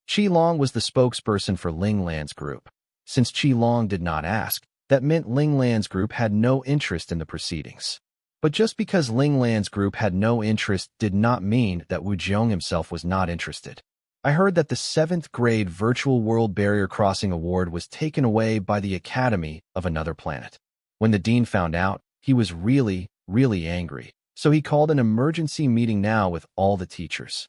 Qi Long was the spokesperson for Ling Lan's group. Since Qi Long did not ask, that meant Ling Lan's group had no interest in the proceedings. But just because Ling Lan's group had no interest did not mean that Wu Jiong himself was not interested. I heard that the 7th grade Virtual World Barrier Crossing Award was taken away by the Academy of Another Planet. When the dean found out, he was really angry. So he called an emergency meeting now with all the teachers.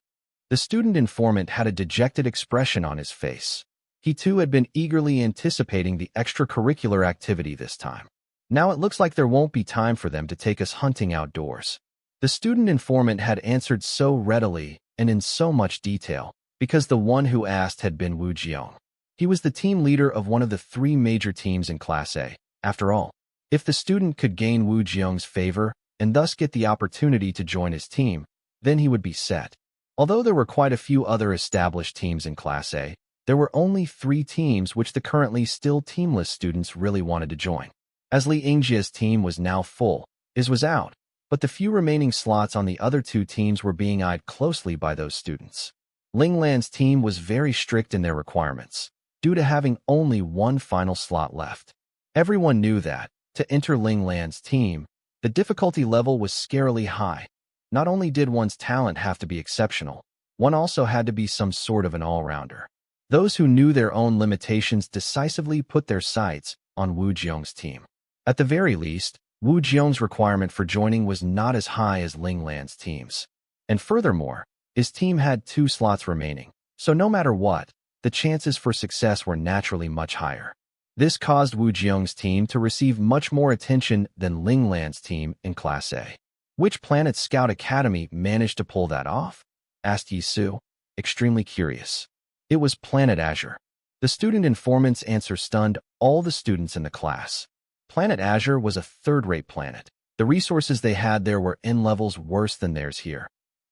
The student informant had a dejected expression on his face. He too had been eagerly anticipating the extracurricular activity this time. Now it looks like there won't be time for them to take us hunting outdoors. The student informant had answered so readily and in so much detail, because the one who asked had been Wu Jiong. He was the team leader of one of the 3 major teams in Class A. After all, if the student could gain Wu Jiong's favor and thus get the opportunity to join his team, then he would be set. Although there were quite a few other established teams in Class A, there were only 3 teams which the currently still teamless students really wanted to join. As Li Yingjia's team was now full, his was out, but the few remaining slots on the other 2 teams were being eyed closely by those students. Ling Lan's team was very strict in their requirements, due to having only 1 final slot left. Everyone knew that, to enter Ling Lan's team, the difficulty level was scarily high. Not only did one's talent have to be exceptional, one also had to be some sort of an all-rounder. Those who knew their own limitations decisively put their sights on Wu Jiong's team. At the very least, Wu Jiong's requirement for joining was not as high as Ling Lan's team's. And furthermore, his team had 2 slots remaining, so no matter what, the chances for success were naturally much higher. This caused Wu Jiong's team to receive much more attention than Ling Lan's team in Class A. Which Planet Scout Academy managed to pull that off? Asked Yi Su, extremely curious. It was Planet Azure. The student informant's answer stunned all the students in the class. Planet Azure was a 3rd-rate planet. The resources they had there were in levels worse than theirs here.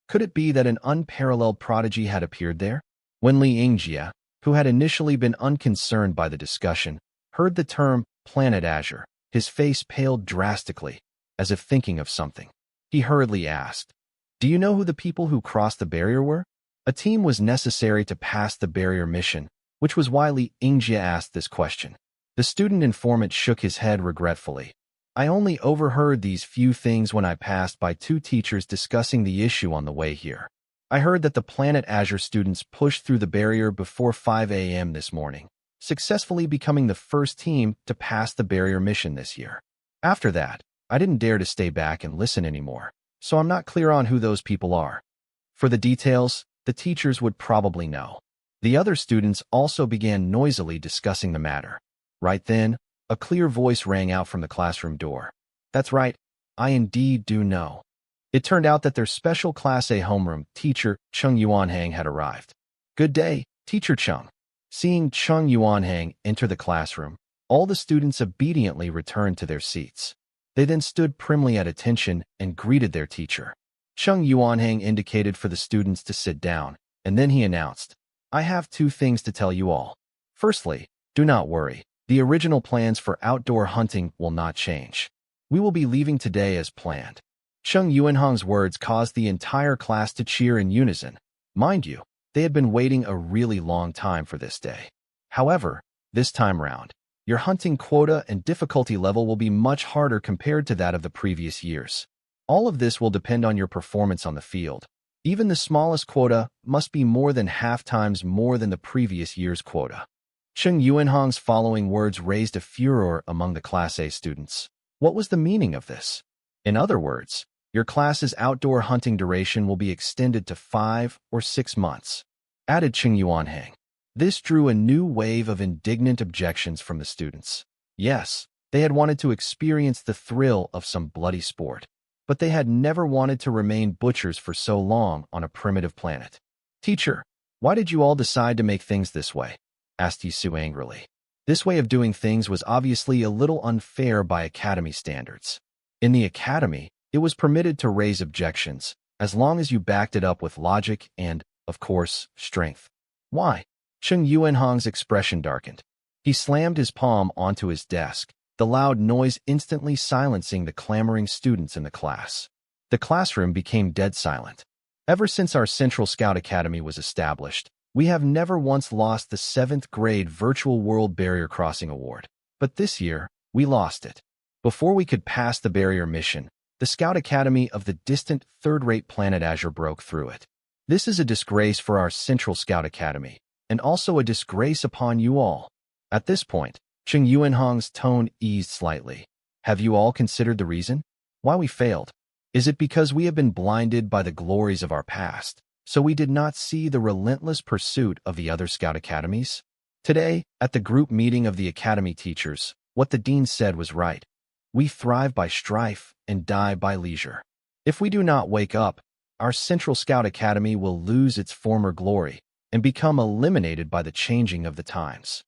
Could it be that an unparalleled prodigy had appeared there? When Li Yingjia, who had initially been unconcerned by the discussion, heard the term Planet Azure, his face paled drastically, as if thinking of something. He hurriedly asked, "Do you know who the people who crossed the barrier were?" A team was necessary to pass the barrier mission, which was why Li Yingjia asked this question. The student informant shook his head regretfully. "I only overheard these few things when I passed by 2 teachers discussing the issue on the way here. I heard that the Planet Azure students pushed through the barrier before 5 a.m. this morning, successfully becoming the first team to pass the barrier mission this year. After that, I didn't dare to stay back and listen anymore, so I'm not clear on who those people are. For the details, the teachers would probably know." The other students also began noisily discussing the matter. Right then, a clear voice rang out from the classroom door. "That's right, I indeed do know." It turned out that their special Class A homeroom teacher, Chung Yuanhang, had arrived. "Good day, Teacher Chung." Seeing Chung Yuanhang enter the classroom, all the students obediently returned to their seats. They then stood primly at attention and greeted their teacher. Chung Yuanhang indicated for the students to sit down, and then he announced, "I have 2 things to tell you all. Firstly, do not worry. The original plans for outdoor hunting will not change. We will be leaving today as planned." Chung Yuanhang's words caused the entire class to cheer in unison. Mind you, they had been waiting a really long time for this day. However, this time round, your hunting quota and difficulty level will be much harder compared to that of the previous years. All of this will depend on your performance on the field. Even the smallest quota must be more than half times more than the previous year's quota. Chung Yuanhang's following words raised a furor among the Class A students. What was the meaning of this? In other words, your class's outdoor hunting duration will be extended to 5 or 6 months, added Chung Yuanhang. This drew a new wave of indignant objections from the students. Yes, they had wanted to experience the thrill of some bloody sport, but they had never wanted to remain butchers for so long on a primitive planet. "Teacher, why did you all decide to make things this way?" asked Yisu angrily. This way of doing things was obviously a little unfair by academy standards. In the academy, it was permitted to raise objections, as long as you backed it up with logic and, of course, strength. "Why?" Chung Yuanhang's expression darkened. He slammed his palm onto his desk, the loud noise instantly silencing the clamoring students in the class. The classroom became dead silent. Ever since our Central Scout Academy was established, We have never once lost the 7th grade Virtual World Barrier Crossing Award. But this year, we lost it. Before we could pass the barrier mission, the Scout Academy of the distant third-rate planet Azure broke through it. This is a disgrace for our Central Scout Academy, and also a disgrace upon you all. At this point, Cheng Yuanhong's tone eased slightly. Have you all considered the reason? Why we failed? Is it because we have been blinded by the glories of our past, so we did not see the relentless pursuit of the other Scout Academies? Today, at the group meeting of the Academy teachers, what the Dean said was right. We thrive by strife and die by leisure. If we do not wake up, our Central Scout Academy will lose its former glory and become eliminated by the changing of the times.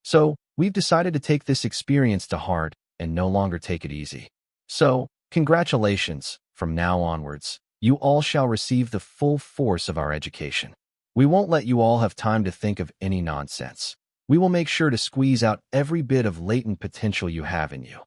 So, we've decided to take this experience to heart and no longer take it easy. So, congratulations, from now onwards, you all shall receive the full force of our education. We won't let you all have time to think of any nonsense. We will make sure to squeeze out every bit of latent potential you have in you.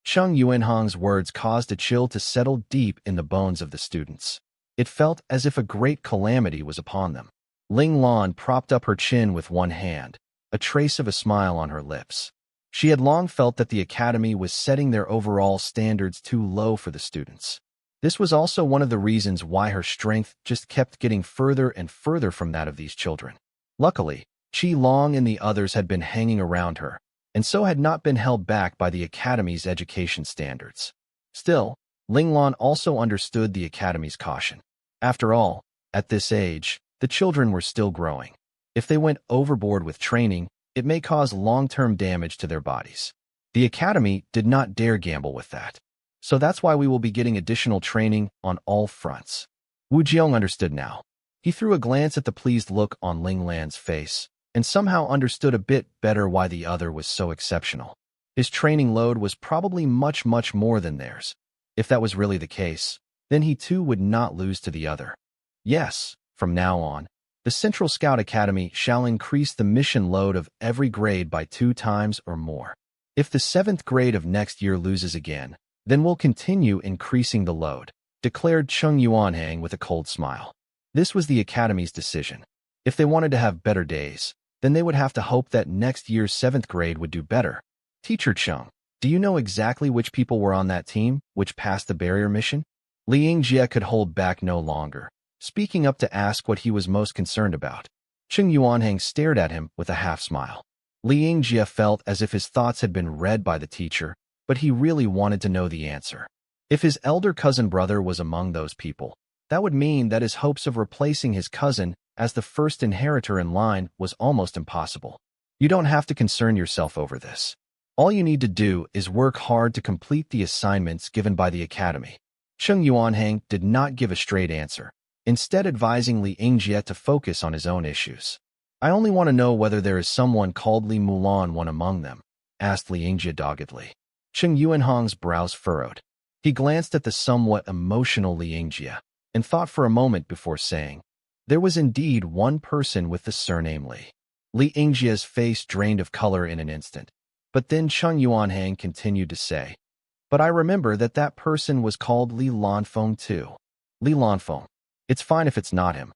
Cheng Yuanhong's words caused a chill to settle deep in the bones of the students. It felt as if a great calamity was upon them. Ling Lan propped up her chin with one hand, a trace of a smile on her lips. She had long felt that the academy was setting their overall standards too low for the students. This was also one of the reasons why her strength just kept getting further and further from that of these children. Luckily, Qi Long and the others had been hanging around her, and so had not been held back by the academy's education standards. Still, Ling Lan also understood the academy's caution. After all, at this age, the children were still growing. If they went overboard with training, it may cause long-term damage to their bodies. The academy did not dare gamble with that. So that's why we will be getting additional training on all fronts. Wu Jiong understood now. He threw a glance at the pleased look on Ling Lan's face, and somehow understood a bit better why the other was so exceptional. His training load was probably much more than theirs. If that was really the case, then he too would not lose to the other. Yes, from now on, the Central Scout Academy shall increase the mission load of every grade by 2 times or more. If the 7th grade of next year loses again, then we'll continue increasing the load, declared Cheng Yuanhang with a cold smile. This was the Academy's decision. If they wanted to have better days, then they would have to hope that next year's 7th grade would do better. Teacher Cheng, do you know exactly which people were on that team, which passed the barrier mission? Li Yingjie could hold back no longer, speaking up to ask what he was most concerned about. Cheng Yuanhang stared at him with a half-smile. Li Yingjie felt as if his thoughts had been read by the teacher, but he really wanted to know the answer. If his elder cousin brother was among those people, that would mean that his hopes of replacing his cousin as the first inheritor in line was almost impossible. You don't have to concern yourself over this. All you need to do is work hard to complete the assignments given by the academy. Cheng Yuanhang did not give a straight answer, instead advising Li Yingjie to focus on his own issues. I only want to know whether there is someone called Li Mulan one among them, asked Li Yingjie doggedly. Cheng Yuanhang's brows furrowed. He glanced at the somewhat emotional Li Yingjie and thought for a moment before saying, there was indeed one person with the surname Li. Li Yingjie's face drained of color in an instant, but then Cheng Yuanhang continued to say, but I remember that that person was called Li Lanfeng too. Li Lanfeng. It's fine if it's not him.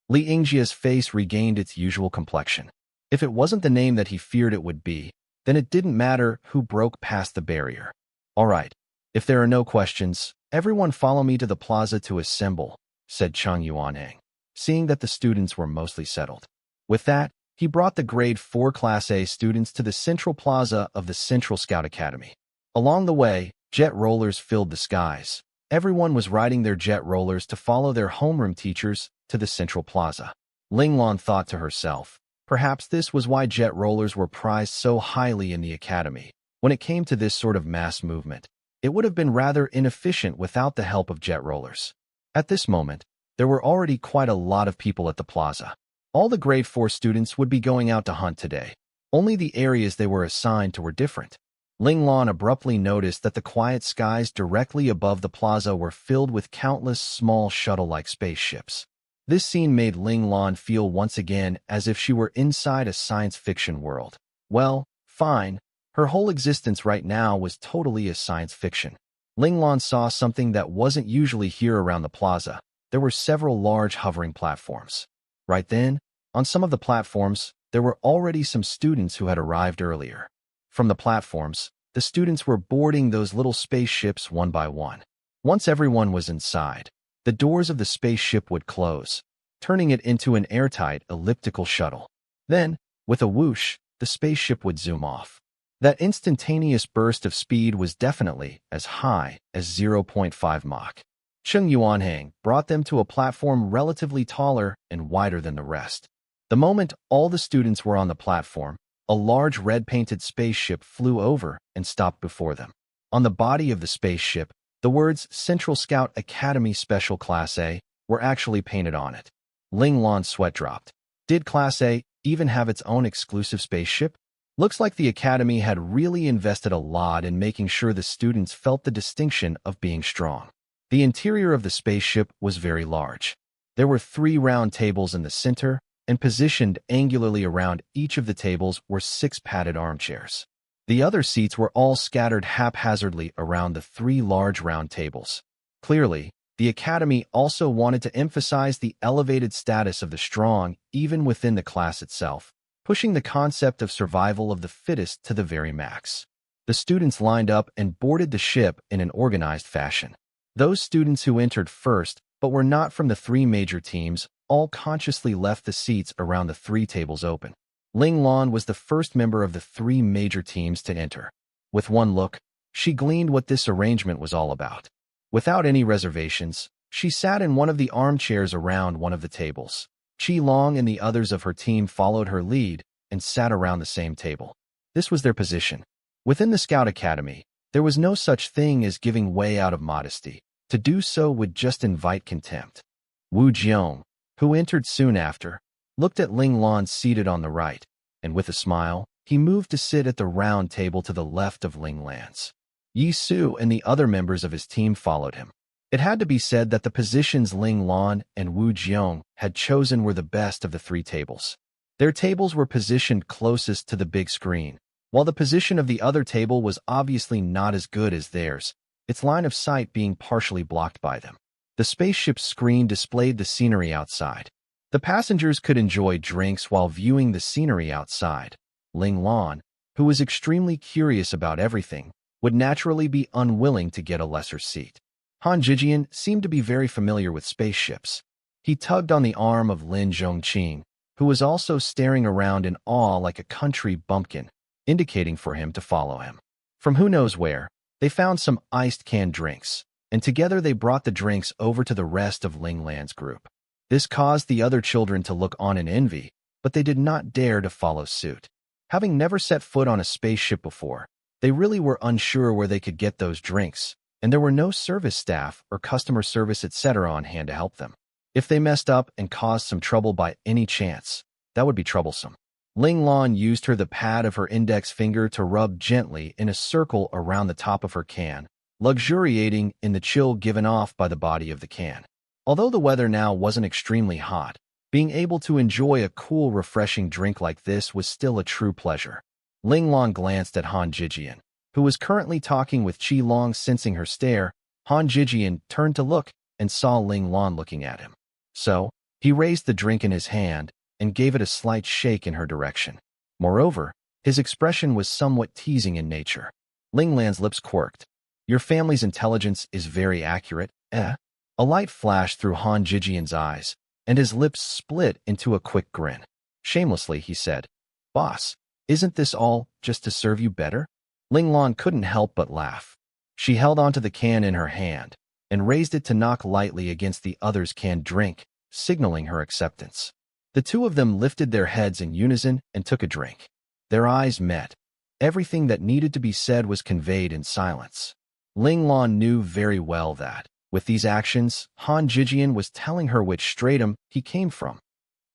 Li Yingjie's face regained its usual complexion. If it wasn't the name that he feared it would be, then it didn't matter who broke past the barrier. All right, if there are no questions, everyone follow me to the plaza to assemble, said Cheng Yuanhang, seeing that the students were mostly settled. With that, he brought the grade 4 Class A students to the central plaza of the Central Scout Academy. Along the way, jet rollers filled the skies. Everyone was riding their jet rollers to follow their homeroom teachers to the central plaza. Ling Lan thought to herself, perhaps this was why jet rollers were prized so highly in the academy. When it came to this sort of mass movement, it would have been rather inefficient without the help of jet rollers. At this moment, there were already quite a lot of people at the plaza. All the grade 4 students would be going out to hunt today. Only the areas they were assigned to were different. Ling Lan abruptly noticed that the quiet skies directly above the plaza were filled with countless small shuttle-like spaceships. This scene made Ling Lan feel once again as if she were inside a science fiction world. Well, fine. Her whole existence right now was totally a science fiction. Ling Lan saw something that wasn't usually here around the plaza. There were several large hovering platforms. Right then, On some of the platforms, there were already some students who had arrived earlier. From the platforms, the students were boarding those little spaceships one by one. Once everyone was inside, the doors of the spaceship would close, turning it into an airtight elliptical shuttle. Then, with a whoosh, the spaceship would zoom off. That instantaneous burst of speed was definitely as high as 0.5 Mach. Cheng Yuanhang brought them to a platform relatively taller and wider than the rest. The moment all the students were on the platform, a large red-painted spaceship flew over and stopped before them. On the body of the spaceship, the words Central Scout Academy Special Class A were actually painted on it. Ling Lan's sweat dropped. Did Class A even have its own exclusive spaceship? Looks like the Academy had really invested a lot in making sure the students felt the distinction of being strong. The interior of the spaceship was very large. There were 3 round tables in the center, and positioned angularly around each of the tables were 6 padded armchairs. The other seats were all scattered haphazardly around the 3 large round tables. Clearly, the Academy also wanted to emphasize the elevated status of the strong even within the class itself, pushing the concept of survival of the fittest to the very max. The students lined up and boarded the ship in an organized fashion. Those students who entered first, but were not from the 3 major teams, all consciously left the seats around the 3 tables open. Ling Lan was the first member of the 3 major teams to enter. With one look, she gleaned what this arrangement was all about. Without any reservations, she sat in one of the armchairs around one of the tables. Qi Long and the others of her team followed her lead and sat around the same table. This was their position. Within the Scout Academy, there was no such thing as giving way out of modesty. To do so would just invite contempt. Wu Jiong, who entered soon after, looked at Ling Lan seated on the right, and with a smile, he moved to sit at the round table to the left of Ling Lan's. Yi Su and the other members of his team followed him. It had to be said that the positions Ling Lan and Wu Jiong had chosen were the best of the 3 tables. Their tables were positioned closest to the big screen, while the position of the other table was obviously not as good as theirs, its line of sight being partially blocked by them. The spaceship's screen displayed the scenery outside. The passengers could enjoy drinks while viewing the scenery outside. Ling Lan, who was extremely curious about everything, would naturally be unwilling to get a lesser seat. Han Jijian seemed to be very familiar with spaceships. He tugged on the arm of Lin Zhongqing, who was also staring around in awe like a country bumpkin, indicating for him to follow him. From who knows where, they found some iced canned drinks, and together they brought the drinks over to the rest of Ling Lan's group. This caused the other children to look on in envy, but they did not dare to follow suit. Having never set foot on a spaceship before, they really were unsure where they could get those drinks, and there were no service staff or customer service etc. on hand to help them. If they messed up and caused some trouble by any chance, that would be troublesome. Ling Lan used the pad of her index finger to rub gently in a circle around the top of her can, luxuriating in the chill given off by the body of the can. Although the weather now wasn't extremely hot, being able to enjoy a cool, refreshing drink like this was still a true pleasure. Ling Lan glanced at Han Jijian, who was currently talking with Qi Long. Sensing her stare, Han Jijian turned to look and saw Ling Lan looking at him. So, he raised the drink in his hand and gave it a slight shake in her direction. Moreover, his expression was somewhat teasing in nature. Ling Lan's lips quirked. Your family's intelligence is very accurate, eh? A light flashed through Han Jijian's eyes, and his lips split into a quick grin. Shamelessly, he said, Boss, isn't this all just to serve you better? Ling Lan couldn't help but laugh. She held onto the can in her hand and raised it to knock lightly against the other's canned drink, signaling her acceptance. The 2 of them lifted their heads in unison and took a drink. Their eyes met. Everything that needed to be said was conveyed in silence. Ling Lan knew very well that, with these actions, Han Jijian was telling her which stratum he came from.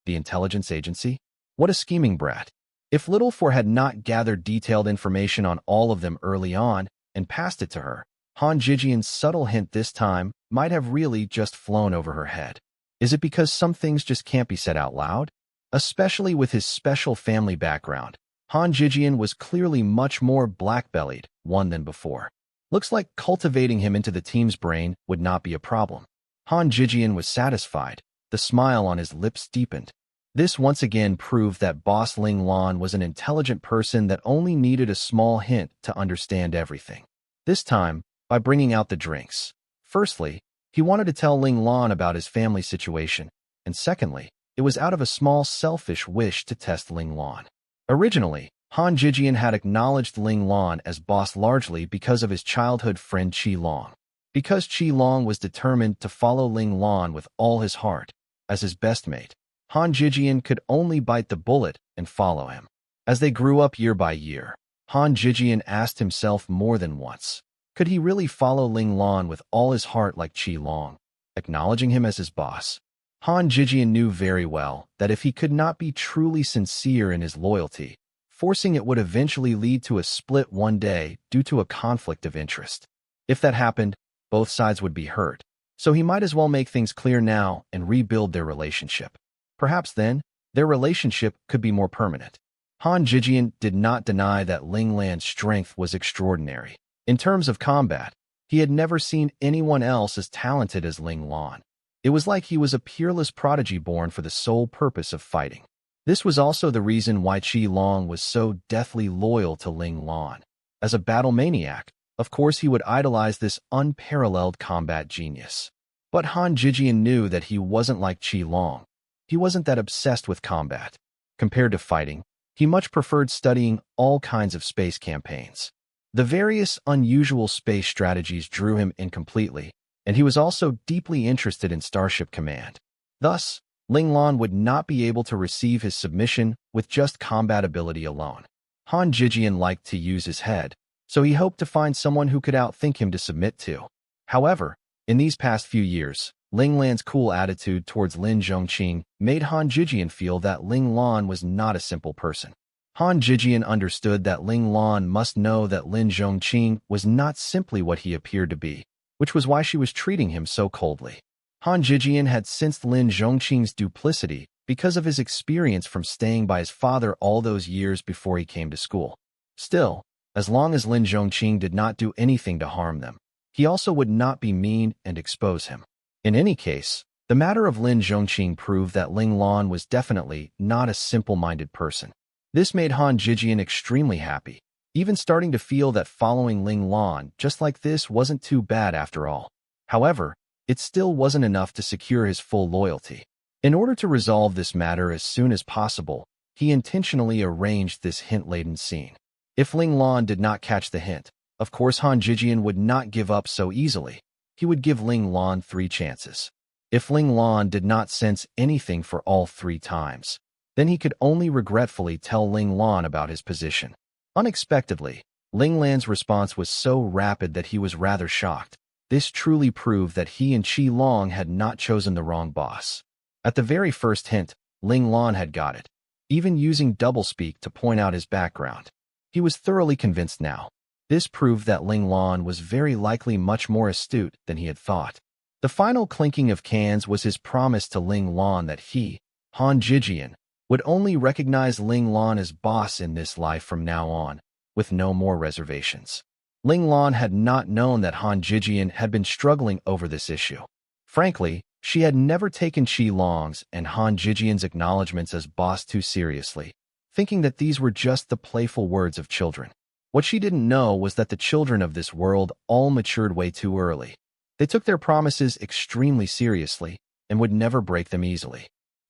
The intelligence agency? What a scheming brat. If Little Four had not gathered detailed information on all of them early on and passed it to her, Han Jijian's subtle hint this time might have really just flown over her head. Is it because some things just can't be said out loud? Especially with his special family background, Han Jijian was clearly much more black-bellied one than before. Looks like cultivating him into the team's brain would not be a problem. Han Jijian was satisfied. The smile on his lips deepened. This once again proved that Boss Ling Lan was an intelligent person that only needed a small hint to understand everything. This time, by bringing out the drinks. Firstly, he wanted to tell Ling Lan about his family situation, and secondly, it was out of a small selfish wish to test Ling Lan. Originally, Han Jijian had acknowledged Ling Lan as boss largely because of his childhood friend Qi Long. Because Qi Long was determined to follow Ling Lan with all his heart, as his best mate, Han Jijian could only bite the bullet and follow him. As they grew up year by year, Han Jijian asked himself more than once, could he really follow Ling Lan with all his heart like Qi Long, acknowledging him as his boss? Han Jijian knew very well that if he could not be truly sincere in his loyalty, forcing it would eventually lead to a split one day due to a conflict of interest. If that happened, both sides would be hurt, so he might as well make things clear now and rebuild their relationship. Perhaps then, their relationship could be more permanent. Han Jijian did not deny that Ling Lan's strength was extraordinary. In terms of combat, he had never seen anyone else as talented as Ling Lan. It was like he was a peerless prodigy born for the sole purpose of fighting. This was also the reason why Qi Long was so deathly loyal to Ling Lan. As a battle maniac, of course he would idolize this unparalleled combat genius. But Han Jijian knew that he wasn't like Qi Long. He wasn't that obsessed with combat. Compared to fighting, he much preferred studying all kinds of space campaigns. The various unusual space strategies drew him in completely, and he was also deeply interested in Starship Command. Thus, Ling Lan would not be able to receive his submission with just combat ability alone. Han Jijian liked to use his head, so he hoped to find someone who could outthink him to submit to. However, in these past few years, Ling Lan's cool attitude towards Lin Zhongqing made Han Jijian feel that Ling Lan was not a simple person. Han Jijian understood that Ling Lan must know that Lin Zhongqing was not simply what he appeared to be, which was why she was treating him so coldly. Han Jijian had sensed Lin Zhongqing's duplicity because of his experience from staying by his father all those years before he came to school. Still, as long as Lin Zhongqing did not do anything to harm them, he also would not be mean and expose him. In any case, the matter of Lin Zhongqing proved that Ling Lan was definitely not a simple-minded person. This made Han Jijian extremely happy, even starting to feel that following Ling Lan just like this wasn't too bad after all. However, it still wasn't enough to secure his full loyalty. In order to resolve this matter as soon as possible, he intentionally arranged this hint-laden scene. If Ling Lan did not catch the hint, of course Han Jijian would not give up so easily. He would give Ling Lan 3 chances. If Ling Lan did not sense anything for all 3 times, then he could only regretfully tell Ling Lan about his position. Unexpectedly, Ling Lan's response was so rapid that he was rather shocked. This truly proved that he and Qi Long had not chosen the wrong boss. At the very first hint, Ling Lan had got it, even using doublespeak to point out his background. He was thoroughly convinced now. This proved that Ling Lan was very likely much more astute than he had thought. The final clinking of cans was his promise to Ling Lan that he, Han Jijian, would only recognize Ling Lan as boss in this life from now on, with no more reservations. Ling Lan had not known that Han Jijian had been struggling over this issue. Frankly, she had never taken Qi Long's and Han Jijian's acknowledgments as boss too seriously, thinking that these were just the playful words of children. What she didn't know was that the children of this world all matured way too early. They took their promises extremely seriously and would never break them easily.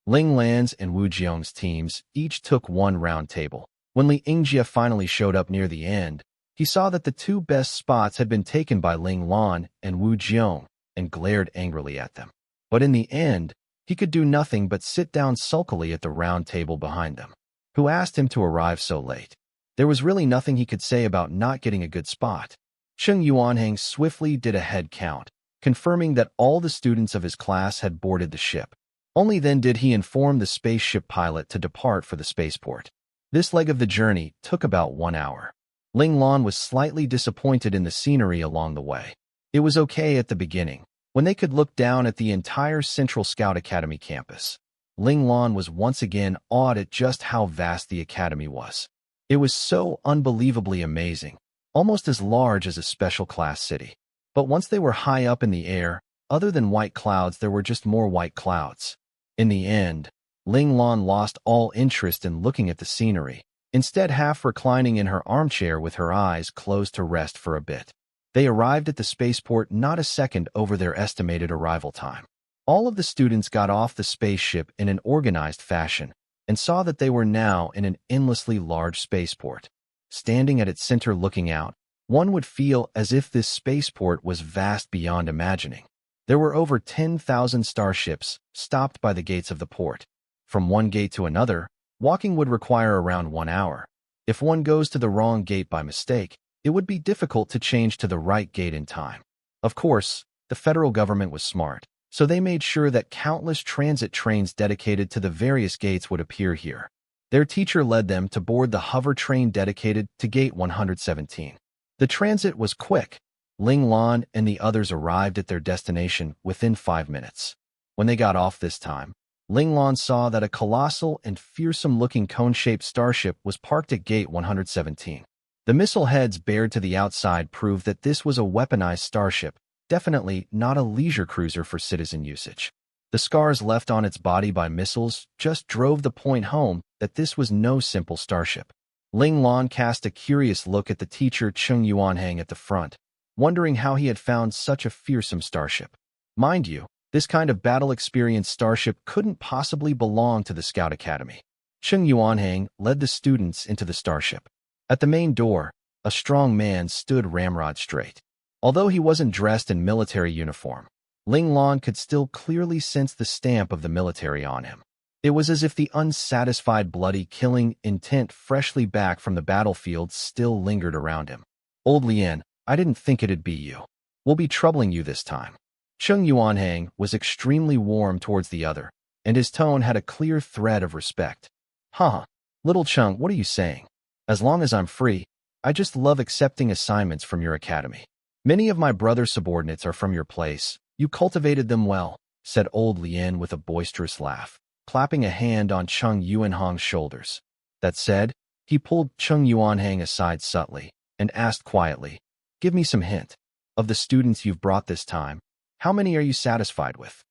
Ling Lan's and Wu Jiong's teams each took 1 round table. When Li Yingjie finally showed up near the end, he saw that the 2 best spots had been taken by Ling Lan and Wu Jiong and glared angrily at them. But in the end, he could do nothing but sit down sulkily at the round table behind them. Who asked him to arrive so late? There was really nothing he could say about not getting a good spot. Cheng Yuanhang swiftly did a head count, confirming that all the students of his class had boarded the ship. Only then did he inform the spaceship pilot to depart for the spaceport. This leg of the journey took about 1 hour. Ling Lan was slightly disappointed in the scenery along the way. It was okay at the beginning, when they could look down at the entire Central Scout Academy campus. Ling Lan was once again awed at just how vast the academy was. It was so unbelievably amazing, almost as large as a special class city. But once they were high up in the air, other than white clouds, there were just more white clouds. In the end, Ling Lan lost all interest in looking at the scenery, instead half reclining in her armchair with her eyes closed to rest for a bit. They arrived at the spaceport not a second over their estimated arrival time. All of the students got off the spaceship in an organized fashion and saw that they were now in an endlessly large spaceport. Standing at its center looking out, one would feel as if this spaceport was vast beyond imagining. There were over 10,000 starships stopped by the gates of the port. From one gate to another, walking would require around 1 hour. If one goes to the wrong gate by mistake, it would be difficult to change to the right gate in time. Of course, the federal government was smart, so they made sure that countless transit trains dedicated to the various gates would appear here. Their teacher led them to board the hover train dedicated to Gate 117. The transit was quick. Ling Lan and the others arrived at their destination within 5 minutes. When they got off this time, Ling Lan saw that a colossal and fearsome-looking cone-shaped starship was parked at Gate 117. The missile heads bared to the outside proved that this was a weaponized starship, definitely not a leisure cruiser for citizen usage. The scars left on its body by missiles just drove the point home that this was no simple starship. Ling Lan cast a curious look at the teacher Chung Yuanhang at the front, wondering how he had found such a fearsome starship. Mind you, this kind of battle-experienced starship couldn't possibly belong to the Scout Academy. Chung Yuanhang led the students into the starship. At the main door, a strong man stood ramrod straight. Although he wasn't dressed in military uniform, Ling Lan could still clearly sense the stamp of the military on him. It was as if the unsatisfied bloody killing intent freshly back from the battlefield still lingered around him. "Old Lien, I didn't think it'd be you. We'll be troubling you this time." Chung Yuanhang was extremely warm towards the other, and his tone had a clear thread of respect. "Huh, little Chung, what are you saying? As long as I'm free, I just love accepting assignments from your academy. Many of my brother's subordinates are from your place. You cultivated them well," said Old Lien with a boisterous laugh, clapping a hand on Chung Yuanhang's shoulders. That said, he pulled Chung Yuanhang aside subtly and asked quietly, "Give me some hint. Of the students you've brought this time, how many are you satisfied with?"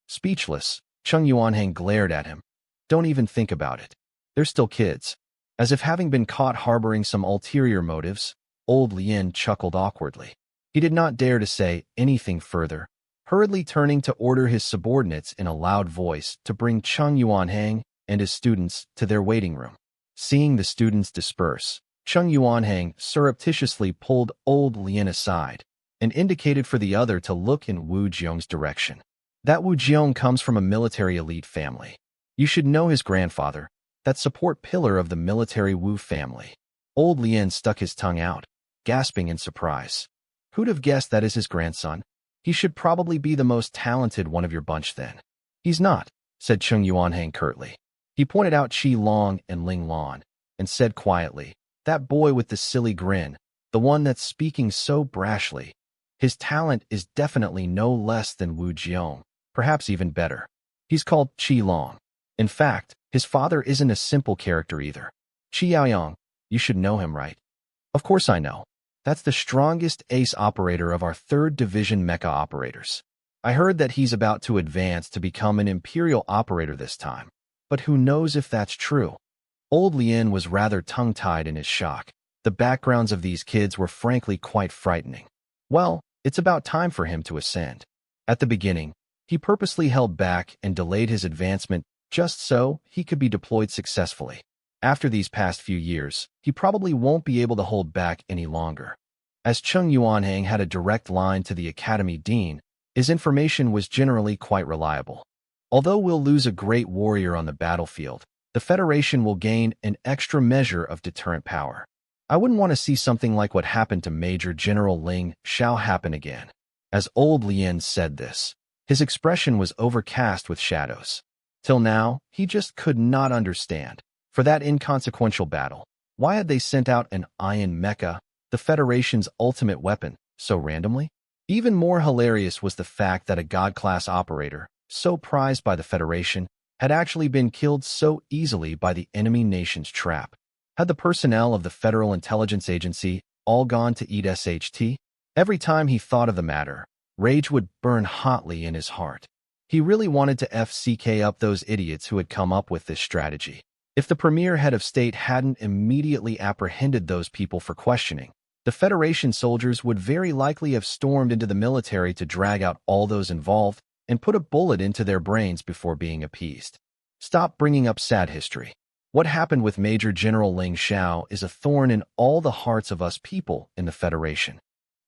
Speechless, Chung Yuanhang glared at him. "Don't even think about it. They're still kids." As if having been caught harboring some ulterior motives, Old Lien chuckled awkwardly. He did not dare to say anything further, hurriedly turning to order his subordinates in a loud voice to bring Chung Yuanhang and his students to their waiting room. Seeing the students disperse, Chung Yuanhang surreptitiously pulled Old Lien aside and indicated for the other to look in Wu Jiong's direction. That Wu Jiong comes from a military elite family. You should know his grandfather, that support pillar of the military Wu family. Old Lien stuck his tongue out, gasping in surprise. "Who'd have guessed that is his grandson? He should probably be the most talented one of your bunch then." "He's not," said Chung Yuanhang curtly. He pointed out Qi Long and Ling Lan and said quietly, "That boy with the silly grin, the one that's speaking so brashly. His talent is definitely no less than Wu Jiong, perhaps even better. He's called Qi Long. In fact, his father isn't a simple character either. Qi Yaoyang, you should know him, right?" "Of course I know. That's the strongest ace operator of our 3rd Division mecha operators. I heard that he's about to advance to become an Imperial operator this time. But who knows if that's true?" Old Lien was rather tongue-tied in his shock. The backgrounds of these kids were frankly quite frightening. Well, it's about time for him to ascend. At the beginning, he purposely held back and delayed his advancement just so he could be deployed successfully. After these past few years, he probably won't be able to hold back any longer. As Chung Yuanhang had a direct line to the Academy Dean, his information was generally quite reliable. Although we'll lose a great warrior on the battlefield, the Federation will gain an extra measure of deterrent power. I wouldn't want to see something like what happened to Major General Ling Xiao happen again. As Old Lien said this, his expression was overcast with shadows. Till now, he just could not understand. For that inconsequential battle, why had they sent out an iron mecha, the Federation's ultimate weapon, so randomly? Even more hilarious was the fact that a God-class operator, so prized by the Federation, had actually been killed so easily by the enemy nation's trap. Had the personnel of the Federal Intelligence Agency all gone to eat SHT? Every time he thought of the matter, rage would burn hotly in his heart. He really wanted to FCK up those idiots who had come up with this strategy. If the premier head of state hadn't immediately apprehended those people for questioning, the Federation soldiers would very likely have stormed into the military to drag out all those involved and put a bullet into their brains before being appeased. Stop bringing up sad history. What happened with Major General Ling Xiao is a thorn in all the hearts of us people in the Federation.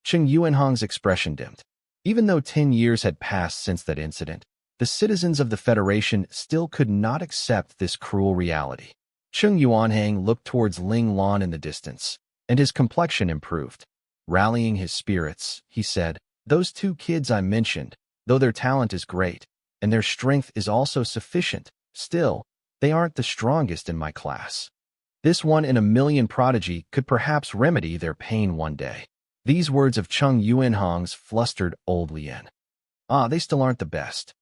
Cheng Yuanhong's expression dimmed. Even though 10 years had passed since that incident, the citizens of the Federation still could not accept this cruel reality. Cheng Yuanhang looked towards Ling Lan in the distance, and his complexion improved. Rallying his spirits, he said, "Those two kids I mentioned, though their talent is great, and their strength is also sufficient, still, they aren't the strongest in my class. This one in a million prodigy could perhaps remedy their pain one day." These words of Cheng Yuanhong's flustered old Lien. They still aren't the best.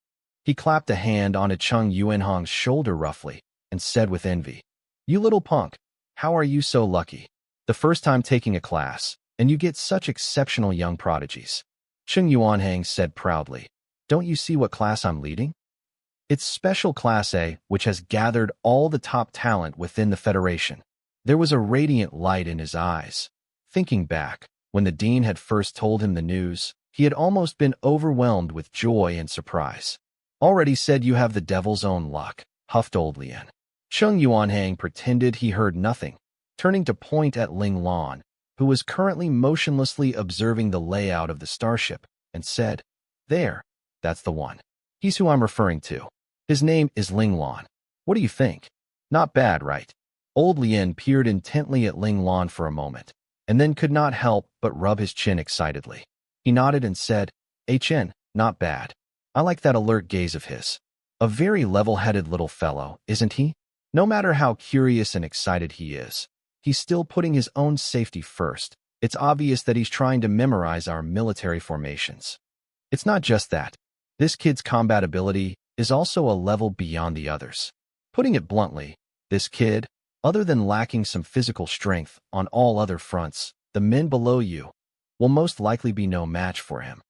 He clapped a hand onto Cheng Yuanhong's shoulder roughly and said with envy, "You little punk, how are you so lucky? The first time taking a class, and you get such exceptional young prodigies." Cheng Yuanhang said proudly, "Don't you see what class I'm leading? It's Special Class A, which has gathered all the top talent within the Federation." There was a radiant light in his eyes. Thinking back, when the dean had first told him the news, he had almost been overwhelmed with joy and surprise. "Already said you have the devil's own luck," huffed old Lien. Cheng Yuanhang pretended he heard nothing, turning to point at Ling Lan, who was currently motionlessly observing the layout of the starship, and said, "There, that's the one. He's who I'm referring to. His name is Ling Lan. What do you think? Not bad, right?" Old Lien peered intently at Ling Lan for a moment, and then could not help but rub his chin excitedly. He nodded and said, "Chen, not bad. I like that alert gaze of his. A very level-headed little fellow, isn't he? No matter how curious and excited he is, he's still putting his own safety first. It's obvious that he's trying to memorize our military formations. It's not just that. This kid's combat ability is also a level beyond the others. Putting it bluntly, this kid, other than lacking some physical strength on all other fronts, the men below you will most likely be no match for him."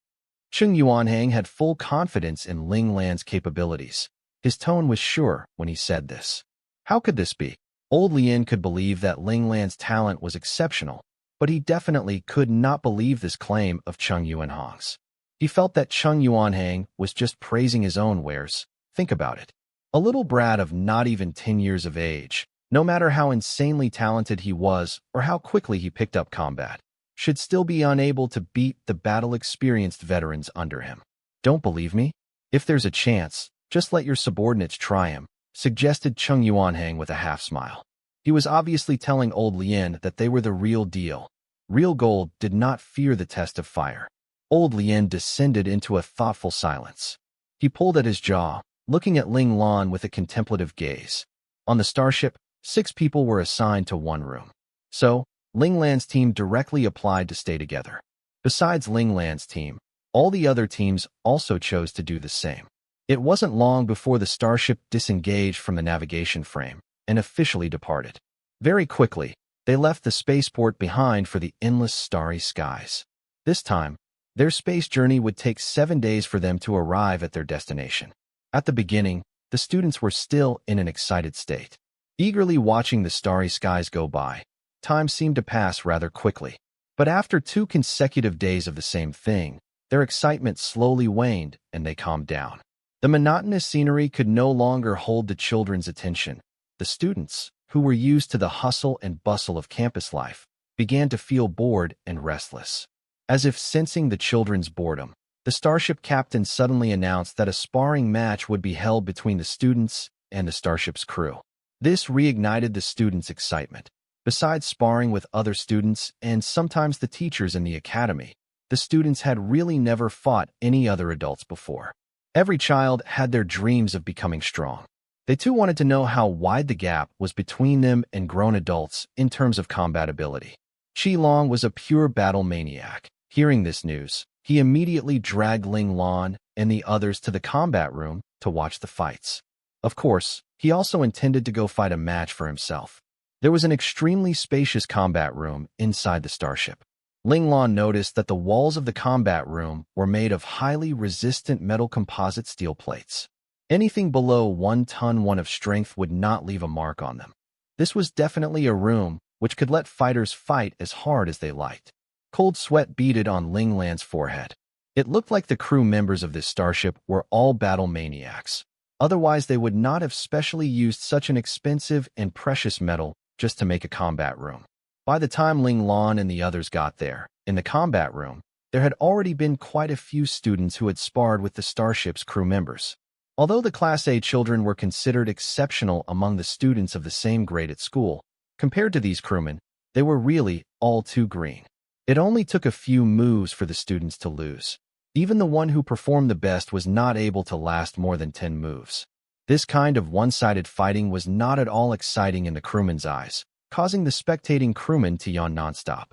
Cheng Yuanhang had full confidence in Ling Lan's capabilities. His tone was sure when he said this. How could this be? Old Lien could believe that Ling Lan's talent was exceptional, but he definitely could not believe this claim of Cheng Yuanhang's. He felt that Cheng Yuanhang was just praising his own wares. Think about it. A little brat of not even 10 years of age, no matter how insanely talented he was or how quickly he picked up combat, should still be unable to beat the battle-experienced veterans under him. "Don't believe me? If there's a chance, just let your subordinates try him," suggested Cheng Yuanhang with a half-smile. He was obviously telling old Lien that they were the real deal. Real gold did not fear the test of fire. Old Lien descended into a thoughtful silence. He pulled at his jaw, looking at Ling Lan with a contemplative gaze. On the starship, 6 people were assigned to one room. So, Ling Lan's team directly applied to stay together. Besides Ling Lan's team, all the other teams also chose to do the same. It wasn't long before the starship disengaged from the navigation frame and officially departed. Very quickly, they left the spaceport behind for the endless starry skies. This time, their space journey would take 7 days for them to arrive at their destination. At the beginning, the students were still in an excited state, eagerly watching the starry skies go by. Time seemed to pass rather quickly. But after 2 consecutive days of the same thing, their excitement slowly waned and they calmed down. The monotonous scenery could no longer hold the children's attention. The students, who were used to the hustle and bustle of campus life, began to feel bored and restless. As if sensing the children's boredom, the starship captain suddenly announced that a sparring match would be held between the students and the starship's crew. This reignited the students' excitement. Besides sparring with other students and sometimes the teachers in the academy, the students had really never fought any other adults before. Every child had their dreams of becoming strong. They too wanted to know how wide the gap was between them and grown adults in terms of combat ability. Qi Long was a pure battle maniac. Hearing this news, he immediately dragged Ling Lan and the others to the combat room to watch the fights. Of course, he also intended to go fight a match for himself. There was an extremely spacious combat room inside the starship. Ling Lan noticed that the walls of the combat room were made of highly resistant metal composite steel plates. Anything below 1 ton 1 of strength would not leave a mark on them. This was definitely a room which could let fighters fight as hard as they liked. Cold sweat beaded on Ling Lan's forehead. It looked like the crew members of this starship were all battle maniacs. Otherwise, they would not have specially used such an expensive and precious metal just to make a combat room. By the time Ling Lan and the others got there, in the combat room, there had already been quite a few students who had sparred with the starship's crew members. Although the Class A children were considered exceptional among the students of the same grade at school, compared to these crewmen, they were really all too green. It only took a few moves for the students to lose. Even the one who performed the best was not able to last more than 10 moves. This kind of one-sided fighting was not at all exciting in the crewmen's eyes, causing the spectating crewmen to yawn nonstop.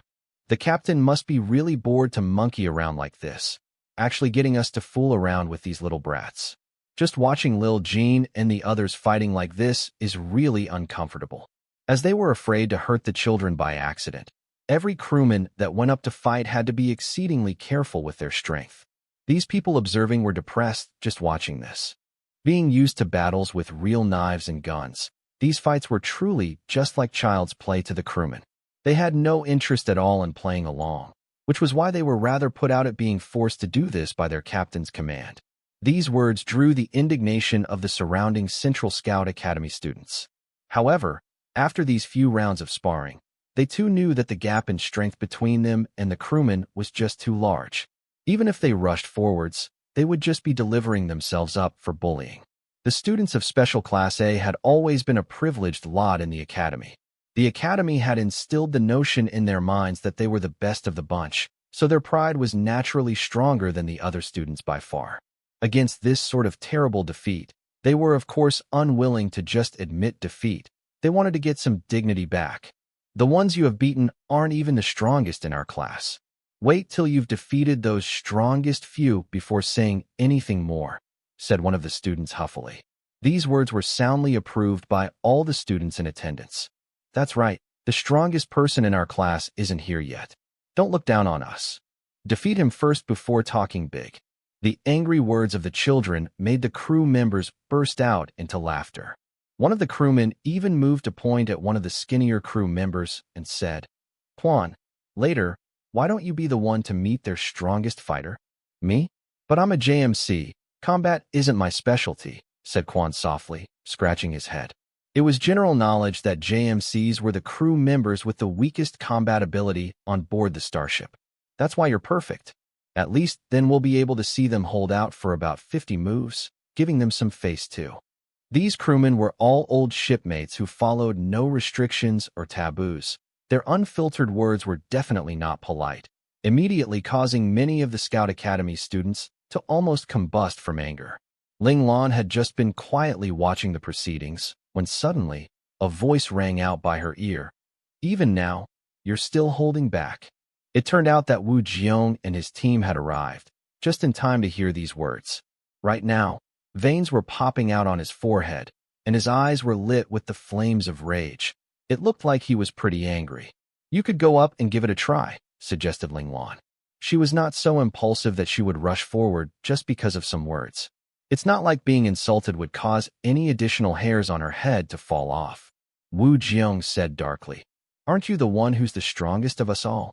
The captain must be really bored to monkey around like this, actually getting us to fool around with these little brats. Just watching Lil Jean and the others fighting like this is really uncomfortable. As they were afraid to hurt the children by accident, every crewman that went up to fight had to be exceedingly careful with their strength. These people observing were depressed just watching this. Being used to battles with real knives and guns, these fights were truly just like child's play to the crewmen. They had no interest at all in playing along, which was why they were rather put out at being forced to do this by their captain's command. These words drew the indignation of the surrounding Central Scout Academy students. However, after these few rounds of sparring, they too knew that the gap in strength between them and the crewmen was just too large. Even if they rushed forwards, they would just be delivering themselves up for bullying. The students of Special Class A had always been a privileged lot in the academy. The academy had instilled the notion in their minds that they were the best of the bunch, so their pride was naturally stronger than the other students by far. Against this sort of terrible defeat, they were of course unwilling to just admit defeat. They wanted to get some dignity back. The ones you have beaten aren't even the strongest in our class. Wait till you've defeated those strongest few before saying anything more, said one of the students huffily. These words were soundly approved by all the students in attendance. That's right, the strongest person in our class isn't here yet. Don't look down on us. Defeat him first before talking big. The angry words of the children made the crew members burst out into laughter. One of the crewmen even moved to point at one of the skinnier crew members and said, "Quan, later, why don't you be the one to meet their strongest fighter?" "Me? But I'm a JMC. Combat isn't my specialty," said Quan softly, scratching his head. It was general knowledge that JMCs were the crew members with the weakest combat ability on board the starship. That's why you're perfect. At least then we'll be able to see them hold out for about 50 moves, giving them some face too. These crewmen were all old shipmates who followed no restrictions or taboos. Their unfiltered words were definitely not polite, immediately causing many of the Scout Academy students to almost combust from anger. Ling Lan had just been quietly watching the proceedings when suddenly a voice rang out by her ear. "Even now, you're still holding back." It turned out that Wu Jiong and his team had arrived, just in time to hear these words. Right now, veins were popping out on his forehead, and his eyes were lit with the flames of rage. It looked like he was pretty angry. "You could go up and give it a try," suggested Ling Lan. She was not so impulsive that she would rush forward just because of some words. It's not like being insulted would cause any additional hairs on her head to fall off. Wu Jiong said darkly, "Aren't you the one who's the strongest of us all?"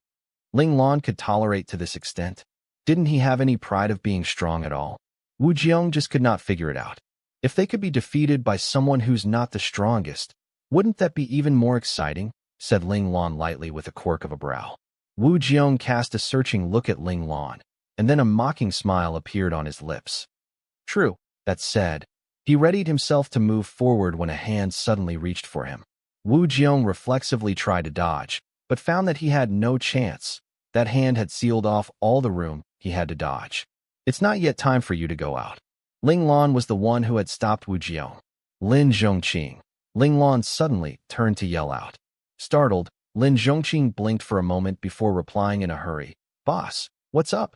Ling Lan could tolerate to this extent. Didn't he have any pride of being strong at all? Wu Jiong just could not figure it out. If they could be defeated by someone who's not the strongest, wouldn't that be even more exciting? Said Ling Lan lightly with a quirk of a brow. Wu Jiong cast a searching look at Ling Lan, and then a mocking smile appeared on his lips. True, that said, he readied himself to move forward when a hand suddenly reached for him. Wu Jiong reflexively tried to dodge, but found that he had no chance. That hand had sealed off all the room he had to dodge. It's not yet time for you to go out. Ling Lan was the one who had stopped Wu Jiong. Lin Zhongqing. Ling Lan suddenly turned to yell out. Startled, Lin Zhongqing blinked for a moment before replying in a hurry. Boss, what's up?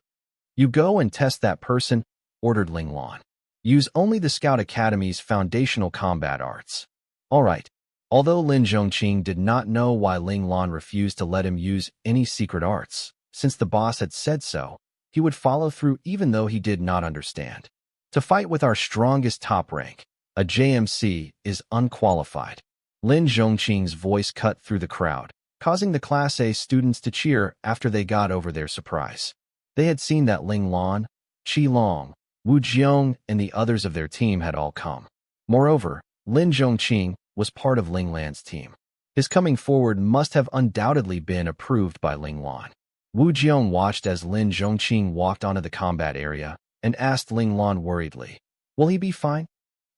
You go and test that person, ordered Ling Lan. Use only the Scout Academy's foundational combat arts. All right. Although Lin Zhongqing did not know why Ling Lan refused to let him use any secret arts, since the boss had said so, he would follow through even though he did not understand. To fight with our strongest top rank, a JMC is unqualified. Lin Zhongqing's voice cut through the crowd, causing the Class A students to cheer after they got over their surprise. They had seen that Ling Lan, Qi Long, Wu Jiong, and the others of their team had all come. Moreover, Lin Zhongqing was part of Ling Lan's team. His coming forward must have undoubtedly been approved by Ling Lan. Wu Jiong watched as Lin Zhongqing walked onto the combat area and asked Ling Lan worriedly, "Will he be fine?"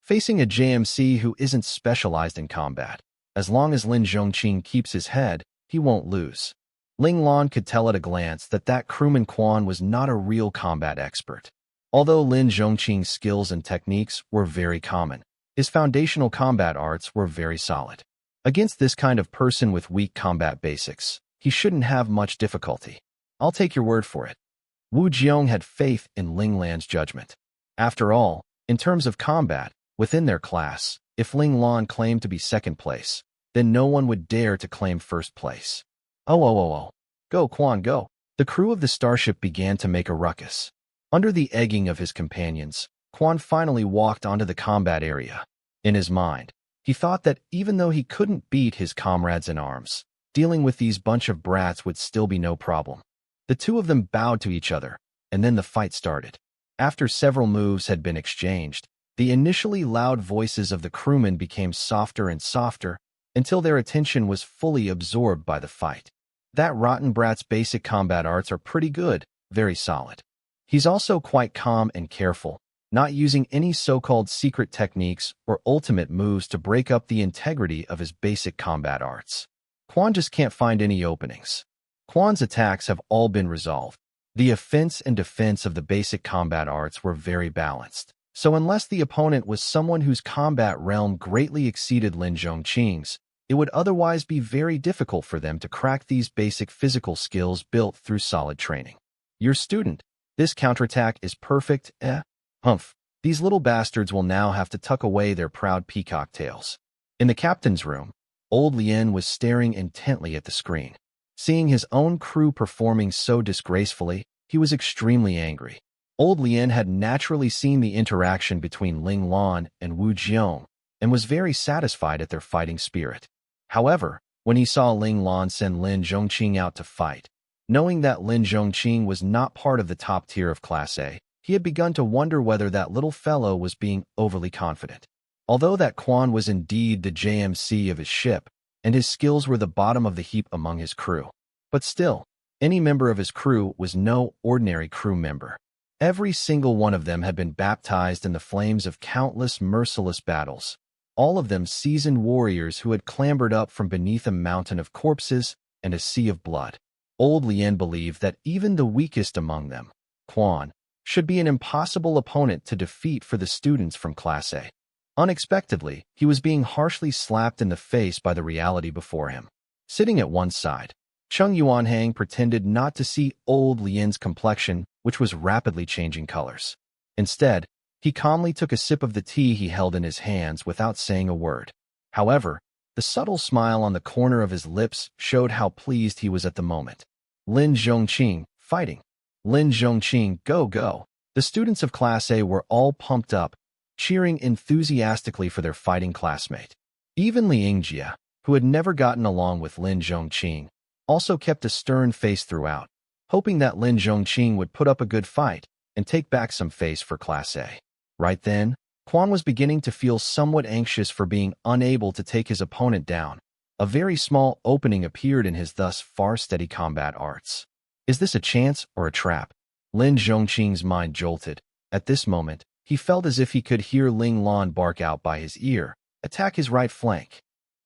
Facing a JMC who isn't specialized in combat, as long as Lin Zhongqing keeps his head, he won't lose. Ling Lan could tell at a glance that crewman Quan was not a real combat expert. Although Lin Zhongqing's skills and techniques were very common, his foundational combat arts were very solid. Against this kind of person with weak combat basics, he shouldn't have much difficulty. I'll take your word for it. Wu Jiong had faith in Ling Lan's judgment. After all, in terms of combat, within their class, if Ling Lan claimed to be second place, then no one would dare to claim first place. Oh. Go, Quan, go. The crew of the starship began to make a ruckus. Under the egging of his companions, Quan finally walked onto the combat area. In his mind, he thought that even though he couldn't beat his comrades in arms, dealing with these bunch of brats would still be no problem. The two of them bowed to each other, and then the fight started. After several moves had been exchanged, the initially loud voices of the crewmen became softer and softer until their attention was fully absorbed by the fight. That rotten brat's basic combat arts are pretty good, very solid. He's also quite calm and careful, not using any so-called secret techniques or ultimate moves to break up the integrity of his basic combat arts. Quan just can't find any openings. Quan's attacks have all been resolved. The offense and defense of the basic combat arts were very balanced. So unless the opponent was someone whose combat realm greatly exceeded Lin Zhongqing's, it would otherwise be very difficult for them to crack these basic physical skills built through solid training. Your student, this counterattack is perfect, Humph. These little bastards will now have to tuck away their proud peacock tails. In the captain's room, old Lien was staring intently at the screen. Seeing his own crew performing so disgracefully, he was extremely angry. Old Lien had naturally seen the interaction between Ling Lan and Wu Jiong and was very satisfied at their fighting spirit. However, when he saw Ling Lan send Lin Zhongqing out to fight, knowing that Lin Zhongqing was not part of the top tier of Class A, he had begun to wonder whether that little fellow was being overly confident. Although that Quan was indeed the JMC of his ship, and his skills were the bottom of the heap among his crew. But still, any member of his crew was no ordinary crew member. Every single one of them had been baptized in the flames of countless merciless battles, all of them seasoned warriors who had clambered up from beneath a mountain of corpses and a sea of blood. Old Lien believed that even the weakest among them, Quan, should be an impossible opponent to defeat for the students from Class A. Unexpectedly, he was being harshly slapped in the face by the reality before him. Sitting at one side, Chung Yuanhang pretended not to see old Lien's complexion, which was rapidly changing colors. Instead, he calmly took a sip of the tea he held in his hands without saying a word. However, the subtle smile on the corner of his lips showed how pleased he was at the moment. Lin Zhongqing, fighting. Lin Zhongqing, go, go. The students of Class A were all pumped up, cheering enthusiastically for their fighting classmate. Even Li Yingjia, who had never gotten along with Lin Zhongqing, also kept a stern face throughout, hoping that Lin Zhongqing would put up a good fight and take back some face for Class A. Right then, Quan was beginning to feel somewhat anxious for being unable to take his opponent down. A very small opening appeared in his thus far steady combat arts. Is this a chance or a trap? Lin Zhongqing's mind jolted. At this moment, he felt as if he could hear Ling Lan bark out by his ear, attack his right flank.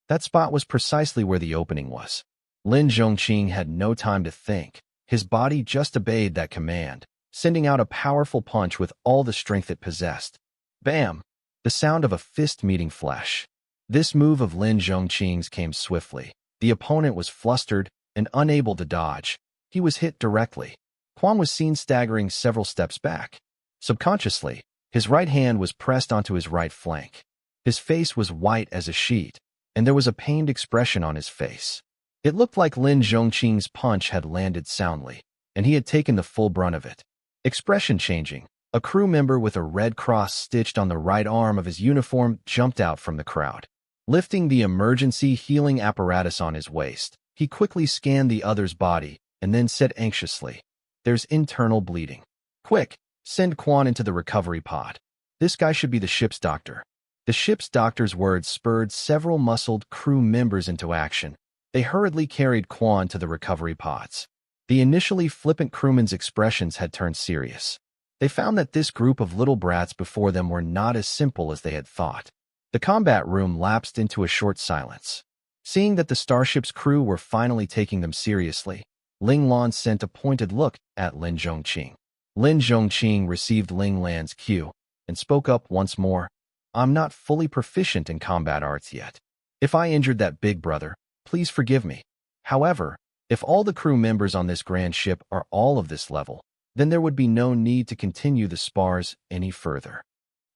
That spot was precisely where the opening was. Lin Zhongqing had no time to think. His body just obeyed that command, sending out a powerful punch with all the strength it possessed. Bam! The sound of a fist meeting flesh. This move of Lin Zhongqing's came swiftly. The opponent was flustered and unable to dodge. He was hit directly. Quan was seen staggering several steps back. Subconsciously, his right hand was pressed onto his right flank. His face was white as a sheet, and there was a pained expression on his face. It looked like Lin Zhongqing's punch had landed soundly. and he had taken the full brunt of it. Expression changing, a crew member with a red cross stitched on the right arm of his uniform jumped out from the crowd. Lifting the emergency healing apparatus on his waist, he quickly scanned the other's body and then said anxiously, "There's internal bleeding. Quick, send Quan into the recovery pod. This guy should be the ship's doctor." The ship's doctor's words spurred several muscled crew members into action. They hurriedly carried Quan to the recovery pods. The initially flippant crewmen's expressions had turned serious. They found that this group of little brats before them were not as simple as they had thought. The combat room lapsed into a short silence. Seeing that the starship's crew were finally taking them seriously, Ling Lan sent a pointed look at Lin Zhongqing. Lin Zhongqing received Ling Lan's cue and spoke up once more. "I'm not fully proficient in combat arts yet. If I injured that big brother, please forgive me. However, if all the crew members on this grand ship are all of this level, then there would be no need to continue the spars any further."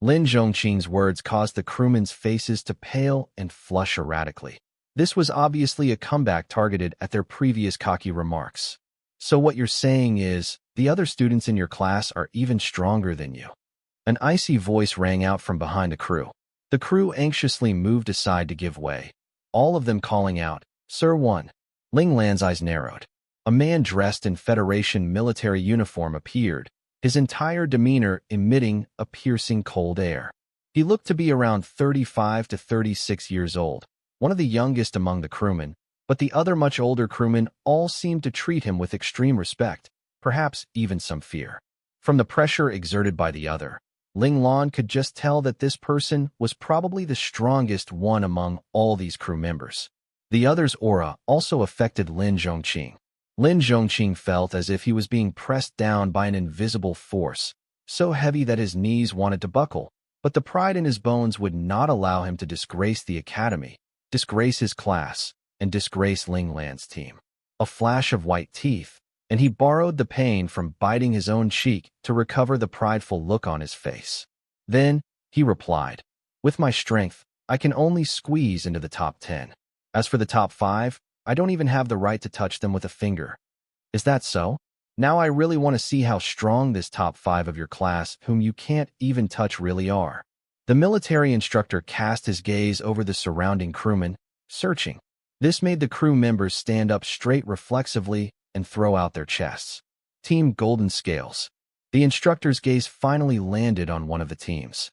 Lin Zhongqing's words caused the crewmen's faces to pale and flush erratically. This was obviously a comeback targeted at their previous cocky remarks. "So what you're saying is, the other students in your class are even stronger than you?" An icy voice rang out from behind the crew. The crew anxiously moved aside to give way, all of them calling out, "Sir One." Ling Lan's eyes narrowed. A man dressed in Federation military uniform appeared, his entire demeanor emitting a piercing cold air. He looked to be around 35 to 36 years old, one of the youngest among the crewmen, but the other much older crewmen all seemed to treat him with extreme respect, perhaps even some fear. From the pressure exerted by the other, Ling Lan could just tell that this person was probably the strongest one among all these crew members. The other's aura also affected Lin Zhongqing. Lin Zhongqing felt as if he was being pressed down by an invisible force, so heavy that his knees wanted to buckle, but the pride in his bones would not allow him to disgrace the academy, disgrace his class, and disgrace Ling Lan's team. A flash of white teeth, and he borrowed the pain from biting his own cheek to recover the prideful look on his face. Then, he replied, "With my strength, I can only squeeze into the top 10. As for the top 5, I don't even have the right to touch them with a finger." "Is that so? Now I really want to see how strong this top 5 of your class, whom you can't even touch, really are." The military instructor cast his gaze over the surrounding crewmen, searching. This made the crew members stand up straight reflexively and throw out their chests. Team Golden Scales. The instructor's gaze finally landed on one of the teams.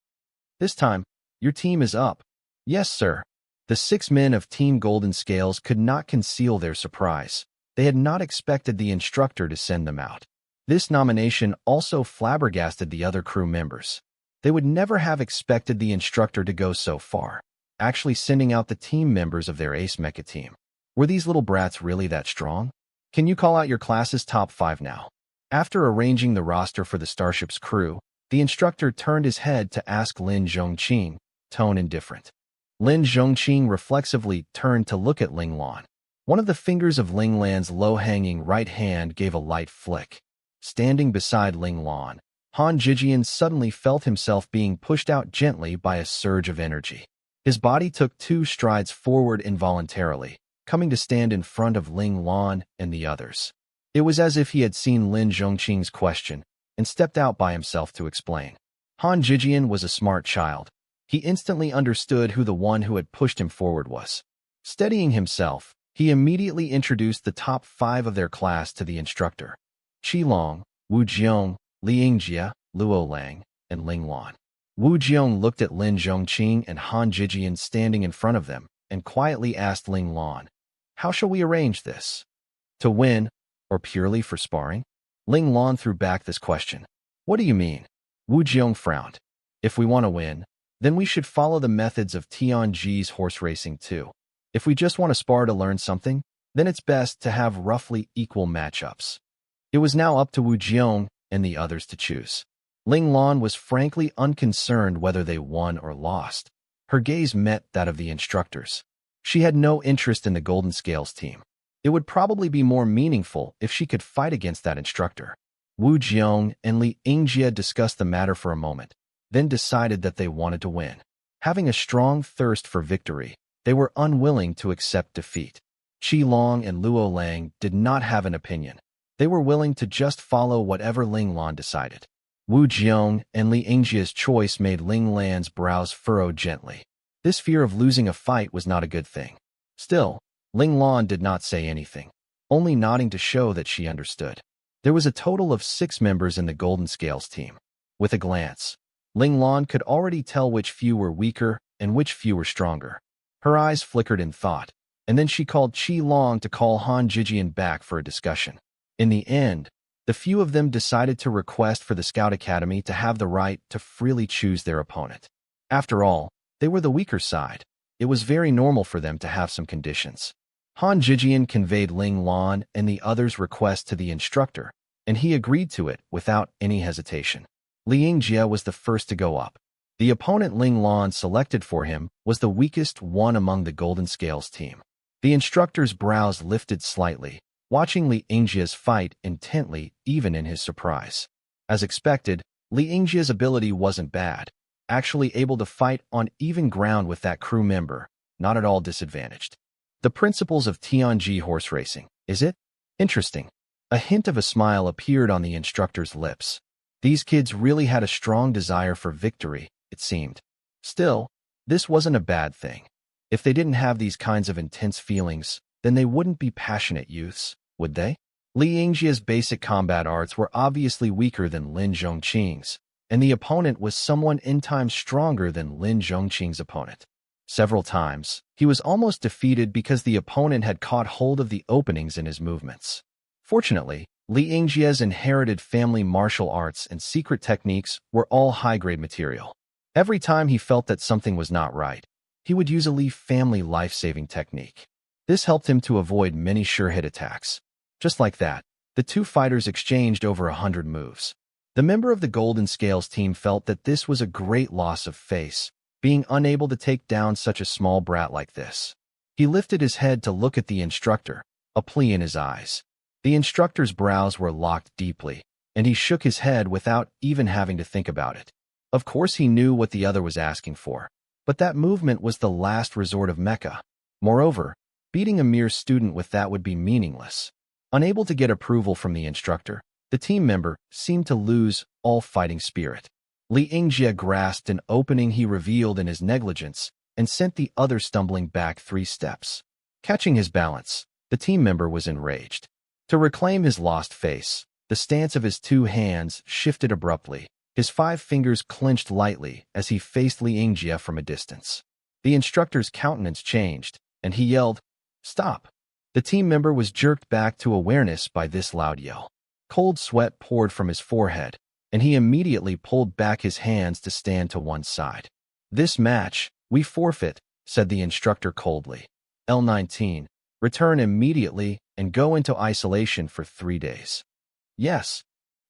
"This time, your team is up." "Yes, sir." The 6 men of Team Golden Scales could not conceal their surprise. They had not expected the instructor to send them out. This nomination also flabbergasted the other crew members. They would never have expected the instructor to go so far, actually sending out the team members of their ace mecha team. Were these little brats really that strong? "Can you call out your class's top 5 now?" After arranging the roster for the starship's crew, the instructor turned his head to ask Lin Zhongqing, tone indifferent. Lin Zhongqing reflexively turned to look at Ling Lan. One of the fingers of Ling Lan's low-hanging right hand gave a light flick. Standing beside Ling Lan, Han Jijian suddenly felt himself being pushed out gently by a surge of energy. His body took 2 strides forward involuntarily, coming to stand in front of Ling Lan and the others. It was as if he had seen Lin Zhongqing's question and stepped out by himself to explain. Han Jijian was a smart child. He instantly understood who the one who had pushed him forward was. Steadying himself, he immediately introduced the top 5 of their class to the instructor: Qi Long, Wu Jiong, Li Yingjie, Luo Lang, and Ling Lan. Wu Jiong looked at Lin Zhongqing and Han Jijian standing in front of them and quietly asked Ling Lan, "How shall we arrange this? To win, or purely for sparring?" Ling Lan threw back this question. "What do you mean?" Wu Jiong frowned. "If we want to win, then we should follow the methods of Tianji's horse racing too. If we just want to spar to learn something, then it's best to have roughly equal matchups." It was now up to Wu Jiong and the others to choose. Ling Lan was frankly unconcerned whether they won or lost. Her gaze met that of the instructors. She had no interest in the Golden Scales team. It would probably be more meaningful if she could fight against that instructor. Wu Jiong and Li Yingjie discussed the matter for a moment, then decided that they wanted to win. Having a strong thirst for victory, they were unwilling to accept defeat. Qi Long and Luo Lang did not have an opinion. They were willing to just follow whatever Ling Lan decided. Wu Jiong and Li Yingjia's choice made Ling Lan's brows furrow gently. This fear of losing a fight was not a good thing. Still, Ling Lan did not say anything, only nodding to show that she understood. There was a total of 6 members in the Golden Scales team. With a glance, Ling Lan could already tell which few were weaker and which few were stronger. Her eyes flickered in thought, and then she called Qi Long to call Han Jijian back for a discussion. In the end, the few of them decided to request for the Scout Academy to have the right to freely choose their opponent. After all, they were the weaker side. It was very normal for them to have some conditions. Han Jijian conveyed Ling Lan and the others' request to the instructor, and he agreed to it without any hesitation. Li Yingjie was the first to go up. The opponent Ling Lan selected for him was the weakest one among the Golden Scales team. The instructor's brows lifted slightly, watching Li Yingjie's fight intently even in his surprise. As expected, Li Yingjie's ability wasn't bad, actually able to fight on even ground with that crew member, not at all disadvantaged. The principles of Tianji horse racing, is it? Interesting. A hint of a smile appeared on the instructor's lips. These kids really had a strong desire for victory, it seemed. Still, this wasn't a bad thing. If they didn't have these kinds of intense feelings, then they wouldn't be passionate youths, would they? Li Yingjie's basic combat arts were obviously weaker than Lin Zhongqing's, and the opponent was someone 10 times stronger than Lin Zhongqing's opponent. Several times, he was almost defeated because the opponent had caught hold of the openings in his movements. Fortunately, Li Yingjie's inherited family martial arts and secret techniques were all high-grade material. Every time he felt that something was not right, he would use a Li family life-saving technique. This helped him to avoid many sure-hit attacks. Just like that, the two fighters exchanged over 100 moves. The member of the Golden Scales team felt that this was a great loss of face, being unable to take down such a small brat like this. He lifted his head to look at the instructor, a plea in his eyes. The instructor's brows were locked deeply, and he shook his head without even having to think about it. Of course he knew what the other was asking for, but that movement was the last resort of mecha. Moreover, beating a mere student with that would be meaningless. Unable to get approval from the instructor, the team member seemed to lose all fighting spirit. Li Yingjie grasped an opening he revealed in his negligence and sent the other stumbling back 3 steps. Catching his balance, the team member was enraged. To reclaim his lost face, the stance of his 2 hands shifted abruptly. His 5 fingers clenched lightly as he faced Li Yingjie from a distance. The instructor's countenance changed, and he yelled, "Stop!" The team member was jerked back to awareness by this loud yell. Cold sweat poured from his forehead, and he immediately pulled back his hands to stand to one side. "This match, we forfeit," said the instructor coldly. L19, return immediately and go into isolation for 3 days. "Yes,"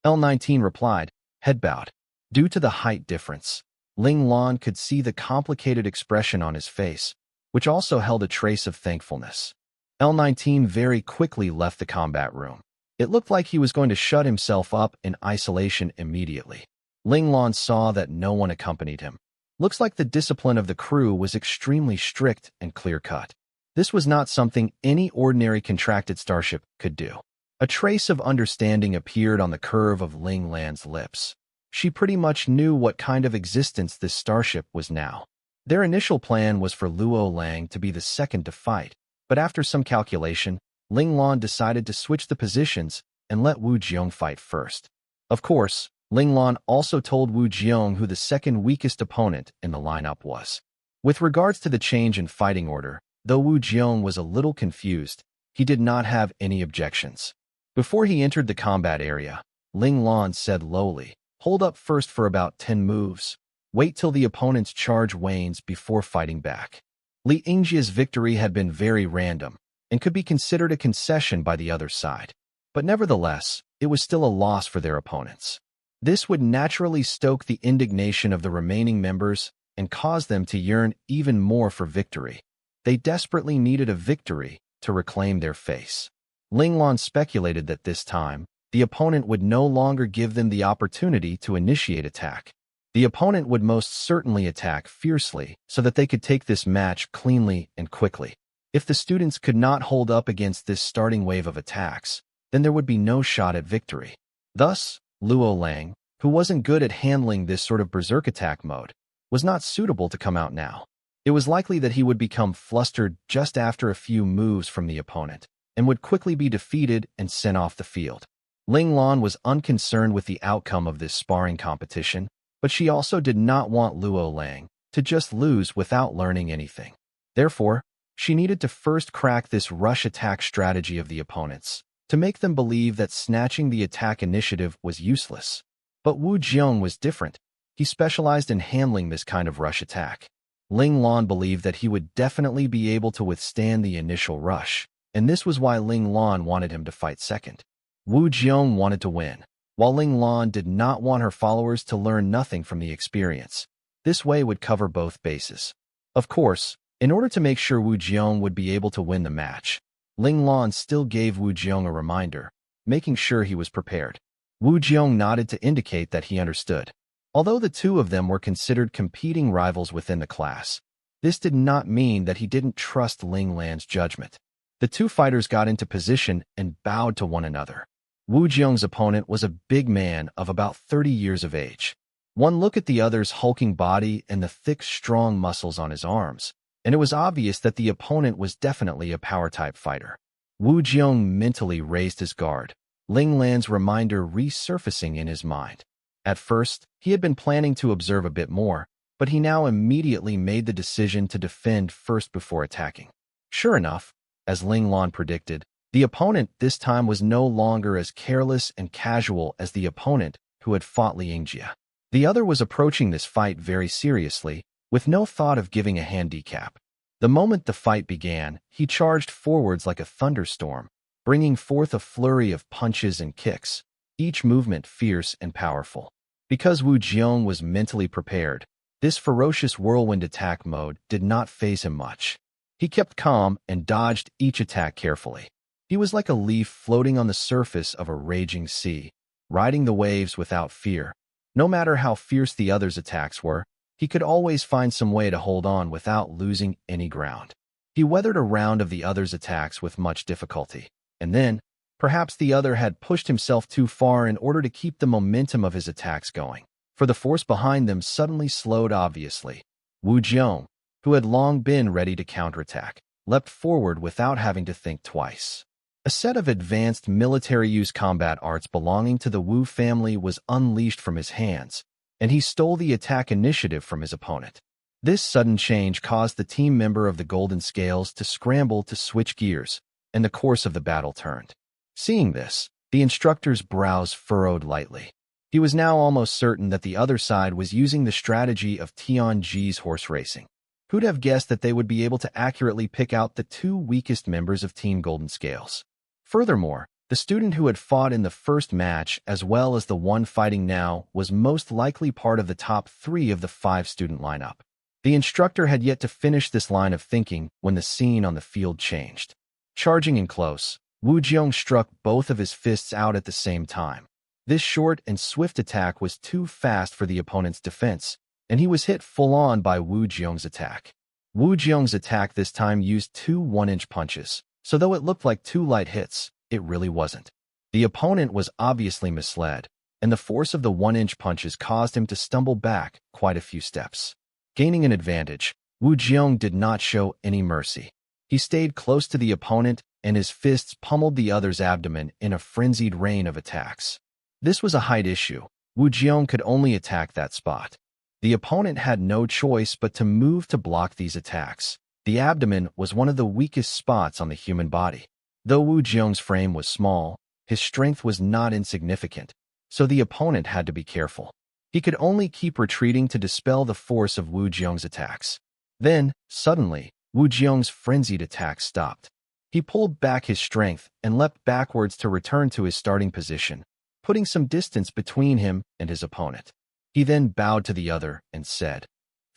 L19 replied, head bowed. Due to the height difference, Ling Lan could see the complicated expression on his face, which also held a trace of thankfulness. L19 very quickly left the combat room. It looked like he was going to shut himself up in isolation immediately. Ling Lan saw that no one accompanied him. Looks like the discipline of the crew was extremely strict and clear-cut. This was not something any ordinary contracted starship could do. A trace of understanding appeared on the curve of Ling Lan's lips. She pretty much knew what kind of existence this starship was now. Their initial plan was for Luo Lang to be the second to fight, but after some calculation, Ling Lan decided to switch the positions and let Wu Jiong fight first. Of course, Ling Lan also told Wu Jiong who the second weakest opponent in the lineup was. With regards to the change in fighting order, though Wu Jiong was a little confused, he did not have any objections. Before he entered the combat area, Ling Lan said lowly, "Hold up first for about 10 moves. Wait till the opponent's charge wanes before fighting back." Li Yingjie's victory had been very random and could be considered a concession by the other side. But nevertheless, it was still a loss for their opponents. This would naturally stoke the indignation of the remaining members and cause them to yearn even more for victory. They desperately needed a victory to reclaim their face. Ling Lan speculated that this time, the opponent would no longer give them the opportunity to initiate attack. The opponent would most certainly attack fiercely so that they could take this match cleanly and quickly. If the students could not hold up against this starting wave of attacks, then there would be no shot at victory. Thus, Luo Lang, who wasn't good at handling this sort of berserk attack mode, was not suitable to come out now. It was likely that he would become flustered just after a few moves from the opponent, and would quickly be defeated and sent off the field. Ling Lan was unconcerned with the outcome of this sparring competition, but she also did not want Luo Lang to just lose without learning anything. Therefore, she needed to first crack this rush attack strategy of the opponents, to make them believe that snatching the attack initiative was useless. But Wu Jiong was different. He specialized in handling this kind of rush attack. Ling Lan believed that he would definitely be able to withstand the initial rush, and this was why Ling Lan wanted him to fight second. Wu Jiong wanted to win, while Ling Lan did not want her followers to learn nothing from the experience. This way would cover both bases. Of course, in order to make sure Wu Jiong would be able to win the match, Ling Lan still gave Wu Jiong a reminder, making sure he was prepared. Wu Jiong nodded to indicate that he understood. Although the two of them were considered competing rivals within the class, this did not mean that he didn't trust Ling Lan's judgment. The two fighters got into position and bowed to one another. Wu Jiong's opponent was a big man of about 30 years of age. One look at the other's hulking body and the thick, strong muscles on his arms, and it was obvious that the opponent was definitely a power-type fighter. Wu Jiong mentally raised his guard, Ling Lan's reminder resurfacing in his mind. At first, he had been planning to observe a bit more, but he now immediately made the decision to defend first before attacking. Sure enough, as Ling Lan predicted, the opponent this time was no longer as careless and casual as the opponent who had fought Liang Jia. The other was approaching this fight very seriously, with no thought of giving a handicap. The moment the fight began, he charged forwards like a thunderstorm, bringing forth a flurry of punches and kicks, each movement fierce and powerful. Because Wu Jiong was mentally prepared, this ferocious whirlwind attack mode did not faze him much. He kept calm and dodged each attack carefully. He was like a leaf floating on the surface of a raging sea, riding the waves without fear. No matter how fierce the other's attacks were, he could always find some way to hold on without losing any ground. He weathered a round of the other's attacks with much difficulty, and then, perhaps the other had pushed himself too far in order to keep the momentum of his attacks going, for the force behind them suddenly slowed obviously. Wu Jiong, who had long been ready to counterattack, leapt forward without having to think twice. A set of advanced military-use combat arts belonging to the Wu family was unleashed from his hands, and he stole the attack initiative from his opponent. This sudden change caused the team member of the Golden Scales to scramble to switch gears, and the course of the battle turned. Seeing this, the instructor's brows furrowed lightly. He was now almost certain that the other side was using the strategy of Tianji's horse racing. Who'd have guessed that they would be able to accurately pick out the two weakest members of Team Golden Scales? Furthermore, the student who had fought in the first match, as well as the one fighting now, was most likely part of the top 3 of the 5-student lineup. The instructor had yet to finish this line of thinking when the scene on the field changed. Charging in close, Wu Jiong struck both of his fists out at the same time. This short and swift attack was too fast for the opponent's defense, and he was hit full-on by Wu Jiong's attack. Wu Jiong's attack this time used 2 one-inch punches, so though it looked like 2 light hits, it really wasn't. The opponent was obviously misled, and the force of the one-inch punches caused him to stumble back quite a few steps. Gaining an advantage, Wu Jiong did not show any mercy. He stayed close to the opponent, and his fists pummeled the other's abdomen in a frenzied rain of attacks. This was a height issue. Wu Jiong could only attack that spot. The opponent had no choice but to move to block these attacks. The abdomen was one of the weakest spots on the human body. Though Wu Jiong's frame was small, his strength was not insignificant, so the opponent had to be careful. He could only keep retreating to dispel the force of Wu Jiong's attacks. Then, suddenly, Wu Jiong's frenzied attack stopped. He pulled back his strength and leapt backwards to return to his starting position, putting some distance between him and his opponent. He then bowed to the other and said,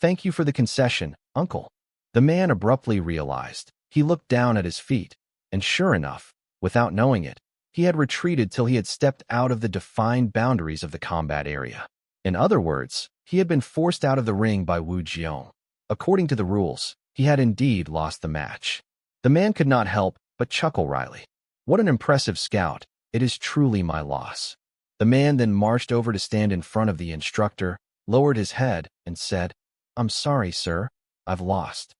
"Thank you for the concession, uncle." The man abruptly realized. He looked down at his feet, and sure enough, without knowing it, he had retreated till he had stepped out of the defined boundaries of the combat area. In other words, he had been forced out of the ring by Wu Jiong. According to the rules, he had indeed lost the match. The man could not help but chuckle wryly. What an impressive scout. It is truly my loss. The man then marched over to stand in front of the instructor, lowered his head, and said, I'm sorry, sir. I've lost.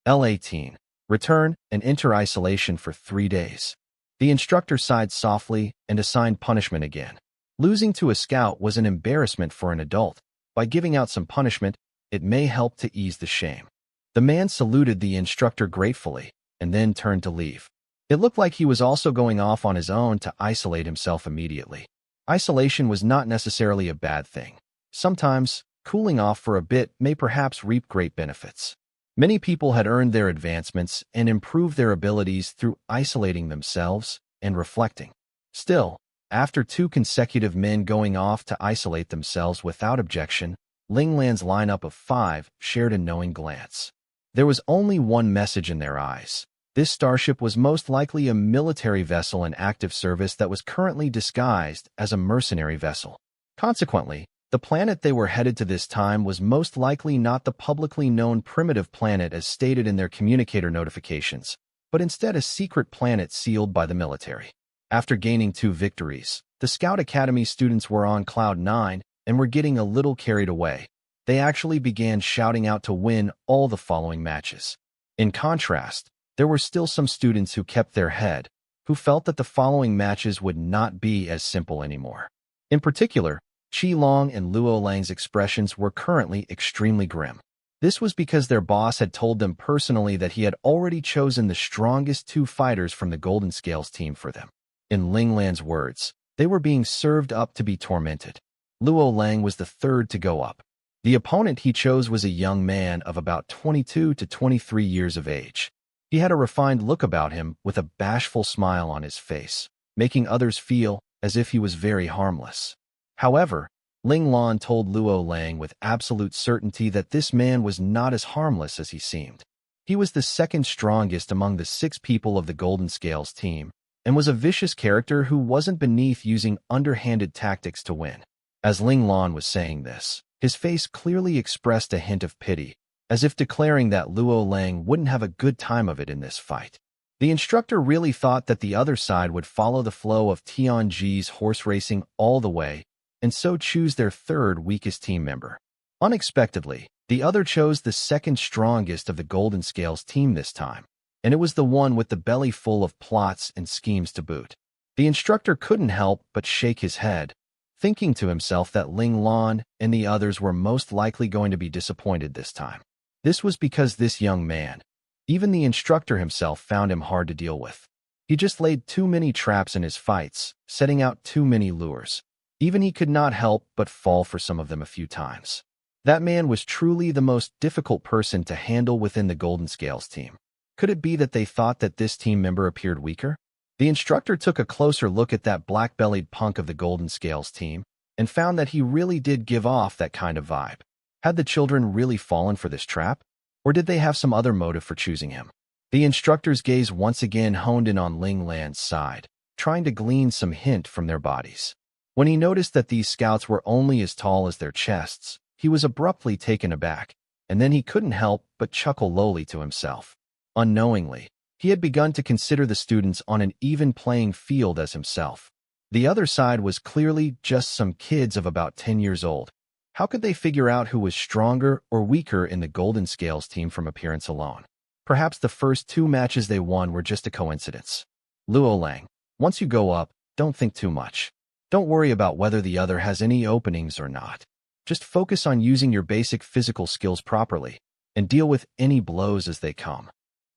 L18. Return and enter isolation for 3 days. The instructor sighed softly and assigned punishment again. Losing to a scout was an embarrassment for an adult. By giving out some punishment, it may help to ease the shame. The man saluted the instructor gratefully and then turned to leave. It looked like he was also going off on his own to isolate himself immediately. Isolation was not necessarily a bad thing. Sometimes, cooling off for a bit may perhaps reap great benefits. Many people had earned their advancements and improved their abilities through isolating themselves and reflecting. Still, after 2 consecutive men going off to isolate themselves without objection, Linglan's lineup of 5 shared a knowing glance. There was only one message in their eyes. This starship was most likely a military vessel in active service that was currently disguised as a mercenary vessel. Consequently, the planet they were headed to this time was most likely not the publicly known primitive planet as stated in their communicator notifications, but instead a secret planet sealed by the military. After gaining 2 victories, the Scout Academy students were on Cloud 9 and were getting a little carried away. They actually began shouting out to win all the following matches. In contrast, there were still some students who kept their head, who felt that the following matches would not be as simple anymore. In particular, Qi Long and Luo Lang's expressions were currently extremely grim. This was because their boss had told them personally that he had already chosen the strongest 2 fighters from the Golden Scales team for them. In Linglan's words, they were being served up to be tormented. Luo Lang was the 3rd to go up. The opponent he chose was a young man of about 22 to 23 years of age. He had a refined look about him with a bashful smile on his face, making others feel as if he was very harmless. However, Ling Lan told Luo Lang with absolute certainty that this man was not as harmless as he seemed. He was the 2nd strongest among the 6 people of the Golden Scales team, and was a vicious character who wasn't beneath using underhanded tactics to win. As Ling Lan was saying this, his face clearly expressed a hint of pity, as if declaring that Luo Lang wouldn't have a good time of it in this fight. The instructor really thought that the other side would follow the flow of Tianji's horse racing all the way, and so choose their 3rd weakest team member. Unexpectedly, the other chose the 2nd strongest of the Golden Scales team this time, and it was the one with the belly full of plots and schemes to boot. The instructor couldn't help but shake his head, thinking to himself that Ling Lan and the others were most likely going to be disappointed this time. This was because this young man, even the instructor himself, found him hard to deal with. He just laid too many traps in his fights, setting out too many lures. Even he could not help but fall for some of them a few times. That man was truly the most difficult person to handle within the Golden Scales team. Could it be that they thought that this team member appeared weaker? The instructor took a closer look at that black-bellied punk of the Golden Scales team and found that he really did give off that kind of vibe. Had the children really fallen for this trap? Or did they have some other motive for choosing him? The instructor's gaze once again honed in on Ling Lan's side, trying to glean some hint from their bodies. When he noticed that these scouts were only as tall as their chests, he was abruptly taken aback, and then he couldn't help but chuckle lowly to himself. Unknowingly, he had begun to consider the students on an even playing field as himself. The other side was clearly just some kids of about 10 years old. How could they figure out who was stronger or weaker in the Golden Scales team from appearance alone? Perhaps the first 2 matches they won were just a coincidence. Luo Lang, once you go up, don't think too much. Don't worry about whether the other has any openings or not. Just focus on using your basic physical skills properly and deal with any blows as they come.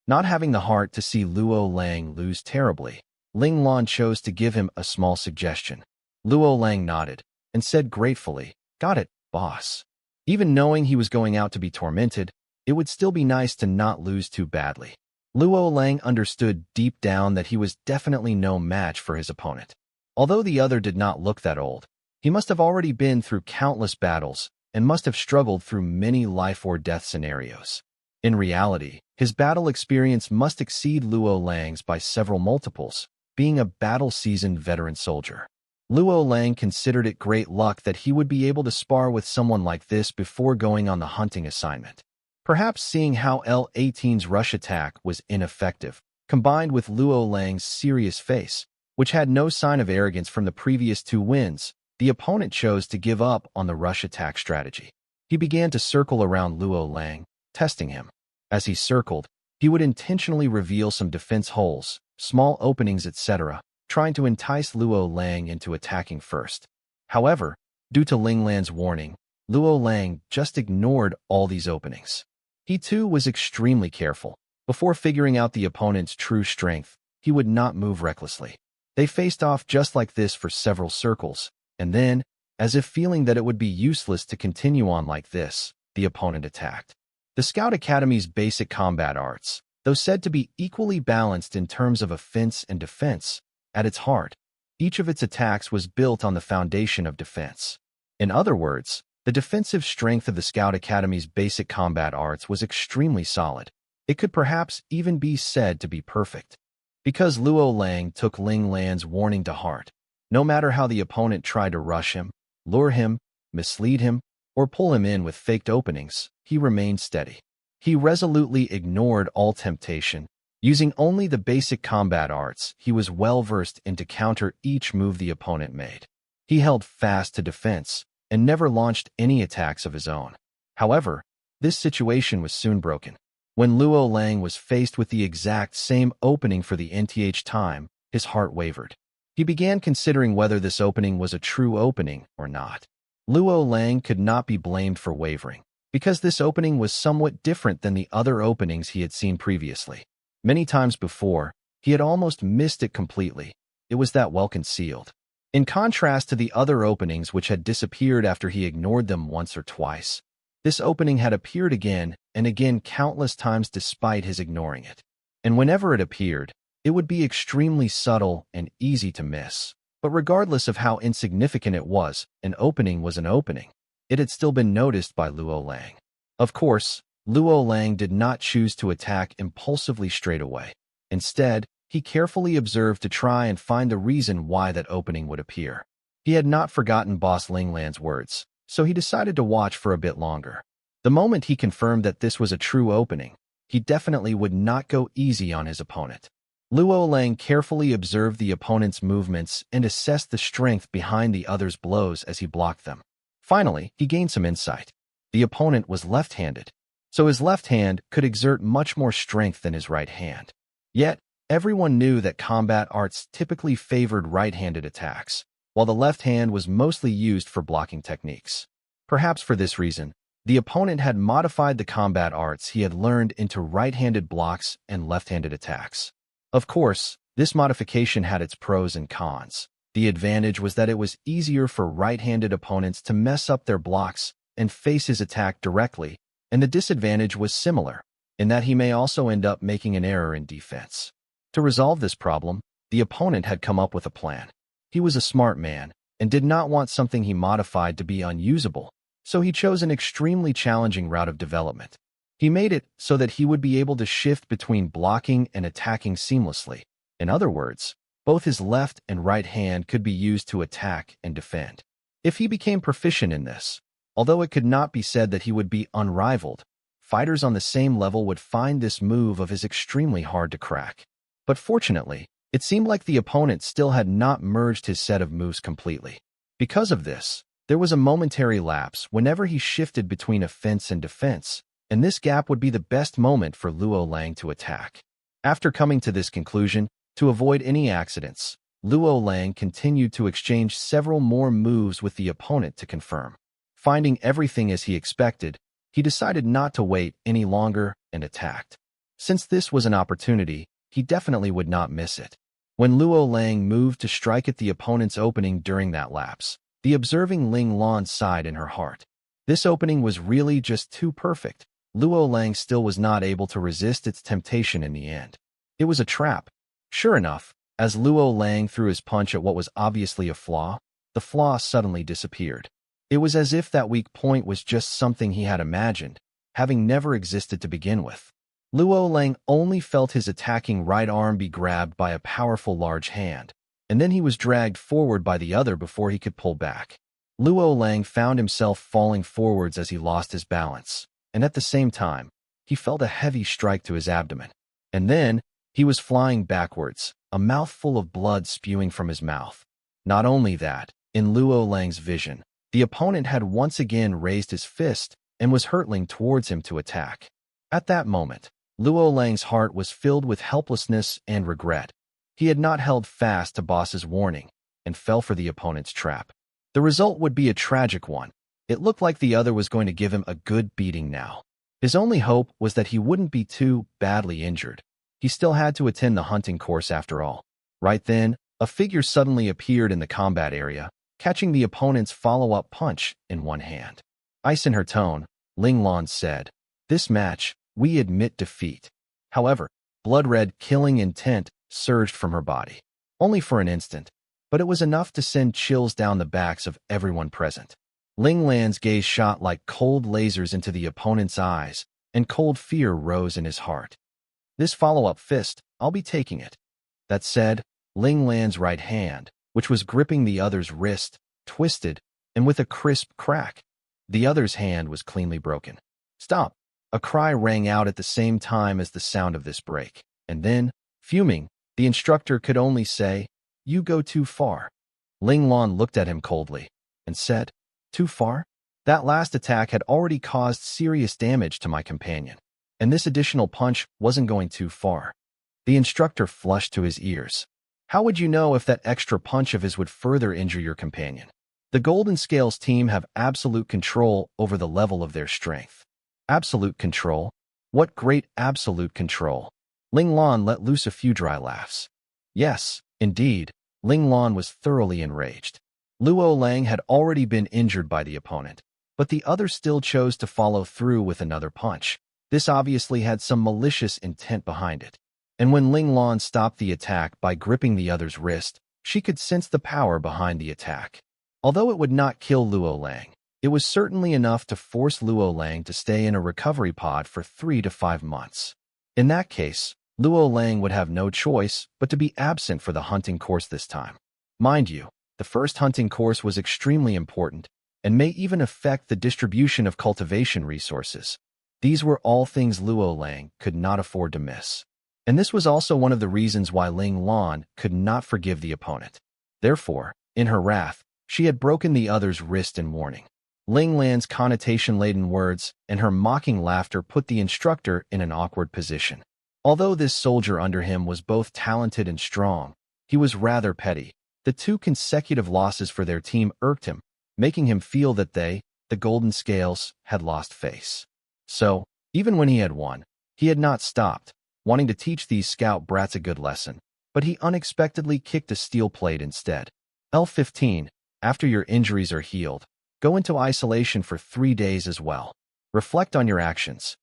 Not having the heart to see Luo Lang lose terribly, Ling Lan chose to give him a small suggestion. Luo Lang nodded and said gratefully, "Got it, boss." Even knowing he was going out to be tormented, it would still be nice to not lose too badly. Luo Lang understood deep down that he was definitely no match for his opponent. Although the other did not look that old, he must have already been through countless battles and must have struggled through many life-or-death scenarios. In reality, his battle experience must exceed Luo Lang's by several multiples, being a battle-seasoned veteran soldier. Luo Lang considered it great luck that he would be able to spar with someone like this before going on the hunting assignment. Perhaps seeing how L-18's rush attack was ineffective, combined with Luo Lang's serious face, which had no sign of arrogance from the previous two wins. The opponent chose to give up on the rush attack strategy. He began to circle around Luo Lang, testing him. As he circled, he would intentionally reveal some defense holes, small openings, etc., trying to entice Luo Lang into attacking first. However, due to Ling Lan's warning, Luo Lang just ignored all these openings. He too was extremely careful. Before figuring out the opponent's true strength, he would not move recklessly. They faced off just like this for several circles, and then, as if feeling that it would be useless to continue on like this, the opponent attacked. The Scout Academy's basic combat arts, though said to be equally balanced in terms of offense and defense, at its heart, each of its attacks was built on the foundation of defense. In other words, the defensive strength of the Scout Academy's basic combat arts was extremely solid. It could perhaps even be said to be perfect. Because Luo Lang took Ling Lan's warning to heart, no matter how the opponent tried to rush him, lure him, mislead him, or pull him in with faked openings, he remained steady. He resolutely ignored all temptation. Using only the basic combat arts, he was well-versed in to counter each move the opponent made. He held fast to defense and never launched any attacks of his own. However, this situation was soon broken. When Luo Lang was faced with the exact same opening for the nth time, his heart wavered. He began considering whether this opening was a true opening or not. Luo Lang could not be blamed for wavering, because this opening was somewhat different than the other openings he had seen previously. Many times before, he had almost missed it completely. It was that well concealed. In contrast to the other openings which had disappeared after he ignored them once or twice, this opening had appeared again and again countless times despite his ignoring it. And whenever it appeared, it would be extremely subtle and easy to miss. But regardless of how insignificant it was, an opening was an opening. It had still been noticed by Luo Lang. Of course, Luo Lang did not choose to attack impulsively straight away. Instead, he carefully observed to try and find the reason why that opening would appear. He had not forgotten Boss Ling Lan's words, so he decided to watch for a bit longer. The moment he confirmed that this was a true opening, he definitely would not go easy on his opponent. Luo Lang carefully observed the opponent's movements and assessed the strength behind the other's blows as he blocked them. Finally, he gained some insight. The opponent was left-handed, so his left hand could exert much more strength than his right hand. Yet, everyone knew that combat arts typically favored right-handed attacks, while the left hand was mostly used for blocking techniques. Perhaps for this reason, the opponent had modified the combat arts he had learned into right-handed blocks and left-handed attacks. Of course, this modification had its pros and cons. The advantage was that it was easier for right-handed opponents to mess up their blocks and face his attack directly, and the disadvantage was similar, in that he may also end up making an error in defense. To resolve this problem, the opponent had come up with a plan. He was a smart man and did not want something he modified to be unusable, so he chose an extremely challenging route of development. He made it so that he would be able to shift between blocking and attacking seamlessly. In other words, both his left and right hand could be used to attack and defend. If he became proficient in this, although it could not be said that he would be unrivaled, fighters on the same level would find this move of his extremely hard to crack. But fortunately, it seemed like the opponent still had not merged his set of moves completely. Because of this, there was a momentary lapse whenever he shifted between offense and defense, and this gap would be the best moment for Luo Lang to attack. After coming to this conclusion, to avoid any accidents, Luo Lang continued to exchange several more moves with the opponent to confirm. Finding everything as he expected, he decided not to wait any longer and attacked. Since this was an opportunity, he definitely would not miss it. When Luo Lang moved to strike at the opponent's opening during that lapse, the observing Ling Lan sighed in her heart. This opening was really just too perfect. Luo Lang still was not able to resist its temptation in the end. It was a trap. Sure enough, as Luo Lang threw his punch at what was obviously a flaw, the flaw suddenly disappeared. It was as if that weak point was just something he had imagined, having never existed to begin with. Luo Lang only felt his attacking right arm be grabbed by a powerful large hand, and then he was dragged forward by the other before he could pull back. Luo Lang found himself falling forwards as he lost his balance, and at the same time, he felt a heavy strike to his abdomen. And then, He was flying backwards, a mouthful of blood spewing from his mouth. Not only that, in Luo Lang's vision, the opponent had once again raised his fist and was hurtling towards him to attack. At that moment, Luo Lang's heart was filled with helplessness and regret. He had not held fast to boss's warning and fell for the opponent's trap. The result would be a tragic one. It looked like the other was going to give him a good beating now. His only hope was that he wouldn't be too badly injured. He still had to attend the hunting course after all. Right then, a figure suddenly appeared in the combat area, catching the opponent's follow-up punch in one hand. Ice in her tone, Ling Lan said, "This match, we admit defeat." However, blood-red killing intent surged from her body. Only for an instant, but it was enough to send chills down the backs of everyone present. Ling Lan's gaze shot like cold lasers into the opponent's eyes, and cold fear rose in his heart. This follow-up fist, I'll be taking it. That said, Ling Lan's right hand, which was gripping the other's wrist, twisted, and with a crisp crack, the other's hand was cleanly broken. "Stop!" A cry rang out at the same time as the sound of this break, and then, fuming, the instructor could only say, "You go too far." Ling Lan looked at him coldly and said, "Too far?" That last attack had already caused serious damage to my companion, and this additional punch wasn't going too far. The instructor flushed to his ears. How would you know if that extra punch of his would further injure your companion? The Golden Scales team have absolute control over the level of their strength. Absolute control? What great absolute control? Ling Lan let loose a few dry laughs. Yes, indeed, Ling Lan was thoroughly enraged. Luo Lang had already been injured by the opponent, but the other still chose to follow through with another punch. This obviously had some malicious intent behind it. And when Ling Lan stopped the attack by gripping the other's wrist, she could sense the power behind the attack. Although it would not kill Luo Lang, it was certainly enough to force Luo Lang to stay in a recovery pod for 3 to 5 months. In that case, Luo Lang would have no choice but to be absent for the hunting course this time. Mind you, the first hunting course was extremely important and may even affect the distribution of cultivation resources. These were all things Luo Lang could not afford to miss. And this was also one of the reasons why Ling Lan could not forgive the opponent. Therefore, in her wrath, she had broken the other's wrist in warning. Ling Lan's connotation-laden words and her mocking laughter put the instructor in an awkward position. Although this soldier under him was both talented and strong, he was rather petty. The 2 consecutive losses for their team irked him, making him feel that they, the Golden Scales, had lost face. So, even when he had won, he had not stopped, wanting to teach these scout brats a good lesson, but he unexpectedly kicked a steel plate instead. L15, after your injuries are healed, go into isolation for 3 days as well. Reflect on your actions.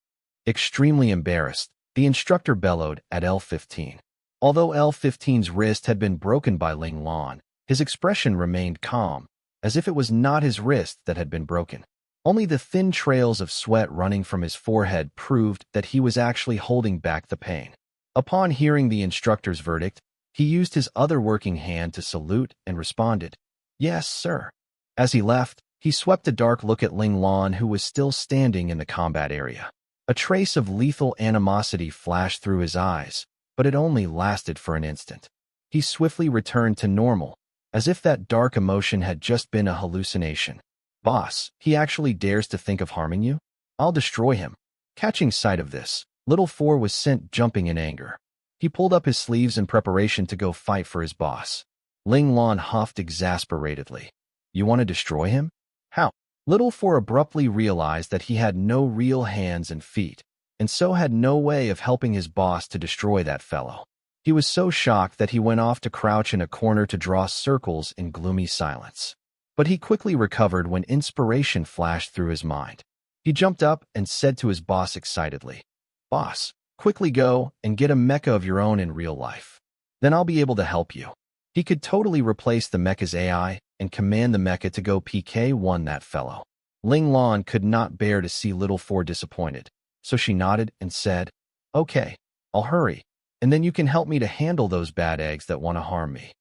Extremely embarrassed, the instructor bellowed at L15. Although L15's wrist had been broken by Ling Lan, his expression remained calm, as if it was not his wrist that had been broken. Only the thin trails of sweat running from his forehead proved that he was actually holding back the pain. Upon hearing the instructor's verdict, he used his other working hand to salute and responded, "Yes, sir." As he left, he swept a dark look at Ling Lan, who was still standing in the combat area. A trace of lethal animosity flashed through his eyes, but it only lasted for an instant. He swiftly returned to normal, as if that dark emotion had just been a hallucination. "Boss, he actually dares to think of harming you? I'll destroy him." Catching sight of this, Little Four was sent jumping in anger. He pulled up his sleeves in preparation to go fight for his boss. Ling Lan huffed exasperatedly. "You want to destroy him? How?" Little Four abruptly realized that he had no real hands and feet, and so had no way of helping his boss to destroy that fellow. He was so shocked that he went off to crouch in a corner to draw circles in gloomy silence. But he quickly recovered when inspiration flashed through his mind. He jumped up and said to his boss excitedly, "Boss, quickly go and get a mecha of your own in real life. Then I'll be able to help you." He could totally replace the mecha's AI and command the mecha to go PK1 that fellow. Ling Lan could not bear to see Little Four disappointed, so she nodded and said, "Okay, I'll hurry, and then you can help me to handle those bad eggs that want to harm me."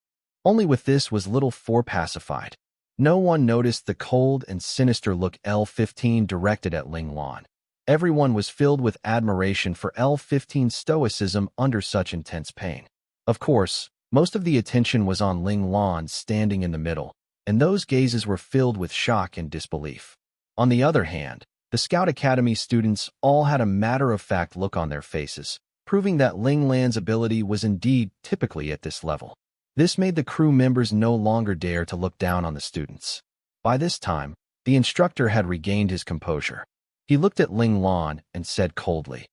Only with this was Little Four pacified. No one noticed the cold and sinister look L15 directed at Ling Lan. Everyone was filled with admiration for L-15's stoicism under such intense pain. Of course, most of the attention was on Ling Lan standing in the middle, and those gazes were filled with shock and disbelief. On the other hand, the Scout Academy students all had a matter-of-fact look on their faces, proving that Ling Lan's ability was indeed typically at this level. This made the crew members no longer dare to look down on the students. By this time, the instructor had regained his composure. He looked at Ling Lan and said coldly,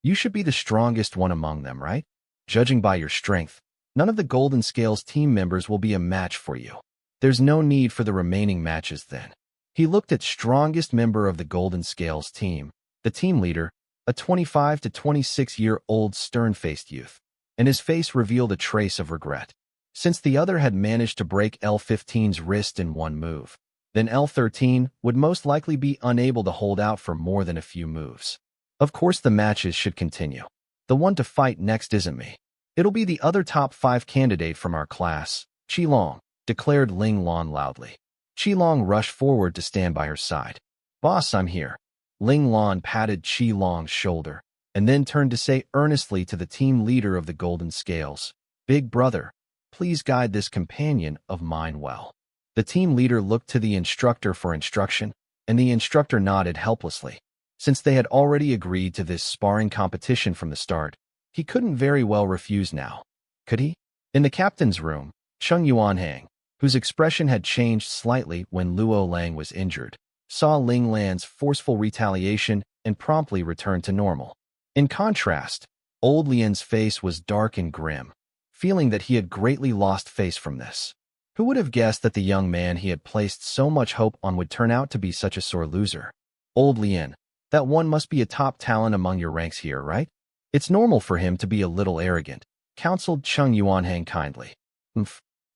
"You should be the strongest one among them, right? Judging by your strength, none of the Golden Scales team members will be a match for you. There's no need for the remaining matches then." He looked at strongest member of the Golden Scales team, the team leader, a 25 to 26-year-old stern-faced youth, and his face revealed a trace of regret. Since the other had managed to break L-15's wrist in one move, then L-13 would most likely be unable to hold out for more than a few moves. Of course the matches should continue. The one to fight next isn't me. It'll be the other top 5 candidate from our class, Qilong, declared Ling Lan loudly. Qilong rushed forward to stand by her side. "Boss, I'm here." Ling Lan patted Qilong's shoulder, and then turned to say earnestly to the team leader of the Golden Scales, "Big brother, please guide this companion of mine well." The team leader looked to the instructor for instruction, and the instructor nodded helplessly. Since they had already agreed to this sparring competition from the start, he couldn't very well refuse now, could he? In the captain's room, Chung Yuanhang, whose expression had changed slightly when Luo Lang was injured, saw Ling Lan's forceful retaliation and promptly returned to normal. In contrast, old Lian's face was dark and grim, feeling that he had greatly lost face from this. Who would have guessed that the young man he had placed so much hope on would turn out to be such a sore loser? "Old Lian, that one must be a top talent among your ranks here, right? It's normal for him to be a little arrogant," counseled Chung Yuanhang kindly.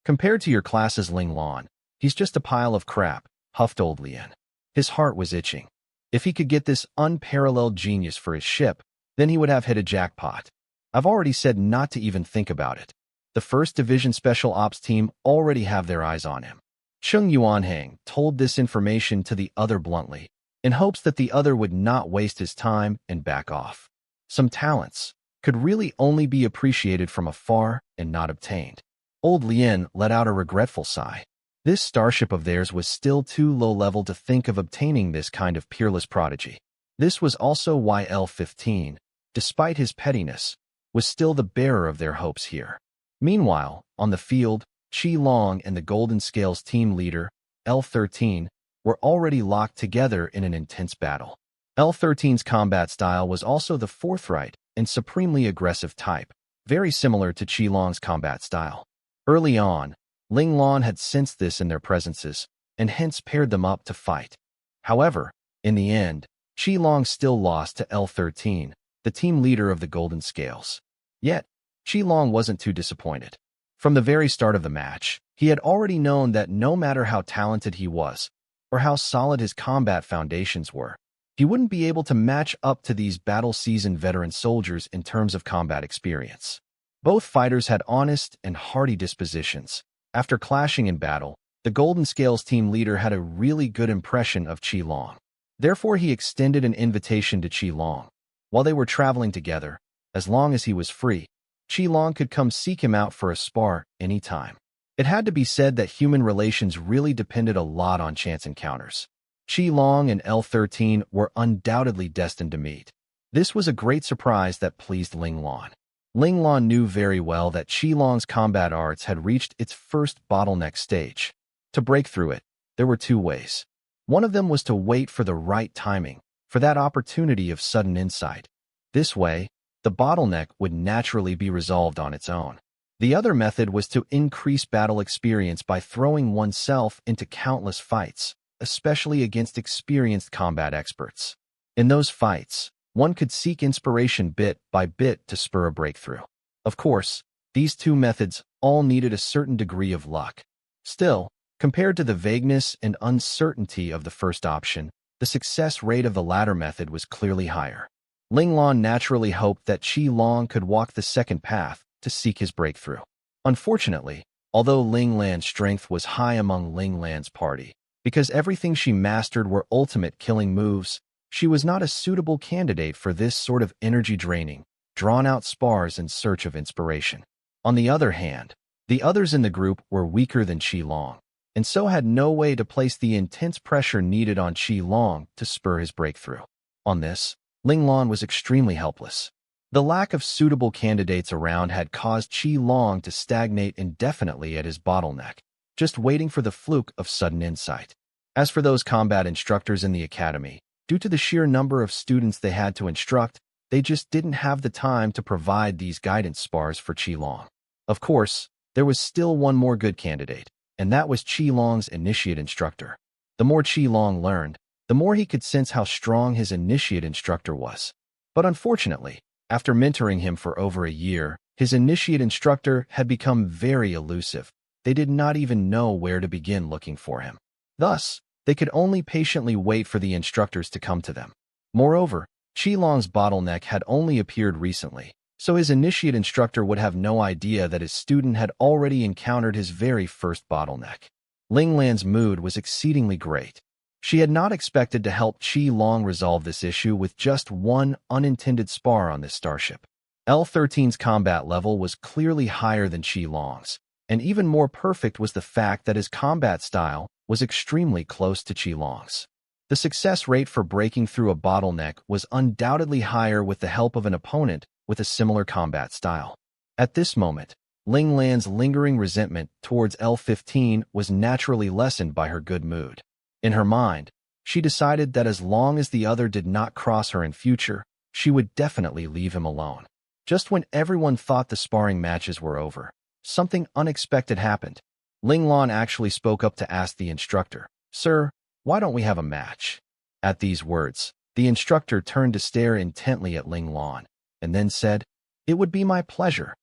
"Compared to your class's Ling Lan, he's just a pile of crap," huffed old Lian. His heart was itching. If he could get this unparalleled genius for his ship, then he would have hit a jackpot. "I've already said not to even think about it. The 1st Division Special Ops team already have their eyes on him." Chung Yuanhang told this information to the other bluntly, in hopes that the other would not waste his time and back off. Some talents could really only be appreciated from afar and not obtained. Old Lian let out a regretful sigh. This starship of theirs was still too low-level to think of obtaining this kind of peerless prodigy. This was also why L-15, despite his pettiness, was still the bearer of their hopes here. Meanwhile, on the field, Qilong and the Golden Scales team leader, L-13, were already locked together in an intense battle. L-13's combat style was also the forthright and supremely aggressive type, very similar to Qilong's combat style. Early on, Ling Lan had sensed this in their presences, and hence paired them up to fight. However, in the end, Qilong still lost to L-13, the team leader of the Golden Scales. Yet, Qilong wasn't too disappointed. From the very start of the match, he had already known that no matter how talented he was, or how solid his combat foundations were, he wouldn't be able to match up to these battle-seasoned veteran soldiers in terms of combat experience. Both fighters had honest and hearty dispositions. After clashing in battle, the Golden Scales team leader had a really good impression of Qilong. Therefore, he extended an invitation to Qilong. While they were traveling together, as long as he was free, Qilong could come seek him out for a spar anytime. It had to be said that human relations really depended a lot on chance encounters. Qilong and L-13 were undoubtedly destined to meet. This was a great surprise that pleased Ling Lan. Ling Lan knew very well that Qilong's combat arts had reached its first bottleneck stage. To break through it, there were 2 ways. One of them was to wait for the right timing, for that opportunity of sudden insight. This way, the bottleneck would naturally be resolved on its own. The other method was to increase battle experience by throwing oneself into countless fights, especially against experienced combat experts. In those fights, one could seek inspiration bit by bit to spur a breakthrough. Of course, these 2 methods all needed a certain degree of luck. Still, compared to the vagueness and uncertainty of the first option, the success rate of the latter method was clearly higher. Ling Lan naturally hoped that Qilong could walk the second path to seek his breakthrough. Unfortunately, although Ling Lan's strength was high among Ling Lan's party, because everything she mastered were ultimate killing moves, She was not a suitable candidate for this sort of energy-draining, drawn-out spars in search of inspiration. On the other hand, the others in the group were weaker than Qi Long, and so had no way to place the intense pressure needed on Qi Long to spur his breakthrough. On this, Ling Lan was extremely helpless. The lack of suitable candidates around had caused Qi Long to stagnate indefinitely at his bottleneck, just waiting for the fluke of sudden insight. As for those combat instructors in the academy, due to the sheer number of students they had to instruct, they just didn't have the time to provide these guidance spars for Qi Long. Of course, there was still one more good candidate, and that was Qi Long's initiate instructor. The more Qi Long learned, the more he could sense how strong his initiate instructor was. But unfortunately, after mentoring him for over a year, his initiate instructor had become very elusive. They did not even know where to begin looking for him. Thus, they could only patiently wait for the instructors to come to them. Moreover, Qi Long's bottleneck had only appeared recently, so his initiate instructor would have no idea that his student had already encountered his very first bottleneck. Ling Lan's mood was exceedingly great. She had not expected to help Qi Long resolve this issue with just one unintended spar on this starship. L-13's combat level was clearly higher than Qi Long's, and even more perfect was the fact that his combat style was extremely close to Qi Long's. The success rate for breaking through a bottleneck was undoubtedly higher with the help of an opponent with a similar combat style. At this moment, Ling Lan's lingering resentment towards L-15 was naturally lessened by her good mood. In her mind, she decided that as long as the other did not cross her in future, she would definitely leave him alone. Just when everyone thought the sparring matches were over, something unexpected happened. Ling Lan actually spoke up to ask the instructor, "Sir, why don't we have a match?" At these words, the instructor turned to stare intently at Ling Lan, and then said, "It would be my pleasure."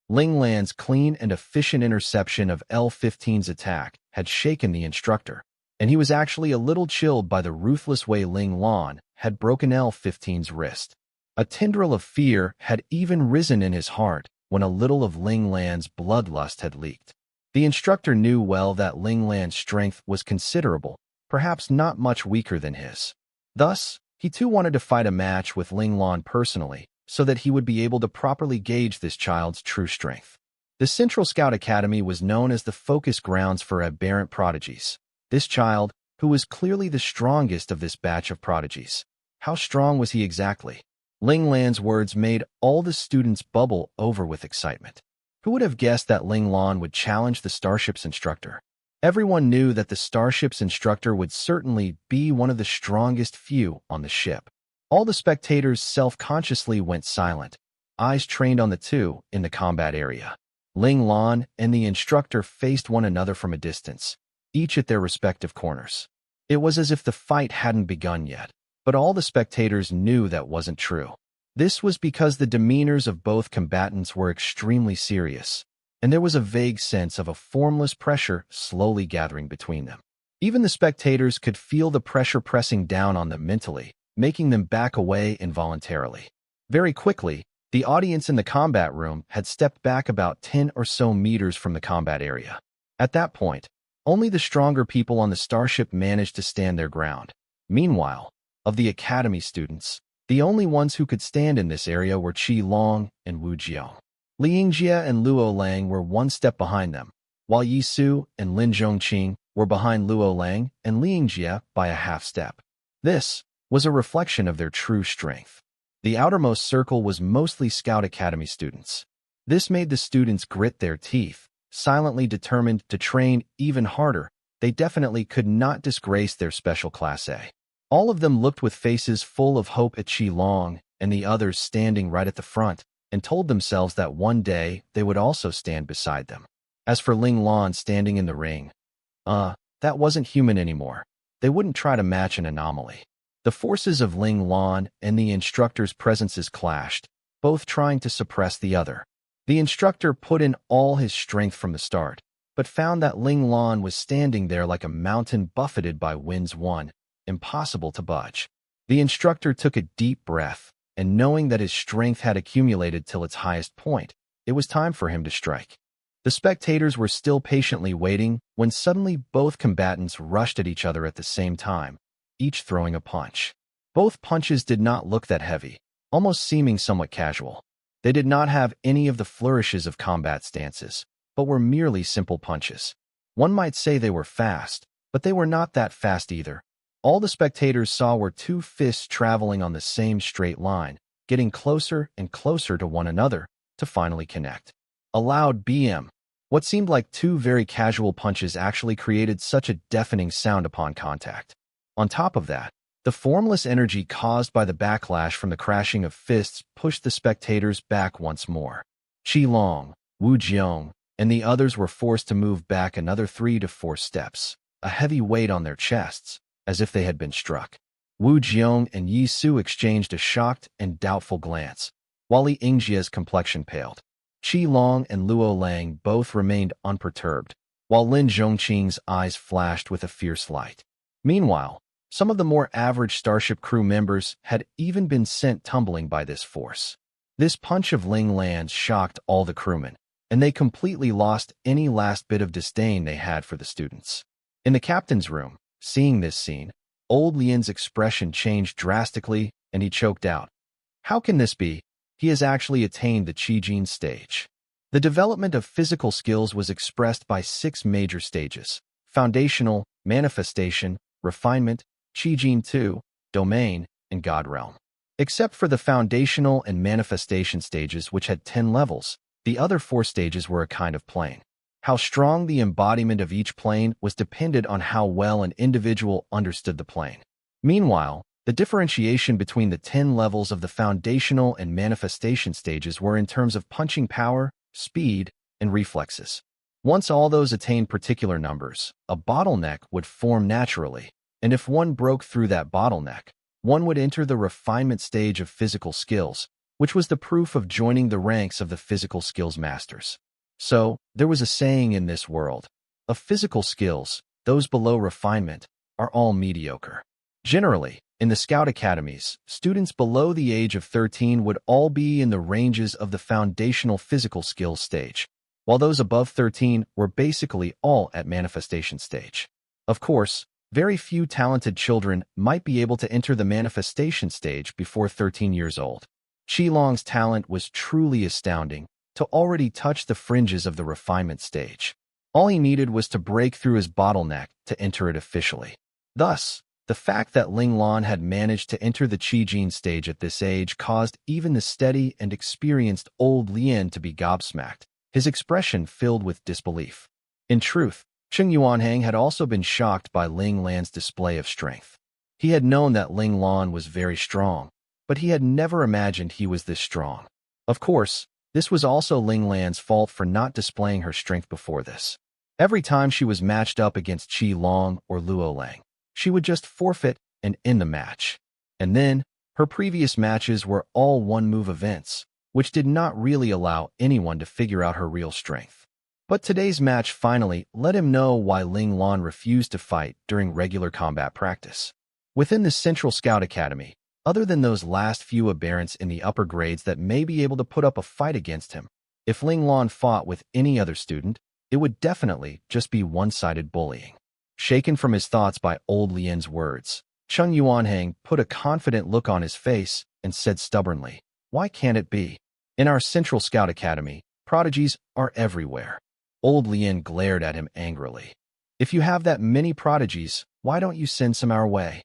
Ling Lan's clean and efficient interception of L-15's attack had shaken the instructor, and he was actually a little chilled by the ruthless way Ling Lan had broken L-15's wrist. A tendril of fear had even risen in his heart when a little of Ling Lan's bloodlust had leaked. The instructor knew well that Ling Lan's strength was considerable, perhaps not much weaker than his. Thus, he too wanted to fight a match with Ling Lan personally, so that he would be able to properly gauge this child's true strength. The Central Scout Academy was known as the focus grounds for aberrant prodigies. This child, who was clearly the strongest of this batch of prodigies. How strong was he exactly? Ling Lan's words made all the students bubble over with excitement. Who would have guessed that Ling Lan would challenge the starship's instructor? Everyone knew that the starship's instructor would certainly be one of the strongest few on the ship. All the spectators self-consciously went silent, eyes trained on the two in the combat area. Ling Lan and the instructor faced one another from a distance, each at their respective corners. It was as if the fight hadn't begun yet, but all the spectators knew that wasn't true. This was because the demeanors of both combatants were extremely serious, and there was a vague sense of a formless pressure slowly gathering between them. Even the spectators could feel the pressure pressing down on them mentally, making them back away involuntarily. Very quickly, the audience in the combat room had stepped back about 10 or so meters from the combat area. At that point, only the stronger people on the starship managed to stand their ground. Meanwhile, of the academy students, the only ones who could stand in this area were Qi Long and Wu Jiao. Li Yingjie and Luo Lang were one step behind them, while Yi Su and Lin Zhongqing were behind Luo Lang and Li Yingjie by a half step. This was a reflection of their true strength. The outermost circle was mostly Scout Academy students. This made the students grit their teeth, silently determined to train even harder. They definitely could not disgrace their special Class A. All of them looked with faces full of hope at Qi Long and the others standing right at the front, and told themselves that one day they would also stand beside them. As for Ling Lan standing in the ring, that wasn't human anymore. They wouldn't try to match an anomaly. The forces of Ling Lan and the instructor's presences clashed, both trying to suppress the other. The instructor put in all his strength from the start, but found that Ling Lan was standing there like a mountain buffeted by winds, impossible to budge. The instructor took a deep breath, and knowing that his strength had accumulated till its highest point, it was time for him to strike. The spectators were still patiently waiting when suddenly both combatants rushed at each other at the same time, each throwing a punch. Both punches did not look that heavy, almost seeming somewhat casual. They did not have any of the flourishes of combat stances, but were merely simple punches. One might say they were fast, but they were not that fast either. All the spectators saw were two fists traveling on the same straight line, getting closer and closer to one another to finally connect. A loud BM. What seemed like two very casual punches actually created such a deafening sound upon contact. On top of that, the formless energy caused by the backlash from the crashing of fists pushed the spectators back once more. Qi Long, Wu Jiong, and the others were forced to move back another 3 to 4 steps, a heavy weight on their chests, as if they had been struck. Wu Jiong and Yi Su exchanged a shocked and doubtful glance, while Li Yingjia's complexion paled. Qi Long and Luo Lang both remained unperturbed, while Lin Zhongqing's eyes flashed with a fierce light. Meanwhile, some of the more average Starship crew members had even been sent tumbling by this force. This punch of Ling Lan's shocked all the crewmen, and they completely lost any last bit of disdain they had for the students. In the captain's room, seeing this scene, old Lian's expression changed drastically, and he choked out. How can this be? He has actually attained the Qijin stage. The development of physical skills was expressed by 6 major stages: foundational, manifestation, refinement, Qijin 2, domain, and God realm. Except for the foundational and manifestation stages, which had 10 levels, the other 4 stages were a kind of plane. How strong the embodiment of each plane was depended on how well an individual understood the plane. Meanwhile, the differentiation between the 10 levels of the foundational and manifestation stages were in terms of punching power, speed, and reflexes. Once all those attained particular numbers, a bottleneck would form naturally, and if one broke through that bottleneck, one would enter the refinement stage of physical skills, which was the proof of joining the ranks of the physical skills masters. So, there was a saying in this world: of physical skills, those below refinement are all mediocre. Generally, in the Scout academies, students below the age of 13 would all be in the ranges of the foundational physical skills stage, while those above 13 were basically all at manifestation stage. Of course, very few talented children might be able to enter the manifestation stage before 13 years old. Qi Long's talent was truly astounding to already touch the fringes of the refinement stage. All he needed was to break through his bottleneck to enter it officially. Thus, the fact that Ling Lan had managed to enter the Qijin stage at this age caused even the steady and experienced old Lian to be gobsmacked, his expression filled with disbelief. In truth, Cheng Yuanhang had also been shocked by Ling Lan's display of strength. He had known that Ling Lan was very strong, but he had never imagined he was this strong. Of course, this was also Ling Lan's fault for not displaying her strength before this. Every time she was matched up against Qi Long or Luo Lang, she would just forfeit and end the match. And then, her previous matches were all one-move events, which did not really allow anyone to figure out her real strength. But today's match finally let him know why Ling Lan refused to fight during regular combat practice. Within the Central Scout Academy, other than those last few aberrants in the upper grades that may be able to put up a fight against him, if Ling Lan fought with any other student, it would definitely just be one-sided bullying. Shaken from his thoughts by old Lian's words, Cheng Yuanhang put a confident look on his face and said stubbornly, "Why can't it be? In our Central Scout Academy, prodigies are everywhere." Old Lian glared at him angrily. "If you have that many prodigies, why don't you send some our way?"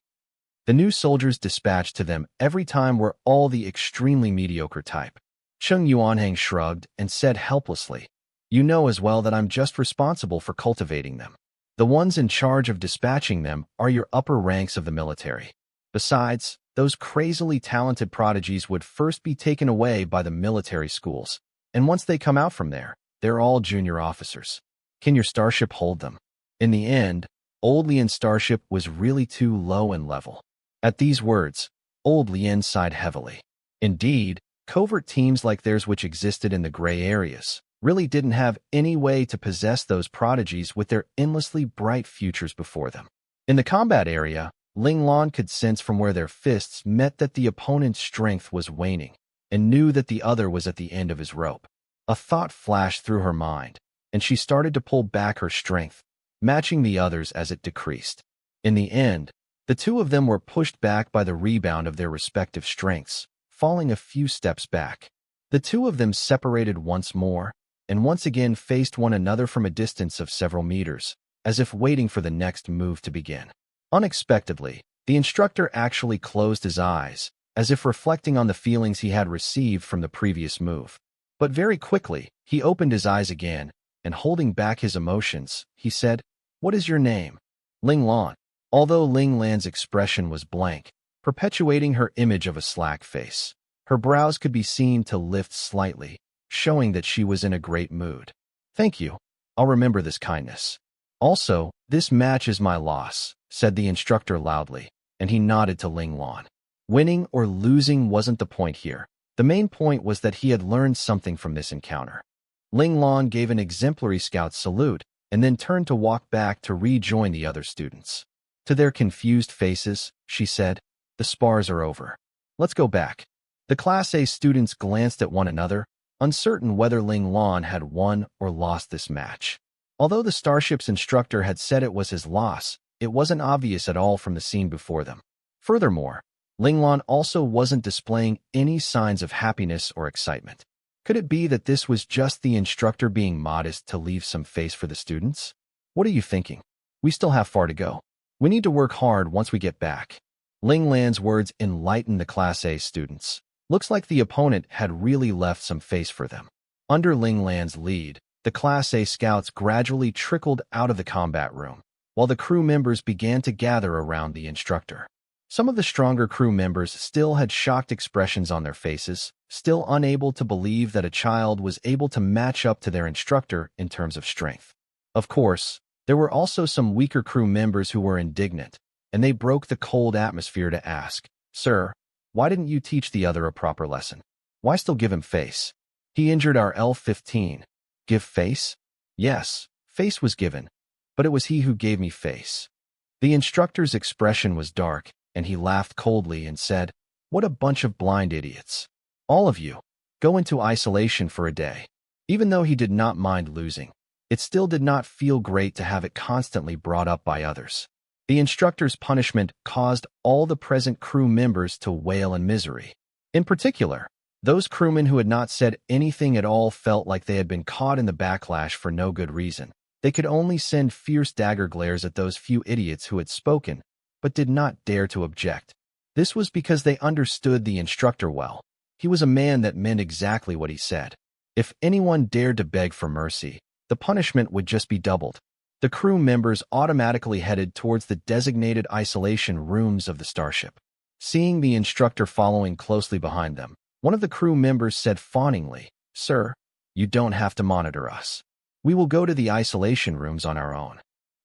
The new soldiers dispatched to them every time were all the extremely mediocre type. Cheng Yuanhang shrugged and said helplessly, "You know as well that I'm just responsible for cultivating them. The ones in charge of dispatching them are your upper ranks of the military. Besides, those crazily talented prodigies would first be taken away by the military schools, and once they come out from there, they're all junior officers. Can your starship hold them?" In the end, Old Lian's starship was really too low in level. At these words, Old Lian sighed heavily. Indeed, covert teams like theirs which existed in the gray areas really didn't have any way to possess those prodigies with their endlessly bright futures before them. In the combat area, Ling Lan could sense from where their fists met that the opponent's strength was waning, and knew that the other was at the end of his rope. A thought flashed through her mind, and she started to pull back her strength, matching the others as it decreased. In the end, The two of them were pushed back by the rebound of their respective strengths, falling a few steps back. The two of them separated once more, and once again faced one another from a distance of several meters, as if waiting for the next move to begin. Unexpectedly, the instructor actually closed his eyes, as if reflecting on the feelings he had received from the previous move. But very quickly, he opened his eyes again, and holding back his emotions, he said, "What is your name?" Ling Lan. Although Ling Lan's expression was blank, perpetuating her image of a slack face, her brows could be seen to lift slightly, showing that she was in a great mood. "Thank you. I'll remember this kindness. Also, this match is my loss," said the instructor loudly, and he nodded to Ling Lan. Winning or losing wasn't the point here. The main point was that he had learned something from this encounter. Ling Lan gave an exemplary scout salute and then turned to walk back to rejoin the other students. To their confused faces, she said, "The spars are over. Let's go back." The Class A students glanced at one another, uncertain whether Ling Lan had won or lost this match. Although the Starship's instructor had said it was his loss, it wasn't obvious at all from the scene before them. Furthermore, Ling Lan also wasn't displaying any signs of happiness or excitement. Could it be that this was just the instructor being modest to leave some face for the students? "What are you thinking? We still have far to go. We need to work hard once we get back." Ling Lan's words enlightened the Class A students. Looks like the opponent had really left some face for them. Under Ling Lan's lead, the Class A scouts gradually trickled out of the combat room, while the crew members began to gather around the instructor. Some of the stronger crew members still had shocked expressions on their faces, still unable to believe that a child was able to match up to their instructor in terms of strength. Of course, there were also some weaker crew members who were indignant, and they broke the cold atmosphere to ask, "Sir, why didn't you teach the other a proper lesson? Why still give him face? He injured our L-15. Give face?" "Yes, face was given, but it was he who gave me face." The instructor's expression was dark, and he laughed coldly and said, "What a bunch of blind idiots. All of you, go into isolation for a day." Even though he did not mind losing, it still did not feel great to have it constantly brought up by others. The instructor's punishment caused all the present crew members to wail in misery. In particular, those crewmen who had not said anything at all felt like they had been caught in the backlash for no good reason. They could only send fierce dagger glares at those few idiots who had spoken, but did not dare to object. This was because they understood the instructor well. He was a man that meant exactly what he said. If anyone dared to beg for mercy, the punishment would just be doubled. The crew members automatically headed towards the designated isolation rooms of the starship. Seeing the instructor following closely behind them, one of the crew members said fawningly, "Sir, you don't have to monitor us. We will go to the isolation rooms on our own."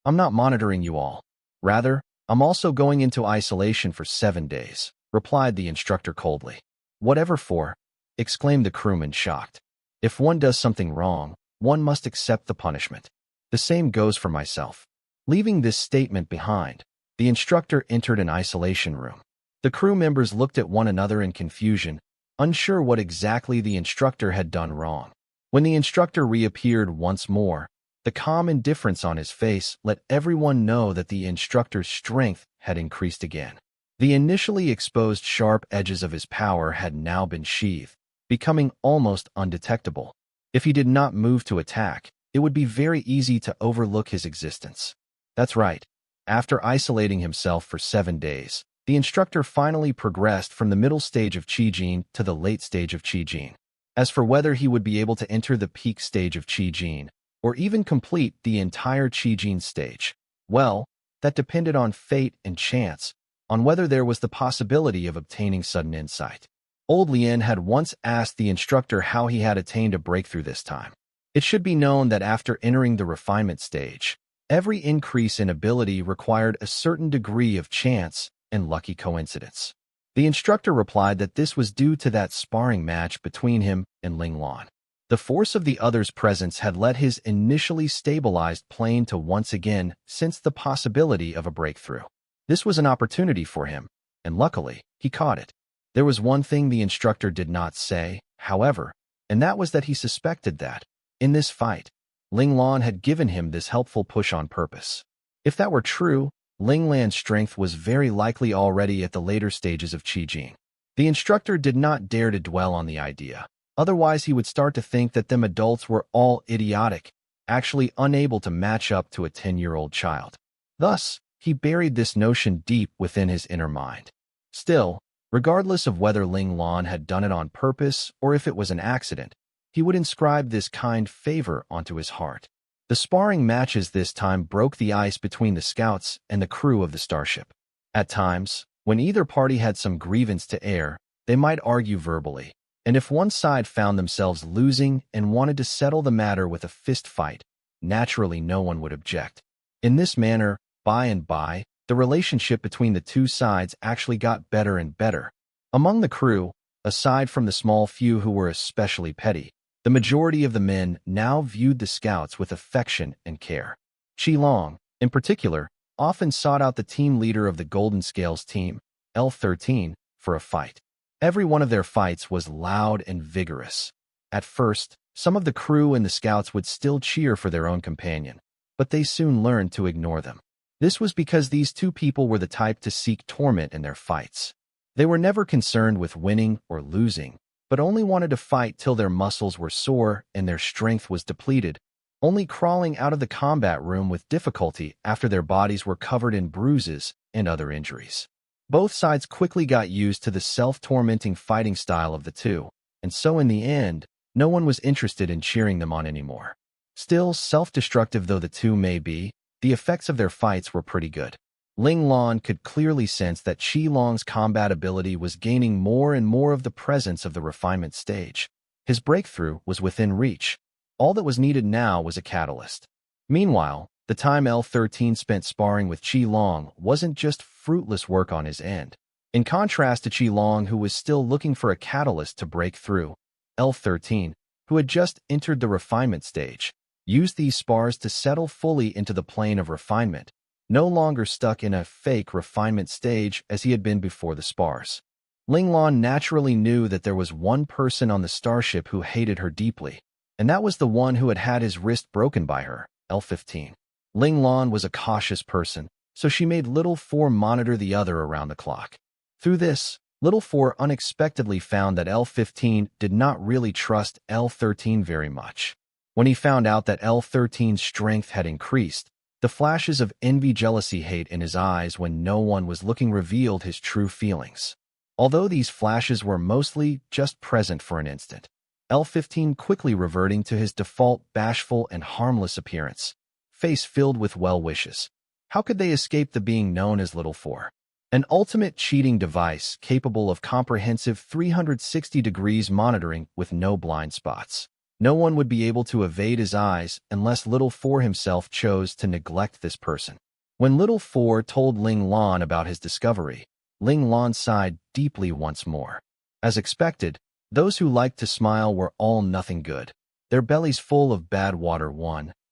"I'm not monitoring you all. Rather, I'm also going into isolation for 7 days," replied the instructor coldly. "Whatever for?" exclaimed the crewman shocked. "If one does something wrong, one must accept the punishment. The same goes for myself." Leaving this statement behind, the instructor entered an isolation room. The crew members looked at one another in confusion, unsure what exactly the instructor had done wrong. When the instructor reappeared once more, the calm indifference on his face let everyone know that the instructor's strength had increased again. The initially exposed sharp edges of his power had now been sheathed, becoming almost undetectable. If he did not move to attack, it would be very easy to overlook his existence. That's right. After isolating himself for 7 days, the instructor finally progressed from the middle stage of Qi-Jin to the late stage of Qi-Jin. As for whether he would be able to enter the peak stage of Qi-Jin, or even complete the entire Qi-Jin stage, well, that depended on fate and chance, on whether there was the possibility of obtaining sudden insight. Old Lien had once asked the instructor how he had attained a breakthrough this time. It should be known that after entering the refinement stage, every increase in ability required a certain degree of chance and lucky coincidence. The instructor replied that this was due to that sparring match between him and Ling Lan. The force of the other's presence had let his initially stabilized plane to once again sense the possibility of a breakthrough. This was an opportunity for him, and luckily, he caught it. There was one thing the instructor did not say, however, and that was that he suspected that, in this fight, Ling Lan had given him this helpful push on purpose. If that were true, Linglan's strength was very likely already at the later stages of Qijing. The instructor did not dare to dwell on the idea. Otherwise, he would start to think that them adults were all idiotic, actually unable to match up to a 10-year-old child. Thus, he buried this notion deep within his inner mind. Still, regardless of whether Linglan had done it on purpose or if it was an accident, he would inscribe this kind favor onto his heart. The sparring matches this time broke the ice between the scouts and the crew of the starship. At times, when either party had some grievance to air, they might argue verbally. And if one side found themselves losing and wanted to settle the matter with a fist fight, naturally no one would object. In this manner, by and by, the relationship between the two sides actually got better and better. Among the crew, aside from the small few who were especially petty, the majority of the men now viewed the scouts with affection and care. Qilong, in particular, often sought out the team leader of the Golden Scales team, L13, for a fight. Every one of their fights was loud and vigorous. At first, some of the crew and the scouts would still cheer for their own companion, but they soon learned to ignore them. This was because these two people were the type to seek torment in their fights. They were never concerned with winning or losing, but only wanted to fight till their muscles were sore and their strength was depleted, only crawling out of the combat room with difficulty after their bodies were covered in bruises and other injuries. Both sides quickly got used to the self-tormenting fighting style of the two, and so in the end, no one was interested in cheering them on anymore. Still, self-destructive though the two may be, the effects of their fights were pretty good. Linglan could clearly sense that Qilong's combat ability was gaining more and more of the presence of the refinement stage. His breakthrough was within reach. All that was needed now was a catalyst. Meanwhile, the time L13 spent sparring with Qilong wasn't just fruitless work on his end. In contrast to Qilong, who was still looking for a catalyst to break through, L13, who had just entered the refinement stage, used these spars to settle fully into the plane of refinement, no longer stuck in a fake refinement stage as he had been before the spars. Linglan naturally knew that there was one person on the starship who hated her deeply, and that was the one who had had his wrist broken by her, L15. Linglan was a cautious person, so she made Little Four monitor the other around the clock. Through this, Little Four unexpectedly found that L15 did not really trust L13 very much. When he found out that L13's strength had increased, the flashes of envy, jealousy, hate in his eyes when no one was looking revealed his true feelings. Although these flashes were mostly just present for an instant, L15 quickly reverting to his default bashful and harmless appearance, face filled with well wishes. How could they escape the being known as Little Four? An ultimate cheating device capable of comprehensive 360 degrees monitoring with no blind spots. No one would be able to evade his eyes unless Little Four himself chose to neglect this person. When Little Four told Linglan about his discovery, Linglan sighed deeply once more. As expected, those who liked to smile were all nothing good. Their bellies full of bad water.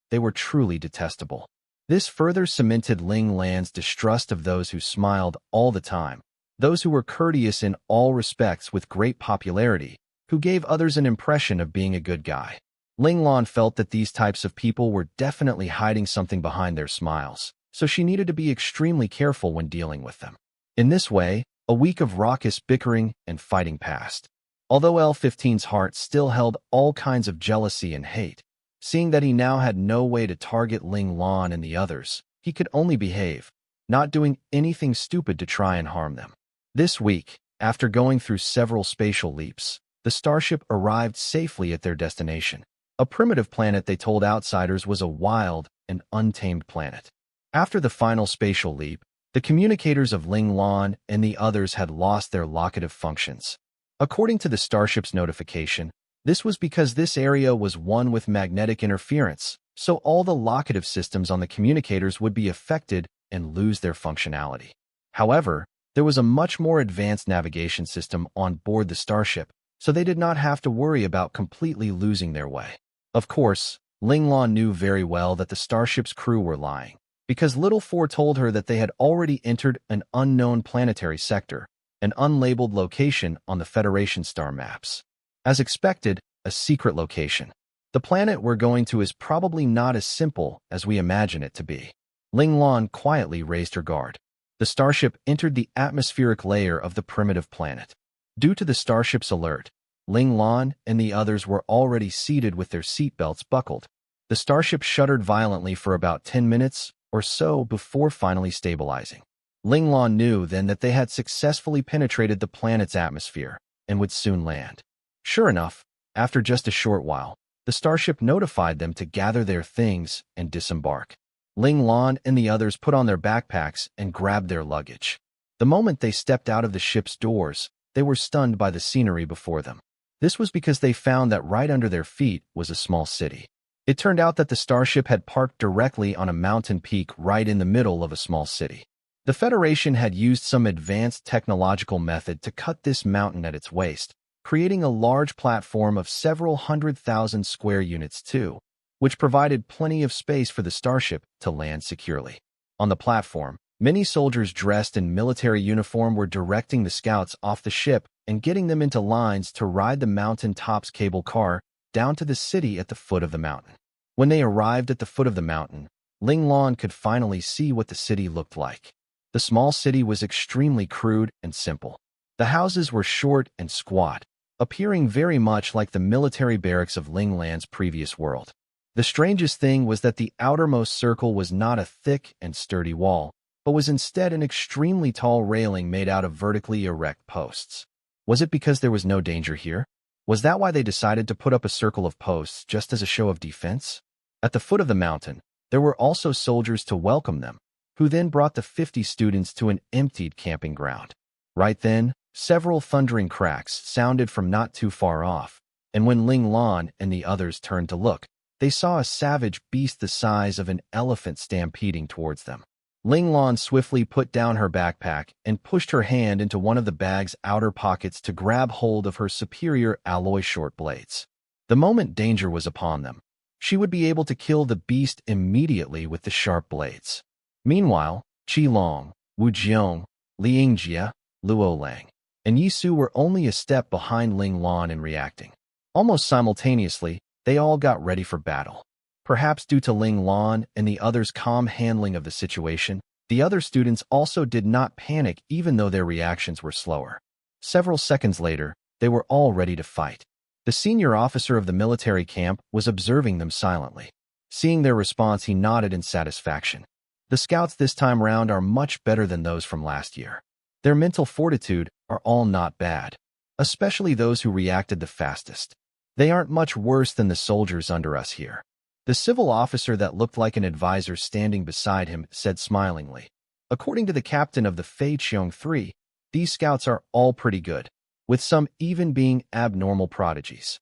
They were truly detestable. This further cemented Linglan's distrust of those who smiled all the time, those who were courteous in all respects with great popularity, who gave others an impression of being a good guy. Linglan felt that these types of people were definitely hiding something behind their smiles, so she needed to be extremely careful when dealing with them. In this way, a week of raucous bickering and fighting passed. Although L15's heart still held all kinds of jealousy and hate, seeing that he now had no way to target Linglan and the others, he could only behave, not doing anything stupid to try and harm them. This week, after going through several spatial leaps, the starship arrived safely at their destination. A primitive planet they told outsiders was a wild and untamed planet. After the final spatial leap, the communicators of Linglan and the others had lost their locative functions. According to the starship's notification, this was because this area was one with magnetic interference, so all the locative systems on the communicators would be affected and lose their functionality. However, there was a much more advanced navigation system on board the starship, so they did not have to worry about completely losing their way. Of course, Linglan knew very well that the starship's crew were lying, because Little Four told her that they had already entered an unknown planetary sector, an unlabeled location on the Federation star maps. As expected, a secret location. The planet we're going to is probably not as simple as we imagine it to be. Ling Lan quietly raised her guard. The starship entered the atmospheric layer of the primitive planet. Due to the starship's alert, Ling Lan and the others were already seated with their seatbelts buckled. The starship shuddered violently for about 10 minutes or so before finally stabilizing. Ling Lan knew then that they had successfully penetrated the planet's atmosphere and would soon land. Sure enough, after just a short while, the starship notified them to gather their things and disembark. Ling Lan and the others put on their backpacks and grabbed their luggage. The moment they stepped out of the ship's doors, they were stunned by the scenery before them. This was because they found that right under their feet was a small city. It turned out that the starship had parked directly on a mountain peak right in the middle of a small city. The Federation had used some advanced technological method to cut this mountain at its waist, creating a large platform of several 100,000 square units too, which provided plenty of space for the starship to land securely. On the platform, many soldiers dressed in military uniform were directing the scouts off the ship and getting them into lines to ride the mountain top's cable car down to the city at the foot of the mountain. When they arrived at the foot of the mountain, Ling Lan could finally see what the city looked like. The small city was extremely crude and simple. The houses were short and squat, appearing very much like the military barracks of Ling Lan's previous world. The strangest thing was that the outermost circle was not a thick and sturdy wall, but was instead an extremely tall railing made out of vertically erect posts. Was it because there was no danger here? Was that why they decided to put up a circle of posts just as a show of defense? At the foot of the mountain, there were also soldiers to welcome them, who then brought the 50 students to an emptied camping ground. Right then, several thundering cracks sounded from not too far off, and when Ling Lan and the others turned to look, they saw a savage beast the size of an elephant stampeding towards them. Ling Lan swiftly put down her backpack and pushed her hand into one of the bag's outer pockets to grab hold of her superior alloy short blades. The moment danger was upon them, she would be able to kill the beast immediately with the sharp blades. Meanwhile, Qi Long, Wu Jiong, Li Yingjie, Luo Lang, and Yi Su were only a step behind Ling Lan in reacting. Almost simultaneously, they all got ready for battle. Perhaps due to Ling Lan and the others' calm handling of the situation, the other students also did not panic even though their reactions were slower. Several seconds later, they were all ready to fight. The senior officer of the military camp was observing them silently. Seeing their response, he nodded in satisfaction. The scouts this time round are much better than those from last year. Their mental fortitude are all not bad, especially those who reacted the fastest. They aren't much worse than the soldiers under us here. The civil officer that looked like an advisor standing beside him said smilingly. According to the captain of the Fei Qiong 3, these scouts are all pretty good, with some even being abnormal prodigies.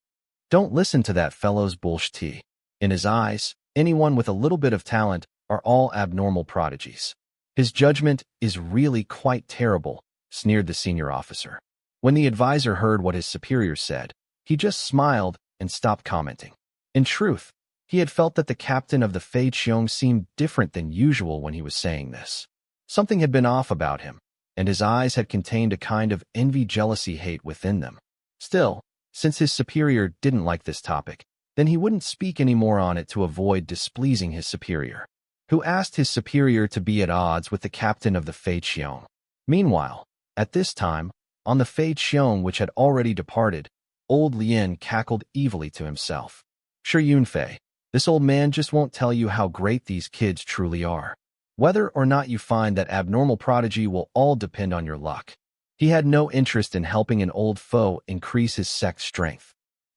Don't listen to that fellow's bullshit. In his eyes, anyone with a little bit of talent are all abnormal prodigies. His judgment is really quite terrible, sneered the senior officer. When the advisor heard what his superior said, he just smiled and stopped commenting. In truth, he had felt that the captain of the Fei Qiong seemed different than usual when he was saying this. Something had been off about him, and his eyes had contained a kind of envy, jealousy, hate within them. Still, since his superior didn't like this topic, then he wouldn't speak any more on it to avoid displeasing his superior, who asked his superior to be at odds with the captain of the Fei Qiong. Meanwhile, at this time, on the Fei Qiong which had already departed, old Lien cackled evilly to himself. Sure, Yunfei, this old man just won't tell you how great these kids truly are. Whether or not you find that abnormal prodigy will all depend on your luck. He had no interest in helping an old foe increase his sex strength.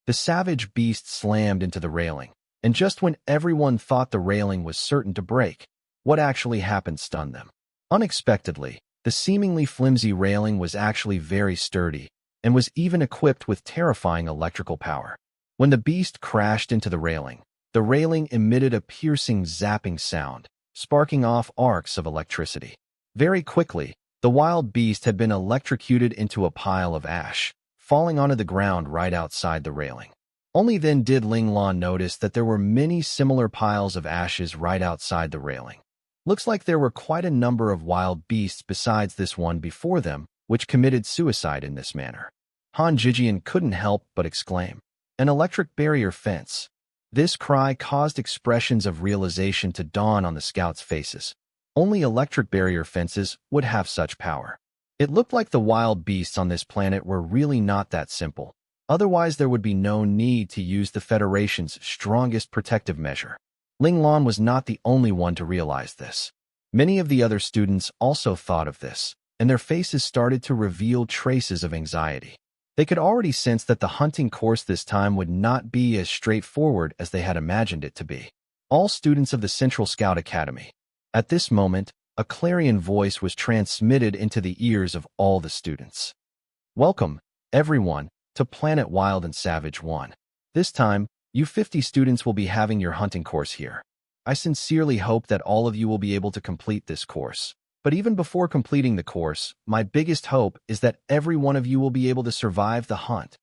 The savage beast slammed into the railing, and just when everyone thought the railing was certain to break, what actually happened stunned them. Unexpectedly, the seemingly flimsy railing was actually very sturdy, and was even equipped with terrifying electrical power. When the beast crashed into the railing emitted a piercing zapping sound, sparking off arcs of electricity. Very quickly, the wild beast had been electrocuted into a pile of ash, falling onto the ground right outside the railing. Only then did Ling Lan notice that there were many similar piles of ashes right outside the railing. Looks like there were quite a number of wild beasts besides this one before them, which committed suicide in this manner. Han Jijian couldn't help but exclaim, "An electric barrier fence." This cry caused expressions of realization to dawn on the scouts' faces, Only electric barrier fences would have such power. It looked like the wild beasts on this planet were really not that simple. Otherwise, there would be no need to use the Federation's strongest protective measure. Ling Lan was not the only one to realize this. Many of the other students also thought of this, and their faces started to reveal traces of anxiety. They could already sense that the hunting course this time would not be as straightforward as they had imagined it to be. All students of the Central Scout Academy. At this moment, a clarion voice was transmitted into the ears of all the students. Welcome, everyone, to Planet Wild and Savage 1. This time, you 50 students will be having your hunting course here. I sincerely hope that all of you will be able to complete this course. But even before completing the course, my biggest hope is that every one of you will be able to survive the hunt.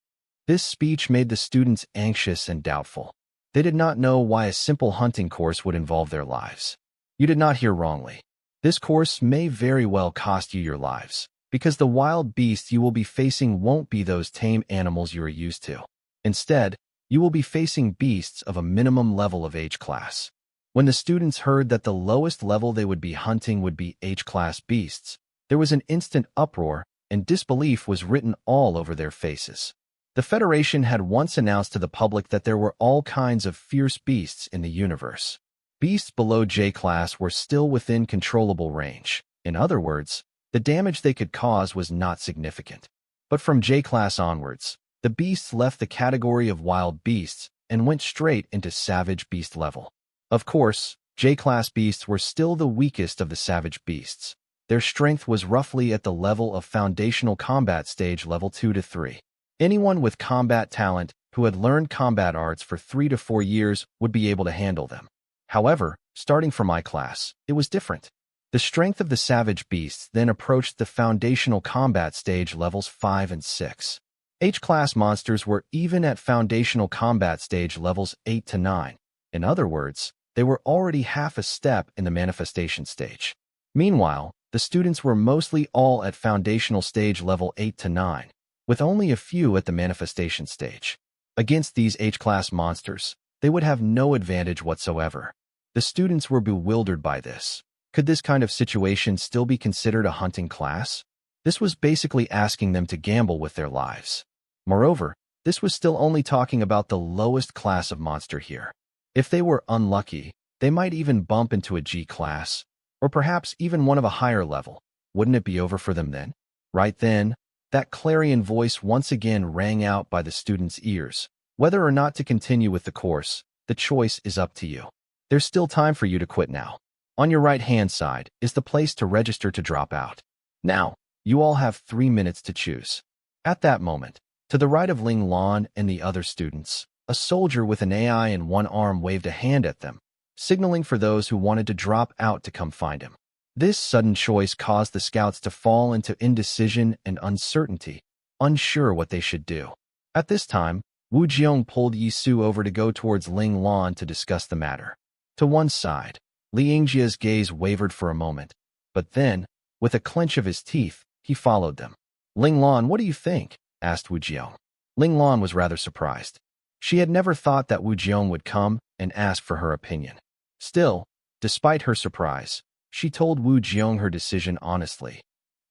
This speech made the students anxious and doubtful. They did not know why a simple hunting course would involve their lives. You did not hear wrongly. This course may very well cost you your lives, because the wild beasts you will be facing won't be those tame animals you are used to. Instead, you will be facing beasts of a minimum level of H class. When the students heard that the lowest level they would be hunting would be H-class beasts, there was an instant uproar, and disbelief was written all over their faces. The Federation had once announced to the public that there were all kinds of fierce beasts in the universe. Beasts below J-class were still within controllable range. In other words, the damage they could cause was not significant. But from J-class onwards, the beasts left the category of wild beasts and went straight into savage beast level. Of course, J-class beasts were still the weakest of the savage beasts. Their strength was roughly at the level of foundational combat stage level 2 to 3. Anyone with combat talent who had learned combat arts for 3 to 4 years would be able to handle them. However, starting from my class, it was different. The strength of the savage beasts then approached the foundational combat stage levels 5 and 6. H-class monsters were even at foundational combat stage levels 8 to 9. In other words, they were already half a step in the manifestation stage. Meanwhile, the students were mostly all at foundational stage level 8 to 9, with only a few at the manifestation stage. Against these H-class monsters, they would have no advantage whatsoever. The students were bewildered by this. Could this kind of situation still be considered a hunting class? This was basically asking them to gamble with their lives. Moreover, this was still only talking about the lowest class of monster here. If they were unlucky, they might even bump into a G class, or perhaps even one of a higher level. Wouldn't it be over for them then? Right then, that clarion voice once again rang out by the students' ears. Whether or not to continue with the course, the choice is up to you. There's still time for you to quit now. On your right-hand side is the place to register to drop out. Now, you all have 3 minutes to choose. At that moment, to the right of Ling Lan and the other students, a soldier with an AI in one arm waved a hand at them, signaling for those who wanted to drop out to come find him. This sudden choice caused the scouts to fall into indecision and uncertainty, unsure what they should do. At this time, Wu Jiong pulled Yi Su over to go towards Ling Lan to discuss the matter. To one side, Li Yingjia's gaze wavered for a moment, but then, with a clench of his teeth, he followed them. Ling Lan, what do you think? Asked Wu Jiong. Ling Lan was rather surprised. She had never thought that Wu Jiong would come and ask for her opinion. Still, despite her surprise, she told Wu Jiong her decision honestly.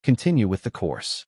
Continue with the course.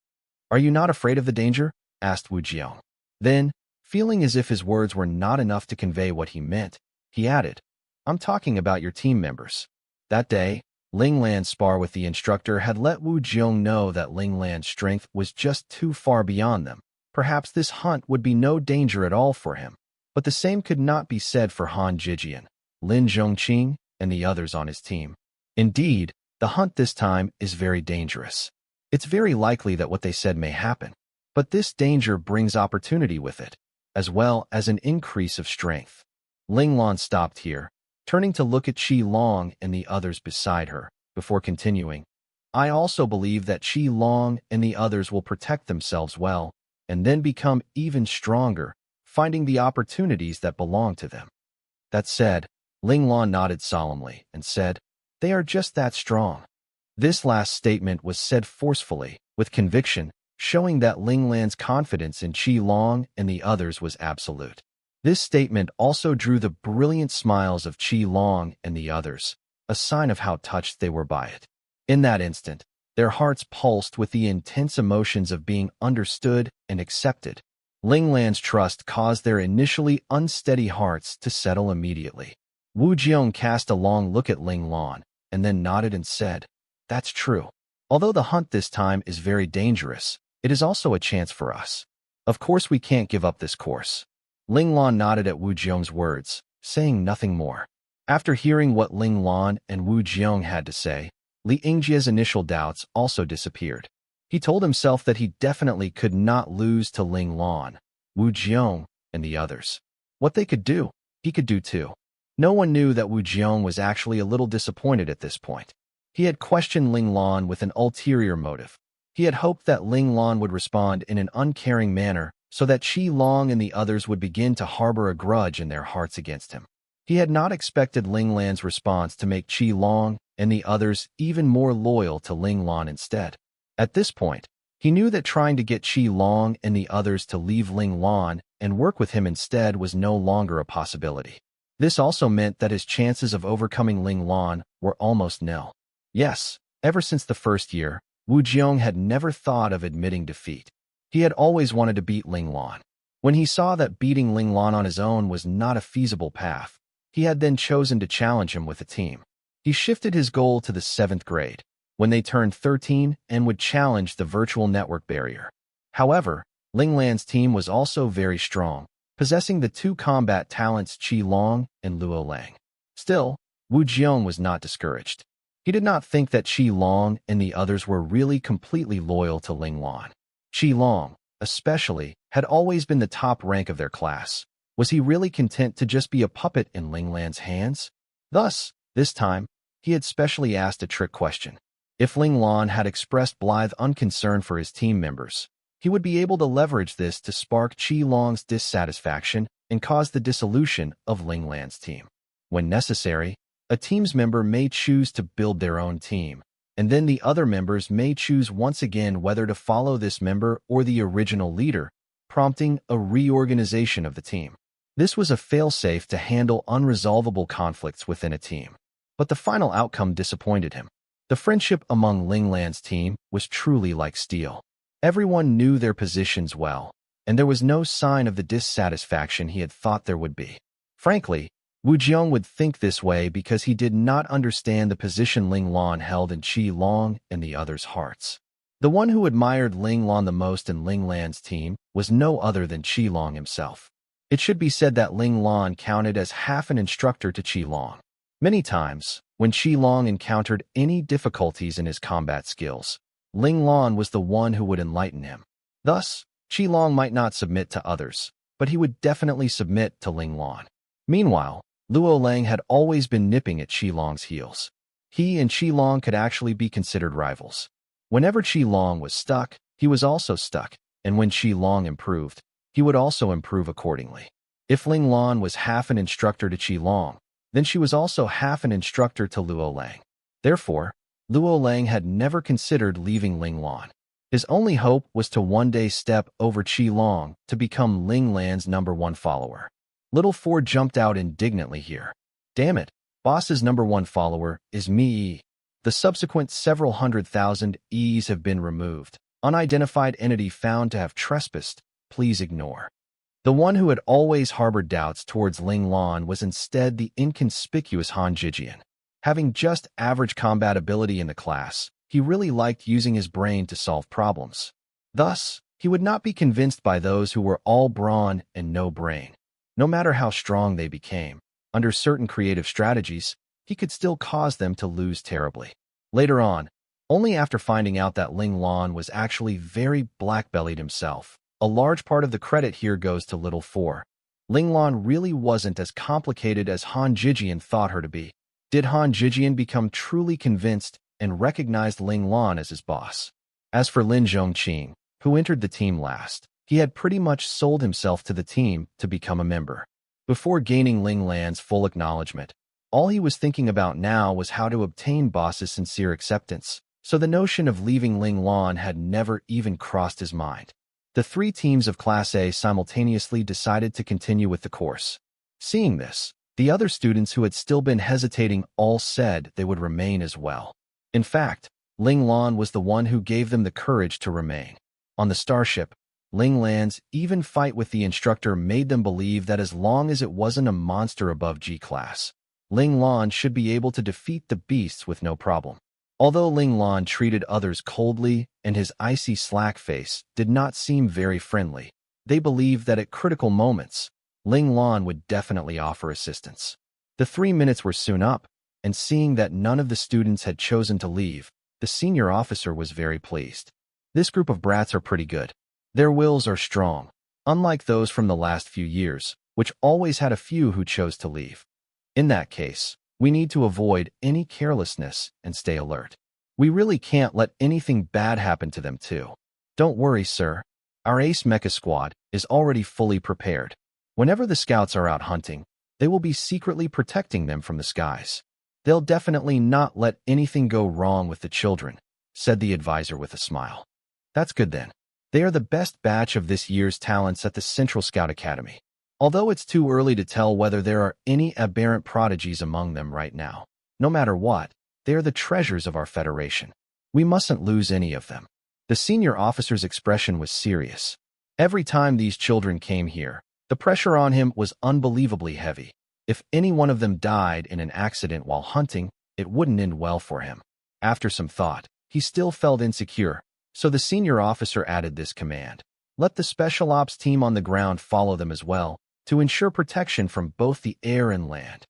Are you not afraid of the danger? Asked Wu Jiong. Then, feeling as if his words were not enough to convey what he meant, he added, I'm talking about your team members. That day, Ling Lan's spar with the instructor had let Wu Jiong know that Ling Lan's strength was just too far beyond them. Perhaps this hunt would be no danger at all for him. But the same could not be said for Han Jijian, Lin Zhongqing, and the others on his team. Indeed, the hunt this time is very dangerous. It's very likely that what they said may happen. But this danger brings opportunity with it, as well as an increase of strength. Ling Lan stopped here, turning to look at Qi Long and the others beside her, before continuing. I also believe that Qi Long and the others will protect themselves well, and then become even stronger, finding the opportunities that belong to them. That said, Ling Lan nodded solemnly and said, they are just that strong. This last statement was said forcefully, with conviction, showing that Ling Lan's confidence in Qi Long and the others was absolute. This statement also drew the brilliant smiles of Qi Long and the others, a sign of how touched they were by it. In that instant, their hearts pulsed with the intense emotions of being understood and accepted. Ling Lan's trust caused their initially unsteady hearts to settle immediately. Wu Jiong cast a long look at Ling Lan, and then nodded and said, "That's true. Although the hunt this time is very dangerous, it is also a chance for us. Of course we can't give up this course." Ling Lan nodded at Wu Jiong's words, saying nothing more. After hearing what Ling Lan and Wu Jiong had to say, Li Yingjia's initial doubts also disappeared. He told himself that he definitely could not lose to Ling Lan, Wu Jiong, and the others. What they could do, he could do too. No one knew that Wu Jiong was actually a little disappointed at this point. He had questioned Ling Lan with an ulterior motive. He had hoped that Ling Lan would respond in an uncaring manner so that Qi Long and the others would begin to harbor a grudge in their hearts against him. He had not expected Ling Lan's response to make Qi Long and the others even more loyal to Ling Lan instead. At this point, he knew that trying to get Qi Long and the others to leave Ling Lan and work with him instead was no longer a possibility. This also meant that his chances of overcoming Ling Lan were almost nil. Yes, ever since the first year, Wu Jiong had never thought of admitting defeat. He had always wanted to beat Ling Lan. When he saw that beating Ling Lan on his own was not a feasible path, he had then chosen to challenge him with a team. He shifted his goal to the 7th grade, when they turned 13 and would challenge the virtual network barrier. However, Ling Lan's team was also very strong, possessing the two combat talents Qi Long and Luo Lang. Still, Wu Jiong was not discouraged. He did not think that Qi Long and the others were really completely loyal to Ling Lan. Qi Long, especially, had always been the top rank of their class. Was he really content to just be a puppet in Ling Lan's hands? Thus, this time, he had specially asked a trick question. If Ling Lan had expressed blithe unconcern for his team members, he would be able to leverage this to spark Qi Long's dissatisfaction and cause the dissolution of Ling Lan's team. When necessary, a team's member may choose to build their own team, and then the other members may choose once again whether to follow this member or the original leader, prompting a reorganization of the team. This was a failsafe to handle unresolvable conflicts within a team. But the final outcome disappointed him. The friendship among Ling Lan's team was truly like steel. Everyone knew their positions well, and there was no sign of the dissatisfaction he had thought there would be. Frankly, Wu Jiong would think this way because he did not understand the position Ling Lan held in Qi Long and the others' hearts. The one who admired Ling Lan the most in Ling Lan's team was no other than Qi Long himself. It should be said that Ling Lan counted as half an instructor to Qi Long. Many times, when Qi Long encountered any difficulties in his combat skills, Ling Lan was the one who would enlighten him. Thus, Qi Long might not submit to others, but he would definitely submit to Ling Lan. Meanwhile, Luo Lang had always been nipping at Qi Long's heels. He and Qi Long could actually be considered rivals. Whenever Qi Long was stuck, he was also stuck, and when Qi Long improved, he would also improve accordingly. If Ling Lan was half an instructor to Qi Long, then she was also half an instructor to Luo Lang. Therefore, Luo Lang had never considered leaving Ling Lan. His only hope was to one day step over Qi Long to become Ling Lan's #1 follower. Little Four jumped out indignantly here. Damn it, boss's #1 follower is me. The subsequent several 100,000 E's have been removed. Unidentified entity found to have trespassed. Please ignore. The one who had always harbored doubts towards Ling Lan was instead the inconspicuous Han Jijian. Having just average combat ability in the class, he really liked using his brain to solve problems. Thus, he would not be convinced by those who were all brawn and no brain. No matter how strong they became, under certain creative strategies, he could still cause them to lose terribly. Later on, only after finding out that Ling Lan was actually very black-bellied himself, a large part of the credit here goes to Little Four. Ling Lan really wasn't as complicated as Han Jijian thought her to be. Did Han Jijian become truly convinced and recognized Ling Lan as his boss? As for Lin Zhongqing, who entered the team last, he had pretty much sold himself to the team to become a member. Before gaining Ling Lan's full acknowledgement, all he was thinking about now was how to obtain boss's sincere acceptance, so the notion of leaving Ling Lan had never even crossed his mind. The three teams of Class A simultaneously decided to continue with the course. Seeing this, The other students who had still been hesitating all said they would remain as well. In fact, Ling Lan was the one who gave them the courage to remain. On the starship, Ling Lan's even fight with the instructor made them believe that as long as it wasn't a monster above G-class, Ling Lan should be able to defeat the beasts with no problem. Although Ling Lan treated others coldly and his icy slack face did not seem very friendly, they believed that at critical moments, Ling Lan would definitely offer assistance. The 3 minutes were soon up, and seeing that none of the students had chosen to leave, the senior officer was very pleased. This group of brats are pretty good. Their wills are strong, unlike those from the last few years, which always had a few who chose to leave. In that case, we need to avoid any carelessness and stay alert. We really can't let anything bad happen to them too. Don't worry, sir. Our ace mecha squad is already fully prepared. Whenever the scouts are out hunting, they will be secretly protecting them from the skies. They'll definitely not let anything go wrong with the children, said the advisor with a smile. That's good then. They are the best batch of this year's talents at the Central Scout Academy. Although it's too early to tell whether there are any aberrant prodigies among them right now. No matter what, they are the treasures of our Federation. We mustn't lose any of them. The senior officer's expression was serious. Every time these children came here, the pressure on him was unbelievably heavy. If any one of them died in an accident while hunting, it wouldn't end well for him. After some thought, he still felt insecure, so the senior officer added this command. Let the special ops team on the ground follow them as well, to ensure protection from both the air and land.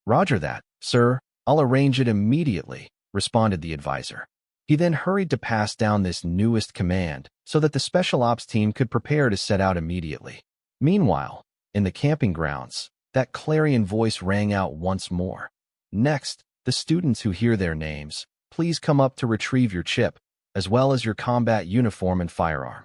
Roger that, sir. I'll arrange it immediately, responded the advisor. He then hurried to pass down this newest command so that the special ops team could prepare to set out immediately. Meanwhile, in the camping grounds, that clarion voice rang out once more. Next, the students who hear their names, please come up to retrieve your chip, as well as your combat uniform and firearm.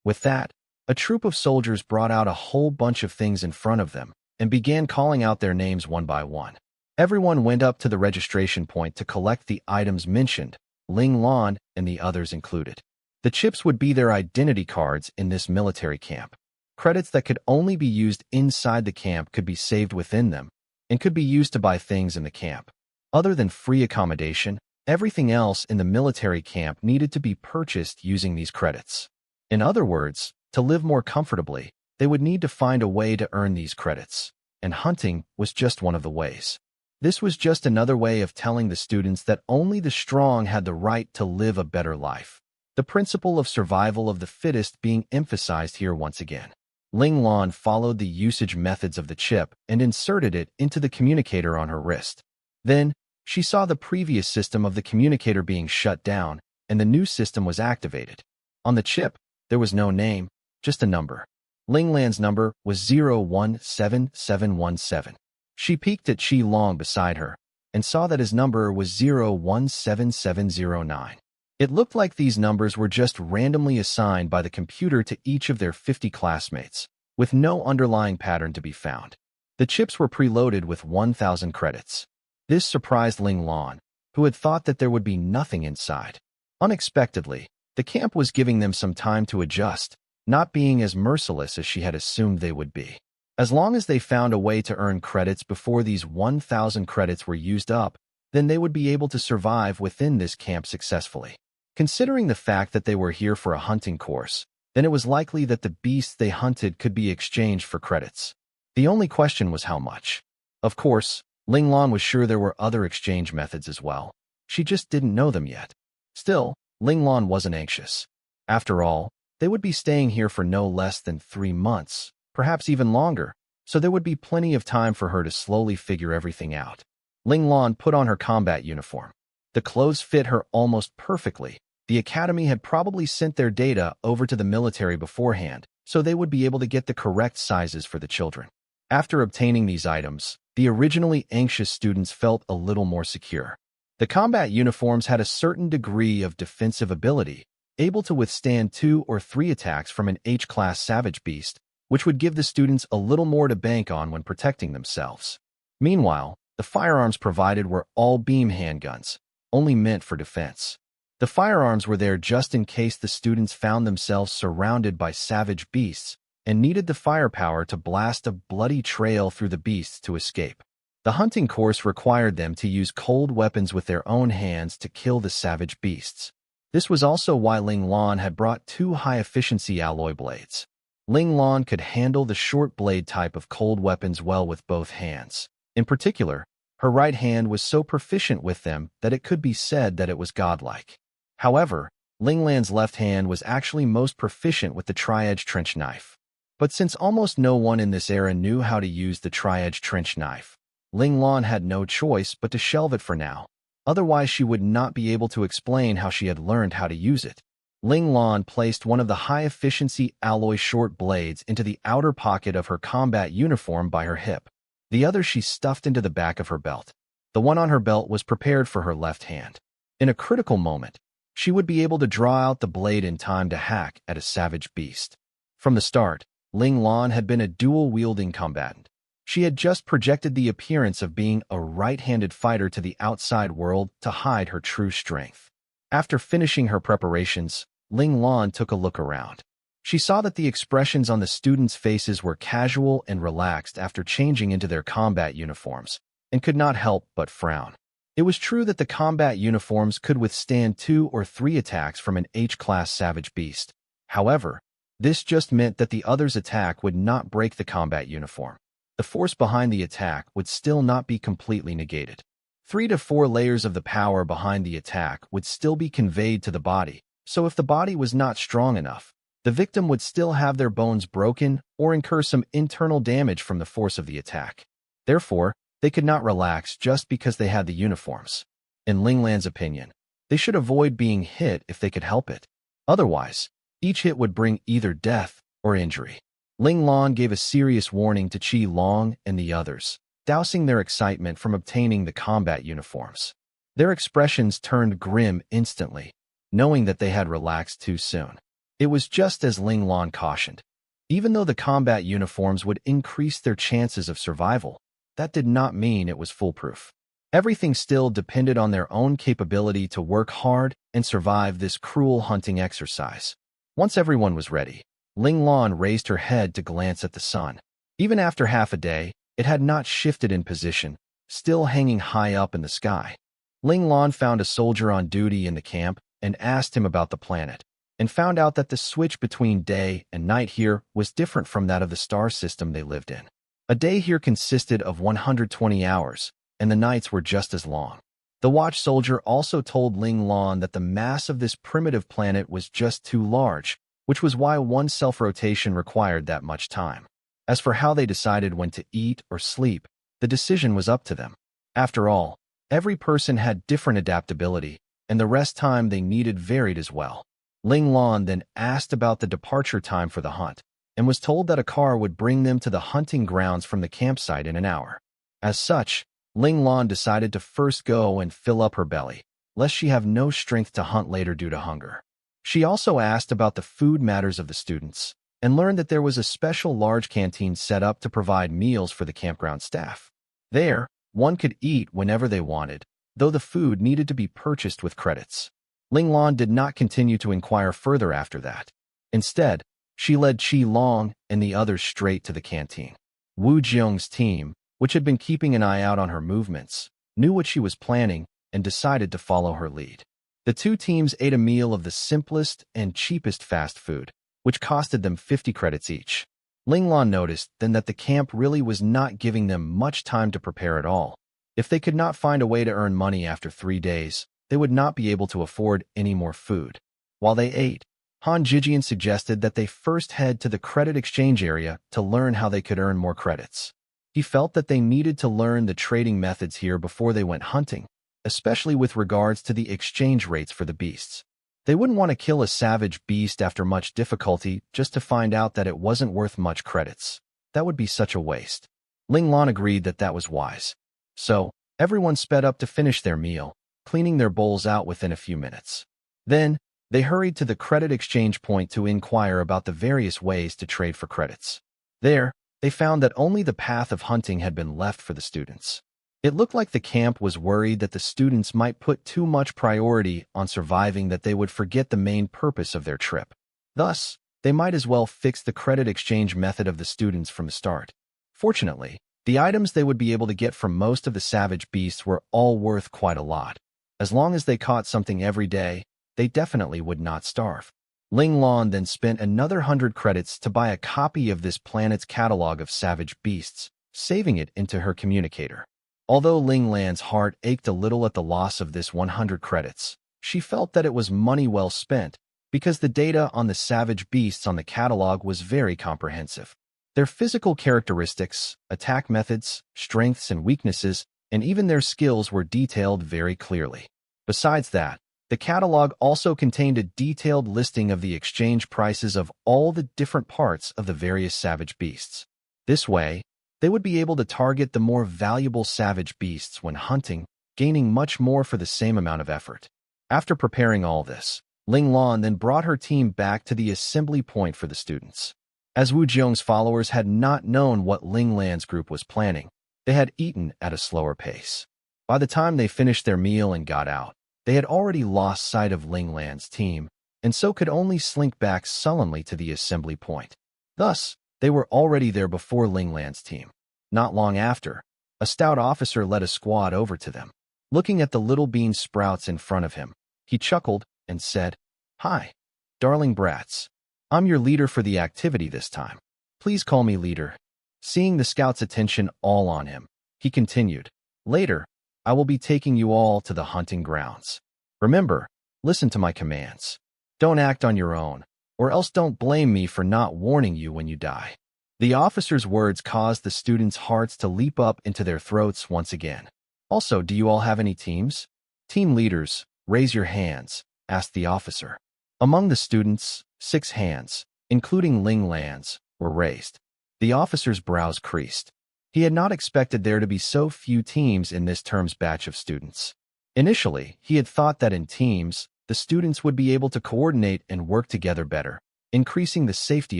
With that, a troop of soldiers brought out a whole bunch of things in front of them and began calling out their names one by one. Everyone went up to the registration point to collect the items mentioned, Ling Lan and the others included. The chips would be their identity cards in this military camp. Credits that could only be used inside the camp could be saved within them and could be used to buy things in the camp. Other than free accommodation, everything else in the military camp needed to be purchased using these credits. In other words, to live more comfortably, they would need to find a way to earn these credits, and hunting was just one of the ways. This was just another way of telling the students that only the strong had the right to live a better life. The principle of survival of the fittest being emphasized here once again. Ling Lan followed the usage methods of the chip and inserted it into the communicator on her wrist. Then, she saw the previous system of the communicator being shut down, and the new system was activated. On the chip, there was no name, just a number. Ling Lan's number was 017717. She peeked at Qi Long beside her and saw that his number was 017709. It looked like these numbers were just randomly assigned by the computer to each of their 50 classmates, with no underlying pattern to be found. The chips were preloaded with 1,000 credits. This surprised Ling Lan, who had thought that there would be nothing inside. Unexpectedly, the camp was giving them some time to adjust, not being as merciless as she had assumed they would be. As long as they found a way to earn credits before these 1,000 credits were used up, then they would be able to survive within this camp successfully. Considering the fact that they were here for a hunting course, then it was likely that the beasts they hunted could be exchanged for credits. The only question was how much. Of course, Ling Lan was sure there were other exchange methods as well. She just didn't know them yet. Still, Ling Lan wasn't anxious. After all, they would be staying here for no less than 3 months, perhaps even longer, so there would be plenty of time for her to slowly figure everything out. Ling Lan put on her combat uniform. The clothes fit her almost perfectly. The academy had probably sent their data over to the military beforehand, so they would be able to get the correct sizes for the children. After obtaining these items, the originally anxious students felt a little more secure. The combat uniforms had a certain degree of defensive ability, able to withstand 2 or 3 attacks from an H-class savage beast, which would give the students a little more to bank on when protecting themselves. Meanwhile, the firearms provided were all beam handguns, only meant for defense. The firearms were there just in case the students found themselves surrounded by savage beasts and needed the firepower to blast a bloody trail through the beasts to escape. The hunting course required them to use cold weapons with their own hands to kill the savage beasts. This was also why Ling Lan had brought 2 high-efficiency alloy blades. Ling Lan could handle the short blade type of cold weapons well with both hands. In particular, her right hand was so proficient with them that it could be said that it was godlike. However, Ling Lan's left hand was actually most proficient with the tri-edge trench knife. But since almost no one in this era knew how to use the tri-edge trench knife, Ling Lan had no choice but to shelve it for now. Otherwise, she would not be able to explain how she had learned how to use it. Ling Lan placed one of the high-efficiency alloy short blades into the outer pocket of her combat uniform by her hip. The other she stuffed into the back of her belt. The one on her belt was prepared for her left hand. In a critical moment, she would be able to draw out the blade in time to hack at a savage beast. From the start, Ling Lan had been a dual-wielding combatant. She had just projected the appearance of being a right-handed fighter to the outside world to hide her true strength. After finishing her preparations, Ling Lan took a look around. She saw that the expressions on the students' faces were casual and relaxed after changing into their combat uniforms, and could not help but frown. It was true that the combat uniforms could withstand 2 or 3 attacks from an H-class savage beast. However, this just meant that the other's attack would not break the combat uniform. The force behind the attack would still not be completely negated. 3 to 4 layers of the power behind the attack would still be conveyed to the body, so if the body was not strong enough, the victim would still have their bones broken or incur some internal damage from the force of the attack. Therefore, they could not relax just because they had the uniforms. In Ling Lan's opinion, they should avoid being hit if they could help it. Otherwise, each hit would bring either death or injury. Ling Lan gave a serious warning to Qi Long and the others, dousing their excitement from obtaining the combat uniforms. Their expressions turned grim instantly, knowing that they had relaxed too soon. It was just as Ling Lan cautioned. Even though the combat uniforms would increase their chances of survival, that did not mean it was foolproof. Everything still depended on their own capability to work hard and survive this cruel hunting exercise. Once everyone was ready, Ling Lan raised her head to glance at the sun. Even after half a day, it had not shifted in position, still hanging high up in the sky. Ling Lan found a soldier on duty in the camp and asked him about the planet, and found out that the switch between day and night here was different from that of the star system they lived in. A day here consisted of 120 hours, and the nights were just as long. The watch soldier also told Ling Lan that the mass of this primitive planet was just too large, which was why one self-rotation required that much time. As for how they decided when to eat or sleep, the decision was up to them. After all, every person had different adaptability, and the rest time they needed varied as well. Ling Lan then asked about the departure time for the hunt, and was told that a car would bring them to the hunting grounds from the campsite in an hour. As such, Ling Lan decided to first go and fill up her belly, lest she have no strength to hunt later due to hunger. She also asked about the food matters of the students, and learned that there was a special large canteen set up to provide meals for the campground staff. There, one could eat whenever they wanted, though the food needed to be purchased with credits. Ling Lan did not continue to inquire further after that. Instead, she led Qi Long and the others straight to the canteen. Wu Jiong's team, which had been keeping an eye out on her movements, knew what she was planning and decided to follow her lead. The 2 teams ate a meal of the simplest and cheapest fast food, which costed them 50 credits each. Ling Lan noticed then that the camp really was not giving them much time to prepare at all. If they could not find a way to earn money after 3 days, they would not be able to afford any more food. While they ate, Han Jijian suggested that they first head to the credit exchange area to learn how they could earn more credits. He felt that they needed to learn the trading methods here before they went hunting, especially with regards to the exchange rates for the beasts. They wouldn't want to kill a savage beast after much difficulty just to find out that it wasn't worth much credits. That would be such a waste. Ling Lan agreed that that was wise. So, everyone sped up to finish their meal, cleaning their bowls out within a few minutes. Then, they hurried to the credit exchange point to inquire about the various ways to trade for credits. There, they found that only the path of hunting had been left for the students. It looked like the camp was worried that the students might put too much priority on surviving that they would forget the main purpose of their trip. Thus, they might as well fix the credit exchange method of the students from the start. Fortunately, The items they would be able to get from most of the savage beasts were all worth quite a lot. As long as they caught something every day, they definitely would not starve. Ling Lan then spent another 100 credits to buy a copy of this planet's catalog of savage beasts, saving it into her communicator. Although Ling Lan's heart ached a little at the loss of this 100 credits, she felt that it was money well spent because the data on the savage beasts on the catalog was very comprehensive. Their physical characteristics, attack methods, strengths and weaknesses, and even their skills were detailed very clearly. Besides that, the catalog also contained a detailed listing of the exchange prices of all the different parts of the various savage beasts. This way, they would be able to target the more valuable savage beasts when hunting, gaining much more for the same amount of effort. After preparing all this, Ling Lan then brought her team back to the assembly point for the students. As Wu Jiong's followers had not known what Ling Lan's group was planning, they had eaten at a slower pace. By the time they finished their meal and got out, they had already lost sight of Ling Lan's team, and so could only slink back sullenly to the assembly point. Thus, they were already there before Ling Lan's team. Not long after, a stout officer led a squad over to them. Looking at the little bean sprouts in front of him, he chuckled and said, "Hi, darling brats. I'm your leader for the activity this time. Please call me leader." Seeing the scouts' attention all on him, he continued, "Later, I will be taking you all to the hunting grounds. Remember, listen to my commands. Don't act on your own, or else don't blame me for not warning you when you die." The officer's words caused the students' hearts to leap up into their throats once again. "Also, do you all have any teams?" "Team leaders, raise your hands," asked the officer. Among the students, 6 hands, including Ling Lan's, were raised. The officer's brows creased. He had not expected there to be so few teams in this term's batch of students. Initially, he had thought that in teams, the students would be able to coordinate and work together better, increasing the safety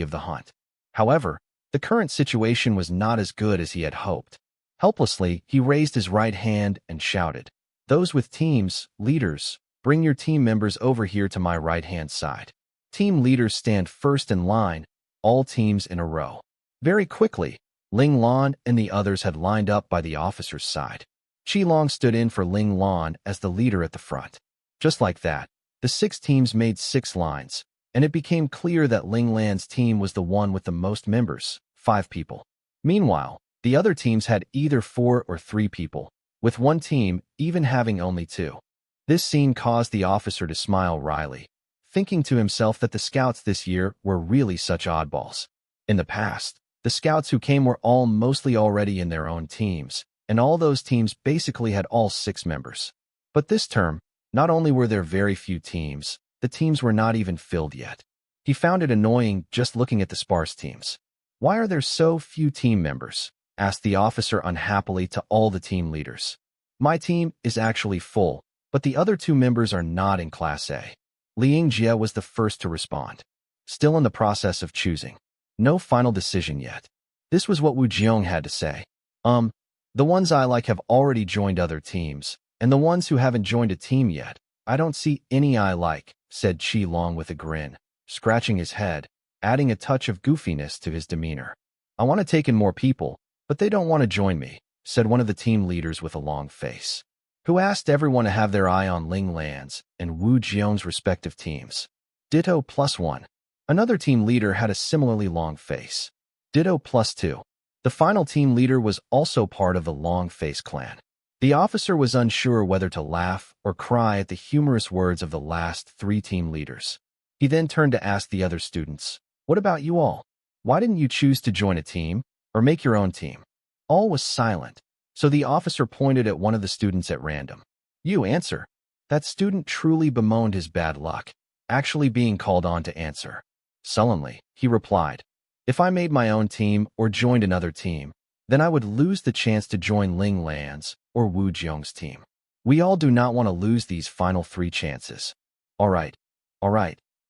of the hunt. However, the current situation was not as good as he had hoped. Helplessly, he raised his right hand and shouted, "Those with teams, leaders, bring your team members over here to my right-hand side. Team leaders stand first in line, all teams in a row." Very quickly, Ling Lan and the others had lined up by the officer's side. Qilong stood in for Ling Lan as the leader at the front. Just like that, the 6 teams made 6 lines, and it became clear that Ling Lan's team was the one with the most members, 5 people. Meanwhile, the other teams had either 4 or 3 people, with one team even having only 2. This scene caused the officer to smile wryly, thinking to himself that the scouts this year were really such oddballs. In the past, the scouts who came were all mostly already in their own teams, and all those teams basically had all 6 members. But this term, not only were there very few teams, the teams were not even filled yet. He found it annoying just looking at the sparse teams. "Why are there so few team members?" asked the officer unhappily to all the team leaders. "My team is actually full, but the other 2 members are not in Class A." Liang Jie was the first to respond. Still in the process of choosing. No final decision yet. This was what Wu Jiong had to say. The ones I like have already joined other teams, and the ones who haven't joined a team yet, I don't see any I like," said Qilong with a grin, scratching his head, adding a touch of goofiness to his demeanor. "I want to take in more people, but they don't want to join me," said one of the team leaders with a long face, who asked everyone to have their eye on Ling Lan's and Wu Jiong's respective teams. Ditto +1. Another team leader had a similarly long face. Ditto +2. The final team leader was also part of the Long Face clan. The officer was unsure whether to laugh or cry at the humorous words of the last 3 team leaders. He then turned to ask the other students, "What about you all? Why didn't you choose to join a team or make your own team?" All was silent, so the officer pointed at one of the students at random. "You answer." That student truly bemoaned his bad luck, actually being called on to answer. Sullenly, he replied, "If I made my own team or joined another team, then I would lose the chance to join Ling Lan's or Wu Jiong's team. We all do not want to lose these final 3 chances." All right,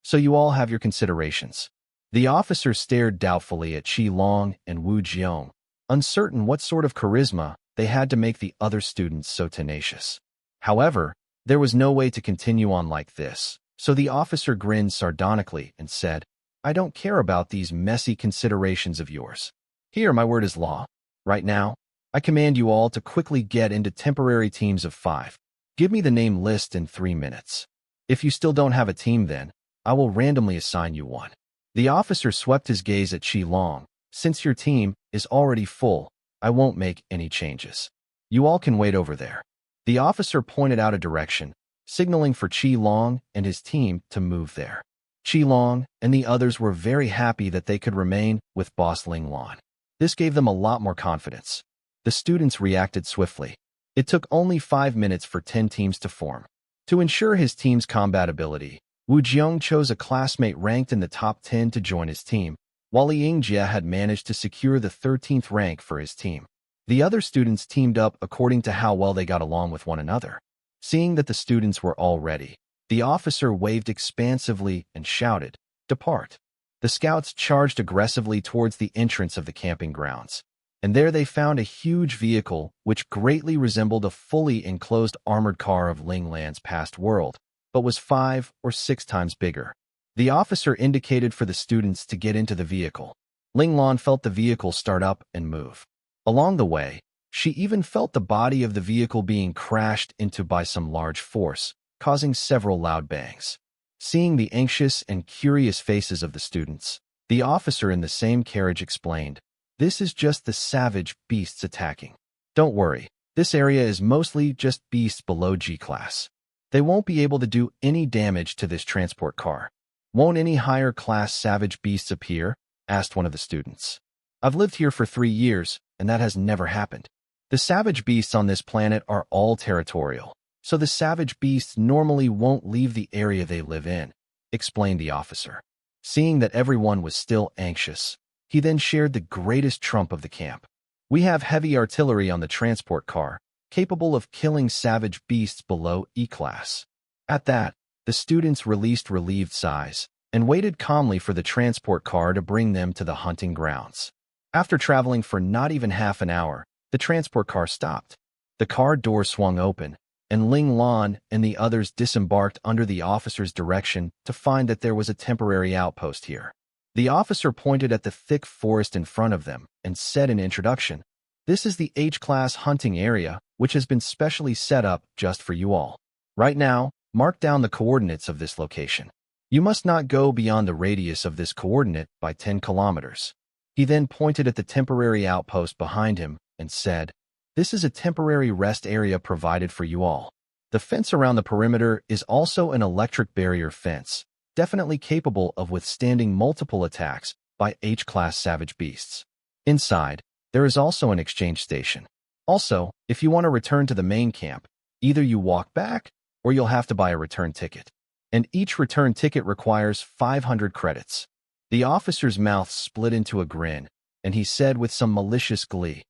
so you all have your considerations." The officer stared doubtfully at Qilong and Wu Jiong, uncertain what sort of charisma they had to make the other students so tenacious. However, there was no way to continue on like this, so the officer grinned sardonically and said, "I don't care about these messy considerations of yours. Here, my word is law. Right now, I command you all to quickly get into temporary teams of 5. Give me the name list in 3 minutes. If you still don't have a team then, I will randomly assign you one. The officer swept his gaze at Qi Long. Since your team is already full, I won't make any changes. You all can wait over there. The officer pointed out a direction, signaling for Qi Long and his team to move there. Qi Long and the others were very happy that they could remain with Boss Ling Lan. This gave them a lot more confidence. The students reacted swiftly. It took only 5 minutes for 10 teams to form. To ensure his team's compatibility, Wu Jiang chose a classmate ranked in the top 10 to join his team, while Li Yingjie had managed to secure the 13th rank for his team. The other students teamed up according to how well they got along with one another. Seeing that the students were all ready, the officer waved expansively and shouted, "Depart." The scouts charged aggressively towards the entrance of the camping grounds, and there they found a huge vehicle which greatly resembled a fully enclosed armored car of Ling Lan's past world, but was 5 or 6 times bigger. The officer indicated for the students to get into the vehicle. Ling Lan felt the vehicle start up and move. Along the way, she even felt the body of the vehicle being crashed into by some large force, causing several loud bangs. Seeing the anxious and curious faces of the students, the officer in the same carriage explained, "This is just the savage beasts attacking. Don't worry, this area is mostly just beasts below G class. They won't be able to do any damage to this transport car." "Won't any higher class savage beasts appear?" asked one of the students. "I've lived here for 3 years, and that has never happened. The savage beasts on this planet are all territorial, so the savage beasts normally won't leave the area they live in," explained the officer. Seeing that everyone was still anxious, he then shared the greatest trump of the camp. "We have heavy artillery on the transport car, capable of killing savage beasts below E-class." At that, the students released relieved sighs and waited calmly for the transport car to bring them to the hunting grounds. After traveling for not even half an hour, the transport car stopped. The car door swung open, and Ling Lan and the others disembarked under the officer's direction to find that there was a temporary outpost here. The officer pointed at the thick forest in front of them and said in introduction, "This is the H-class hunting area, which has been specially set up just for you all. Right now, mark down the coordinates of this location. You must not go beyond the radius of this coordinate by 10 kilometers. He then pointed at the temporary outpost behind him and said, "This is a temporary rest area provided for you all. The fence around the perimeter is also an electric barrier fence, definitely capable of withstanding multiple attacks by H-class savage beasts. Inside, there is also an exchange station. Also, if you want to return to the main camp, either you walk back or you'll have to buy a return ticket. And each return ticket requires 500 credits. The officer's mouth split into a grin, and he said with some malicious glee,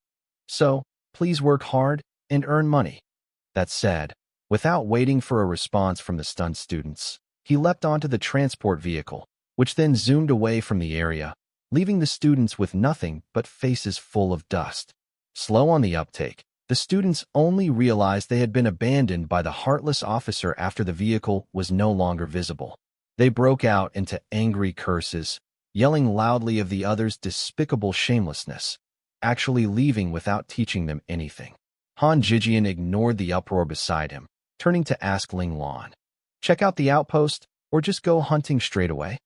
"So, please work hard and earn money." That said, without waiting for a response from the stunned students, he leapt onto the transport vehicle, which then zoomed away from the area, leaving the students with nothing but faces full of dust. Slow on the uptake, the students only realized they had been abandoned by the heartless officer after the vehicle was no longer visible. They broke out into angry curses, yelling loudly of the others' despicable shamelessness, actually leaving without teaching them anything. Han Jijian ignored the uproar beside him, turning to ask Ling Lan, "Check out the outpost, or just go hunting straight away?"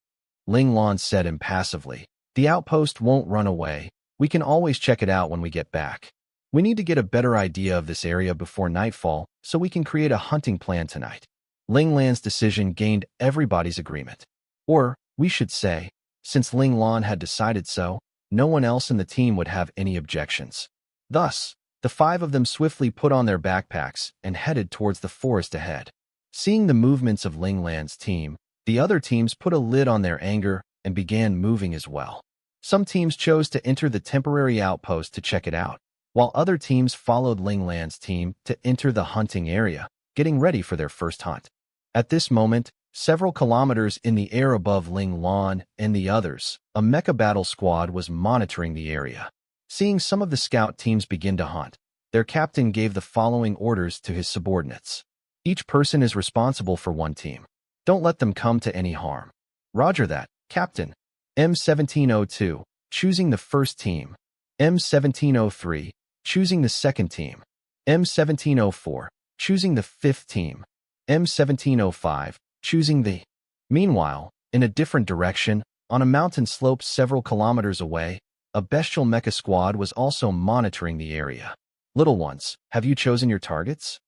Ling Lan said impassively, "The outpost won't run away. We can always check it out when we get back. We need to get a better idea of this area before nightfall so we can create a hunting plan tonight." Ling Lan's decision gained everybody's agreement. Or, we should say, since Ling Lan had decided so, no one else in the team would have any objections. Thus, the 5 of them swiftly put on their backpacks and headed towards the forest ahead. Seeing the movements of Ling Lan's team, the other teams put a lid on their anger and began moving as well. Some teams chose to enter the temporary outpost to check it out, while other teams followed Ling Lan's team to enter the hunting area, getting ready for their first hunt. At this moment, several kilometers in the air above Ling Lan and the others, a mecha battle squad was monitoring the area. Seeing some of the scout teams begin to hunt, their captain gave the following orders to his subordinates. "Each person is responsible for one team. Don't let them come to any harm." "Roger that, Captain." M1702, choosing the first team. M1703, choosing the second team. M1704, choosing the fifth team. M1705, choosing the. Meanwhile, in a different direction, on a mountain slope several kilometers away, a bestial mecha squad was also monitoring the area. Little ones, have you chosen your targets?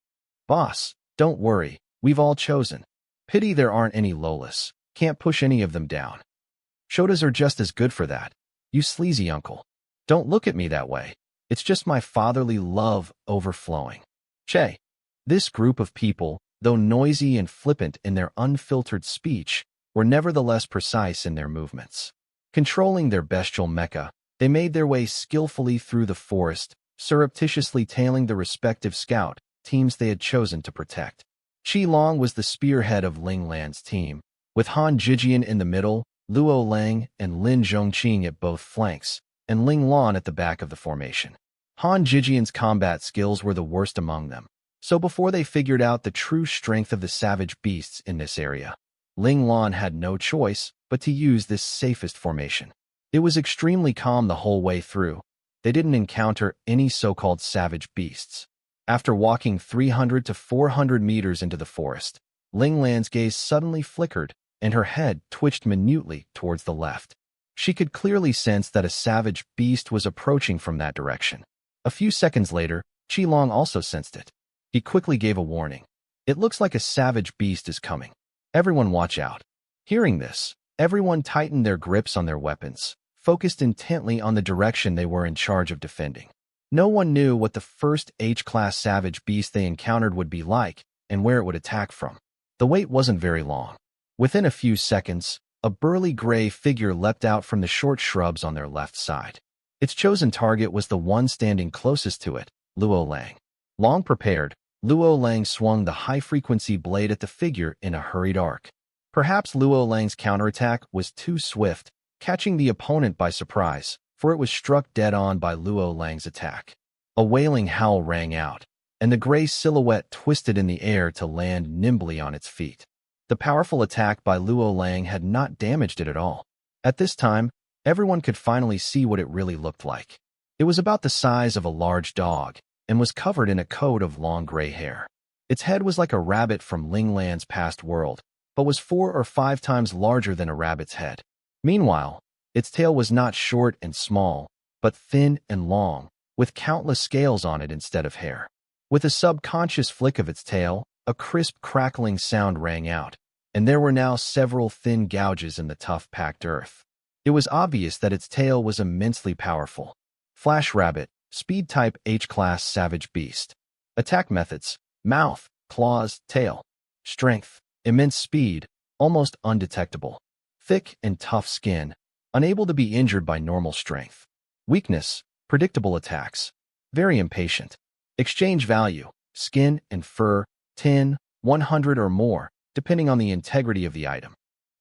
Boss, don't worry, we've all chosen. Pity there aren't any Lolas. Can't push any of them down. Shotas are just as good for that. You sleazy uncle. Don't look at me that way. It's just my fatherly love overflowing. Che. This group of people, though noisy and flippant in their unfiltered speech, were nevertheless precise in their movements. Controlling their bestial mecha, they made their way skillfully through the forest, surreptitiously tailing the respective scout teams they had chosen to protect. Qi Long was the spearhead of Ling Lan's team, with Han Jijian in the middle, Luo Lang and Lin Zhongqing at both flanks, and Ling Lan at the back of the formation. Han Jijian's combat skills were the worst among them, so before they figured out the true strength of the savage beasts in this area, Ling Lan had no choice but to use this safest formation. It was extremely calm the whole way through. They didn't encounter any so-called savage beasts. After walking 300 to 400 meters into the forest, Ling Lan's gaze suddenly flickered, and her head twitched minutely towards the left. She could clearly sense that a savage beast was approaching from that direction. A few seconds later, Qi Long also sensed it. He quickly gave a warning. It looks like a savage beast is coming. Everyone watch out. Hearing this, everyone tightened their grips on their weapons, focused intently on the direction they were in charge of defending. No one knew what the first H-class savage beast they encountered would be like and where it would attack from. The wait wasn't very long. Within a few seconds, a burly gray figure leapt out from the short shrubs on their left side. Its chosen target was the one standing closest to it, Luo Lang. Long prepared, Luo Lang swung the high-frequency blade at the figure in a hurried arc. Perhaps Luo Lang's counterattack was too swift, catching the opponent by surprise, for it was struck dead-on by Luo Lang's attack. A wailing howl rang out, and the gray silhouette twisted in the air to land nimbly on its feet. The powerful attack by Luo Lang had not damaged it at all. At this time, everyone could finally see what it really looked like. It was about the size of a large dog, and was covered in a coat of long gray hair. Its head was like a rabbit from Ling Lan's past world, but was 4 or 5 times larger than a rabbit's head. Meanwhile, its tail was not short and small, but thin and long, with countless scales on it instead of hair. With a subconscious flick of its tail, a crisp crackling sound rang out, and there were now several thin gouges in the tough packed earth. It was obvious that its tail was immensely powerful. Flash Rabbit, Speed Type H-Class Savage Beast. Attack methods: mouth, claws, tail. Strength: immense speed, almost undetectable. Thick and tough skin, unable to be injured by normal strength. Weakness: predictable attacks. Very impatient. Exchange value: skin and fur, 10, 100 or more, depending on the integrity of the item.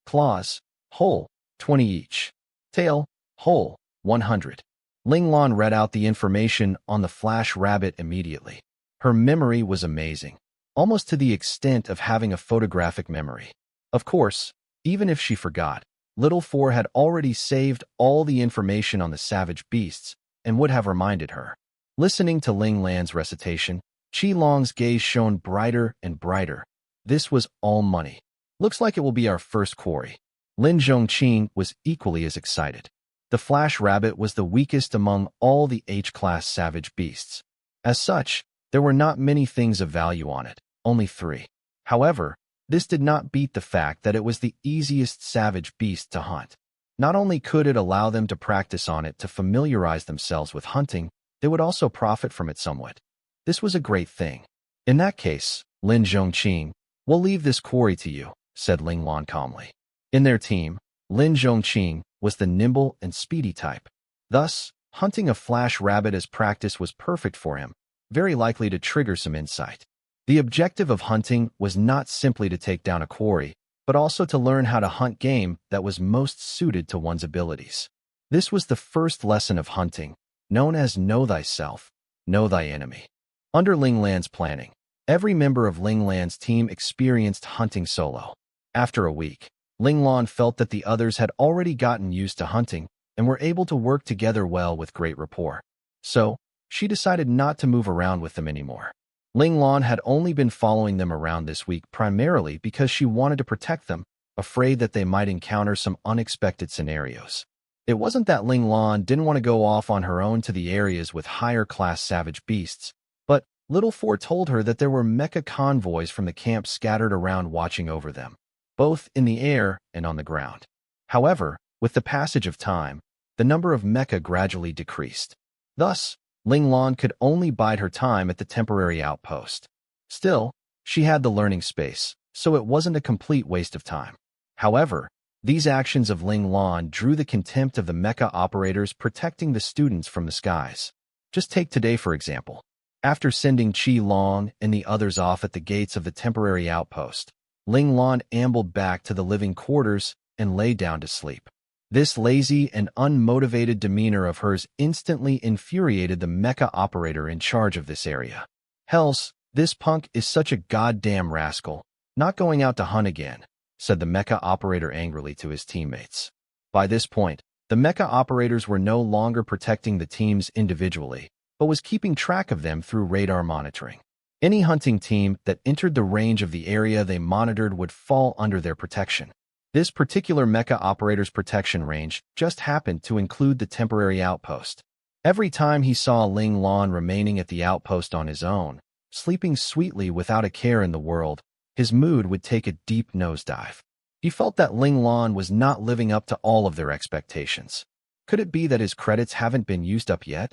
Claws: whole, 20 each. Tail: whole, 100. Ling Lan read out the information on the Flash Rabbit immediately. Her memory was amazing, almost to the extent of having a photographic memory. Of course, even if she forgot, Little Four had already saved all the information on the savage beasts and would have reminded her. Listening to Ling Lan's recitation, Qi Long's gaze shone brighter and brighter. This was all money. Looks like it will be our first quarry. Lin Zhongqing was equally as excited. The Flash Rabbit was the weakest among all the H-class savage beasts. As such, there were not many things of value on it, only 3. However, this did not beat the fact that it was the easiest savage beast to hunt. Not only could it allow them to practice on it to familiarize themselves with hunting, they would also profit from it somewhat. This was a great thing. In that case, Lin Zhongqing, we'll leave this quarry to you, said Ling Lan calmly. In their team, Lin Zhongqing was the nimble and speedy type. Thus, hunting a Flash Rabbit as practice was perfect for him, very likely to trigger some insight. The objective of hunting was not simply to take down a quarry, but also to learn how to hunt game that was most suited to one's abilities. This was the first lesson of hunting, known as Know Thyself, Know Thy Enemy. Under Ling Lan's planning, every member of Ling Lan's team experienced hunting solo. After a week, Ling Lan felt that the others had already gotten used to hunting and were able to work together well with great rapport. So, she decided not to move around with them anymore. Ling Lan had only been following them around this week primarily because she wanted to protect them, afraid that they might encounter some unexpected scenarios. It wasn't that Ling Lan didn't want to go off on her own to the areas with higher-class savage beasts, but Little Four told her that there were mecha convoys from the camp scattered around watching over them, both in the air and on the ground. However, with the passage of time, the number of mecha gradually decreased. Thus, Ling Lan could only bide her time at the temporary outpost. Still, she had the learning space, so it wasn't a complete waste of time. However, these actions of Ling Lan drew the contempt of the mecha operators protecting the students from the skies. Just take today for example. After sending Qi Long and the others off at the gates of the temporary outpost, Ling Lan ambled back to the living quarters and lay down to sleep. This lazy and unmotivated demeanor of hers instantly infuriated the mecha operator in charge of this area. "Hells, this punk is such a goddamn rascal. Not going out to hunt again," said the mecha operator angrily to his teammates. By this point, the mecha operators were no longer protecting the teams individually, but was keeping track of them through radar monitoring. Any hunting team that entered the range of the area they monitored would fall under their protection. This particular mecha operator's protection range just happened to include the temporary outpost. Every time he saw Ling Lan remaining at the outpost on his own, sleeping sweetly without a care in the world, his mood would take a deep nosedive. He felt that Ling Lan was not living up to all of their expectations. Could it be that his credits haven't been used up yet?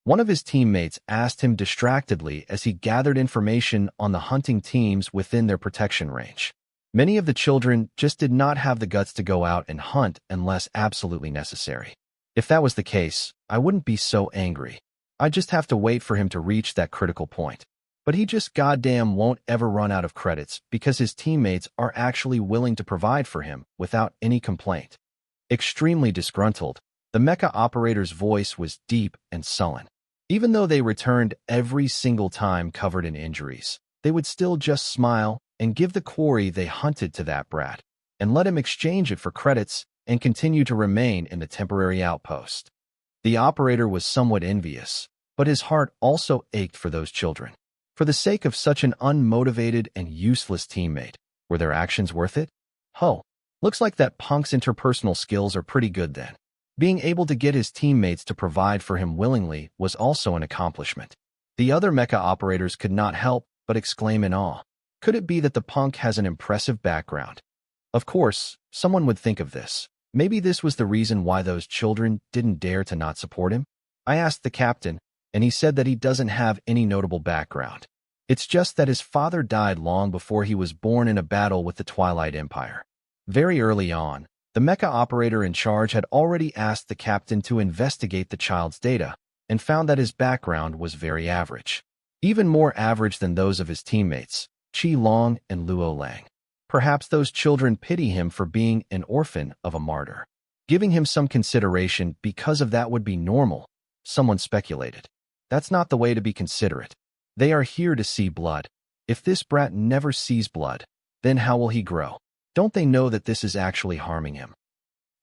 One of his teammates asked him distractedly as he gathered information on the hunting teams within their protection range. Many of the children just did not have the guts to go out and hunt unless absolutely necessary. If that was the case, I wouldn't be so angry. I'd just have to wait for him to reach that critical point. But he just goddamn won't ever run out of credits because his teammates are actually willing to provide for him without any complaint. Extremely disgruntled, the mecha operator's voice was deep and sullen. Even though they returned every single time covered in injuries, they would still just smile and give the quarry they hunted to that brat, and let him exchange it for credits and continue to remain in the temporary outpost. The operator was somewhat envious, but his heart also ached for those children. For the sake of such an unmotivated and useless teammate, were their actions worth it? Ho, looks like that punk's interpersonal skills are pretty good then. Being able to get his teammates to provide for him willingly was also an accomplishment. The other mecha operators could not help but exclaim in awe. Could it be that the punk has an impressive background? Of course, someone would think of this. Maybe this was the reason why those children didn't dare to not support him? I asked the captain, and he said that he doesn't have any notable background. It's just that his father died long before he was born in a battle with the Twilight Empire. Very early on, the mecha operator in charge had already asked the captain to investigate the child's data, and found that his background was very average. Even more average than those of his teammates, Qi Long and Luo Lang. Perhaps those children pity him for being an orphan of a martyr. Giving him some consideration because of that would be normal, someone speculated. That's not the way to be considerate. They are here to see blood. If this brat never sees blood, then how will he grow? Don't they know that this is actually harming him?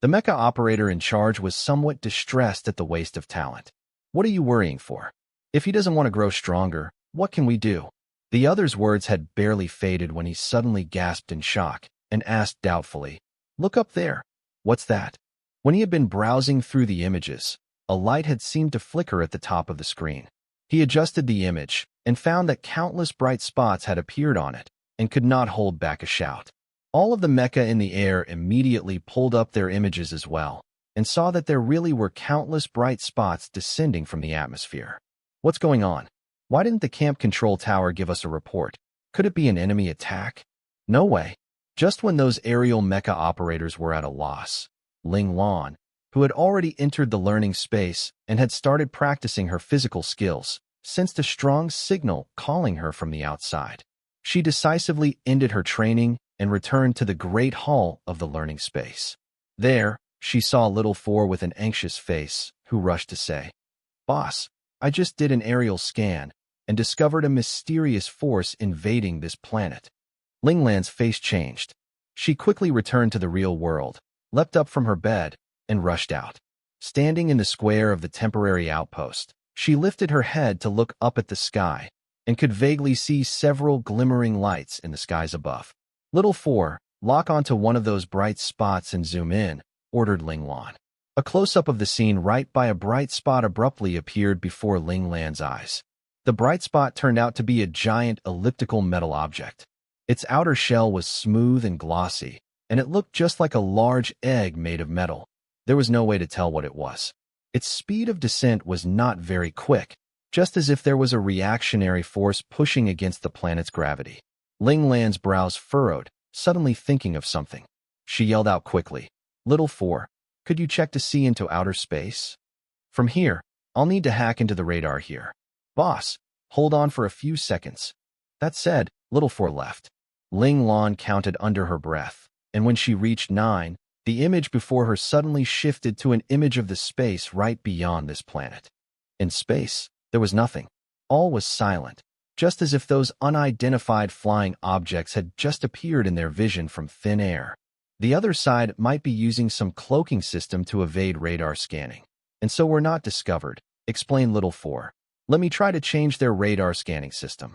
The mecha operator in charge was somewhat distressed at the waste of talent. What are you worrying for? If he doesn't want to grow stronger, what can we do? The other's words had barely faded when he suddenly gasped in shock and asked doubtfully, "Look up there. What's that?" When he had been browsing through the images, a light had seemed to flicker at the top of the screen. He adjusted the image and found that countless bright spots had appeared on it and could not hold back a shout. All of the mecha in the air immediately pulled up their images as well and saw that there really were countless bright spots descending from the atmosphere. What's going on? Why didn't the camp control tower give us a report? Could it be an enemy attack? No way. Just when those aerial mecha operators were at a loss, Ling Lan, who had already entered the learning space and had started practicing her physical skills, sensed a strong signal calling her from the outside. She decisively ended her training and returned to the great hall of the learning space. There, she saw Little Four with an anxious face, who rushed to say, "Boss, I just did an aerial scan and discovered a mysterious force invading this planet." Ling Lan's face changed. She quickly returned to the real world, leapt up from her bed, and rushed out. Standing in the square of the temporary outpost, She lifted her head to look up at the sky and could vaguely see several glimmering lights in the skies above. Little 4, lock onto one of those bright spots and zoom in, ordered Ling Lan. A close-up of the scene right by a bright spot abruptly appeared before Ling Lan's eyes. The bright spot turned out to be a giant elliptical metal object. Its outer shell was smooth and glossy, and it looked just like a large egg made of metal. There was no way to tell what it was. Its speed of descent was not very quick, just as if there was a reactionary force pushing against the planet's gravity. Ling Lan's brows furrowed, suddenly thinking of something. She yelled out quickly, "Little 4, could you check to see into outer space? From here, I'll need to hack into the radar here. Boss, hold on for a few seconds." That said, Little 4 left. Ling Lan counted under her breath, and when she reached 9, the image before her suddenly shifted to an image of the space right beyond this planet. In space, there was nothing. All was silent, just as if those unidentified flying objects had just appeared in their vision from thin air. The other side might be using some cloaking system to evade radar scanning, and so were not discovered, explained Little 4. Let me try to change their radar scanning system.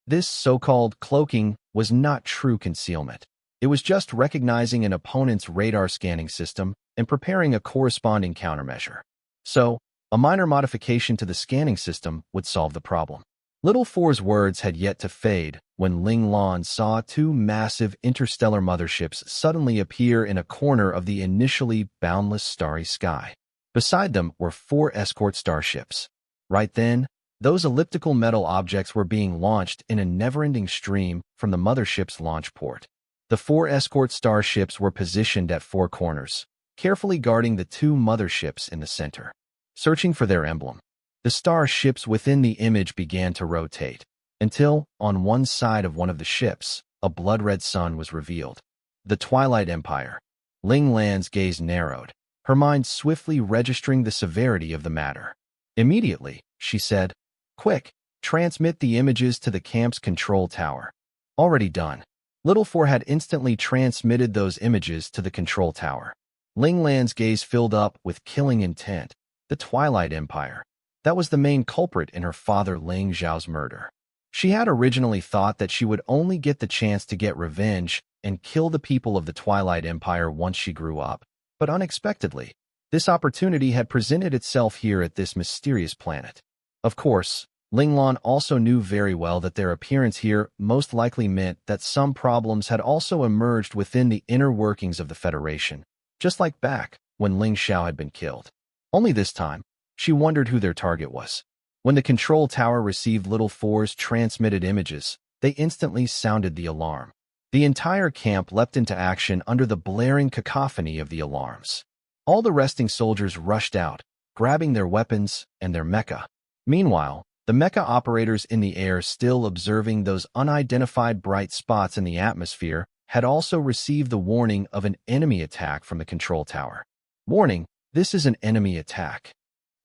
This so-called cloaking was not true concealment. It was just recognizing an opponent's radar scanning system and preparing a corresponding countermeasure. So, a minor modification to the scanning system would solve the problem. Little 4's words had yet to fade when Ling Lan saw 2 massive interstellar motherships suddenly appear in a corner of the initially boundless starry sky. Beside them were 4 escort starships. Right then, those elliptical metal objects were being launched in a never-ending stream from the mothership's launch port. The 4 escort starships were positioned at 4 corners, carefully guarding the 2 motherships in the center. Searching for their emblem, the starships within the image began to rotate, until, on one side of one of the ships, a blood-red sun was revealed. The Twilight Empire. Ling Lan's gaze narrowed, her mind swiftly registering the severity of the matter. Immediately, she said, "Quick, transmit the images to the camp's control tower." Already done. Little 4 had instantly transmitted those images to the control tower. Ling Lan's gaze filled up with killing intent. The Twilight Empire. That was the main culprit in her father Ling Zhao's murder. She had originally thought that she would only get the chance to get revenge and kill the people of the Twilight Empire once she grew up. But unexpectedly, this opportunity had presented itself here at this mysterious planet. Of course, Ling Lan also knew very well that their appearance here most likely meant that some problems had also emerged within the inner workings of the Federation, just like back when Ling Xiao had been killed. Only this time, she wondered who their target was. When the control tower received Little 4's transmitted images, they instantly sounded the alarm. The entire camp leapt into action under the blaring cacophony of the alarms. All the resting soldiers rushed out, grabbing their weapons and their mecha. Meanwhile, the mecha operators in the air, still observing those unidentified bright spots in the atmosphere, had also received the warning of an enemy attack from the control tower. Warning, this is an enemy attack.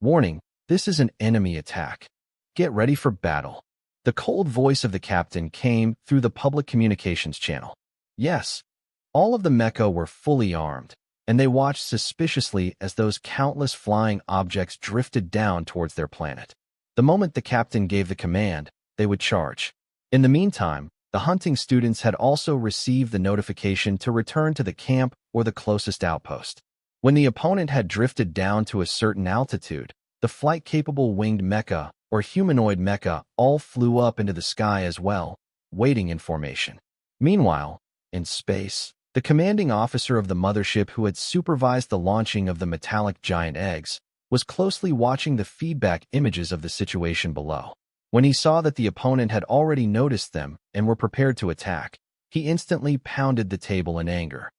Warning, this is an enemy attack. Get ready for battle. The cold voice of the captain came through the public communications channel. Yes, all of the mecha were fully armed, and they watched suspiciously as those countless flying objects drifted down towards their planet. The moment the captain gave the command, they would charge. In the meantime, the hunting students had also received the notification to return to the camp or the closest outpost. When the opponent had drifted down to a certain altitude, the flight-capable winged mecha or humanoid mecha all flew up into the sky as well, waiting in formation. Meanwhile, in space, the commanding officer of the mothership who had supervised the launching of the metallic giant eggs was closely watching the feedback images of the situation below. When he saw that the opponent had already noticed them and were prepared to attack, he instantly pounded the table in anger.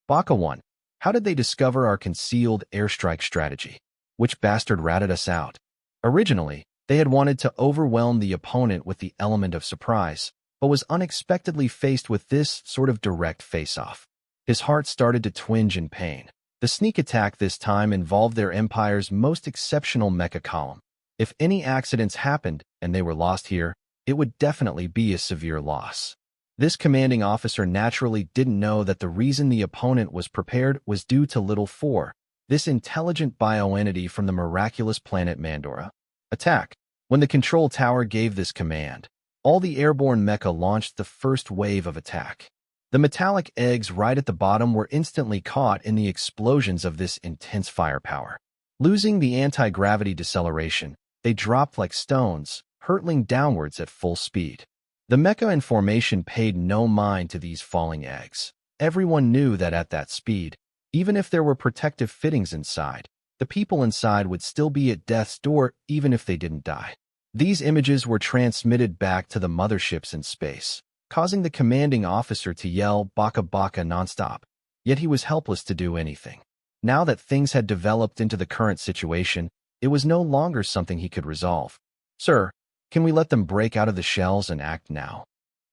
Baka 1, how did they discover our concealed airstrike strategy? Which bastard ratted us out? Originally, they had wanted to overwhelm the opponent with the element of surprise, but was unexpectedly faced with this sort of direct face-off. His heart started to twinge in pain. The sneak attack this time involved their empire's most exceptional mecha column. If any accidents happened and they were lost here, it would definitely be a severe loss. This commanding officer naturally didn't know that the reason the opponent was prepared was due to Little 4, this intelligent bioentity from the miraculous planet Mandora. Attack. When the control tower gave this command, all the airborne mecha launched the first wave of attack. The metallic eggs right at the bottom were instantly caught in the explosions of this intense firepower. Losing the anti-gravity deceleration, they dropped like stones, hurtling downwards at full speed. The mecha in formation paid no mind to these falling eggs. Everyone knew that at that speed, even if there were protective fittings inside, the people inside would still be at death's door even if they didn't die. These images were transmitted back to the motherships in space, causing the commanding officer to yell "Baka Baka" nonstop, yet he was helpless to do anything. Now that things had developed into the current situation, it was no longer something he could resolve. "Sir, can we let them break out of the shells and act now?"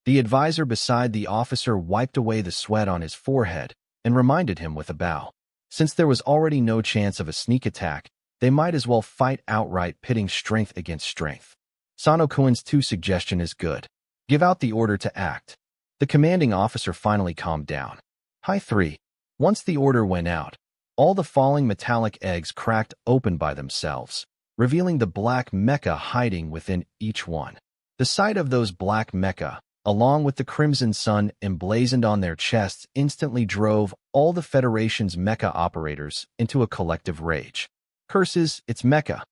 The advisor beside the officer wiped away the sweat on his forehead and reminded him with a bow. Since there was already no chance of a sneak attack, they might as well fight outright, pitting strength against strength. Sano-kun's suggestion is good. Give out the order to act. The commanding officer finally calmed down. Hi 3. Once the order went out, all the falling metallic eggs cracked open by themselves, revealing the black mecha hiding within each one. The sight of those black mecha, along with the crimson sun emblazoned on their chests, instantly drove all the Federation's mecha operators into a collective rage. Curses, it's mecha.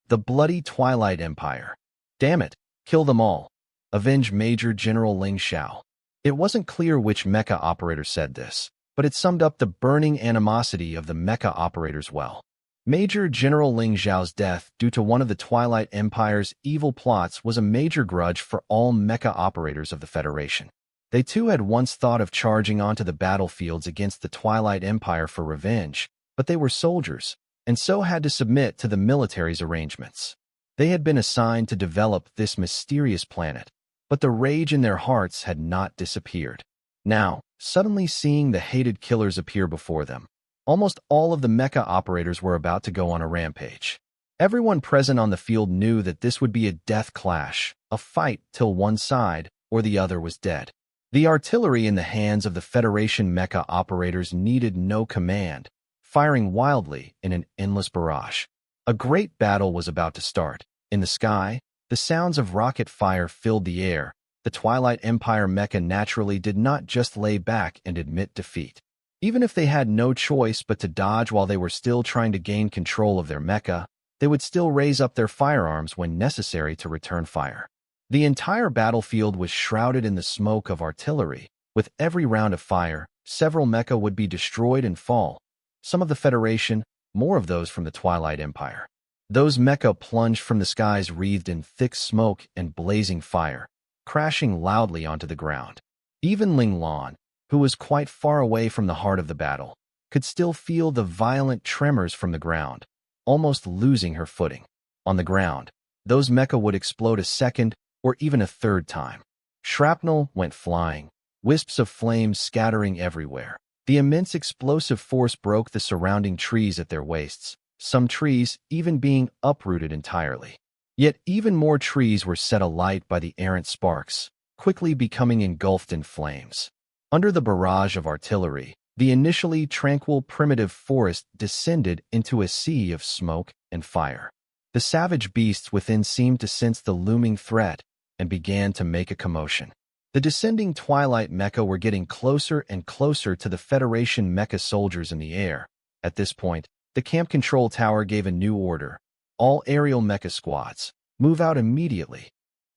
The bloody Twilight Empire. Damn it, kill them all. Avenge Major General Ling Xiao. It wasn't clear which mecha operator said this, but it summed up the burning animosity of the mecha operators well. Major General Ling Xiao's death due to one of the Twilight Empire's evil plots was a major grudge for all mecha operators of the Federation. They too had once thought of charging onto the battlefields against the Twilight Empire for revenge, but they were soldiers, and so had to submit to the military's arrangements. They had been assigned to develop this mysterious planet, but the rage in their hearts had not disappeared. Now, suddenly seeing the hated killers appear before them, almost all of the mecha operators were about to go on a rampage. Everyone present on the field knew that this would be a death clash, a fight till one side or the other was dead. The artillery in the hands of the Federation mecha operators needed no command, firing wildly in an endless barrage. A great battle was about to start. In the sky, the sounds of rocket fire filled the air. The Twilight Empire mecha naturally did not just lay back and admit defeat. Even if they had no choice but to dodge while they were still trying to gain control of their mecha, they would still raise up their firearms when necessary to return fire. The entire battlefield was shrouded in the smoke of artillery. With every round of fire, several mecha would be destroyed and fall. Some of the Federation, more of those from the Twilight Empire. Those mecha plunged from the skies wreathed in thick smoke and blazing fire, crashing loudly onto the ground. Even Ling Lan, who was quite far away from the heart of the battle, could still feel the violent tremors from the ground, almost losing her footing. On the ground, those mecha would explode a second or even a third time. Shrapnel went flying, wisps of flames scattering everywhere. The immense explosive force broke the surrounding trees at their waists, some trees even being uprooted entirely. Yet even more trees were set alight by the errant sparks, quickly becoming engulfed in flames. Under the barrage of artillery, the initially tranquil primitive forest descended into a sea of smoke and fire. The savage beasts within seemed to sense the looming threat and began to make a commotion. The descending Twilight mecha were getting closer and closer to the Federation mecha soldiers in the air. At this point, the camp control tower gave a new order. All aerial mecha squads, move out immediately.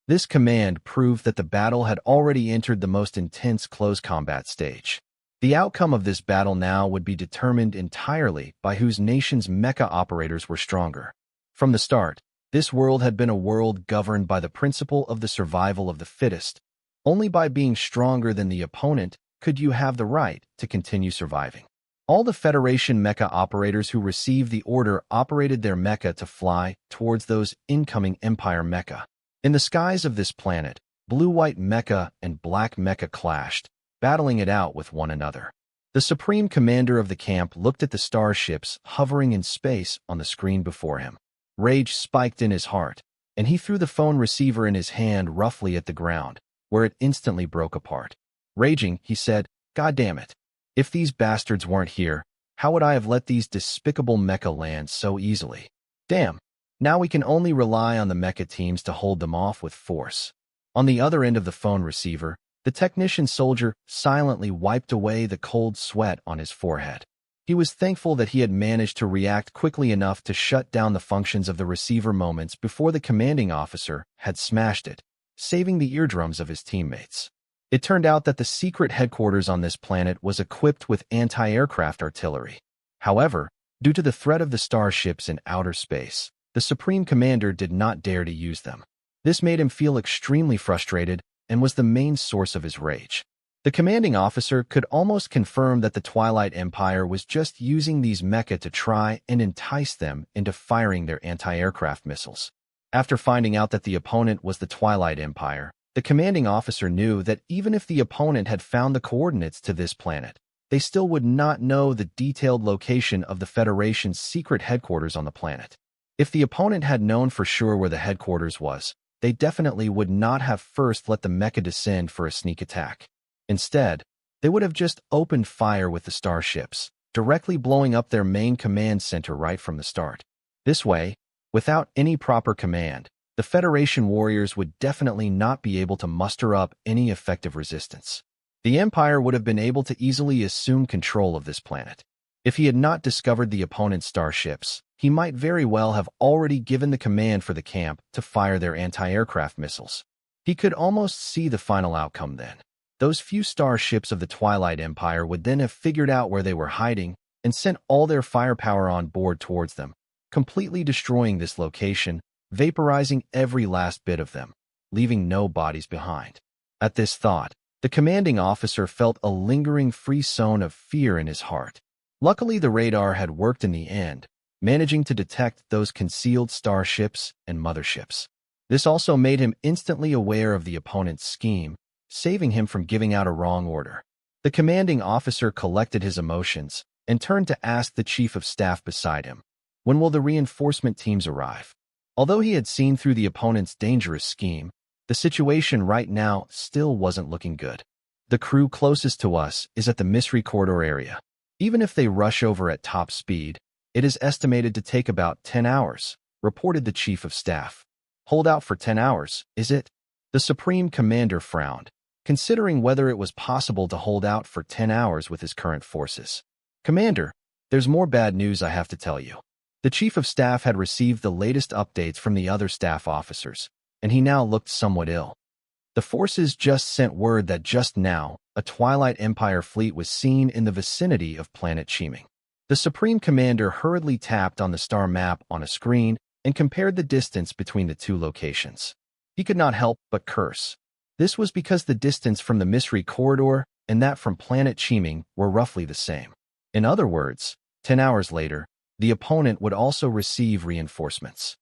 This command proved that the battle had already entered the most intense close combat stage. The outcome of this battle now would be determined entirely by whose nation's mecha operators were stronger. From the start, this world had been a world governed by the principle of the survival of the fittest. Only by being stronger than the opponent could you have the right to continue surviving. All the Federation mecha operators who received the order operated their mecha to fly towards those incoming Empire mecha. In the skies of this planet, blue-white mecha and black mecha clashed, battling it out with one another. The Supreme Commander of the camp looked at the starships hovering in space on the screen before him. Rage spiked in his heart, and he threw the phone receiver in his hand roughly at the ground, where it instantly broke apart. Raging, he said, "God damn it. If these bastards weren't here, how would I have let these despicable mecha land so easily? Damn. Now we can only rely on the mecha teams to hold them off with force. On the other end of the phone receiver, the technician soldier silently wiped away the cold sweat on his forehead. He was thankful that he had managed to react quickly enough to shut down the functions of the receiver moments before the commanding officer had smashed it, saving the eardrums of his teammates. It turned out that the secret headquarters on this planet was equipped with anti-aircraft artillery. However, due to the threat of the starships in outer space, the Supreme Commander did not dare to use them. This made him feel extremely frustrated and was the main source of his rage. The commanding officer could almost confirm that the Twilight Empire was just using these mecha to try and entice them into firing their anti-aircraft missiles. After finding out that the opponent was the Twilight Empire, the commanding officer knew that even if the opponent had found the coordinates to this planet, they still would not know the detailed location of the Federation's secret headquarters on the planet. If the opponent had known for sure where the headquarters was, they definitely would not have first let the mecha descend for a sneak attack. Instead, they would have just opened fire with the starships, directly blowing up their main command center right from the start. This way, without any proper command, the Federation warriors would definitely not be able to muster up any effective resistance. The Empire would have been able to easily assume control of this planet. If he had not discovered the opponent's starships, he might very well have already given the command for the camp to fire their anti-aircraft missiles. He could almost see the final outcome then. Those few starships of the Twilight Empire would then have figured out where they were hiding and sent all their firepower on board towards them, completely destroying this location, vaporizing every last bit of them, leaving no bodies behind. At this thought, the commanding officer felt a lingering frisson of fear in his heart. Luckily, the radar had worked in the end, managing to detect those concealed starships and motherships. This also made him instantly aware of the opponent's scheme, saving him from giving out a wrong order. The commanding officer collected his emotions and turned to ask the chief of staff beside him, "When will the reinforcement teams arrive?" Although he had seen through the opponent's dangerous scheme, the situation right now still wasn't looking good. "The crew closest to us is at the mystery corridor area. Even if they rush over at top speed, it is estimated to take about 10 hours, reported the chief of staff. "Hold out for 10 hours, is it?" The Supreme Commander frowned, considering whether it was possible to hold out for 10 hours with his current forces. "Commander, there's more bad news I have to tell you." The chief of staff had received the latest updates from the other staff officers, and he now looked somewhat ill. The forces just sent word that just now, a Twilight Empire fleet was seen in the vicinity of planet Chiming. The Supreme Commander hurriedly tapped on the star map on a screen and compared the distance between the two locations. He could not help but curse. This was because the distance from the mystery corridor and that from planet Chiming were roughly the same. In other words, 10 hours later, the opponent would also receive reinforcements.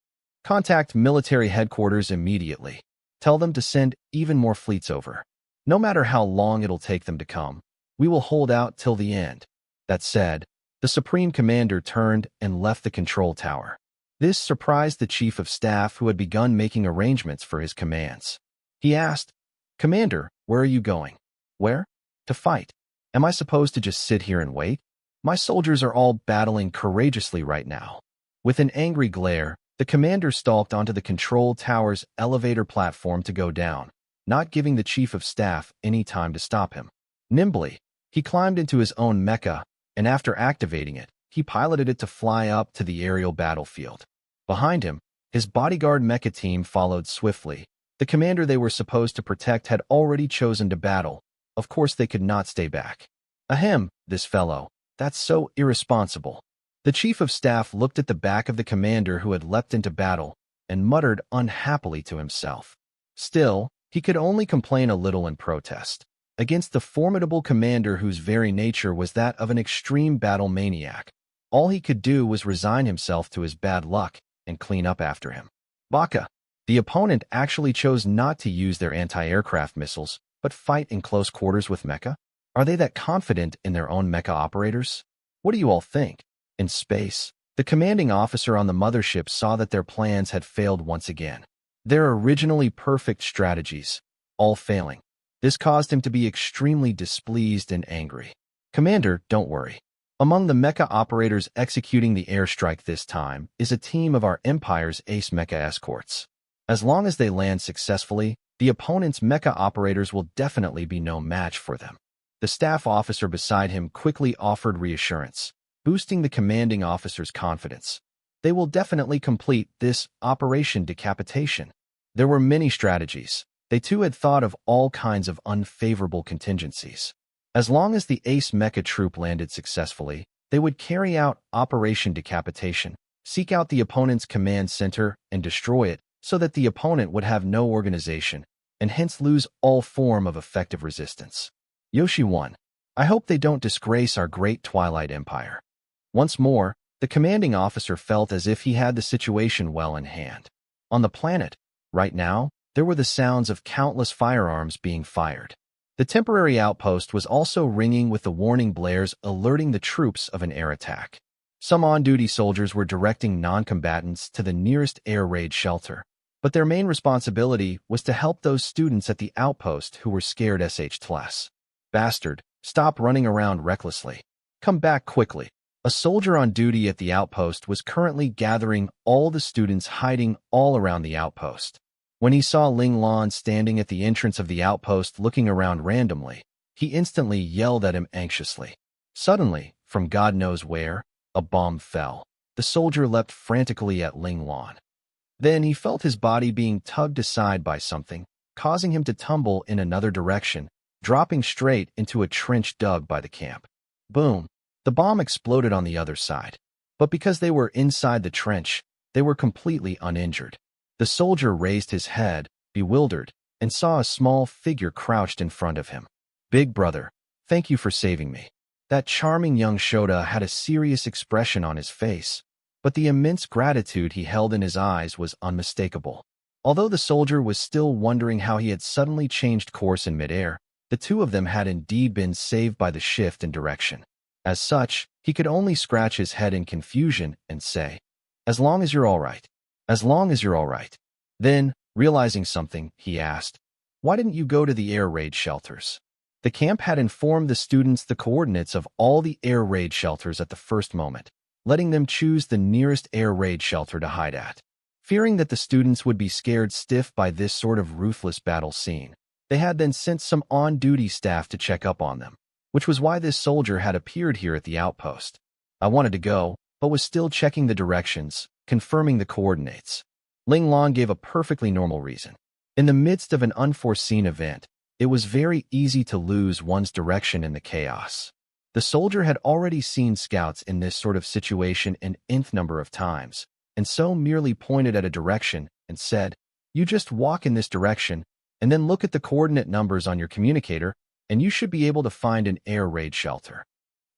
"Contact military headquarters immediately. Tell them to send even more fleets over. No matter how long it'll take them to come, we will hold out till the end." That said, the Supreme Commander turned and left the control tower. This surprised the chief of staff, who had begun making arrangements for his commands. He asked, "Commander, where are you going?" "Where? To fight. Am I supposed to just sit here and wait? My soldiers are all battling courageously right now." With an angry glare, the commander stalked onto the control tower's elevator platform to go down, not giving the chief of staff any time to stop him. Nimbly, he climbed into his own mecha, and after activating it, he piloted it to fly up to the aerial battlefield. Behind him, his bodyguard mecha team followed swiftly. The commander they were supposed to protect had already chosen to battle. Of course they could not stay back. "Ahem, this fellow. That's so irresponsible." The chief of staff looked at the back of the commander who had leapt into battle and muttered unhappily to himself. Still, he could only complain a little in protest against the formidable commander whose very nature was that of an extreme battle maniac. All he could do was resign himself to his bad luck and clean up after him. Baka. The opponent actually chose not to use their anti-aircraft missiles, but fight in close quarters with mecha? Are they that confident in their own mecha operators? What do you all think? In space, the commanding officer on the mothership saw that their plans had failed once again. Their originally perfect strategies, all failing. This caused him to be extremely displeased and angry. "Commander, don't worry. Among the mecha operators executing the airstrike this time is a team of our Empire's ace mecha escorts. As long as they land successfully, the opponent's mecha operators will definitely be no match for them. The staff officer beside him quickly offered reassurance, boosting the commanding officer's confidence. They will definitely complete this Operation Decapitation. There were many strategies. They too had thought of all kinds of unfavorable contingencies. As long as the ace mecha troop landed successfully, they would carry out Operation Decapitation, seek out the opponent's command center, and destroy it so that the opponent would have no organization, and hence lose all form of effective resistance. Yoshi 1. I hope they don't disgrace our great Twilight Empire. Once more, the commanding officer felt as if he had the situation well in hand. On the planet, right now, there were the sounds of countless firearms being fired. The temporary outpost was also ringing with the warning blares alerting the troops of an air attack. Some on-duty soldiers were directing non-combatants to the nearest air raid shelter, but their main responsibility was to help those students at the outpost who were scared sh. Bastard, stop running around recklessly. Come back quickly. A soldier on duty at the outpost was currently gathering all the students hiding all around the outpost. When he saw Ling Lan standing at the entrance of the outpost looking around randomly, he instantly yelled at him anxiously. Suddenly, from God knows where, a bomb fell. The soldier leapt frantically at Ling Lan. Then he felt his body being tugged aside by something, causing him to tumble in another direction, dropping straight into a trench dug by the camp. Boom! The bomb exploded on the other side. But because they were inside the trench, they were completely uninjured. The soldier raised his head, bewildered, and saw a small figure crouched in front of him. Big brother, thank you for saving me. That charming young Shota had a serious expression on his face, but the immense gratitude he held in his eyes was unmistakable. Although the soldier was still wondering how he had suddenly changed course in midair, the two of them had indeed been saved by the shift in direction. As such, he could only scratch his head in confusion and say, "As long as you're all right. As long as you're all right." Then, realizing something, he asked, "Why didn't you go to the air raid shelters?" The camp had informed the students the coordinates of all the air raid shelters at the first moment, letting them choose the nearest air raid shelter to hide at. Fearing that the students would be scared stiff by this sort of ruthless battle scene, they had then sent some on-duty staff to check up on them, which was why this soldier had appeared here at the outpost. I wanted to go, but was still checking the directions, confirming the coordinates. Ling Lan gave a perfectly normal reason. In the midst of an unforeseen event, it was very easy to lose one's direction in the chaos. The soldier had already seen scouts in this sort of situation an nth number of times, and so merely pointed at a direction and said, "You just walk in this direction, and then look at the coordinate numbers on your communicator, and you should be able to find an air raid shelter."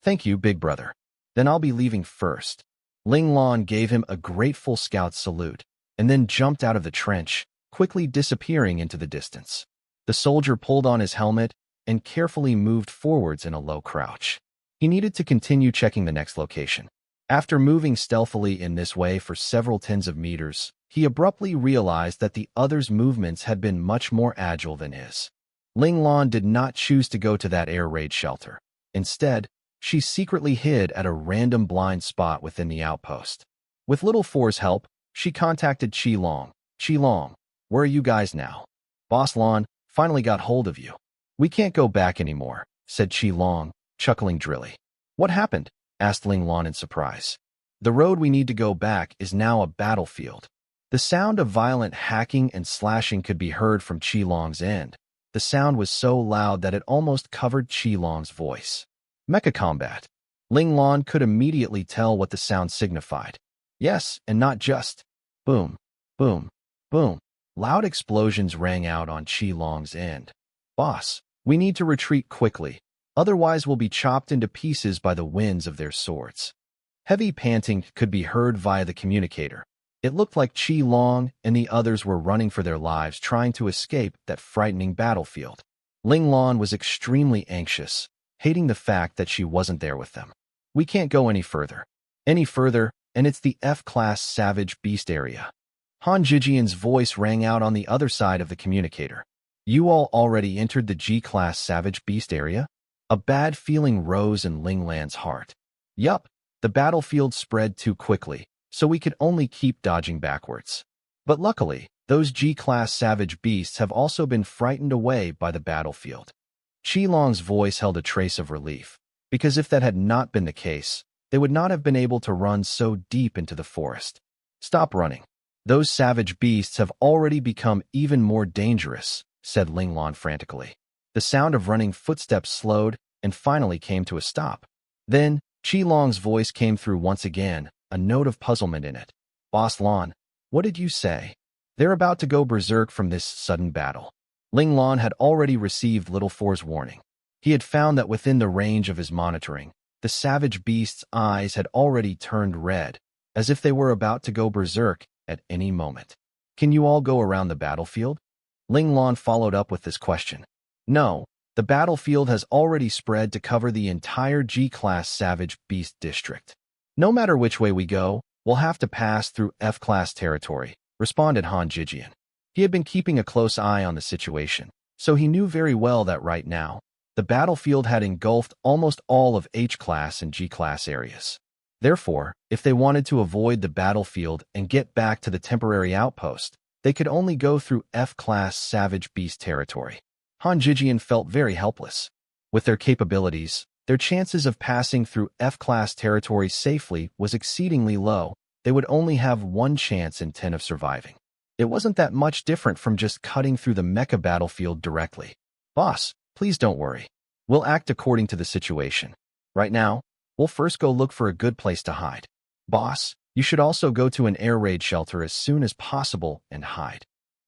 "Thank you, big brother. Then I'll be leaving first." Ling Lan gave him a grateful scout salute, and then jumped out of the trench, quickly disappearing into the distance. The soldier pulled on his helmet and carefully moved forwards in a low crouch. He needed to continue checking the next location. After moving stealthily in this way for several tens of meters, he abruptly realized that the other's movements had been much more agile than his. Ling Lan did not choose to go to that air raid shelter. Instead, she secretly hid at a random blind spot within the outpost. With little Four's help, she contacted Qi Long. "Qi Long, where are you guys now? Boss Lan finally got hold of you." "We can't go back anymore," said Qi Long, chuckling drily. "What happened?" asked Ling Lan in surprise. "The road we need to go back is now a battlefield." The sound of violent hacking and slashing could be heard from Qi Long's end. The sound was so loud that it almost covered Qi Long's voice. Mecha combat. Ling Lan could immediately tell what the sound signified. Yes, and not just. Boom, boom, boom. Loud explosions rang out on Qi Long's end. "Boss, we need to retreat quickly, otherwise we'll be chopped into pieces by the winds of their swords." Heavy panting could be heard via the communicator. It looked like Qi Long and the others were running for their lives trying to escape that frightening battlefield. Ling Lan was extremely anxious, hating the fact that she wasn't there with them. "We can't go any further. Any further, and it's the F-class Savage Beast area." Han Jijian's voice rang out on the other side of the communicator. "You all already entered the G-class Savage Beast area?" A bad feeling rose in Ling Lan's heart. Yup, the battlefield spread too quickly, so we could only keep dodging backwards. But luckily, those G-class savage beasts have also been frightened away by the battlefield. Qilong's voice held a trace of relief, because if that had not been the case, they would not have been able to run so deep into the forest. Stop running. Those savage beasts have already become even more dangerous, said Linglong frantically. The sound of running footsteps slowed and finally came to a stop. Then, Qilong's voice came through once again, a note of puzzlement in it. Boss Lon, what did you say? They're about to go berserk from this sudden battle. Linglong had already received Little Four's warning. He had found that within the range of his monitoring, the savage beast's eyes had already turned red, as if they were about to go berserk at any moment. Can you all go around the battlefield? Linglong followed up with this question. No, the battlefield has already spread to cover the entire G-class savage beast district. No matter which way we go, we'll have to pass through F-class territory, responded Han Jijian. He had been keeping a close eye on the situation, so he knew very well that right now, the battlefield had engulfed almost all of H-class and G-class areas. Therefore, if they wanted to avoid the battlefield and get back to the temporary outpost, they could only go through F-class savage beast territory. Han Jijian felt very helpless. With their capabilities, their chances of passing through F-class territory safely was exceedingly low. They would only have one chance in 10 of surviving. It wasn't that much different from just cutting through the mecha battlefield directly. Boss, please don't worry. We'll act according to the situation. Right now, we'll first go look for a good place to hide. Boss, you should also go to an air raid shelter as soon as possible and hide.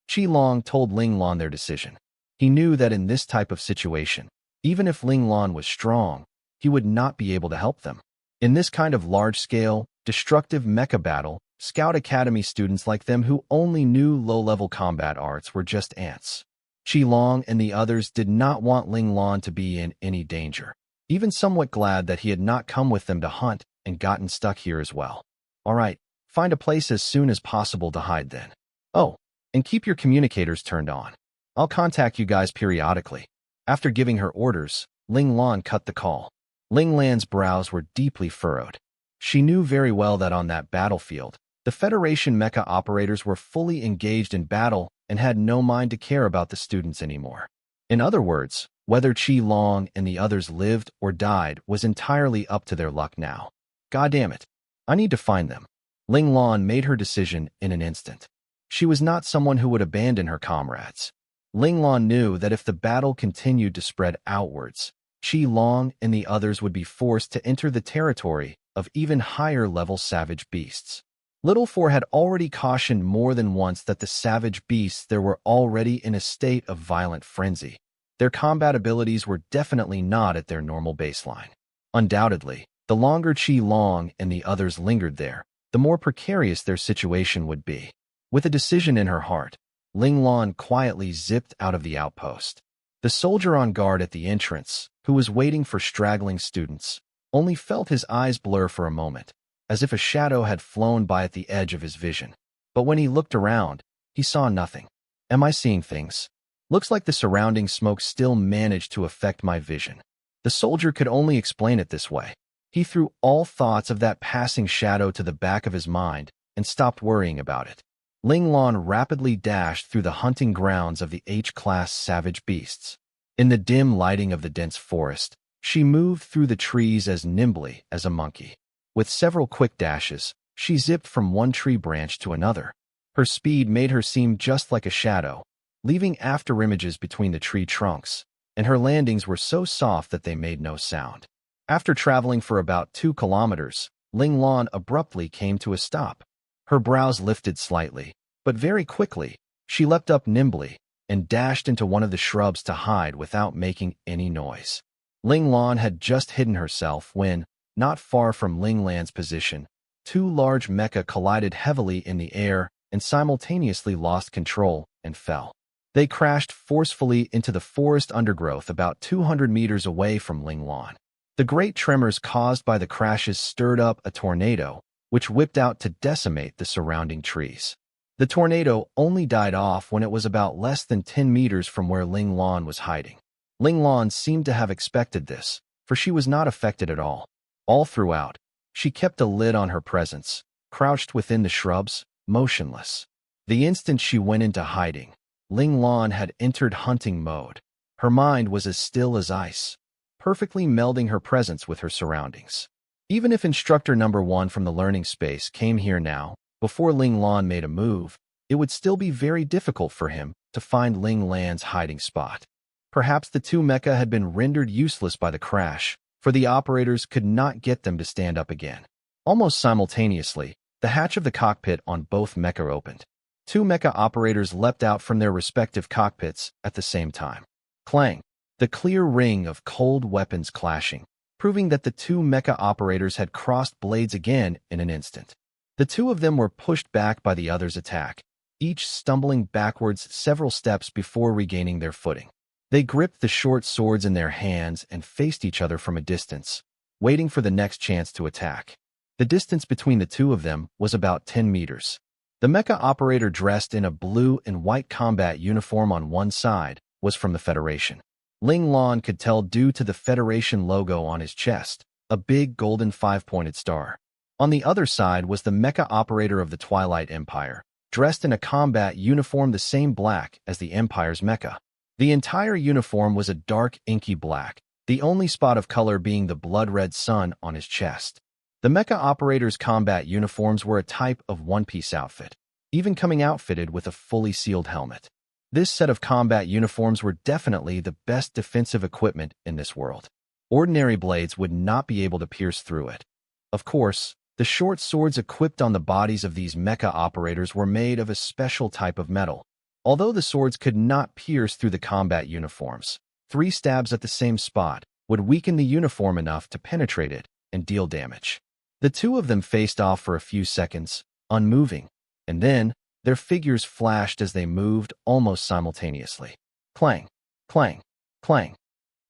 Qilong told Linglong their decision. He knew that in this type of situation, even if Linglong was strong, he would not be able to help them. In this kind of large-scale, destructive mecha battle, Scout Academy students like them who only knew low-level combat arts were just ants. Qilong and the others did not want Linglong to be in any danger, even somewhat glad that he had not come with them to hunt and gotten stuck here as well. All right, find a place as soon as possible to hide then. Oh, and keep your communicators turned on. I'll contact you guys periodically. After giving her orders, Linglong cut the call. Linglang's brows were deeply furrowed. She knew very well that on that battlefield, the Federation mecha operators were fully engaged in battle and had no mind to care about the students anymore. In other words, whether Qilong and the others lived or died was entirely up to their luck now. God damn it. I need to find them. Linglong made her decision in an instant. She was not someone who would abandon her comrades. Linglong knew that if the battle continued to spread outwards, Qilong and the others would be forced to enter the territory of even higher-level savage beasts. Little Four had already cautioned more than once that the savage beasts there were already in a state of violent frenzy. Their combat abilities were definitely not at their normal baseline. Undoubtedly, the longer Qilong and the others lingered there, the more precarious their situation would be. With a decision in her heart, Linglong quietly zipped out of the outpost. The soldier on guard at the entrance, who was waiting for straggling students, only felt his eyes blur for a moment, as if a shadow had flown by at the edge of his vision. But when he looked around, he saw nothing. Am I seeing things? Looks like the surrounding smoke still managed to affect my vision. The soldier could only explain it this way. He threw all thoughts of that passing shadow to the back of his mind and stopped worrying about it. Linglong rapidly dashed through the hunting grounds of the H-class savage beasts. In the dim lighting of the dense forest, she moved through the trees as nimbly as a monkey. With several quick dashes, she zipped from one tree branch to another. Her speed made her seem just like a shadow, leaving afterimages between the tree trunks, and her landings were so soft that they made no sound. After traveling for about 2 kilometers, Linglong abruptly came to a stop. Her brows lifted slightly, but very quickly, she leapt up nimbly and dashed into one of the shrubs to hide without making any noise. Linglong had just hidden herself when, not far from Linglang's position, 2 large mecha collided heavily in the air and simultaneously lost control and fell. They crashed forcefully into the forest undergrowth about 200 meters away from Linglong. The great tremors caused by the crashes stirred up a tornado, which whipped out to decimate the surrounding trees. The tornado only died off when it was about less than 10 meters from where Linglong was hiding. Linglong seemed to have expected this, for she was not affected at all. All throughout, she kept a lid on her presence, crouched within the shrubs, motionless. The instant she went into hiding, Ling Lan had entered hunting mode. Her mind was as still as ice, perfectly melding her presence with her surroundings. Even if instructor number 1 from the learning space came here now, before Ling Lan made a move, it would still be very difficult for him to find Ling Lan's hiding spot. Perhaps the two mecha had been rendered useless by the crash, for the operators could not get them to stand up again. Almost simultaneously, the hatch of the cockpit on both mecha opened. Two mecha operators leapt out from their respective cockpits at the same time. Clang! The clear ring of cold weapons clashing, proving that the two mecha operators had crossed blades again in an instant. The two of them were pushed back by the other's attack, each stumbling backwards several steps before regaining their footing. They gripped the short swords in their hands and faced each other from a distance, waiting for the next chance to attack. The distance between the two of them was about 10 meters. The mecha operator dressed in a blue and white combat uniform on one side was from the Federation. Ling Lan could tell due to the Federation logo on his chest, a big golden 5-pointed star. On the other side was the mecha operator of the Twilight Empire, dressed in a combat uniform the same black as the Empire's mecha. The entire uniform was a dark inky black, the only spot of color being the blood-red sun on his chest. The mecha operator's combat uniforms were a type of one-piece outfit, even coming outfitted with a fully sealed helmet. This set of combat uniforms were definitely the best defensive equipment in this world. Ordinary blades would not be able to pierce through it. Of course, the short swords equipped on the bodies of these mecha operators were made of a special type of metal. Although the swords could not pierce through the combat uniforms, 3 stabs at the same spot would weaken the uniform enough to penetrate it and deal damage. The two of them faced off for a few seconds, unmoving, and then their figures flashed as they moved almost simultaneously. Clang, clang, clang.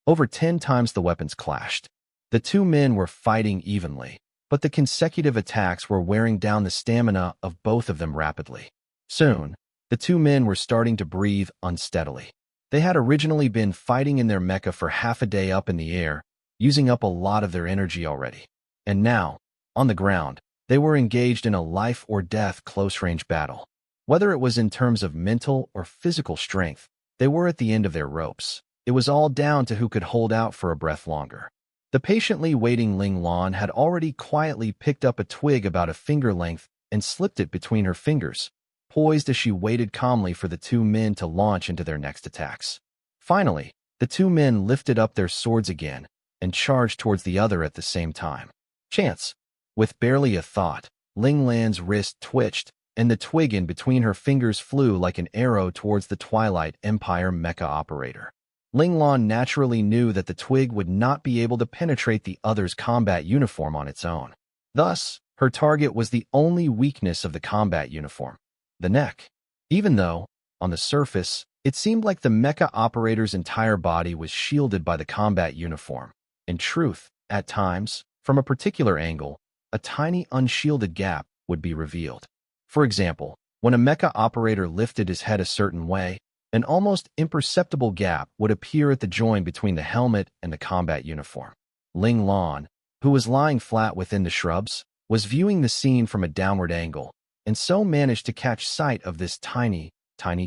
Over 10 times the weapons clashed. The two men were fighting evenly, but the consecutive attacks were wearing down the stamina of both of them rapidly. Soon, the two men were starting to breathe unsteadily. They had originally been fighting in their mecha for half a day up in the air, using up a lot of their energy already. And now, on the ground, they were engaged in a life-or-death close-range battle. Whether it was in terms of mental or physical strength, they were at the end of their ropes. It was all down to who could hold out for a breath longer. The patiently waiting Ling Lan had already quietly picked up a twig about a finger length and slipped it between her fingers, poised as she waited calmly for the two men to launch into their next attacks. Finally, the two men lifted up their swords again and charged towards the other at the same time. Chance! With barely a thought, Ling Lan's wrist twitched, and the twig in between her fingers flew like an arrow towards the Twilight Empire mecha operator. Ling Lan naturally knew that the twig would not be able to penetrate the other's combat uniform on its own. Thus, her target was the only weakness of the combat uniform, the neck. Even though, on the surface, it seemed like the mecha operator's entire body was shielded by the combat uniform. In truth, at times, from a particular angle, a tiny unshielded gap would be revealed. For example, when a mecha operator lifted his head a certain way, an almost imperceptible gap would appear at the join between the helmet and the combat uniform. Ling Lan, who was lying flat within the shrubs, was viewing the scene from a downward angle, and so managed to catch sight of this tiny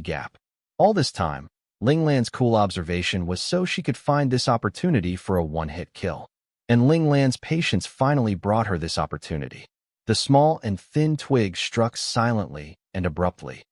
gap. All this time, Ling Lan's cool observation was so she could find this opportunity for a one-hit kill. And Ling Lan's patience finally brought her this opportunity. The small and thin twig struck silently and abruptly.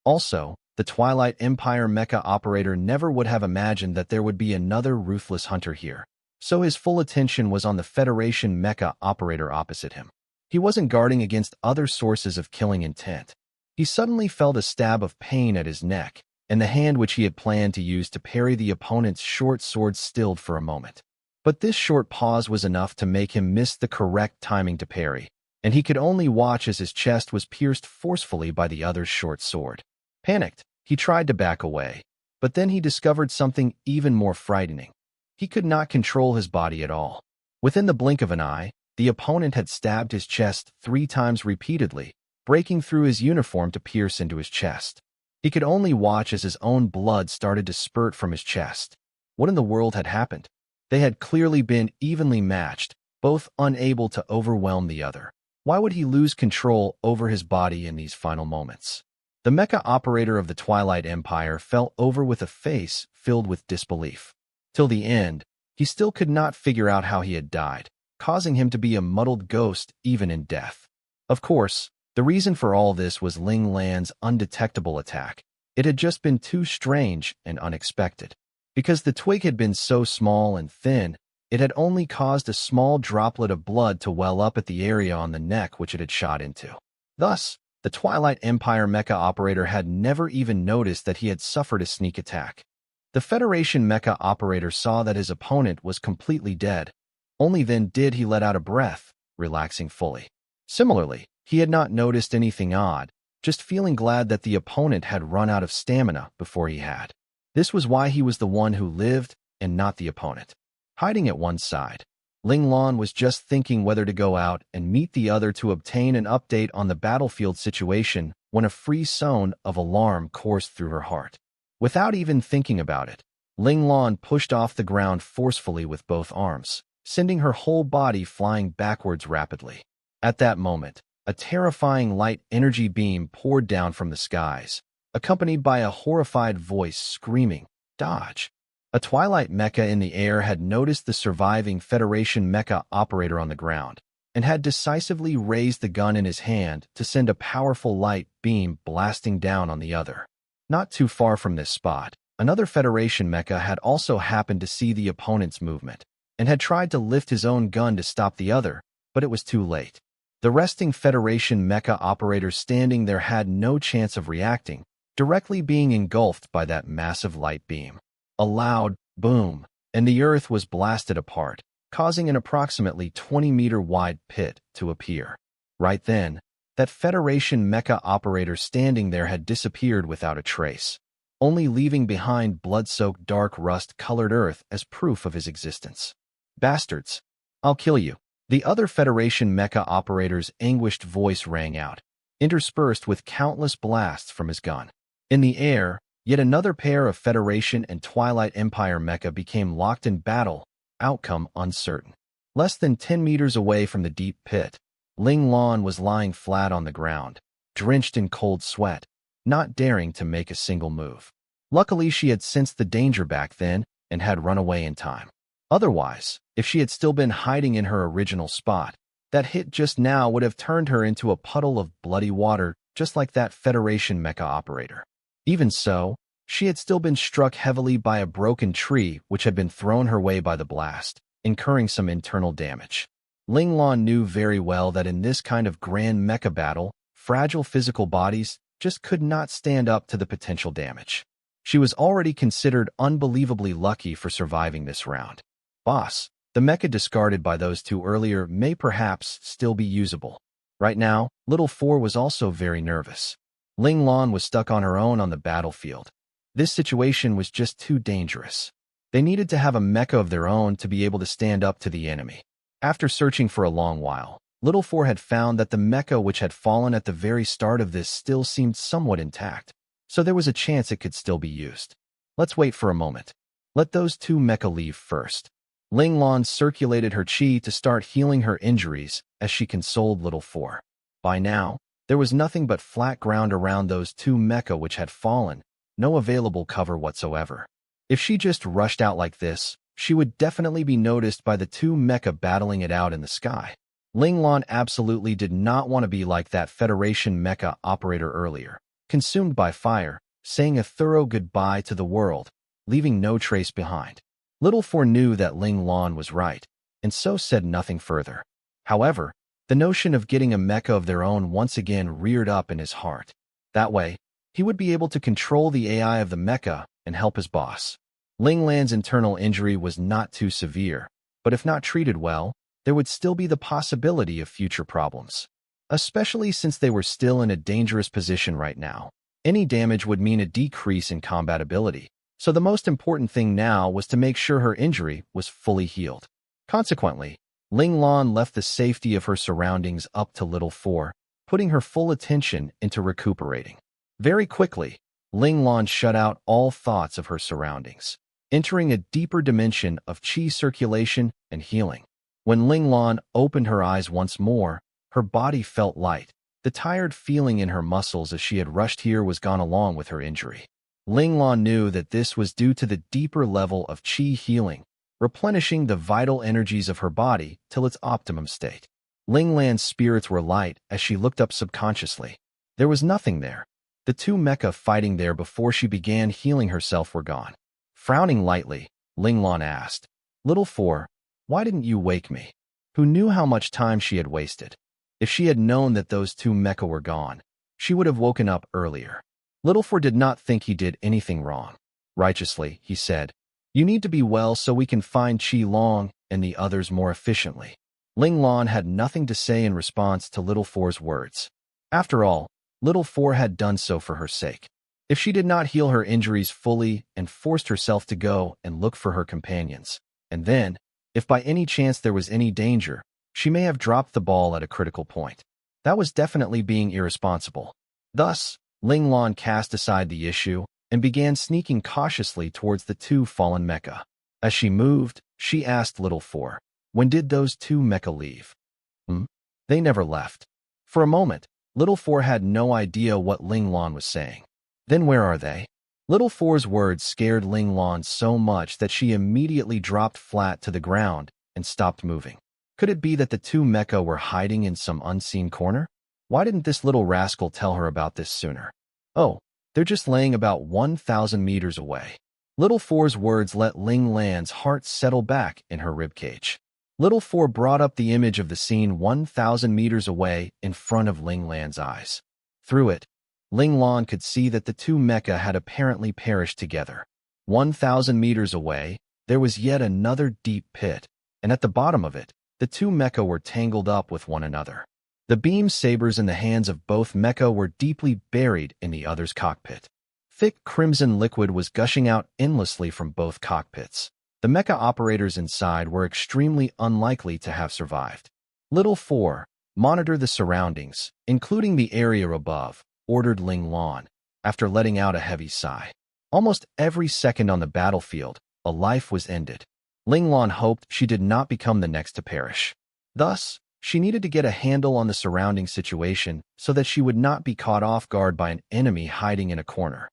Also, the Twilight Empire mecha operator never would have imagined that there would be another ruthless hunter here, so his full attention was on the Federation mecha operator opposite him. He wasn't guarding against other sources of killing intent. He suddenly felt a stab of pain at his neck, and the hand which he had planned to use to parry the opponent's short sword stilled for a moment. But this short pause was enough to make him miss the correct timing to parry, and he could only watch as his chest was pierced forcefully by the other's short sword. Panicked, he tried to back away, but then he discovered something even more frightening. He could not control his body at all. Within the blink of an eye, the opponent had stabbed his chest 3 times repeatedly, breaking through his uniform to pierce into his chest. He could only watch as his own blood started to spurt from his chest. What in the world had happened? They had clearly been evenly matched, both unable to overwhelm the other. Why would he lose control over his body in these final moments? The mecha operator of the Twilight Empire fell over with a face filled with disbelief. Till the end, he still could not figure out how he had died, causing him to be a muddled ghost even in death. Of course, the reason for all this was Ling Lan's undetectable attack. It had just been too strange and unexpected. Because the twig had been so small and thin, it had only caused a small droplet of blood to well up at the area on the neck which it had shot into. Thus, the Twilight Empire mecha operator had never even noticed that he had suffered a sneak attack. The Federation mecha operator saw that his opponent was completely dead. Only then did he let out a breath, relaxing fully. Similarly, he had not noticed anything odd, just feeling glad that the opponent had run out of stamina before he had. This was why he was the one who lived and not the opponent. Hiding at one side, Ling Lan was just thinking whether to go out and meet the other to obtain an update on the battlefield situation when a free zone of alarm coursed through her heart. Without even thinking about it, Ling Lan pushed off the ground forcefully with both arms, sending her whole body flying backwards rapidly. At that moment, a terrifying light energy beam poured down from the skies, accompanied by a horrified voice screaming, "Dodge!" A Twilight mecha in the air had noticed the surviving Federation mecha operator on the ground, and had decisively raised the gun in his hand to send a powerful light beam blasting down on the other. Not too far from this spot, another Federation mecha had also happened to see the opponent's movement, and had tried to lift his own gun to stop the other, but it was too late. The resting Federation mecha operator standing there had no chance of reacting, directly being engulfed by that massive light beam. A loud boom, and the earth was blasted apart, causing an approximately 20-meter-wide pit to appear. Right then, that Federation mecha operator standing there had disappeared without a trace, only leaving behind blood-soaked dark rust-colored earth as proof of his existence. "Bastards! I'll kill you!" The other Federation mecha operator's anguished voice rang out, interspersed with countless blasts from his gun. In the air, yet another pair of Federation and Twilight Empire mecha became locked in battle, outcome uncertain. Less than 10 meters away from the deep pit, Ling Lan was lying flat on the ground, drenched in cold sweat, not daring to make a single move. Luckily, she had sensed the danger back then and had run away in time. Otherwise, if she had still been hiding in her original spot, that hit just now would have turned her into a puddle of bloody water, just like that Federation mecha operator. Even so, she had still been struck heavily by a broken tree which had been thrown her way by the blast, incurring some internal damage. Ling Lan knew very well that in this kind of grand mecha battle, fragile physical bodies just could not stand up to the potential damage. She was already considered unbelievably lucky for surviving this round. Boss, the mecha discarded by those two earlier may perhaps still be usable. Right now, Little Four was also very nervous. Ling Lan was stuck on her own on the battlefield. This situation was just too dangerous. They needed to have a mecha of their own to be able to stand up to the enemy. After searching for a long while, Little Four had found that the mecha which had fallen at the very start of this still seemed somewhat intact, so there was a chance it could still be used. Let's wait for a moment. Let those two mecha leave first. Ling Lan circulated her chi to start healing her injuries as she consoled Little Four. By now, there was nothing but flat ground around those two mecha which had fallen, no available cover whatsoever. If she just rushed out like this, she would definitely be noticed by the two mecha battling it out in the sky. Ling Lan absolutely did not want to be like that Federation mecha operator earlier, consumed by fire, saying a thorough goodbye to the world, leaving no trace behind. Little Four knew that Ling Lan was right, and so said nothing further. However, the notion of getting a mecha of their own once again reared up in his heart. That way, he would be able to control the AI of the mecha and help his boss. Ling Lan's internal injury was not too severe, but if not treated well, there would still be the possibility of future problems. Especially since they were still in a dangerous position right now. Any damage would mean a decrease in combat ability, so the most important thing now was to make sure her injury was fully healed. Consequently, Ling Lan left the safety of her surroundings up to Little Four, putting her full attention into recuperating. Very quickly, Ling Lan shut out all thoughts of her surroundings, entering a deeper dimension of chi circulation and healing. When Ling Lan opened her eyes once more, her body felt light. The tired feeling in her muscles as she had rushed here was gone along with her injury. Ling Lan knew that this was due to the deeper level of qi healing, replenishing the vital energies of her body till its optimum state. Ling Lan's spirits were light as she looked up subconsciously. There was nothing there. The two mecha fighting there before she began healing herself were gone. Frowning lightly, Ling Lan asked, "Little Four, why didn't you wake me?" Who knew how much time she had wasted? If she had known that those two mecha were gone, she would have woken up earlier. Little Four did not think he did anything wrong. Righteously, he said, "You need to be well so we can find Qi Long and the others more efficiently." Ling Lan had nothing to say in response to Little Four's words. After all, Little Four had done so for her sake. If she did not heal her injuries fully and forced herself to go and look for her companions, and then, if by any chance there was any danger, she may have dropped the ball at a critical point. That was definitely being irresponsible. Thus, Ling Lan cast aside the issue and began sneaking cautiously towards the two fallen mecha. As she moved, she asked Little Four, "When did those two mecha leave?" They never left." For a moment, Little Four had no idea what Ling Lan was saying. "Then where are they?" Little Four's words scared Ling Lan so much that she immediately dropped flat to the ground and stopped moving. Could it be that the two mecha were hiding in some unseen corner? Why didn't this little rascal tell her about this sooner? "Oh, they're just laying about 1,000 meters away." Little Four's words let Ling Lan's heart settle back in her ribcage. Little Four brought up the image of the scene 1,000 meters away in front of Ling Lan's eyes. Through it, Ling Lan could see that the two mecha had apparently perished together. 1,000 meters away, there was yet another deep pit, and at the bottom of it, the two mecha were tangled up with one another. The beam sabers in the hands of both mecha were deeply buried in the other's cockpit. Thick crimson liquid was gushing out endlessly from both cockpits. The mecha operators inside were extremely unlikely to have survived. Little Four, monitor the surroundings, including the area above, ordered Ling Lan, after letting out a heavy sigh. Almost every second on the battlefield, a life was ended. Ling Lan hoped she did not become the next to perish. Thus, she needed to get a handle on the surrounding situation so that she would not be caught off guard by an enemy hiding in a corner.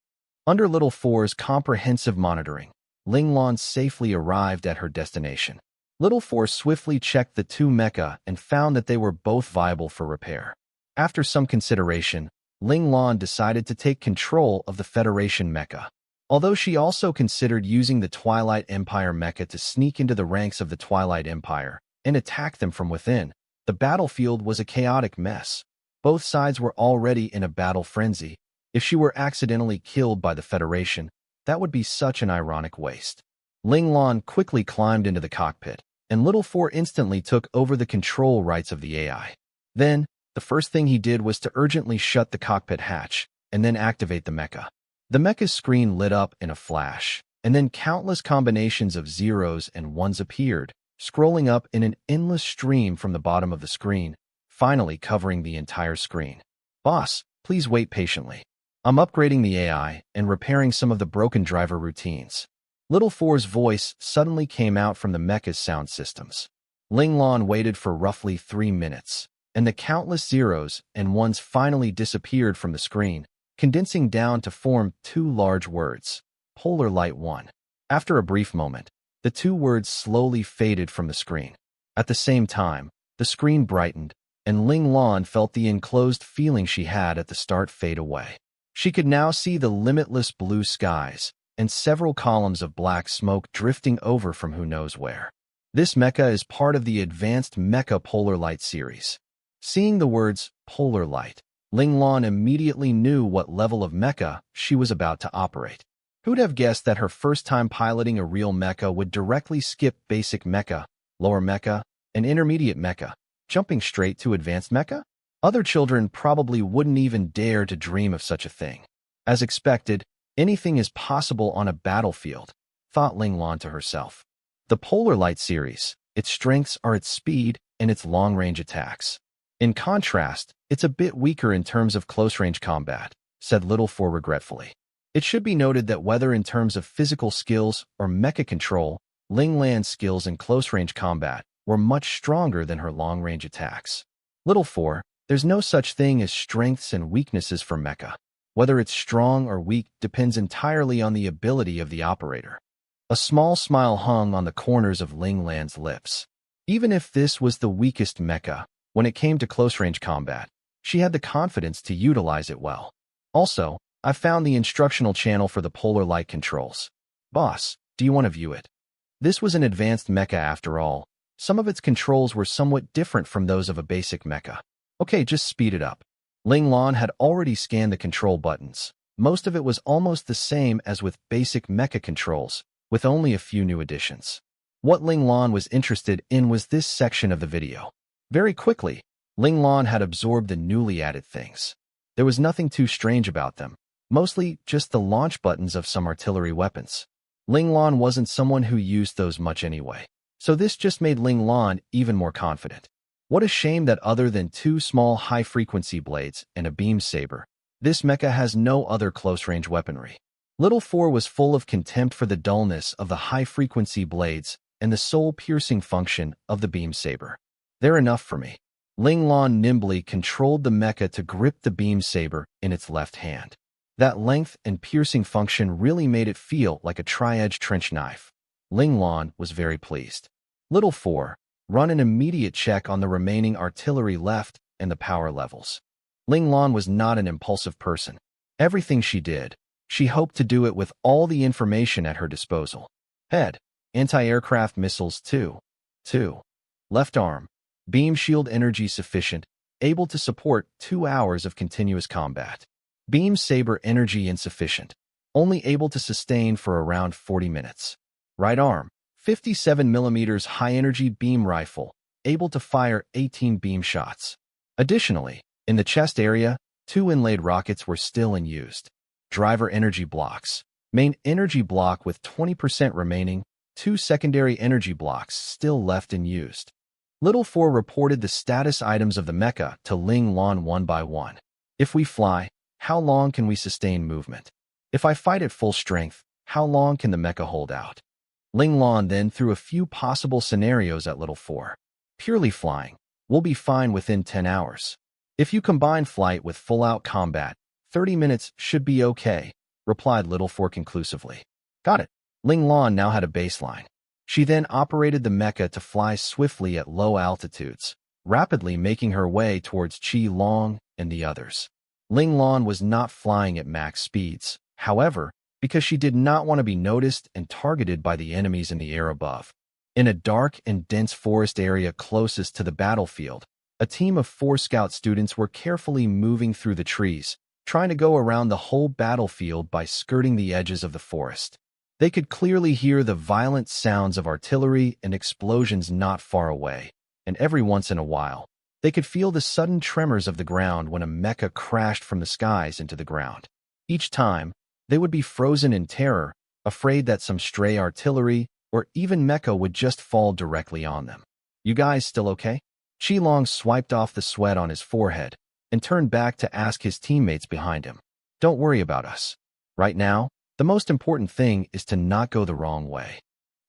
Under Little Four's comprehensive monitoring, Ling Lan safely arrived at her destination. Little Four swiftly checked the two mecha and found that they were both viable for repair. After some consideration, Ling Lan decided to take control of the Federation mecha. Although she also considered using the Twilight Empire mecha to sneak into the ranks of the Twilight Empire and attack them from within, the battlefield was a chaotic mess. Both sides were already in a battle frenzy. If she were accidentally killed by the Federation, that would be such an ironic waste. Ling Lan quickly climbed into the cockpit, and Little Four instantly took over the control rights of the AI. Then, the first thing he did was to urgently shut the cockpit hatch, and then activate the mecha. The mecha's screen lit up in a flash, and then countless combinations of zeros and ones appeared, scrolling up in an endless stream from the bottom of the screen, finally covering the entire screen. "Boss, please wait patiently. I'm upgrading the AI and repairing some of the broken driver routines." Little Four's voice suddenly came out from the mecha's sound systems. Ling Lan waited for roughly 3 minutes, and the countless zeros and ones finally disappeared from the screen, condensing down to form 2 large words, Polar Light 1. After a brief moment, the 2 words slowly faded from the screen. At the same time, the screen brightened, and Ling Lan felt the enclosed feeling she had at the start fade away. She could now see the limitless blue skies and several columns of black smoke drifting over from who knows where. This mecha is part of the advanced Mecha Polar Light series. Seeing the words Polar Light, Ling Lan immediately knew what level of mecha she was about to operate. Who'd have guessed that her first time piloting a real mecha would directly skip basic mecha, lower mecha, and intermediate mecha, jumping straight to advanced mecha? Other children probably wouldn't even dare to dream of such a thing. As expected, anything is possible on a battlefield, thought Ling Lan to herself. The Polar Light series, its strengths are its speed and its long-range attacks. In contrast, it's a bit weaker in terms of close-range combat, said Little Four regretfully. It should be noted that whether in terms of physical skills or mecha control, Ling Lan's skills in close-range combat were much stronger than her long-range attacks. Little 4, there's no such thing as strengths and weaknesses for mecha. Whether it's strong or weak depends entirely on the ability of the operator. A small smile hung on the corners of Ling Lan's lips. Even if this was the weakest mecha, when it came to close-range combat, she had the confidence to utilize it well. Also, I found the instructional channel for the polar light controls. Boss, do you want to view it? This was an advanced mecha after all. Some of its controls were somewhat different from those of a basic mecha. Okay, just speed it up. Ling Lan had already scanned the control buttons. Most of it was almost the same as with basic mecha controls, with only a few new additions. What Ling Lan was interested in was this section of the video. Very quickly, Ling Lan had absorbed the newly added things. There was nothing too strange about them, mostly just the launch buttons of some artillery weapons. Ling Lan wasn't someone who used those much anyway, so this just made Ling Lan even more confident. What a shame that other than 2 small high-frequency blades and a beam saber, this mecha has no other close-range weaponry. Little 4 was full of contempt for the dullness of the high-frequency blades and the soul-piercing function of the beam saber. They're enough for me. Ling Lan nimbly controlled the mecha to grip the beam saber in its left hand. That length and piercing function really made it feel like a tri-edged trench knife. Ling Lan was very pleased. Little 4, run an immediate check on the remaining artillery left and the power levels. Ling Lan was not an impulsive person. Everything she did, she hoped to do it with all the information at her disposal. Head, anti-aircraft missiles 2. Left arm, beam shield energy sufficient, able to support 2 hours of continuous combat. Beam saber energy insufficient, only able to sustain for around 40 minutes. Right arm, 57mm high-energy beam rifle, able to fire 18 beam shots. Additionally, in the chest area, 2 inlaid rockets were still in use. Driver energy blocks, main energy block with 20% remaining, 2 secondary energy blocks still left in use. Little 4 reported the status items of the mecha to Ling Lan one by one. If we fly, how long can we sustain movement? If I fight at full strength, how long can the mecha hold out? Ling Lan then threw a few possible scenarios at Little 4. Purely flying, we'll be fine within 10 hours. If you combine flight with full-out combat, 30 minutes should be okay, replied Little 4 conclusively. Got it. Ling Lan now had a baseline. She then operated the mecha to fly swiftly at low altitudes, rapidly making her way towards Qi Long and the others. Ling Lan was not flying at max speeds, however, because she did not want to be noticed and targeted by the enemies in the air above. In a dark and dense forest area closest to the battlefield, a team of 4 scout students were carefully moving through the trees, trying to go around the whole battlefield by skirting the edges of the forest. They could clearly hear the violent sounds of artillery and explosions not far away, and every once in a while, they could feel the sudden tremors of the ground when a mecha crashed from the skies into the ground. Each time, they would be frozen in terror, afraid that some stray artillery or even mecha would just fall directly on them. You guys still okay? Qi Long swiped off the sweat on his forehead and turned back to ask his teammates behind him. Don't worry about us. Right now, the most important thing is to not go the wrong way.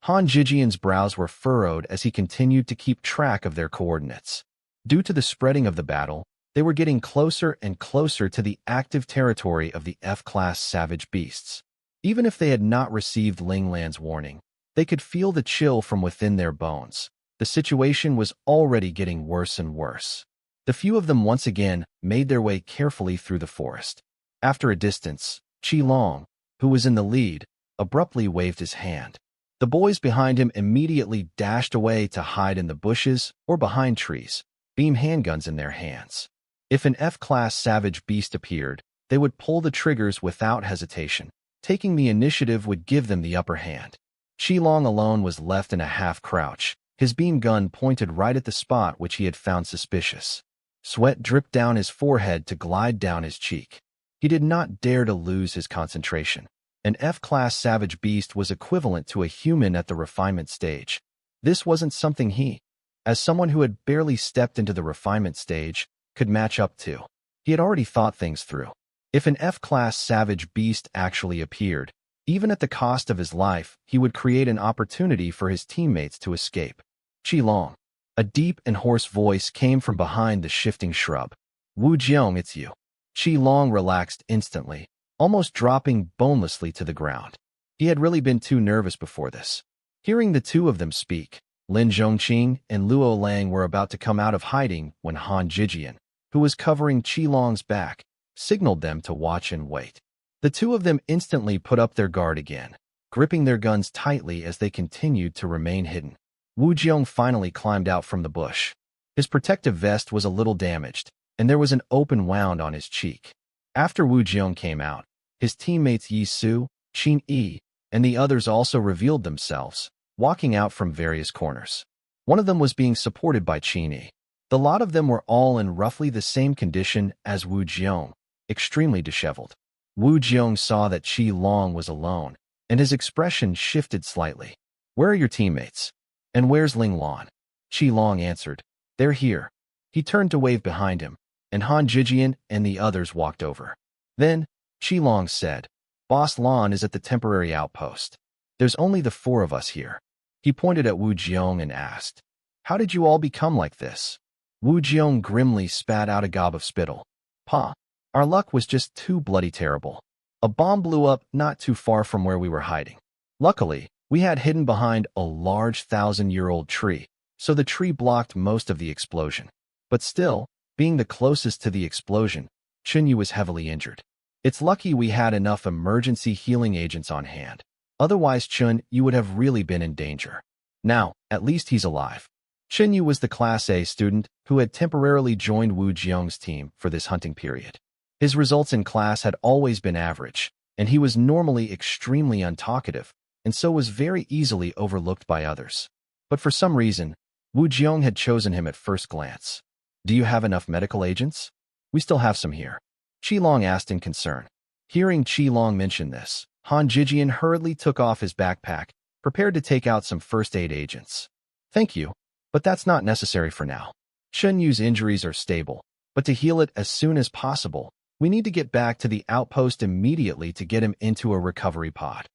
Han Jijian's brows were furrowed as he continued to keep track of their coordinates. Due to the spreading of the battle, they were getting closer and closer to the active territory of the F-class savage beasts. Even if they had not received Ling Lan's warning, they could feel the chill from within their bones. The situation was already getting worse and worse. The few of them once again made their way carefully through the forest. After a distance, Qi Long, who was in the lead, abruptly waved his hand. The boys behind him immediately dashed away to hide in the bushes or behind trees, beam handguns in their hands. If an F-class savage beast appeared, they would pull the triggers without hesitation. Taking the initiative would give them the upper hand. Qi Long alone was left in a half-crouch, his beam gun pointed right at the spot which he had found suspicious. Sweat dripped down his forehead to glide down his cheek. He did not dare to lose his concentration. An F-class savage beast was equivalent to a human at the refinement stage. This wasn't something he, as someone who had barely stepped into the refinement stage, could match up to. He had already thought things through. If an F-class savage beast actually appeared, even at the cost of his life, he would create an opportunity for his teammates to escape. Qi Long, A deep and hoarse voice came from behind the shifting shrub. Wu Jiong, it's you. Qi Long relaxed instantly, almost dropping bonelessly to the ground. He had really been too nervous before this. Hearing the two of them speak, Lin Zhongqing and Luo Lang were about to come out of hiding when Han Jijian, who was covering Qi Long's back, signaled them to watch and wait. The two of them instantly put up their guard again, gripping their guns tightly as they continued to remain hidden. Wu Jiong finally climbed out from the bush. His protective vest was a little damaged, and there was an open wound on his cheek. After Wu Jiong came out, his teammates Yi Su, Qin Yi, and the others also revealed themselves, walking out from various corners. One of them was being supported by Qin Yi. The lot of them were all in roughly the same condition as Wu Jiong, extremely disheveled. Wu Jiong saw that Qi Long was alone, and his expression shifted slightly. Where are your teammates? And where's Ling Lan? Qi Long answered, they're here. He turned to wave behind him, and Han Jijian and the others walked over. Then, Qi Long said, Boss Lan is at the temporary outpost. There's only the four of us here. He pointed at Wu Jiong and asked, how did you all become like this? Wu Jiong grimly spat out a gob of spittle. Pa, our luck was just too bloody terrible. A bomb blew up not too far from where we were hiding. Luckily, we had hidden behind a large 1,000-year-old tree, so the tree blocked most of the explosion. But still, being the closest to the explosion, Chunyu was heavily injured. It's lucky we had enough emergency healing agents on hand. Otherwise, Chunyu would have really been in danger. Now, at least he's alive. Chunyu was the Class A student who had temporarily joined Wu Jiong's team for this hunting period. His results in class had always been average, and he was normally extremely untalkative, and so was very easily overlooked by others. But for some reason, Wu Jiong had chosen him at first glance. Do you have enough medical agents? We still have some here. Qi Long asked in concern. Hearing Qi Long mention this, Han Jijian hurriedly took off his backpack, prepared to take out some first aid agents. Thank you, but that's not necessary for now. Chunyu's injuries are stable, but to heal it as soon as possible, we need to get back to the outpost immediately to get him into a recovery pod.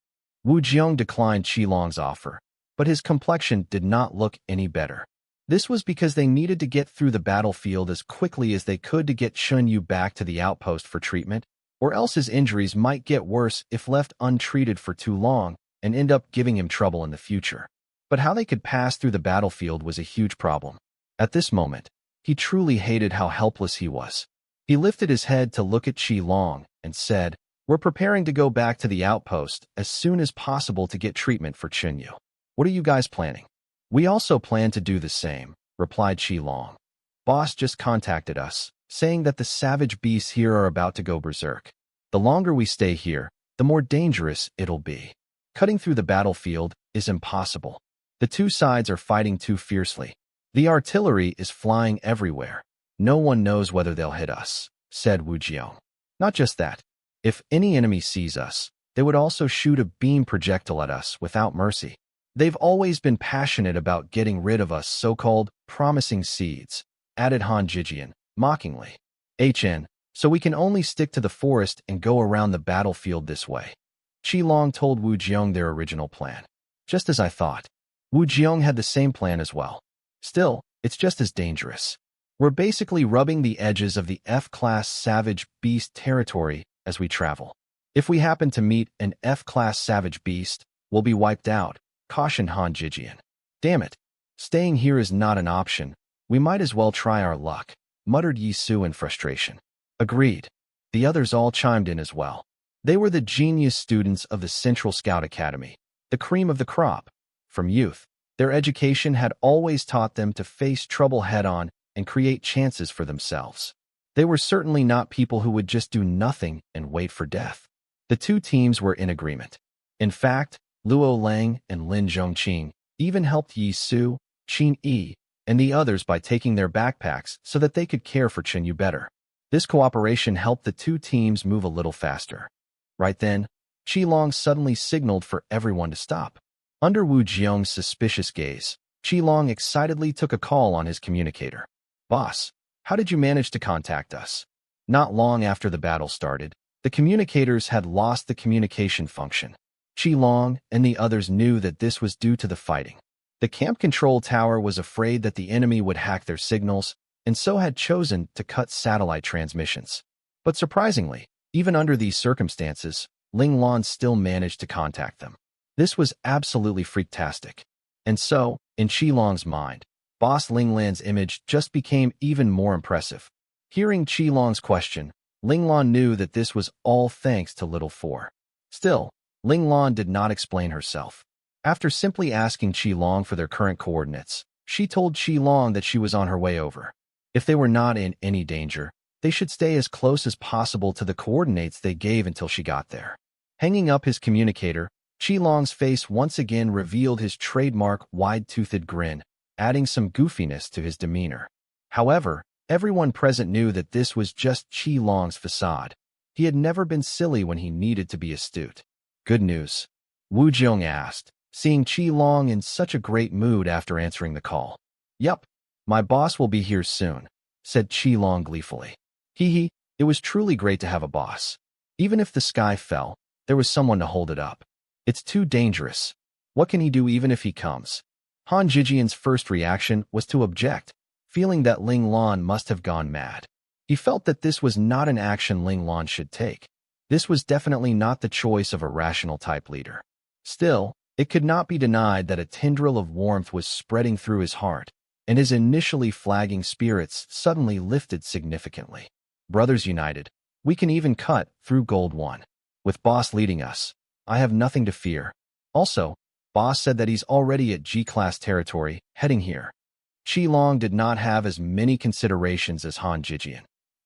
Wu Jiong declined Qi Long's offer, but his complexion did not look any better. This was because they needed to get through the battlefield as quickly as they could to get Chunyu back to the outpost for treatment, or else his injuries might get worse if left untreated for too long and end up giving him trouble in the future. But how they could pass through the battlefield was a huge problem. At this moment, he truly hated how helpless he was. He lifted his head to look at Qi Long and said, we're preparing to go back to the outpost as soon as possible to get treatment for Chunyu. What are you guys planning? We also plan to do the same, replied Qi Long. Boss just contacted us, saying that the savage beasts here are about to go berserk. The longer we stay here, the more dangerous it'll be. Cutting through the battlefield is impossible. The two sides are fighting too fiercely. The artillery is flying everywhere. No one knows whether they'll hit us, said Wu Jiong. Not just that. If any enemy sees us, they would also shoot a beam projectile at us without mercy. They've always been passionate about getting rid of us so-called promising seeds, added Han Jijian, mockingly. So we can only stick to the forest and go around the battlefield this way. Qi Long told Wu Jiong their original plan. Just as I thought. Wu Jiong had the same plan as well. Still, it's just as dangerous. We're basically rubbing the edges of the F-class savage beast territory as we travel. If we happen to meet an F-class savage beast, we'll be wiped out, cautioned Han Jijian. Damn it. Staying here is not an option. We might as well try our luck, muttered Yi Su in frustration. Agreed. The others all chimed in as well. They were the genius students of the Central Scout Academy, the cream of the crop. From youth, their education had always taught them to face trouble head-on and create chances for themselves. They were certainly not people who would just do nothing and wait for death. The two teams were in agreement. In fact, Luo Lang and Lin Zhongqing even helped Yi Su, Qin Yi, and the others by taking their backpacks so that they could care for Chunyu better. This cooperation helped the two teams move a little faster. Right then, Qi Long suddenly signaled for everyone to stop. Under Wu Jiong's suspicious gaze, Qi Long excitedly took a call on his communicator. Boss, how did you manage to contact us? Not long after the battle started, the communicators had lost the communication function. Qi Long and the others knew that this was due to the fighting. The camp control tower was afraid that the enemy would hack their signals, and so had chosen to cut satellite transmissions. But surprisingly, even under these circumstances, Ling Lan still managed to contact them. This was absolutely freaktastic. And so, in Qilong's mind, Boss Ling Lan's image just became even more impressive. Hearing Qilong's question, Ling Lan knew that this was all thanks to Little Four. Still, Ling Lan did not explain herself. After simply asking Qilong for their current coordinates, she told Qilong that she was on her way over. If they were not in any danger, they should stay as close as possible to the coordinates they gave until she got there. Hanging up his communicator, Qilong's face once again revealed his trademark wide-toothed grin, adding some goofiness to his demeanor. However, everyone present knew that this was just Qilong's facade. He had never been silly when he needed to be astute. Good news? Wu Jiong asked, seeing Qilong in such a great mood after answering the call. Yup, my boss will be here soon, said Qilong gleefully. Hee, it was truly great to have a boss. Even if the sky fell, there was someone to hold it up. It's too dangerous. What can he do even if he comes? Han Jijian's first reaction was to object, feeling that Ling Lan must have gone mad. He felt that this was not an action Ling Lan should take. This was definitely not the choice of a rational type leader. Still, it could not be denied that a tendril of warmth was spreading through his heart, and his initially flagging spirits suddenly lifted significantly. Brothers united, we can even cut through Gold 1. With Boss leading us, I have nothing to fear. Also, Boss said that he's already at G-class territory, heading here. Qilong did not have as many considerations as Han Jijian.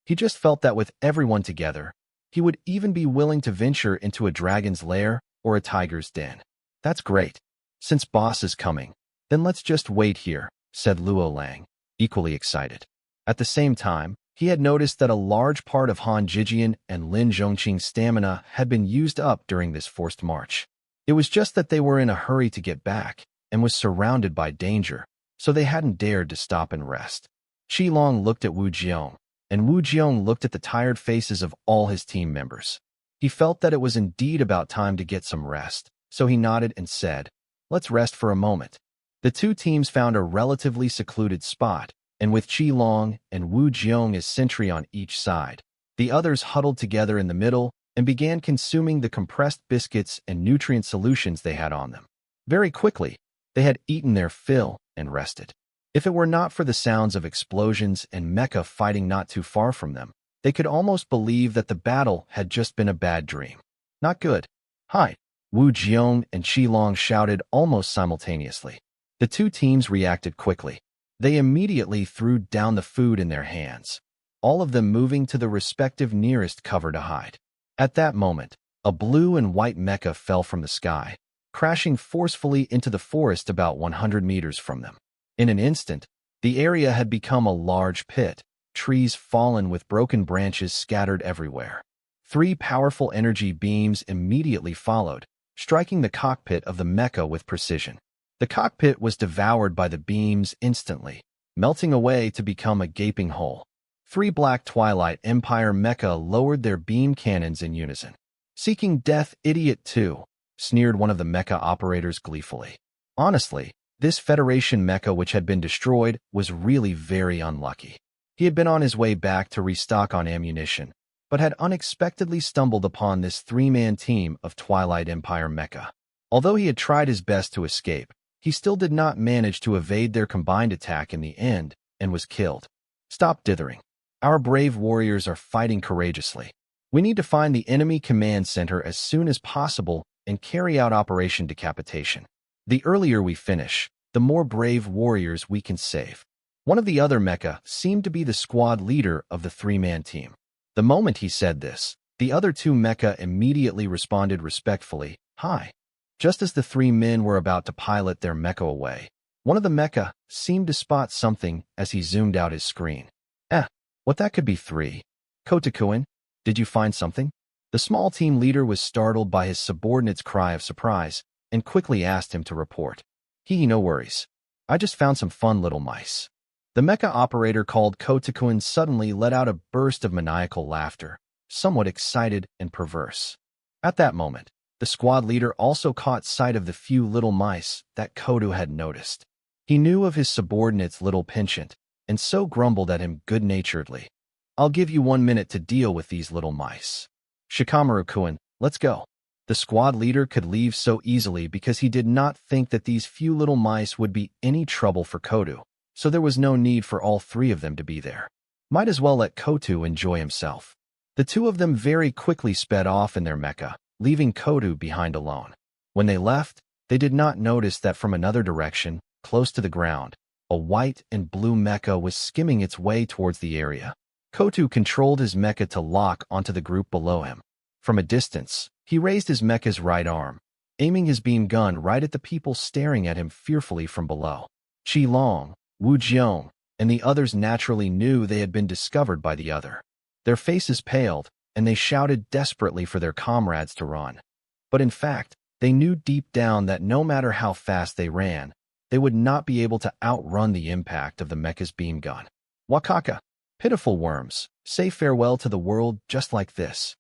He just felt that with everyone together, he would even be willing to venture into a dragon's lair or a tiger's den. That's great. Since Boss is coming, then let's just wait here, said Luo Lang, equally excited. At the same time, he had noticed that a large part of Han Jijian and Lin Zhongqing's stamina had been used up during this forced march. It was just that they were in a hurry to get back and was surrounded by danger, so they hadn't dared to stop and rest. Qilong looked at Wu Jiong, and Wu Jiong looked at the tired faces of all his team members. He felt that it was indeed about time to get some rest, so he nodded and said, "Let's rest for a moment." The two teams found a relatively secluded spot, and with Qilong and Wu Jiong as sentry on each side, the others huddled together in the middle and began consuming the compressed biscuits and nutrient solutions they had on them. Very quickly, they had eaten their fill and rested. If it were not for the sounds of explosions and mecha fighting not too far from them, they could almost believe that the battle had just been a bad dream. Not good. Hi, Wu Jiong and Qilong shouted almost simultaneously. The two teams reacted quickly. They immediately threw down the food in their hands, all of them moving to the respective nearest cover to hide. At that moment, a blue and white mecha fell from the sky, crashing forcefully into the forest about 100 meters from them. In an instant, the area had become a large pit, trees fallen with broken branches scattered everywhere. 3 powerful energy beams immediately followed, striking the cockpit of the mecha with precision. The cockpit was devoured by the beams instantly, melting away to become a gaping hole. 3 Black Twilight Empire mecha lowered their beam cannons in unison. "Seeking death, idiot 2, sneered one of the mecha operators gleefully. Honestly, this Federation mecha which had been destroyed was really very unlucky. He had been on his way back to restock on ammunition, but had unexpectedly stumbled upon this 3-man team of Twilight Empire mecha. Although he had tried his best to escape, he still did not manage to evade their combined attack in the end and was killed. Stop dithering. Our brave warriors are fighting courageously. We need to find the enemy command center as soon as possible and carry out Operation Decapitation. The earlier we finish, the more brave warriors we can save." One of the other mecha seemed to be the squad leader of the 3-man team. The moment he said this, the other 2 mecha immediately responded respectfully, "Hi." Just as the 3 men were about to pilot their mecha away, one of the mecha seemed to spot something as he zoomed out his screen. What that could be 3. Kotakuin, did you find something? The small team leader was startled by his subordinate's cry of surprise and quickly asked him to report. No worries. I just found some fun little mice." The mecha operator called Kotakuin suddenly let out a burst of maniacal laughter, somewhat excited and perverse. At that moment, The squad leader also caught sight of the few little mice that Kodu had noticed. He knew of his subordinate's little penchant, and so grumbled at him good-naturedly. "I'll give you 1 minute to deal with these little mice. Shikamaru-kun, let's go." The squad leader could leave so easily because he did not think that these few little mice would be any trouble for Kodu, so there was no need for all three of them to be there. Might as well let Kodu enjoy himself. The two of them very quickly sped off in their mecha, leaving Kodu behind alone. When they left, they did not notice that from another direction, close to the ground, a white and blue mecha was skimming its way towards the area. Kodu controlled his mecha to lock onto the group below him. From a distance, he raised his mecha's right arm, aiming his beam gun right at the people staring at him fearfully from below. Qi Long, Wu Jiong, and the others naturally knew they had been discovered by the other. Their faces paled, and they shouted desperately for their comrades to run. But in fact, they knew deep down that no matter how fast they ran, they would not be able to outrun the impact of the mecha's beam gun. Wakaka, pitiful worms, say farewell to the world just like this.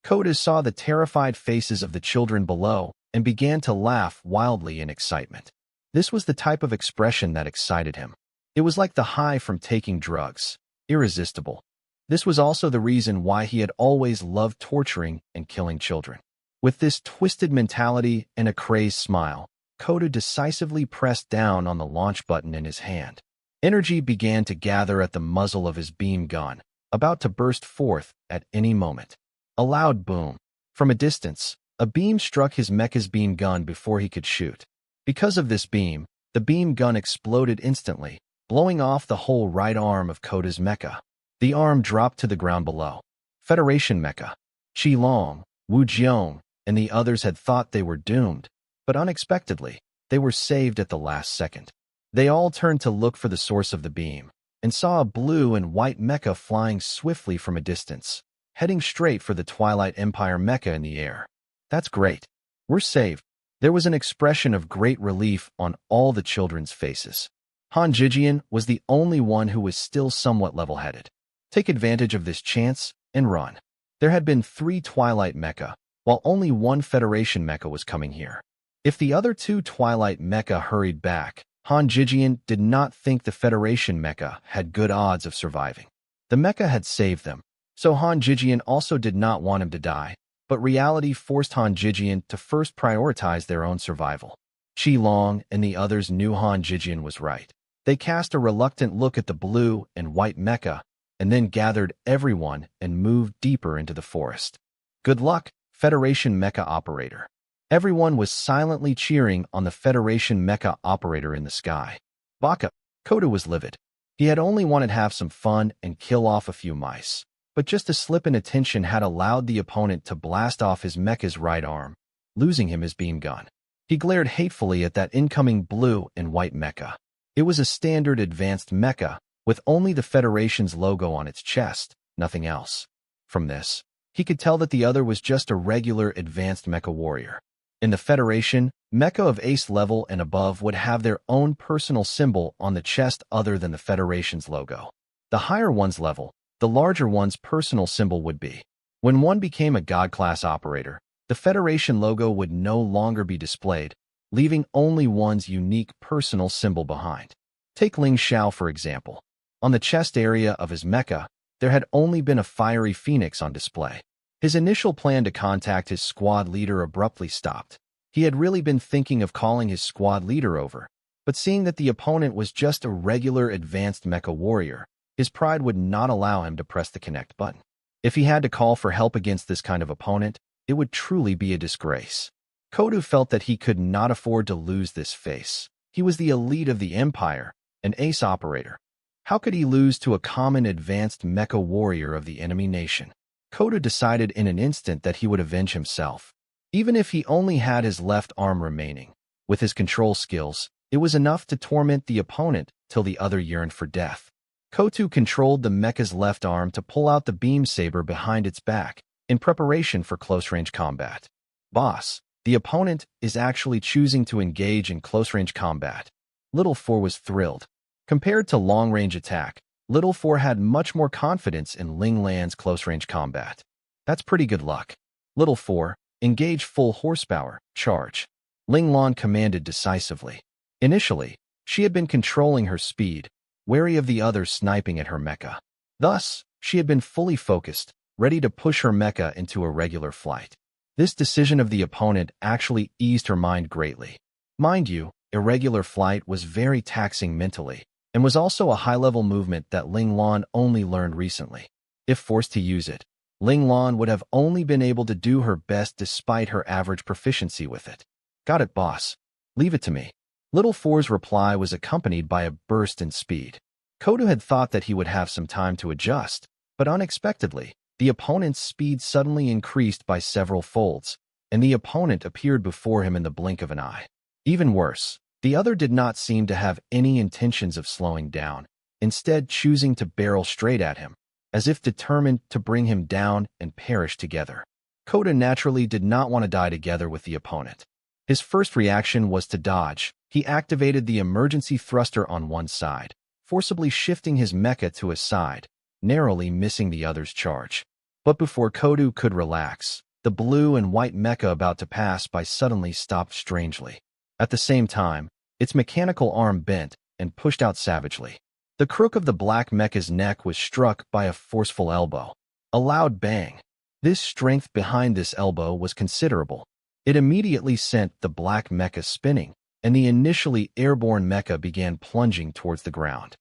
Koda saw the terrified faces of the children below and began to laugh wildly in excitement. This was the type of expression that excited him. It was like the high from taking drugs, irresistible. This was also the reason why he had always loved torturing and killing children. With this twisted mentality and a crazed smile, Koda decisively pressed down on the launch button in his hand. Energy began to gather at the muzzle of his beam gun, about to burst forth at any moment. A loud boom. From a distance, a beam struck his mecha's beam gun before he could shoot. Because of this beam, the beam gun exploded instantly, blowing off the whole right arm of Koda's mecha. The arm dropped to the ground below. Federation mecha. Qi Long, Wu Jiong, and the others had thought they were doomed, but unexpectedly, they were saved at the last second. They all turned to look for the source of the beam, and saw a blue and white mecha flying swiftly from a distance, heading straight for the Twilight Empire mecha in the air. "That's great. We're saved." There was an expression of great relief on all the children's faces. Han Jijian was the only one who was still somewhat level-headed. Take advantage of this chance and run. There had been 3 Twilight mecha, while only 1 Federation mecha was coming here. If the other 2 Twilight mecha hurried back, Han Jijian did not think the Federation mecha had good odds of surviving. The mecha had saved them, so Han Jijian also did not want him to die, but reality forced Han Jijian to first prioritize their own survival. Qi Long and the others knew Han Jijian was right. They cast a reluctant look at the blue and white mecha, and then gathered everyone and moved deeper into the forest. "Good luck, Federation mecha operator." Everyone was silently cheering on the Federation mecha operator in the sky. Baka, Koda was livid. He had only wanted to have some fun and kill off a few mice, but just a slip in attention had allowed the opponent to blast off his mecha's right arm, losing him his beam gun. He glared hatefully at that incoming blue and white mecha. It was a standard advanced mecha, with only the Federation's logo on its chest, nothing else. From this, he could tell that the other was just a regular advanced mecha warrior. In the Federation, mecha of ace level and above would have their own personal symbol on the chest other than the Federation's logo. The higher one's level, the larger one's personal symbol would be. When one became a God-class operator, the Federation logo would no longer be displayed, leaving only one's unique personal symbol behind. Take Ling Xiao for example. On the chest area of his mecha, there had only been a fiery phoenix on display. His initial plan to contact his squad leader abruptly stopped. He had really been thinking of calling his squad leader over, but seeing that the opponent was just a regular advanced mecha warrior, his pride would not allow him to press the connect button. If he had to call for help against this kind of opponent, it would truly be a disgrace. Kodu felt that he could not afford to lose this face. He was the elite of the Empire, an ace operator. How could he lose to a common advanced mecha warrior of the enemy nation? Koda decided in an instant that he would avenge himself. Even if he only had his left arm remaining, with his control skills, it was enough to torment the opponent till the other yearned for death. Kotu controlled the mecha's left arm to pull out the beam saber behind its back, in preparation for close-range combat. "Boss, the opponent is actually choosing to engage in close-range combat." Little Four was thrilled. Compared to long-range attack, Little Four had much more confidence in Ling Lan's close-range combat. "That's pretty good luck. Little Four, engage full horsepower, charge. Ling Lan commanded decisively. Initially, she had been controlling her speed, wary of the others sniping at her mecha. Thus, she had been fully focused, ready to push her mecha into a regular flight. This decision of the opponent actually eased her mind greatly. Mind you, irregular flight was very taxing mentally, and was also a high-level movement that Ling Lan only learned recently. If forced to use it, Ling Lan would have only been able to do her best despite her average proficiency with it. Got it, boss. Leave it to me. Little Four's reply was accompanied by a burst in speed. Kodu had thought that he would have some time to adjust, but unexpectedly, the opponent's speed suddenly increased by several folds, and the opponent appeared before him in the blink of an eye. Even worse, the other did not seem to have any intentions of slowing down, instead choosing to barrel straight at him, as if determined to bring him down and perish together. Koda naturally did not want to die together with the opponent. His first reaction was to dodge. He activated the emergency thruster on one side, forcibly shifting his mecha to his side, narrowly missing the other's charge. But before Kodu could relax, the blue and white mecha about to pass by suddenly stopped strangely. At the same time, its mechanical arm bent and pushed out savagely. The crook of the black mecha's neck was struck by a forceful elbow. A loud bang. This strength behind this elbow was considerable. It immediately sent the black mecha spinning, and the initially airborne mecha began plunging towards the ground.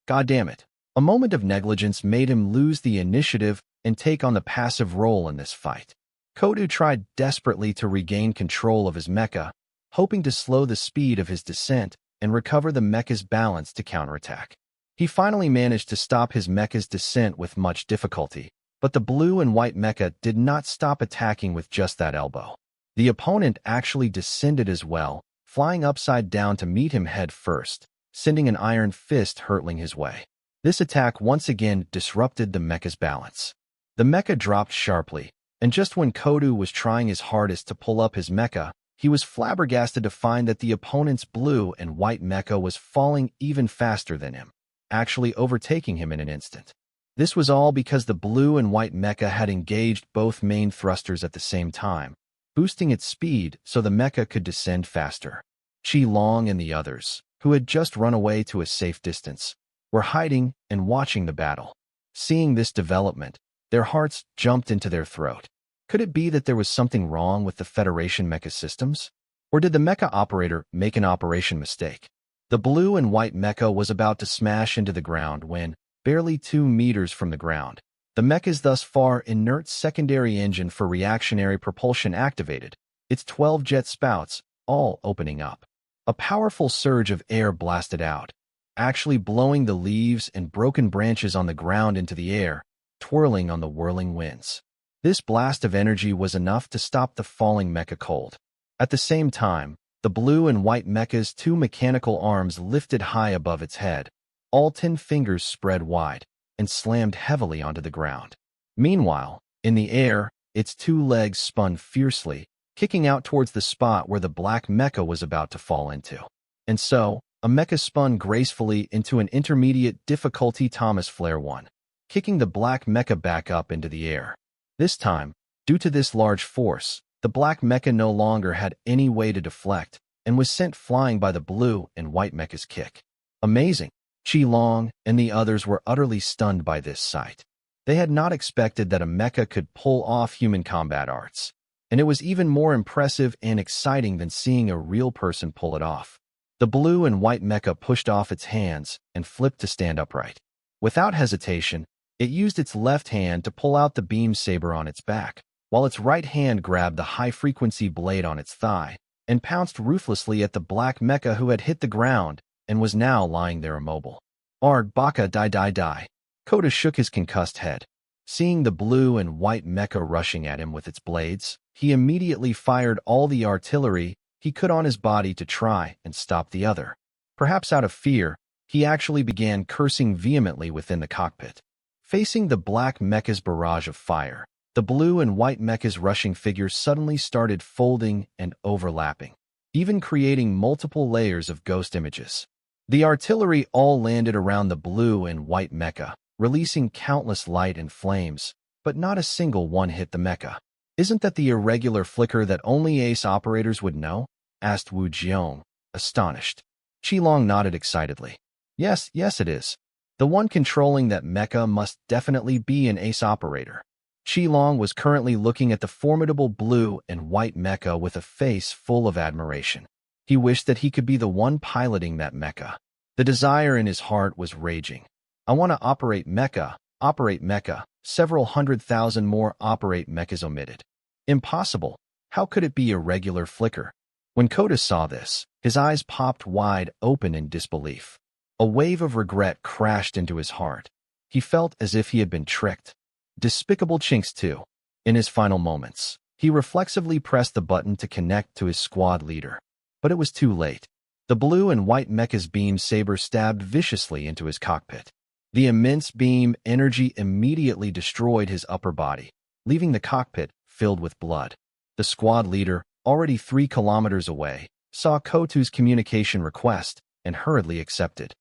God damn it. A moment of negligence made him lose the initiative and take on the passive role in this fight. Kodu tried desperately to regain control of his mecha, hoping to slow the speed of his descent and recover the mecha's balance to counterattack. He finally managed to stop his mecha's descent with much difficulty, but the blue and white mecha did not stop attacking with just that elbow. The opponent actually descended as well, flying upside down to meet him head first, sending an iron fist hurtling his way. This attack once again disrupted the mecha's balance. The mecha dropped sharply, and just when Kodu was trying his hardest to pull up his mecha, he was flabbergasted to find that the opponent's blue and white mecha was falling even faster than him, actually overtaking him in an instant. This was all because the blue and white mecha had engaged both main thrusters at the same time, boosting its speed so the mecha could descend faster. Qi Long and the others, who had just run away to a safe distance, were hiding and watching the battle. Seeing this development, their hearts jumped into their throat. Could it be that there was something wrong with the Federation mecha systems? Or did the mecha operator make an operation mistake? The blue and white mecha was about to smash into the ground when, barely 2 meters from the ground, the mecha's thus far inert secondary engine for reactionary propulsion activated, its 12 jet spouts all opening up. A powerful surge of air blasted out, actually blowing the leaves and broken branches on the ground into the air, twirling on the whirling winds. This blast of energy was enough to stop the falling mecha cold. At the same time, the blue and white mecha's 2 mechanical arms lifted high above its head, all 10 fingers spread wide, and slammed heavily onto the ground. Meanwhile, in the air, its 2 legs spun fiercely, kicking out towards the spot where the black mecha was about to fall into. And so, a mecha spun gracefully into an intermediate difficulty Thomas Flare 1, kicking the black mecha back up into the air. This time, due to this large force, the black mecha no longer had any way to deflect and was sent flying by the blue and white mecha's kick. Amazing! Qi Long and the others were utterly stunned by this sight. They had not expected that a mecha could pull off human combat arts, and it was even more impressive and exciting than seeing a real person pull it off. The blue and white mecha pushed off its hands and flipped to stand upright. Without hesitation, it used its left hand to pull out the beam saber on its back, while its right hand grabbed the high-frequency blade on its thigh and pounced ruthlessly at the black mecha who had hit the ground and was now lying there immobile. Arg baka die die die. Koda shook his concussed head. Seeing the blue and white mecha rushing at him with its blades, he immediately fired all the artillery he could on his body to try and stop the other. Perhaps out of fear, he actually began cursing vehemently within the cockpit. Facing the black mecha's barrage of fire, the blue and white mecha's rushing figures suddenly started folding and overlapping, even creating multiple layers of ghost images. The artillery all landed around the blue and white mecha, releasing countless light and flames, but not a single one hit the mecha. Isn't that the irregular flicker that only ace operators would know? Asked Wu Jiong, astonished. Qilong nodded excitedly. Yes, it is. The one controlling that mecha must definitely be an ace operator. Qilong was currently looking at the formidable blue and white mecha with a face full of admiration. He wished that he could be the one piloting that mecha. The desire in his heart was raging. I want to operate mecha, several 100,000 more operate mechas omitted. Impossible. How could it be irregular flicker? When Kota saw this, his eyes popped wide open in disbelief. A wave of regret crashed into his heart. He felt as if he had been tricked. Despicable Chinks too. In his final moments, he reflexively pressed the button to connect to his squad leader. But it was too late. The blue and white mecha's beam saber stabbed viciously into his cockpit. The immense beam energy immediately destroyed his upper body, leaving the cockpit filled with blood. The squad leader, already 3 kilometers away, saw Kotu's communication request and hurriedly accepted.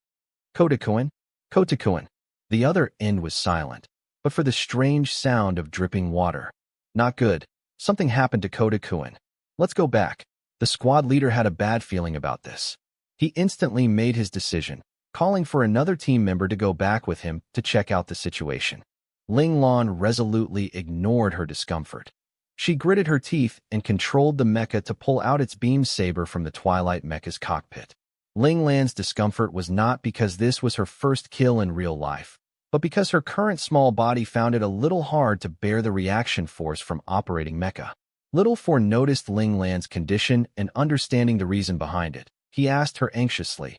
Kotakuin? Kotakuin. The other end was silent, but for the strange sound of dripping water. Not good. Something happened to Kotakuin. Let's go back. The squad leader had a bad feeling about this. He instantly made his decision, calling for another team member to go back with him to check out the situation. Ling Lan resolutely ignored her discomfort. She gritted her teeth and controlled the mecha to pull out its beam saber from the Twilight mecha's cockpit. Ling Lan's discomfort was not because this was her first kill in real life, but because her current small body found it a little hard to bear the reaction force from operating mecha. Little Four noticed Ling Lan's condition and understanding the reason behind it. He asked her anxiously,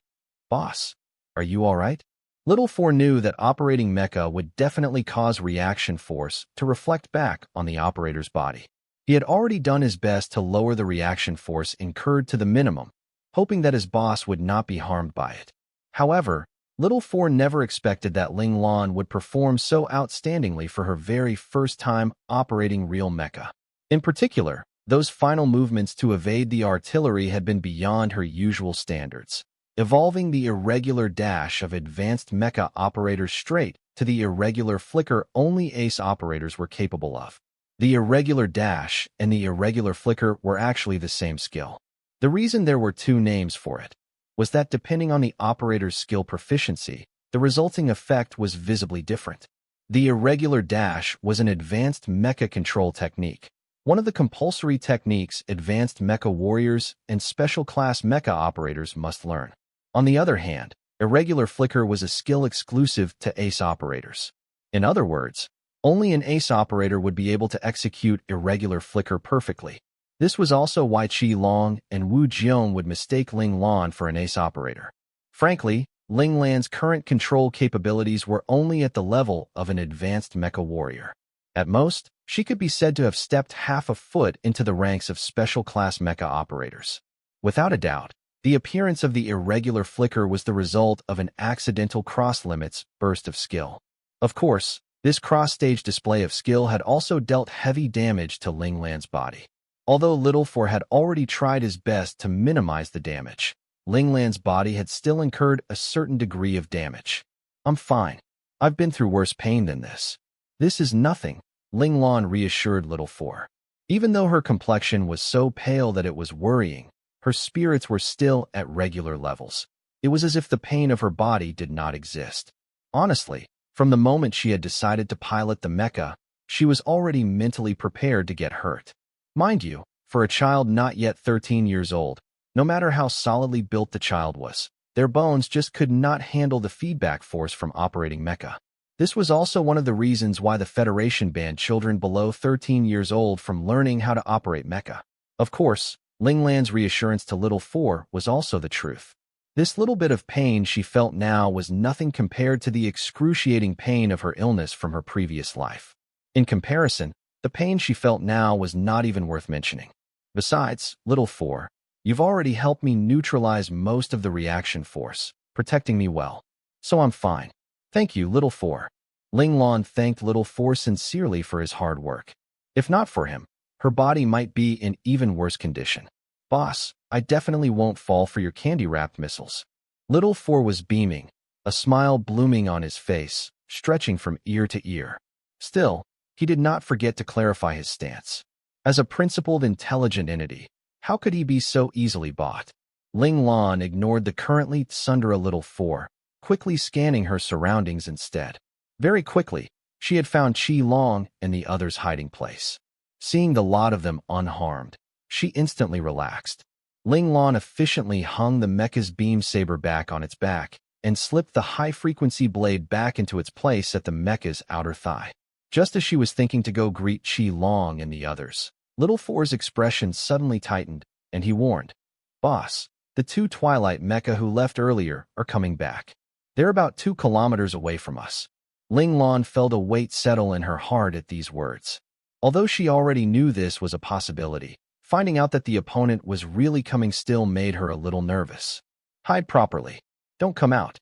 "Boss, are you all right?" Little Four knew that operating mecha would definitely cause reaction force to reflect back on the operator's body. He had already done his best to lower the reaction force incurred to the minimum, hoping that his boss would not be harmed by it. However, Little Four never expected that Ling Lan would perform so outstandingly for her very first time operating real mecha. In particular, those final movements to evade the artillery had been beyond her usual standards, evolving the irregular dash of advanced mecha operators straight to the irregular flicker only ace operators were capable of. The irregular dash and the irregular flicker were actually the same skill. The reason there were 2 names for it was that depending on the operator's skill proficiency, the resulting effect was visibly different. The irregular dash was an advanced mecha control technique, one of the compulsory techniques advanced mecha warriors and special class mecha operators must learn. On the other hand, irregular flicker was a skill exclusive to ace operators. In other words, only an ace operator would be able to execute irregular flicker perfectly. This was also why Qilong and Wu Jiong would mistake Ling Lan for an ace operator. Frankly, Ling Lan's current control capabilities were only at the level of an advanced mecha warrior. At most, she could be said to have stepped half a foot into the ranks of special class mecha operators. Without a doubt, the appearance of the irregular flicker was the result of an accidental cross-limits burst of skill. Of course, this cross-stage display of skill had also dealt heavy damage to Ling Lan's body. Although Little Four had already tried his best to minimize the damage, Ling Lan's body had still incurred a certain degree of damage. "I'm fine. I've been through worse pain than this. This is nothing," Ling Lan reassured Little Four. Even though her complexion was so pale that it was worrying, her spirits were still at regular levels. It was as if the pain of her body did not exist. Honestly, from the moment she had decided to pilot the mecha, she was already mentally prepared to get hurt. Mind you, for a child not yet 13 years old, no matter how solidly built the child was, their bones just could not handle the feedback force from operating mecha. This was also one of the reasons why the Federation banned children below 13 years old from learning how to operate mecha. Of course, Ling Lan's reassurance to Little Four was also the truth. This little bit of pain she felt now was nothing compared to the excruciating pain of her illness from her previous life. In comparison, the pain she felt now was not even worth mentioning. Besides, Little Four, you've already helped me neutralize most of the reaction force, protecting me well. So I'm fine. Thank you, Little Four. Ling Lan thanked Little Four sincerely for his hard work. If not for him, her body might be in even worse condition. "Boss, I definitely won't fall for your candy-wrapped missiles." Little Four was beaming, a smile blooming on his face, stretching from ear to ear. Still, he did not forget to clarify his stance. As a principled, intelligent entity, how could he be so easily bought? Ling Lan ignored the currently Sundra little four, quickly scanning her surroundings instead. Very quickly, she had found Qi Long and the others' hiding place. Seeing the lot of them unharmed, she instantly relaxed. Ling Lan efficiently hung the mecha's beam saber back on its back and slipped the high-frequency blade back into its place at the mecha's outer thigh. Just as she was thinking to go greet Qi Long and the others, Little Four's expression suddenly tightened, and he warned, "Boss, the two Twilight mecha who left earlier are coming back. They're about 2 kilometers away from us." Ling Lan felt a weight settle in her heart at these words. Although she already knew this was a possibility, finding out that the opponent was really coming still made her a little nervous. "Hide properly. Don't come out."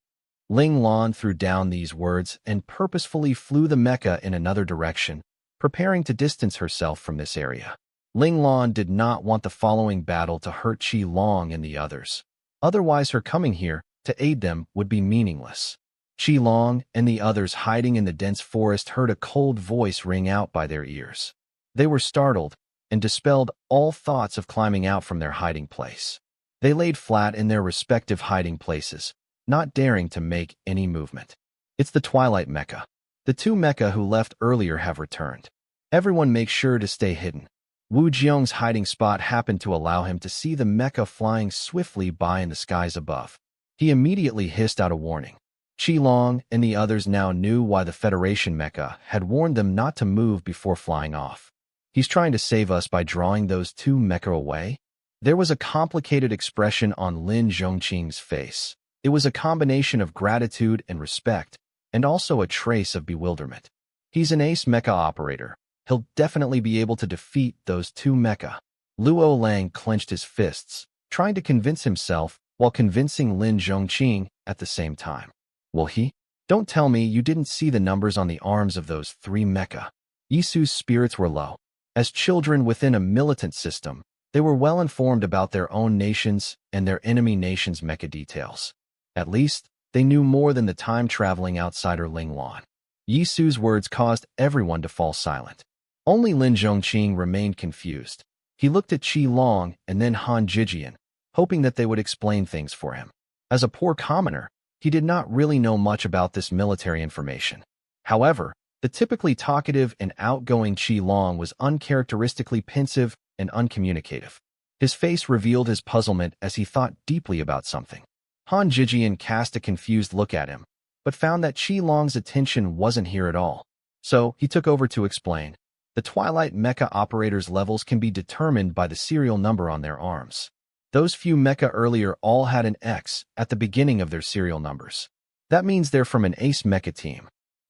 Ling Lan threw down these words and purposefully flew the mecha in another direction, preparing to distance herself from this area. Ling Lan did not want the following battle to hurt Qi Long and the others. Otherwise, her coming here to aid them would be meaningless. Qi Long and the others hiding in the dense forest heard a cold voice ring out by their ears. They were startled and dispelled all thoughts of climbing out from their hiding place. They laid flat in their respective hiding places, not daring to make any movement. "It's the Twilight mecha. The 2 mecha who left earlier have returned. Everyone make sure to stay hidden." Wu Jiong's hiding spot happened to allow him to see the mecha flying swiftly by in the skies above. He immediately hissed out a warning. Qi Long and the others now knew why the Federation mecha had warned them not to move before flying off. "He's trying to save us by drawing those 2 mecha away?" There was a complicated expression on Lin Zhongqing's face. It was a combination of gratitude and respect, and also a trace of bewilderment. "He's an ace mecha operator. He'll definitely be able to defeat those 2 mecha." Luo Lang clenched his fists, trying to convince himself while convincing Lin Zhongqing at the same time. "Will he? Don't tell me you didn't see the numbers on the arms of those 3 mecha." Yisu's spirits were low. As children within a militant system, they were well informed about their own nations and their enemy nation's mecha details. At least, they knew more than the time-traveling outsider Ling Lan. Yisu's words caused everyone to fall silent. Only Lin Zhongqing remained confused. He looked at Qi Long and then Han Jijian, hoping that they would explain things for him. As a poor commoner, he did not really know much about this military information. However, the typically talkative and outgoing Qi Long was uncharacteristically pensive and uncommunicative. His face revealed his puzzlement as he thought deeply about something. Han Jijian cast a confused look at him, but found that Qi Long's attention wasn't here at all. So he took over to explain. "The Twilight mecha operators' levels can be determined by the serial number on their arms. Those few mecha earlier all had an X at the beginning of their serial numbers. That means they're from an ace mecha team."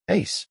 "Ace?"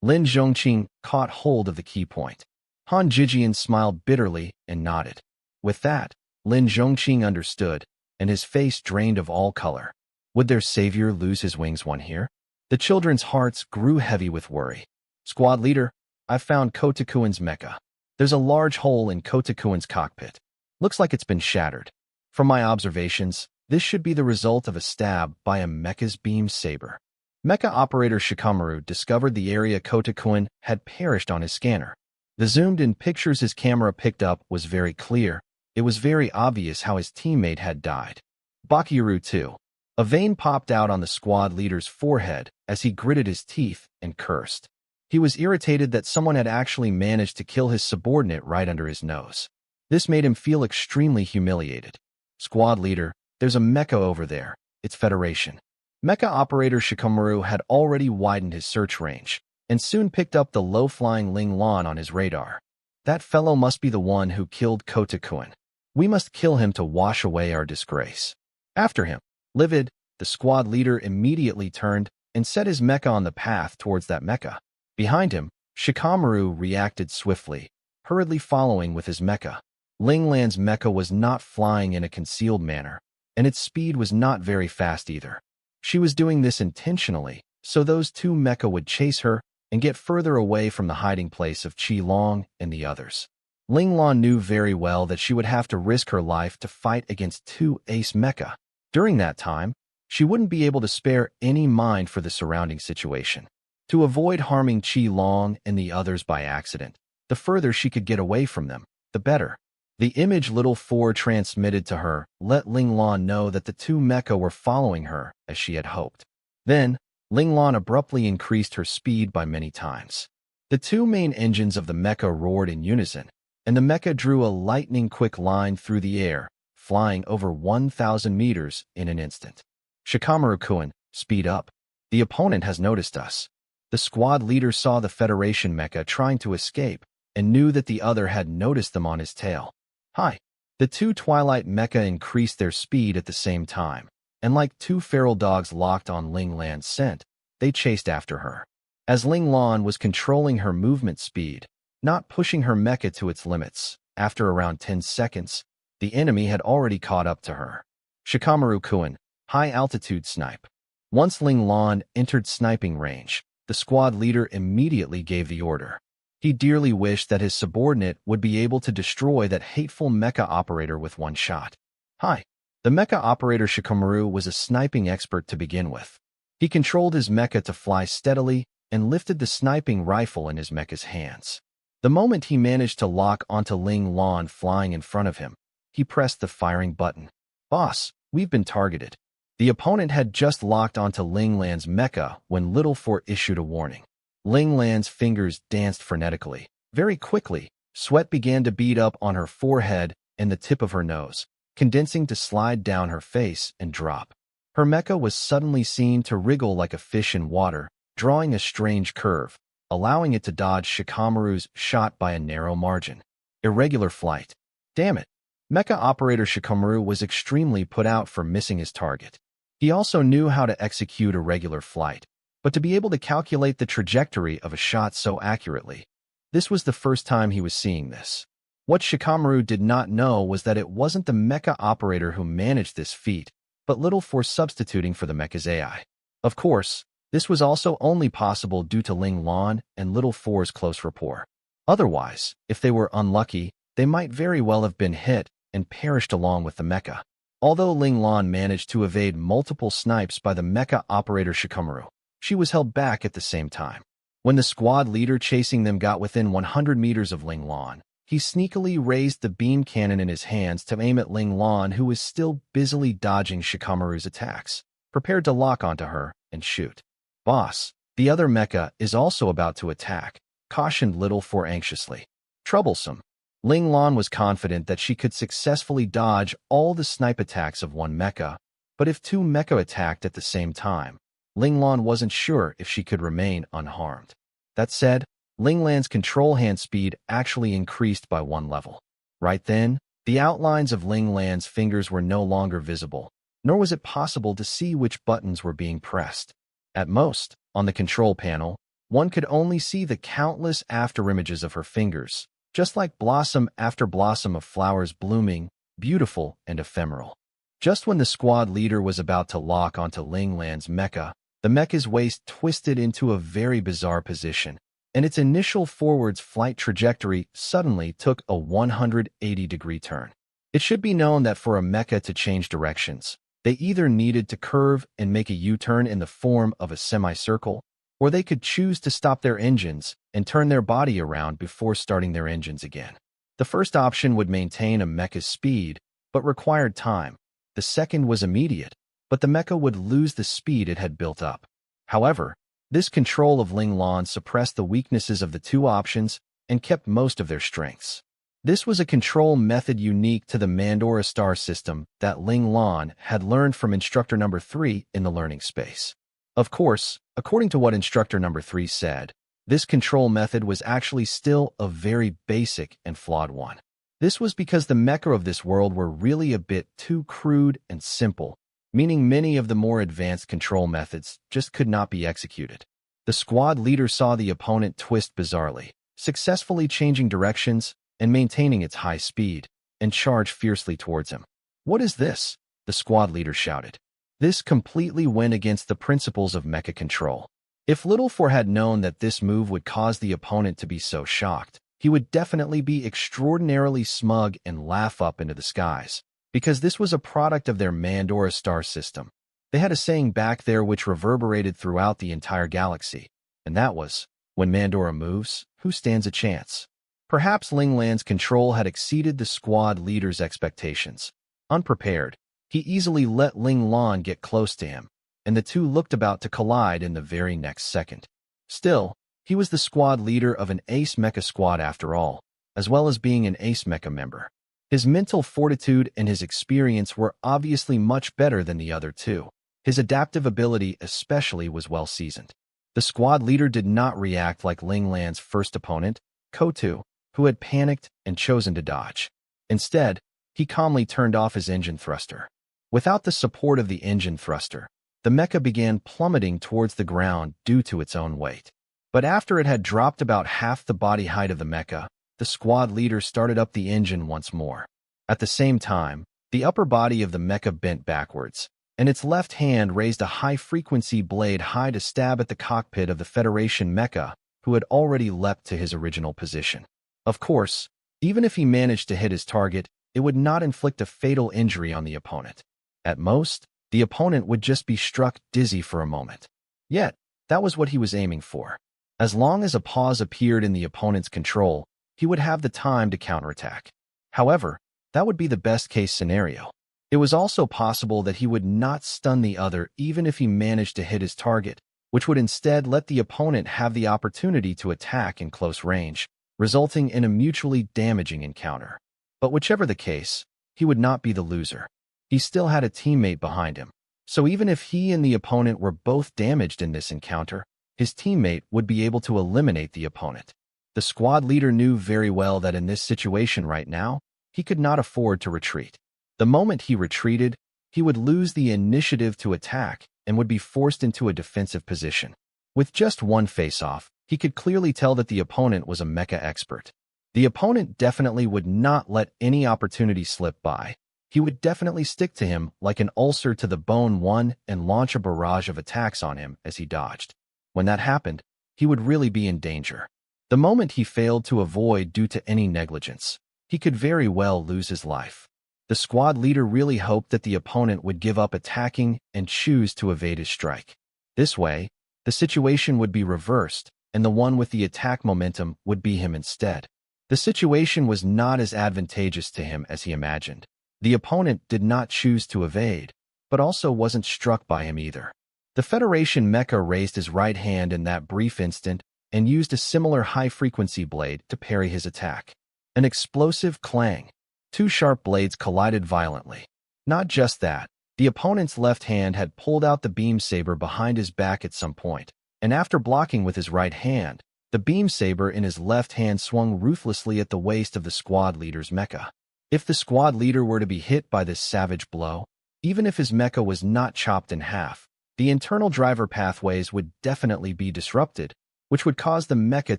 Lin Zhongqing caught hold of the key point. Han Jijian smiled bitterly and nodded. With that, Lin Zhongqing understood, and his face drained of all color. Would their savior lose his wings one here? The children's hearts grew heavy with worry. "Squad leader, I've found Kotakuin's mecha. There's a large hole in Kotakuin's cockpit. Looks like it's been shattered. From my observations, this should be the result of a stab by a mecha's beam saber." Mecha operator Shikamaru discovered the area Kotakuin had perished on his scanner. The zoomed-in pictures his camera picked up was very clear. It was very obvious how his teammate had died. Bakiru too. A vein popped out on the squad leader's forehead as he gritted his teeth and cursed. He was irritated that someone had actually managed to kill his subordinate right under his nose. This made him feel extremely humiliated. "Squad leader, there's a mecha over there. It's Federation." Mecha operator Shikamaru had already widened his search range, and soon picked up the low-flying Ling Lan on his radar. "That fellow must be the one who killed Kotakuin. We must kill him to wash away our disgrace." After him, livid, the squad leader immediately turned and set his mecha on the path towards that mecha. Behind him, Shikamaru reacted swiftly, hurriedly following with his mecha. Ling Lan's mecha was not flying in a concealed manner, and its speed was not very fast either. She was doing this intentionally, so those 2 mecha would chase her and get further away from the hiding place of Qi Long and the others. Ling Lan knew very well that she would have to risk her life to fight against 2 ace mecha. During that time, she wouldn't be able to spare any mind for the surrounding situation. To avoid harming Qi Long and the others by accident, the further she could get away from them, the better. The image Little Four transmitted to her let Ling Lan know that the two mecha were following her as she had hoped. Then, Ling Lan abruptly increased her speed by many times. The two main engines of the mecha roared in unison, and the mecha drew a lightning-quick line through the air, flying over 1,000 meters in an instant. Shikamaru-kun, speed up. The opponent has noticed us. The squad leader saw the Federation mecha trying to escape and knew that the other had noticed them on his tail. Hi. The two Twilight mecha increased their speed at the same time, and like two feral dogs locked on Ling Lan's scent, they chased after her. As Ling Lan was controlling her movement speed, not pushing her mecha to its limits, after around 10 seconds, the enemy had already caught up to her. Shikamaru-kun, high-altitude snipe. Once Ling Lan entered sniping range, the squad leader immediately gave the order. He dearly wished that his subordinate would be able to destroy that hateful mecha operator with one shot. Hi. The mecha operator Shikamaru was a sniping expert to begin with. He controlled his mecha to fly steadily and lifted the sniping rifle in his mecha's hands. The moment he managed to lock onto Ling Lan flying in front of him, he pressed the firing button. Boss, we've been targeted. The opponent had just locked onto Ling Lan's mecha when Little Four issued a warning. Ling Lan's fingers danced frenetically. Very quickly, sweat began to bead up on her forehead and the tip of her nose, condensing to slide down her face and drop. Her mecha was suddenly seen to wriggle like a fish in water, drawing a strange curve, allowing it to dodge Shikamaru's shot by a narrow margin. Irregular flight. Damn it. Mecha operator Shikamaru was extremely put out for missing his target. He also knew how to execute irregular flight, but to be able to calculate the trajectory of a shot so accurately, this was the first time he was seeing this. What Shikamaru did not know was that it wasn't the mecha operator who managed this feat, but Little Four substituting for the mecha's AI. Of course, this was also only possible due to Ling Lan and Little Four's close rapport. Otherwise, if they were unlucky, they might very well have been hit and perished along with the mecha. Although Ling Lan managed to evade multiple snipes by the mecha operator Shikamaru, she was held back at the same time. When the squad leader chasing them got within 100 meters of Ling Lan, he sneakily raised the beam cannon in his hands to aim at Ling Lan, who was still busily dodging Shikamaru's attacks, prepared to lock onto her and shoot. Boss, the other mecha is also about to attack, cautioned Little Four anxiously. Troublesome. Ling Lan was confident that she could successfully dodge all the snipe attacks of one mecha, but if two mecha attacked at the same time, Ling Lan wasn't sure if she could remain unharmed. That said, Ling Lan's control hand speed actually increased by one level. Right then, the outlines of Ling Lan's fingers were no longer visible, nor was it possible to see which buttons were being pressed. At most, on the control panel, one could only see the countless afterimages of her fingers, just like blossom after blossom of flowers blooming, beautiful and ephemeral. Just when the squad leader was about to lock onto Ling Lan's mecha, the mecha's waist twisted into a very bizarre position, and its initial forwards flight trajectory suddenly took a 180-degree turn. It should be known that for a mecha to change directions, they either needed to curve and make a U-turn in the form of a semicircle, or they could choose to stop their engines and turn their body around before starting their engines again. The first option would maintain a mecha's speed, but required time. The second was immediate, but the mecha would lose the speed it had built up. However, this control of Ling Lan suppressed the weaknesses of the two options and kept most of their strengths. This was a control method unique to the Mandora star system that Ling Lan had learned from instructor number 3 in the learning space. Of course, according to what instructor number 3 said, this control method was actually still a very basic and flawed one. This was because the mecha of this world were really a bit too crude and simple, meaning many of the more advanced control methods just could not be executed. The squad leader saw the opponent twist bizarrely, successfully changing directions and maintaining its high speed, and charged fiercely towards him. "What is this?" the squad leader shouted. This completely went against the principles of mecha control. If Little Four had known that this move would cause the opponent to be so shocked, he would definitely be extraordinarily smug and laugh up into the skies, because this was a product of their Mandora star system. They had a saying back there which reverberated throughout the entire galaxy, and that was, "When Mandora moves, who stands a chance?" Perhaps Ling Lan's control had exceeded the squad leader's expectations. Unprepared, he easily let Ling Lan get close to him, and the two looked about to collide in the very next second. Still, he was the squad leader of an ace mecha squad after all, as well as being an ace mecha member. His mental fortitude and his experience were obviously much better than the other two. His adaptive ability especially was well seasoned. The squad leader did not react like Ling Lan's first opponent, Kotu, who had panicked and chosen to dodge. Instead, he calmly turned off his engine thruster. Without the support of the engine thruster, the mecha began plummeting towards the ground due to its own weight. But after it had dropped about half the body height of the mecha, the squad leader started up the engine once more. At the same time, the upper body of the mecha bent backwards, and its left hand raised a high-frequency blade high to stab at the cockpit of the Federation mecha, who had already leapt to his original position. Of course, even if he managed to hit his target, it would not inflict a fatal injury on the opponent. At most, the opponent would just be struck dizzy for a moment. Yet, that was what he was aiming for. As long as a pause appeared in the opponent's control, he would have the time to counterattack. However, that would be the best-case scenario. It was also possible that he would not stun the other even if he managed to hit his target, which would instead let the opponent have the opportunity to attack in close range, resulting in a mutually damaging encounter. But whichever the case, he would not be the loser. He still had a teammate behind him, so even if he and the opponent were both damaged in this encounter, his teammate would be able to eliminate the opponent. The squad leader knew very well that in this situation right now, he could not afford to retreat. The moment he retreated, he would lose the initiative to attack and would be forced into a defensive position. With just one face-off, he could clearly tell that the opponent was a mecha expert. The opponent definitely would not let any opportunity slip by. He would definitely stick to him like an ulcer to the bone one and launch a barrage of attacks on him as he dodged. When that happened, he would really be in danger. The moment he failed to avoid due to any negligence, he could very well lose his life. The squad leader really hoped that the opponent would give up attacking and choose to evade his strike. This way, the situation would be reversed, and the one with the attack momentum would be him instead. The situation was not as advantageous to him as he imagined. The opponent did not choose to evade, but also wasn't struck by him either. The Federation mecha raised his right hand in that brief instant and used a similar high-frequency blade to parry his attack. An explosive clang. Two sharp blades collided violently. Not just that, the opponent's left hand had pulled out the beam saber behind his back at some point, and after blocking with his right hand, the beam saber in his left hand swung ruthlessly at the waist of the squad leader's mecha. If the squad leader were to be hit by this savage blow, even if his mecha was not chopped in half, the internal driver pathways would definitely be disrupted, which would cause the mecha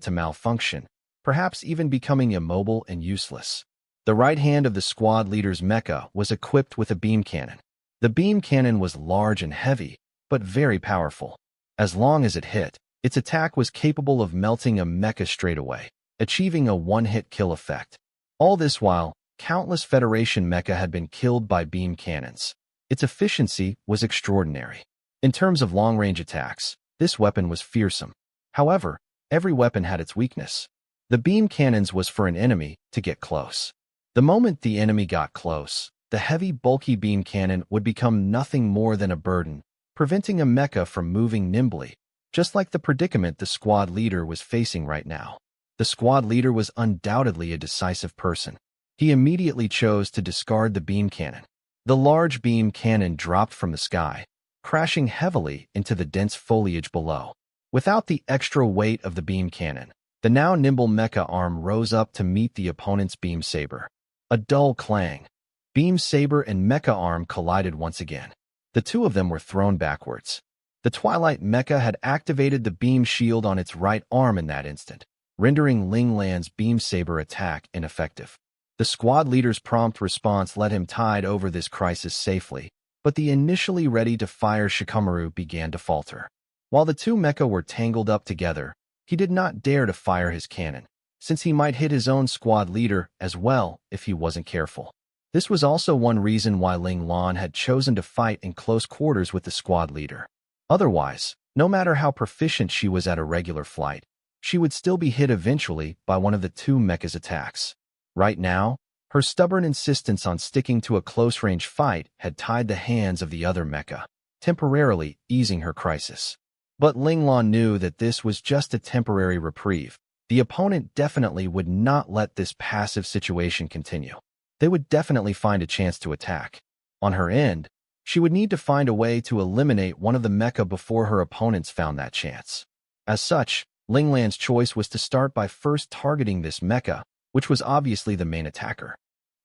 to malfunction, perhaps even becoming immobile and useless. The right hand of the squad leader's mecha was equipped with a beam cannon. The beam cannon was large and heavy, but very powerful. As long as it hit, its attack was capable of melting a mecha straight away, achieving a one-hit kill effect. All this while, countless Federation mecha had been killed by beam cannons. Its efficiency was extraordinary. In terms of long-range attacks, this weapon was fearsome. However, every weapon had its weakness. The beam cannons was for an enemy to get close. The moment the enemy got close, the heavy, bulky beam cannon would become nothing more than a burden, preventing a mecha from moving nimbly, just like the predicament the squad leader was facing right now. The squad leader was undoubtedly a decisive person. He immediately chose to discard the beam cannon. The large beam cannon dropped from the sky, crashing heavily into the dense foliage below. Without the extra weight of the beam cannon, the now nimble mecha arm rose up to meet the opponent's beam saber. A dull clang. Beam saber and mecha arm collided once again. The two of them were thrown backwards. The Twilight mecha had activated the beam shield on its right arm in that instant, rendering Ling Lan's beam saber attack ineffective. The squad leader's prompt response let him tide over this crisis safely, but the initially ready-to-fire Shikamaru began to falter. While the two mecha were tangled up together, he did not dare to fire his cannon, since he might hit his own squad leader as well if he wasn't careful. This was also one reason why Ling Lan had chosen to fight in close quarters with the squad leader. Otherwise, no matter how proficient she was at a regular flight, she would still be hit eventually by one of the two mechas' attacks. Right now, her stubborn insistence on sticking to a close-range fight had tied the hands of the other mecha, temporarily easing her crisis. But Linglong knew that this was just a temporary reprieve. The opponent definitely would not let this passive situation continue. They would definitely find a chance to attack. On her end, she would need to find a way to eliminate one of the mecha before her opponents found that chance. As such, Linglang's choice was to start by first targeting this mecha, which was obviously the main attacker.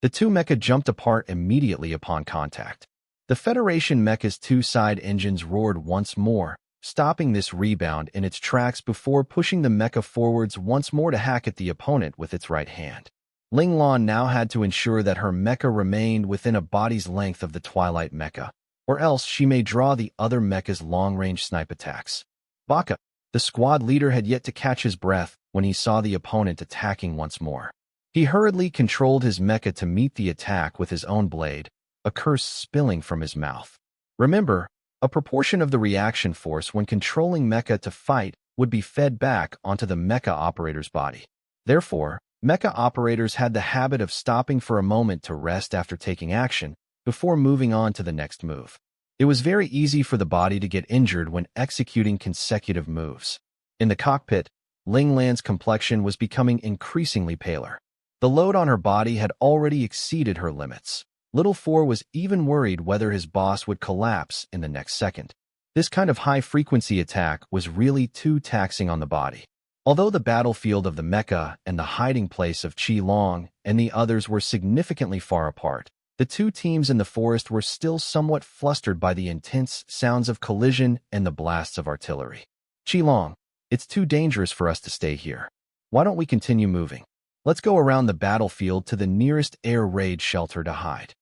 The two mecha jumped apart immediately upon contact. The Federation mecha's two side engines roared once more, stopping this rebound in its tracks before pushing the mecha forwards once more to hack at the opponent with its right hand. Linglong now had to ensure that her mecha remained within a body's length of the Twilight mecha, or else she may draw the other mecha's long-range snipe attacks. Baka, the squad leader, had yet to catch his breath when he saw the opponent attacking once more. He hurriedly controlled his mecha to meet the attack with his own blade, a curse spilling from his mouth. Remember, a proportion of the reaction force when controlling mecha to fight would be fed back onto the mecha operator's body. Therefore, mecha operators had the habit of stopping for a moment to rest after taking action before moving on to the next move. It was very easy for the body to get injured when executing consecutive moves. In the cockpit, Linglang's complexion was becoming increasingly paler. The load on her body had already exceeded her limits. Little Four was even worried whether his boss would collapse in the next second. This kind of high-frequency attack was really too taxing on the body. Although the battlefield of the mecha and the hiding place of Qi-Long and the others were significantly far apart, the two teams in the forest were still somewhat flustered by the intense sounds of collision and the blasts of artillery. Qi-Long, it's too dangerous for us to stay here. Why don't we continue moving? Let's go around the battlefield to the nearest air raid shelter to hide.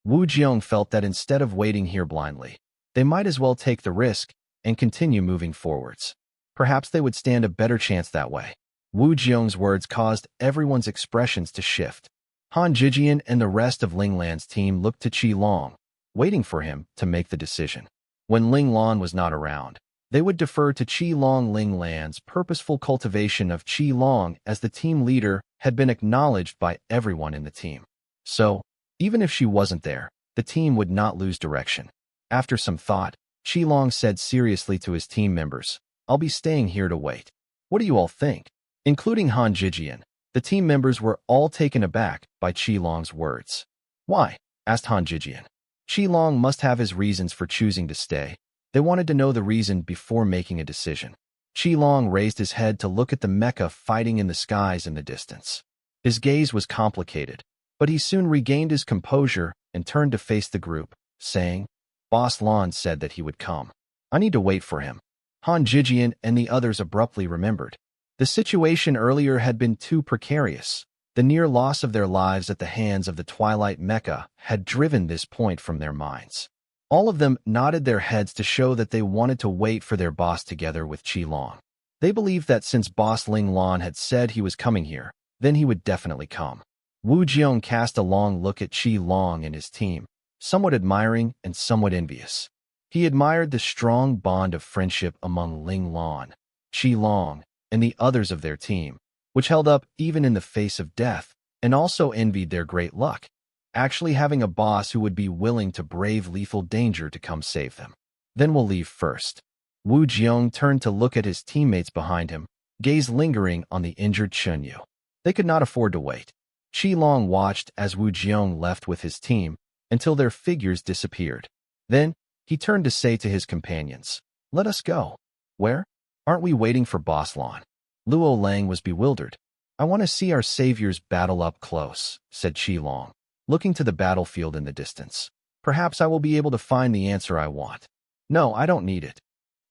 Wu Jiong felt that instead of waiting here blindly, they might as well take the risk and continue moving forwards. Perhaps they would stand a better chance that way. Wu Jiong's words caused everyone's expressions to shift. Han Jijian and the rest of Linglang's team looked to Qi-Long, waiting for him to make the decision. When Linglong was not around, they would defer to Qi-Long. Linglang's purposeful cultivation of Qi-Long as the team leader had been acknowledged by everyone in the team. So, even if she wasn't there, the team would not lose direction. After some thought, Qi-Long said seriously to his team members, "I'll be staying here to wait. What do you all think?" Including Han Jijian, the team members were all taken aback by Qi-Long's words. "Why?" asked Han Jijian. Qi-Long must have his reasons for choosing to stay. They wanted to know the reason before making a decision. Qi-Long raised his head to look at the mecha fighting in the skies in the distance. His gaze was complicated, but he soon regained his composure and turned to face the group, saying, "Boss Lon said that he would come. I need to wait for him." Han Jijian and the others abruptly remembered. The situation earlier had been too precarious. The near loss of their lives at the hands of the Twilight mecha had driven this point from their minds. All of them nodded their heads to show that they wanted to wait for their boss together with Qi-Long. They believed that since Boss Linglong had said he was coming here, then he would definitely come. Wu Jiong cast a long look at Qi-Long and his team, somewhat admiring and somewhat envious. He admired the strong bond of friendship among Linglong, Qi-Long, and the others of their team, which held up even in the face of death, and also envied their great luck, actually having a boss who would be willing to brave lethal danger to come save them. "Then we'll leave first." Wu Jiong turned to look at his teammates behind him, gaze lingering on the injured Chunyu. They could not afford to wait. Qi-Long watched as Wu Jiong left with his team until their figures disappeared. Then, he turned to say to his companions, "Let us go." "Where? Aren't we waiting for Boss Lon?" Luo Lang was bewildered. "I want to see our saviors battle up close," said Qi-Long, looking to the battlefield in the distance. "Perhaps I will be able to find the answer I want." "No, I don't need it."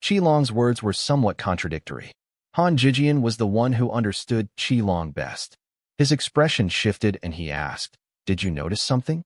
Qi-Long's words were somewhat contradictory. Han Jijian was the one who understood Qi-Long best. His expression shifted and he asked, "Did you notice something?"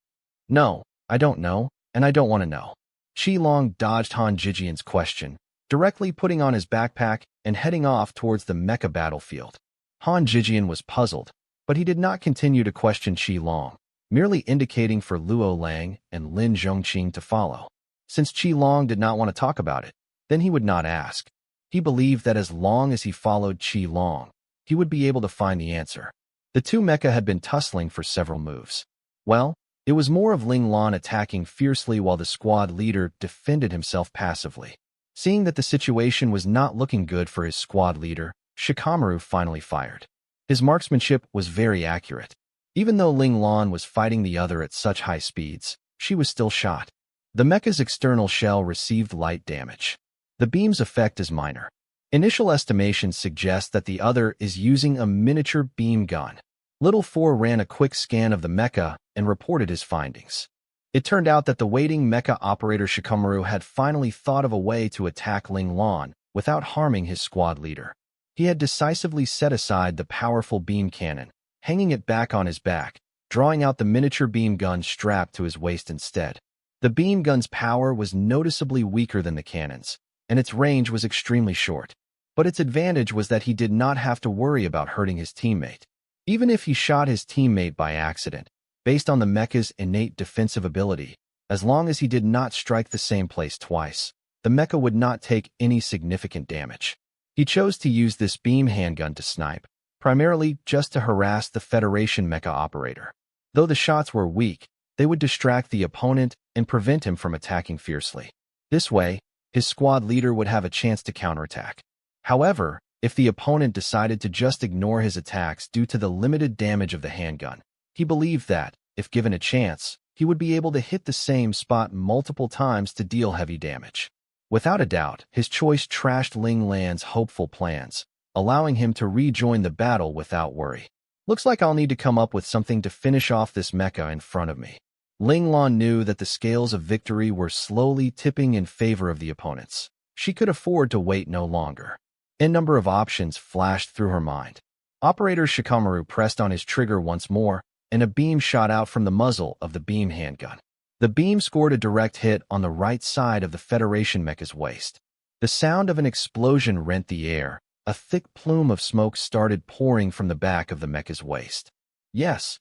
"No, I don't know, and I don't want to know." Qi-Long dodged Han Jijian's question, directly putting on his backpack and heading off towards the mecha battlefield. Han Jijian was puzzled, but he did not continue to question Qi-Long, merely indicating for Luo Lang and Lin Zhongqing to follow. Since Qi-Long did not want to talk about it, then he would not ask. He believed that as long as he followed Qi Long, he would be able to find the answer. The two mecha had been tussling for several moves. Well, it was more of Ling Lan attacking fiercely while the squad leader defended himself passively. Seeing that the situation was not looking good for his squad leader, Shikamaru finally fired. His marksmanship was very accurate. Even though Ling Lan was fighting the other at such high speeds, she was still shot. The mecha's external shell received light damage. The beam's effect is minor. Initial estimations suggest that the other is using a miniature beam gun. Little Four ran a quick scan of the mecha and reported his findings. It turned out that the waiting mecha operator Shikamaru had finally thought of a way to attack Ling Lan without harming his squad leader. He had decisively set aside the powerful beam cannon, hanging it back on his back, drawing out the miniature beam gun strapped to his waist instead. The beam gun's power was noticeably weaker than the cannon's, and its range was extremely short. But its advantage was that he did not have to worry about hurting his teammate. Even if he shot his teammate by accident, based on the mecha's innate defensive ability, as long as he did not strike the same place twice, the mecha would not take any significant damage. He chose to use this beam handgun to snipe, primarily just to harass the Federation mecha operator. Though the shots were weak, they would distract the opponent and prevent him from attacking fiercely. This way, his squad leader would have a chance to counterattack. However, if the opponent decided to just ignore his attacks due to the limited damage of the handgun, he believed that, if given a chance, he would be able to hit the same spot multiple times to deal heavy damage. Without a doubt, his choice trashed Ling Lan's hopeful plans, allowing him to rejoin the battle without worry. Looks like I'll need to come up with something to finish off this mecha in front of me. Ling Lan knew that the scales of victory were slowly tipping in favor of the opponents. She could afford to wait no longer. A number of options flashed through her mind. Operator Shikamaru pressed on his trigger once more, and a beam shot out from the muzzle of the beam handgun. The beam scored a direct hit on the right side of the Federation mecha's waist. The sound of an explosion rent the air. A thick plume of smoke started pouring from the back of the mecha's waist. Yes,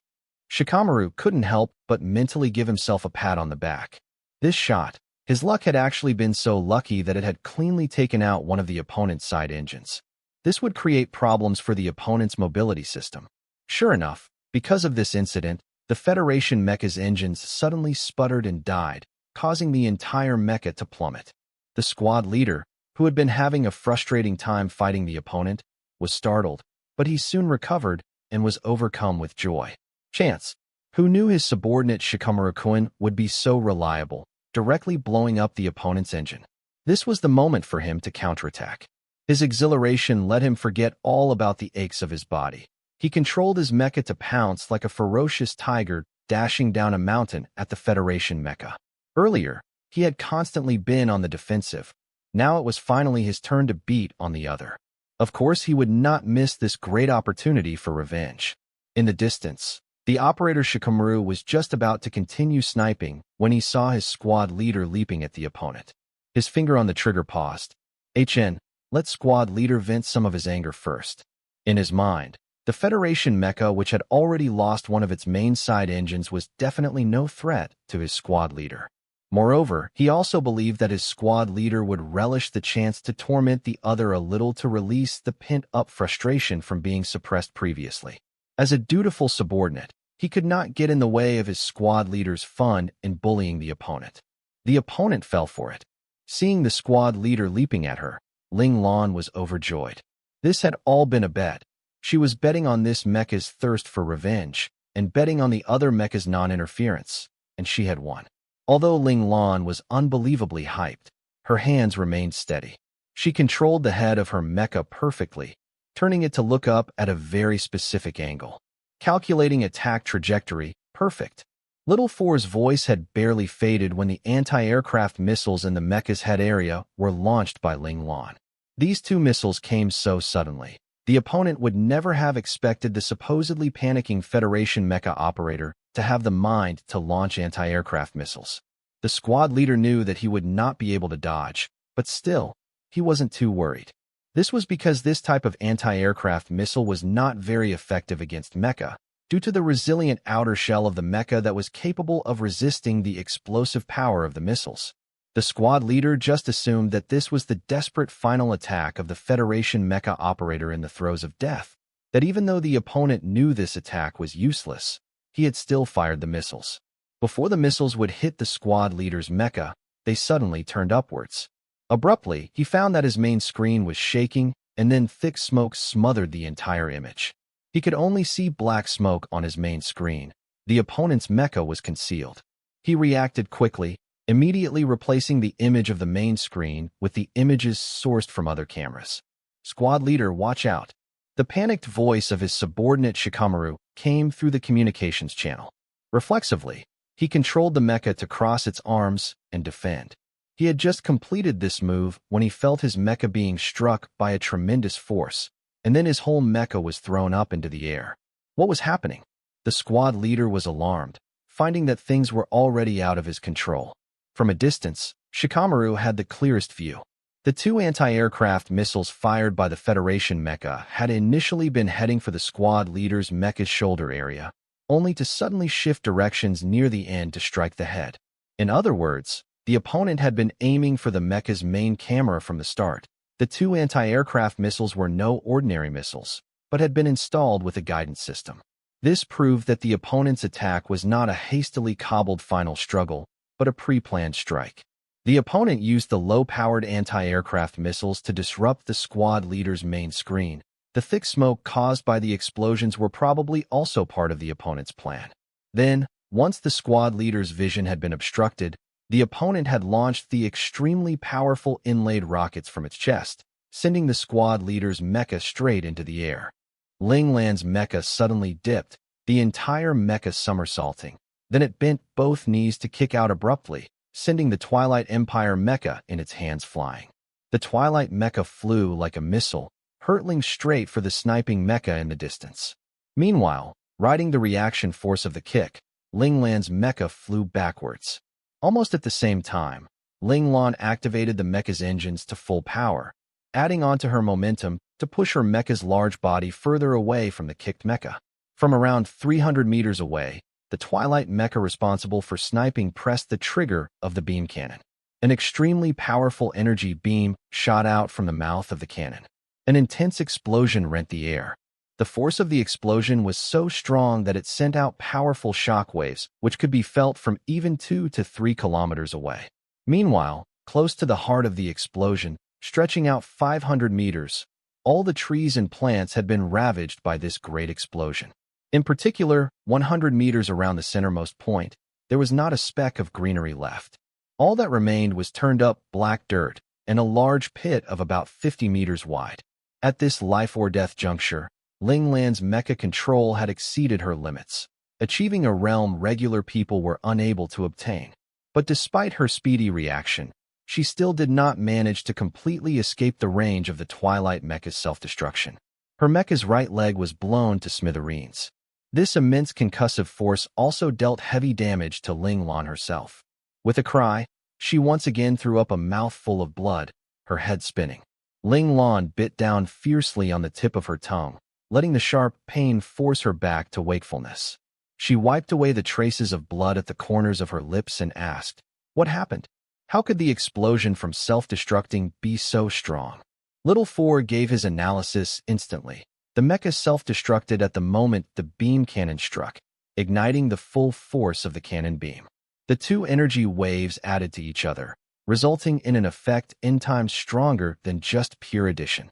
Shikamaru couldn't help but mentally give himself a pat on the back. This shot, his luck had actually been so lucky that it had cleanly taken out one of the opponent's side engines. This would create problems for the opponent's mobility system. Sure enough, because of this incident, the Federation mecha's engines suddenly sputtered and died, causing the entire mecha to plummet. The squad leader, who had been having a frustrating time fighting the opponent, was startled, but he soon recovered and was overcome with joy. Chance, who knew his subordinate Shikamaru-kun would be so reliable, directly blowing up the opponent's engine. This was the moment for him to counterattack. His exhilaration let him forget all about the aches of his body. He controlled his mecha to pounce like a ferocious tiger dashing down a mountain at the Federation mecha. Earlier, he had constantly been on the defensive. Now it was finally his turn to beat on the other. Of course, he would not miss this great opportunity for revenge. In the distance, the operator Shikamaru was just about to continue sniping when he saw his squad leader leaping at the opponent. His finger on the trigger paused. Let squad leader vent some of his anger first. In his mind, the Federation mecha, which had already lost one of its main side engines, was definitely no threat to his squad leader. Moreover, he also believed that his squad leader would relish the chance to torment the other a little to release the pent-up frustration from being suppressed previously. As a dutiful subordinate, he could not get in the way of his squad leader's fun in bullying the opponent. The opponent fell for it. Seeing the squad leader leaping at her, Ling Lan was overjoyed. This had all been a bet. She was betting on this mecha's thirst for revenge, and betting on the other mecha's non-interference, and she had won. Although Ling Lan was unbelievably hyped, her hands remained steady. She controlled the head of her mecha perfectly, turning it to look up at a very specific angle. Calculating attack trajectory, perfect. Little Four's voice had barely faded when the anti-aircraft missiles in the mecha's head area were launched by Ling Lan. These two missiles came so suddenly. The opponent would never have expected the supposedly panicking Federation mecha operator to have the mind to launch anti-aircraft missiles. The squad leader knew that he would not be able to dodge, but still, he wasn't too worried. This was because this type of anti-aircraft missile was not very effective against mecha, due to the resilient outer shell of the mecha that was capable of resisting the explosive power of the missiles. The squad leader just assumed that this was the desperate final attack of the Federation mecha operator in the throes of death, that even though the opponent knew this attack was useless, he had still fired the missiles. Before the missiles would hit the squad leader's mecha, they suddenly turned upwards. Abruptly, he found that his main screen was shaking, and then thick smoke smothered the entire image. He could only see black smoke on his main screen. The opponent's mecha was concealed. He reacted quickly, immediately replacing the image of the main screen with the images sourced from other cameras. "Squad leader, watch out." The panicked voice of his subordinate Shikamaru came through the communications channel. Reflexively, he controlled the mecha to cross its arms and defend. He had just completed this move when he felt his mecha being struck by a tremendous force, and then his whole mecha was thrown up into the air. What was happening? The squad leader was alarmed, finding that things were already out of his control. From a distance, Shikamaru had the clearest view. The two anti-aircraft missiles fired by the Federation mecha had initially been heading for the squad leader's mecha's shoulder area, only to suddenly shift directions near the end to strike the head. In other words, the opponent had been aiming for the mecha's main camera from the start. The two anti-aircraft missiles were no ordinary missiles, but had been installed with a guidance system. This proved that the opponent's attack was not a hastily cobbled final struggle, but a pre-planned strike. The opponent used the low-powered anti-aircraft missiles to disrupt the squad leader's main screen. The thick smoke caused by the explosions were probably also part of the opponent's plan. Then, once the squad leader's vision had been obstructed, the opponent had launched the extremely powerful inlaid rockets from its chest, sending the squad leader's mecha straight into the air. Linglan's mecha suddenly dipped, the entire mecha somersaulting. Then it bent both knees to kick out abruptly, sending the Twilight Empire mecha in its hands flying. The Twilight mecha flew like a missile, hurtling straight for the sniping mecha in the distance. Meanwhile, riding the reaction force of the kick, Linglan's mecha flew backwards. Almost at the same time, Linglan activated the mecha's engines to full power, adding onto her momentum to push her mecha's large body further away from the kicked mecha. From around 300 meters away, the Twilight mecha responsible for sniping pressed the trigger of the beam cannon. An extremely powerful energy beam shot out from the mouth of the cannon. An intense explosion rent the air. The force of the explosion was so strong that it sent out powerful shock waves, which could be felt from even 2 to 3 kilometers away. Meanwhile, close to the heart of the explosion, stretching out 500 meters, all the trees and plants had been ravaged by this great explosion. In particular, 100 meters around the centermost point, there was not a speck of greenery left. All that remained was turned-up black dirt and a large pit of about 50 meters wide. At this life-or-death juncture, Linglan's mecha control had exceeded her limits, achieving a realm regular people were unable to obtain. But despite her speedy reaction, she still did not manage to completely escape the range of the Twilight mecha's self-destruction. Her mecha's right leg was blown to smithereens. This immense concussive force also dealt heavy damage to Linglan herself. With a cry, she once again threw up a mouthful of blood, her head spinning. Linglan bit down fiercely on the tip of her tongue, letting the sharp pain force her back to wakefulness. She wiped away the traces of blood at the corners of her lips and asked, "What happened? How could the explosion from self-destructing be so strong?" Little Four gave his analysis instantly. The mecha self-destructed at the moment the beam cannon struck, igniting the full force of the cannon beam. The two energy waves added to each other, resulting in an effect 10 times stronger than just pure addition.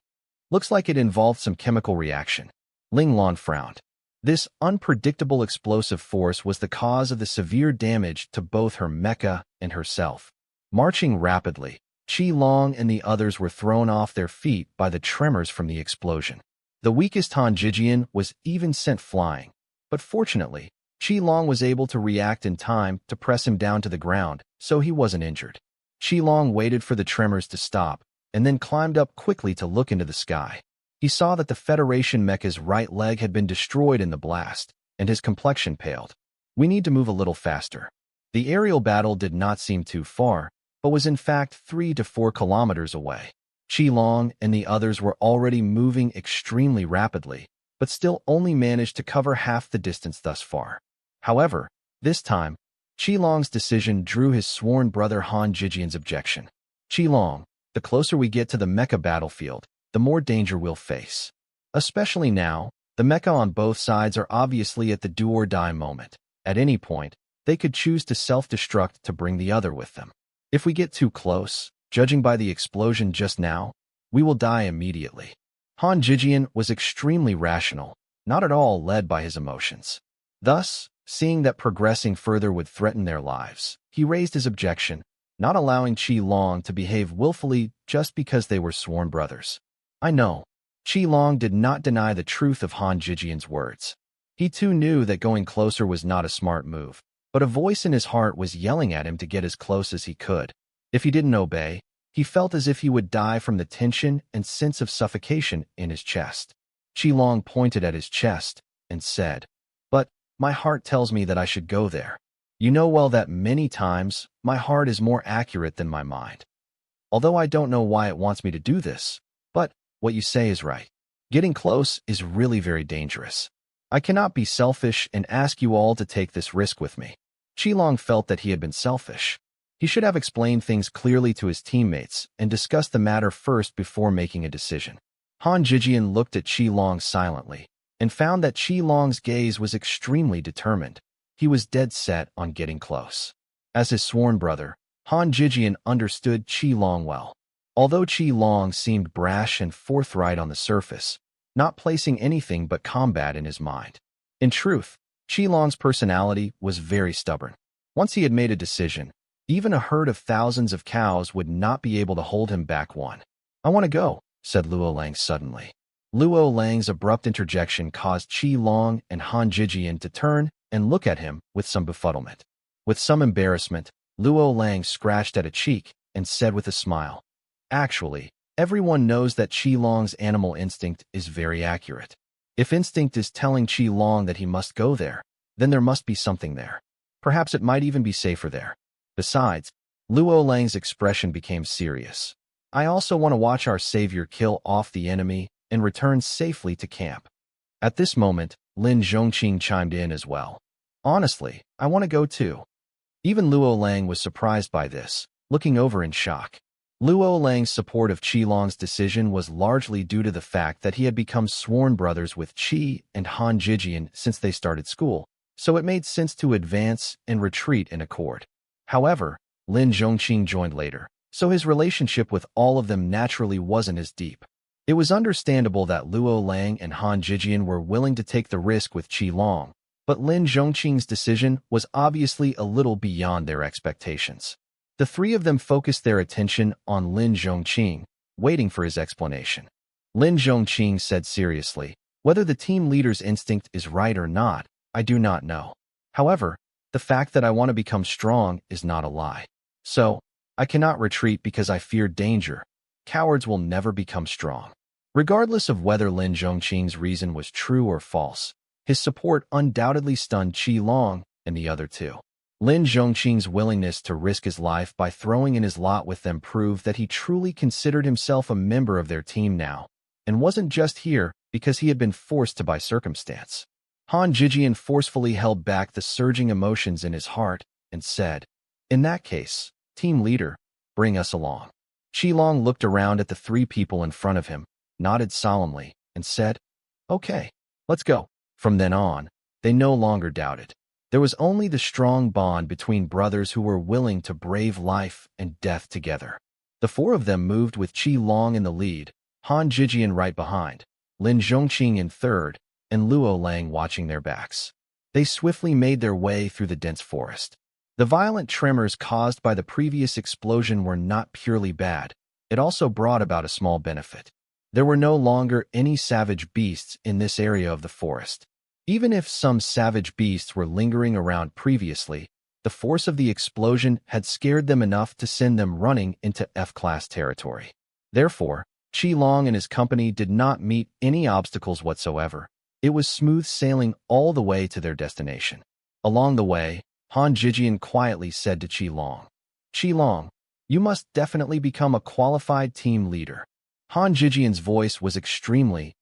Looks like it involved some chemical reaction. Linglan frowned. This unpredictable explosive force was the cause of the severe damage to both her mecha and herself. Marching rapidly, Qi Long and the others were thrown off their feet by the tremors from the explosion. The weakest Han Jijian was even sent flying, but fortunately, Qi Long was able to react in time to press him down to the ground, so he wasn't injured. Qi Long waited for the tremors to stop, and then climbed up quickly to look into the sky. He saw that the Federation mecha's right leg had been destroyed in the blast, and his complexion paled. "We need to move a little faster." The aerial battle did not seem too far, but was in fact 3 to 4 kilometers away. Qi Long and the others were already moving extremely rapidly, but still only managed to cover half the distance thus far. However, this time, Qilong's decision drew his sworn brother Han Jijian's objection. Qilong, the closer we get to the mecha battlefield, the more danger we'll face. Especially now, the mecha on both sides are obviously at the do-or-die moment. At any point, they could choose to self-destruct to bring the other with them. If we get too close, judging by the explosion just now, we will die immediately. Han Jijian was extremely rational, not at all led by his emotions. Thus, seeing that progressing further would threaten their lives, he raised his objection, not allowing Qilong to behave willfully just because they were sworn brothers. I know. Qilong did not deny the truth of Han Jijian's words. He too knew that going closer was not a smart move, but a voice in his heart was yelling at him to get as close as he could. If he didn't obey, he felt as if he would die from the tension and sense of suffocation in his chest. Qilong pointed at his chest and said, "But my heart tells me that I should go there. You know well that many times my heart is more accurate than my mind. Although I don't know why it wants me to do this, but what you say is right. Getting close is really very dangerous. I cannot be selfish and ask you all to take this risk with me." Qilong felt that he had been selfish. He should have explained things clearly to his teammates and discussed the matter first before making a decision. Han Jijian looked at Qilong silently and found that Qilong's gaze was extremely determined. He was dead set on getting close. As his sworn brother, Han Jijian understood Qilong well. Although Qilong seemed brash and forthright on the surface, not placing anything but combat in his mind. In truth, Qilong's personality was very stubborn. Once he had made a decision, even a herd of thousands of cows would not be able to hold him back one. "I want to go," said Luo Lang suddenly. Luo Lang's abrupt interjection caused Qilong and Han Jijian to turn and look at him with some befuddlement. With some embarrassment, Luo Lang scratched at a cheek and said with a smile, "Actually, everyone knows that Qilong's animal instinct is very accurate. If instinct is telling Qilong that he must go there, then there must be something there. Perhaps it might even be safer there." Besides, Luo Lang's expression became serious. "I also want to watch our savior kill off the enemy and return safely to camp." At this moment, Lin Zhongqing chimed in as well. "Honestly, I want to go too." Even Luo Lang was surprised by this, looking over in shock. Luo Lang's support of Qilong's decision was largely due to the fact that he had become sworn brothers with Qi and Han Jijian since they started school, so it made sense to advance and retreat in accord. However, Lin Zhongqing joined later, so his relationship with all of them naturally wasn't as deep. It was understandable that Luo Lang and Han Jijian were willing to take the risk with Qilong, but Lin Zhongqing's decision was obviously a little beyond their expectations. The three of them focused their attention on Lin Zhongqing, waiting for his explanation. Lin Zhongqing said seriously, "Whether the team leader's instinct is right or not, I do not know. However, the fact that I want to become strong is not a lie. So, I cannot retreat because I fear danger. Cowards will never become strong." Regardless of whether Lin Zhongqing's reason was true or false, his support undoubtedly stunned Qilong and the other two. Lin Zhongqing's willingness to risk his life by throwing in his lot with them proved that he truly considered himself a member of their team now, and wasn't just here because he had been forced to by circumstance. Han Jijian forcefully held back the surging emotions in his heart and said, "In that case, team leader, bring us along." Qilong looked around at the three people in front of him, nodded solemnly, and said, "Okay, let's go." From then on, they no longer doubted. There was only the strong bond between brothers who were willing to brave life and death together. The four of them moved with Qilong in the lead, Han Jijian right behind, Lin Zhongqing in third, and Luo Lang watching their backs. They swiftly made their way through the dense forest. The violent tremors caused by the previous explosion were not purely bad. It also brought about a small benefit. There were no longer any savage beasts in this area of the forest. Even if some savage beasts were lingering around previously, the force of the explosion had scared them enough to send them running into F-class territory. Therefore, Qilong and his company did not meet any obstacles whatsoever. It was smooth sailing all the way to their destination. Along the way, Han Jijian quietly said to Qilong, "Qilong, you must definitely become a qualified team leader." Han Jijian's voice was extremely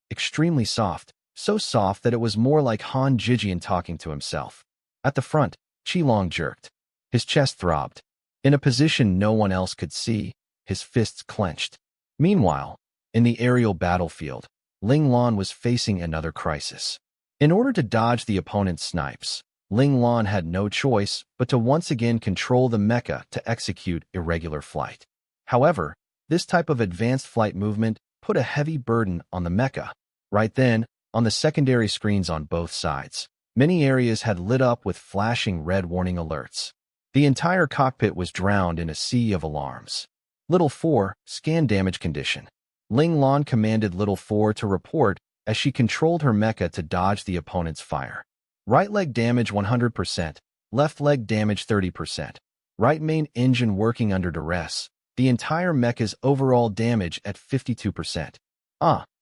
soft, so soft that it was more like Han Jijian talking to himself. At the front, Qilong jerked. His chest throbbed. In a position no one else could see, his fists clenched. Meanwhile, in the aerial battlefield, Ling Lan was facing another crisis. In order to dodge the opponent's snipes, Ling Lan had no choice but to once again control the mecha to execute irregular flight. However, this type of advanced flight movement put a heavy burden on the mecha. Right then, on the secondary screens on both sides, many areas had lit up with flashing red warning alerts. The entire cockpit was drowned in a sea of alarms. Little 4, scan damage condition. Ling Lan commanded Little 4 to report as she controlled her mecha to dodge the opponent's fire. Right leg damage 100%, left leg damage 30%. Right main engine working under duress. The entire mecha's overall damage at 52%.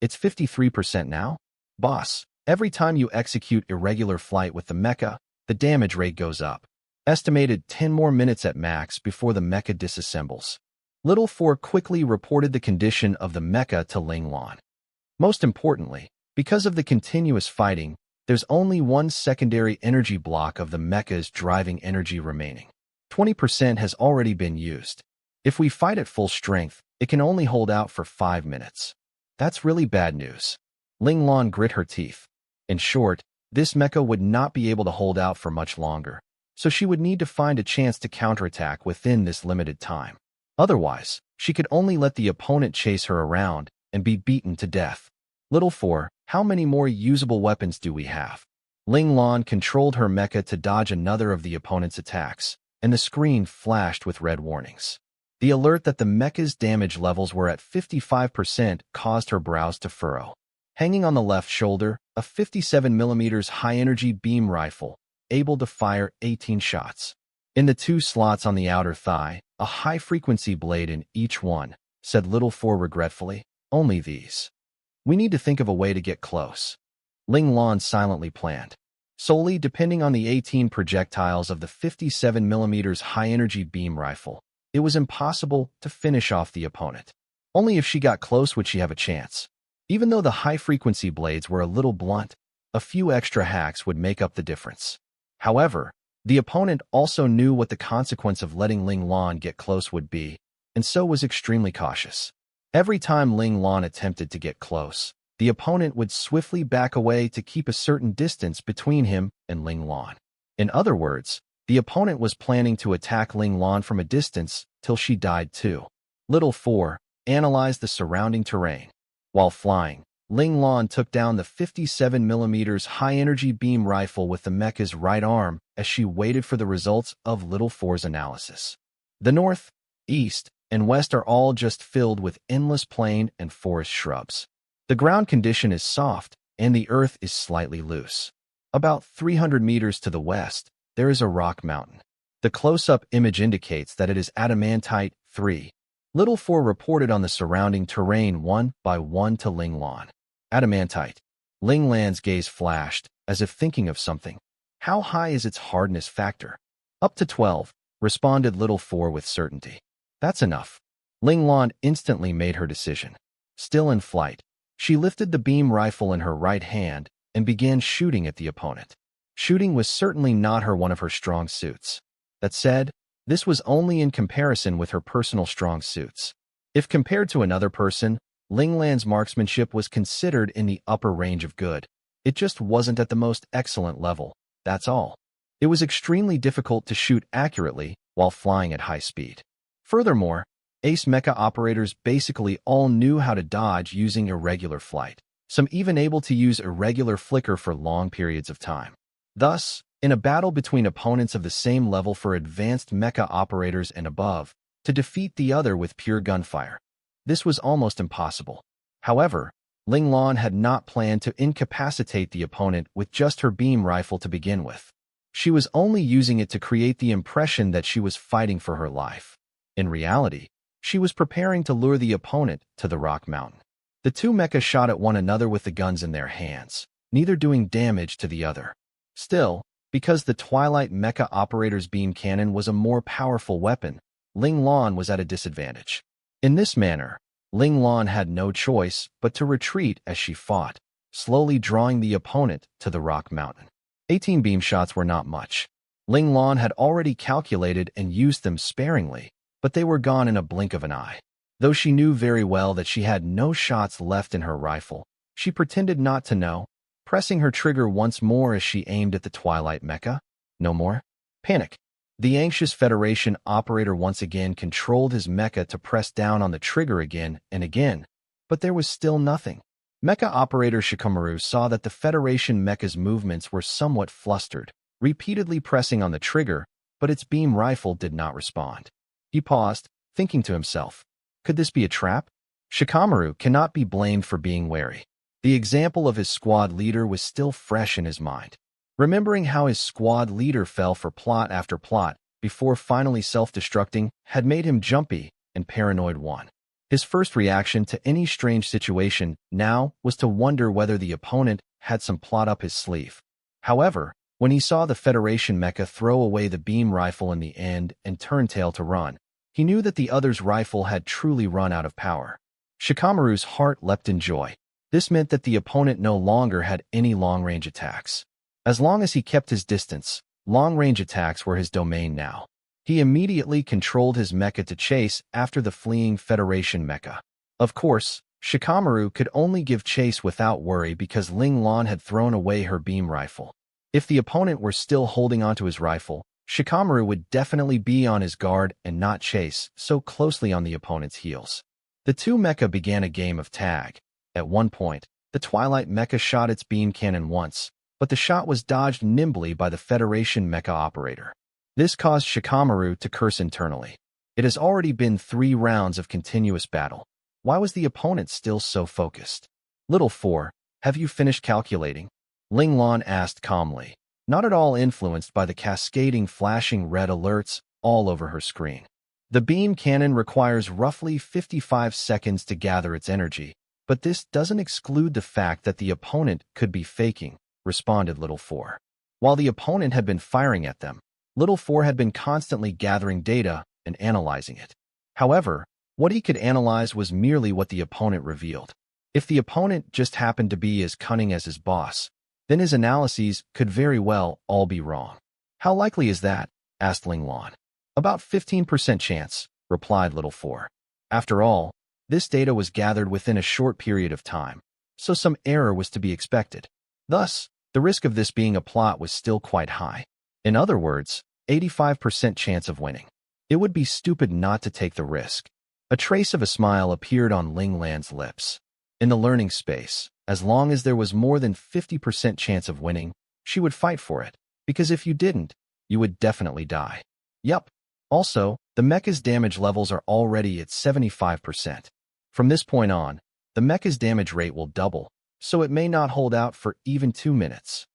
It's 53% now? Boss, every time you execute irregular flight with the mecha, the damage rate goes up. Estimated 10 more minutes at max before the mecha disassembles. Little 4 quickly reported the condition of the mecha to Ling Lan. Most importantly, because of the continuous fighting, there's only one secondary energy block of the mecha's driving energy remaining. 20% has already been used. If we fight at full strength, it can only hold out for 5 minutes. That's really bad news. Ling Lan grit her teeth. In short, this mecha would not be able to hold out for much longer, so she would need to find a chance to counterattack within this limited time. Otherwise, she could only let the opponent chase her around and be beaten to death. Little 4, how many more usable weapons do we have? Ling Lan controlled her mecha to dodge another of the opponent's attacks, and the screen flashed with red warnings. The alert that the mecha's damage levels were at 55% caused her brows to furrow. Hanging on the left shoulder, a 57mm high-energy beam rifle, able to fire 18 shots. In the 2 slots on the outer thigh, a high-frequency blade in each one, said Little 4 regretfully. Only these. We need to think of a way to get close. Ling Lan silently planned. Solely depending on the 18 projectiles of the 57mm high-energy beam rifle, it was impossible to finish off the opponent. Only if she got close would she have a chance. Even though the high-frequency blades were a little blunt, a few extra hacks would make up the difference. However, the opponent also knew what the consequence of letting Ling Lan get close would be, and so was extremely cautious. Every time Ling Lan attempted to get close, the opponent would swiftly back away to keep a certain distance between him and Ling Lan. In other words, the opponent was planning to attack Ling Lan from a distance till she died too. Little 4 analyzed the surrounding terrain. While flying, Ling Lan took down the 57mm high-energy beam rifle with the mecha's right arm as she waited for the results of Little 4's analysis. The north, east, and west are all just filled with endless plain and forest shrubs. The ground condition is soft, and the earth is slightly loose. About 300 meters to the west, there is a rock mountain. The close-up image indicates that it is adamantite 3. Little 4 reported on the surrounding terrain one by one to Ling Lan. Adamantite. Ling Lan's gaze flashed, as if thinking of something. How high is its hardness factor? Up to 12, responded Little 4 with certainty. That's enough. Ling Lan instantly made her decision. Still in flight, she lifted the beam rifle in her right hand and began shooting at the opponent. Shooting was certainly not one of her strong suits. That said, this was only in comparison with her personal strong suits. If compared to another person, Ling Lan's marksmanship was considered in the upper range of good. It just wasn't at the most excellent level, that's all. It was extremely difficult to shoot accurately while flying at high speed. Furthermore, ace mecha operators basically all knew how to dodge using irregular flight, some even able to use irregular flicker for long periods of time. Thus, in a battle between opponents of the same level for advanced mecha operators and above, to defeat the other with pure gunfire, this was almost impossible. However, Ling Lan had not planned to incapacitate the opponent with just her beam rifle to begin with. She was only using it to create the impression that she was fighting for her life. In reality, she was preparing to lure the opponent to the rock mountain. The two mechas shot at one another with the guns in their hands, neither doing damage to the other. Still, because the Twilight mecha operator's beam cannon was a more powerful weapon, Ling Lan was at a disadvantage. In this manner, Ling Lan had no choice but to retreat as she fought, slowly drawing the opponent to the rock mountain. 18 beam shots were not much. Ling Lan had already calculated and used them sparingly, but they were gone in a blink of an eye. Though she knew very well that she had no shots left in her rifle, she pretended not to know, pressing her trigger once more as she aimed at the Twilight mecha. No more panic. The anxious Federation operator once again controlled his mecha to press down on the trigger again and again, but there was still nothing. Mecha operator Shikamaru saw that the Federation mecha's movements were somewhat flustered, repeatedly pressing on the trigger, but its beam rifle did not respond. He paused, thinking to himself, could this be a trap? Shikamaru cannot be blamed for being wary. The example of his squad leader was still fresh in his mind. Remembering how his squad leader fell for plot after plot before finally self-destructing had made him jumpy and paranoid. His first reaction to any strange situation now was to wonder whether the opponent had some plot up his sleeve. However, when he saw the Federation mecha throw away the beam rifle in the end and turn tail to run, he knew that the other's rifle had truly run out of power. Shikamaru's heart leapt in joy. This meant that the opponent no longer had any long-range attacks. As long as he kept his distance, long-range attacks were his domain now. He immediately controlled his mecha to chase after the fleeing Federation mecha. Of course, Shikamaru could only give chase without worry because Ling Lan had thrown away her beam rifle. If the opponent were still holding onto his rifle, Shikamaru would definitely be on his guard and not chase so closely on the opponent's heels. The two mecha began a game of tag. At one point, the Twilight mecha shot its beam cannon once, but the shot was dodged nimbly by the Federation mecha operator. This caused Shikamaru to curse internally. It has already been 3 rounds of continuous battle. Why was the opponent still so focused? Little 4, have you finished calculating? Ling Lan asked calmly, not at all influenced by the cascading flashing red alerts all over her screen. The beam cannon requires roughly 55 seconds to gather its energy, but this doesn't exclude the fact that the opponent could be faking, responded Little 4. While the opponent had been firing at them, Little 4 had been constantly gathering data and analyzing it. However, what he could analyze was merely what the opponent revealed. If the opponent just happened to be as cunning as his boss, then his analyses could very well all be wrong. How likely is that? Asked Ling Lan. About 15% chance, replied Little 4. After all, this data was gathered within a short period of time, so some error was to be expected. Thus, the risk of this being a plot was still quite high. In other words, 85% chance of winning. It would be stupid not to take the risk. A trace of a smile appeared on Ling Lan's lips. In the learning space, as long as there was more than 50% chance of winning, she would fight for it, because if you didn't, you would definitely die. Yup. Also, the mecha's damage levels are already at 75%. From this point on, the mecha's damage rate will double, so it may not hold out for even 2 minutes.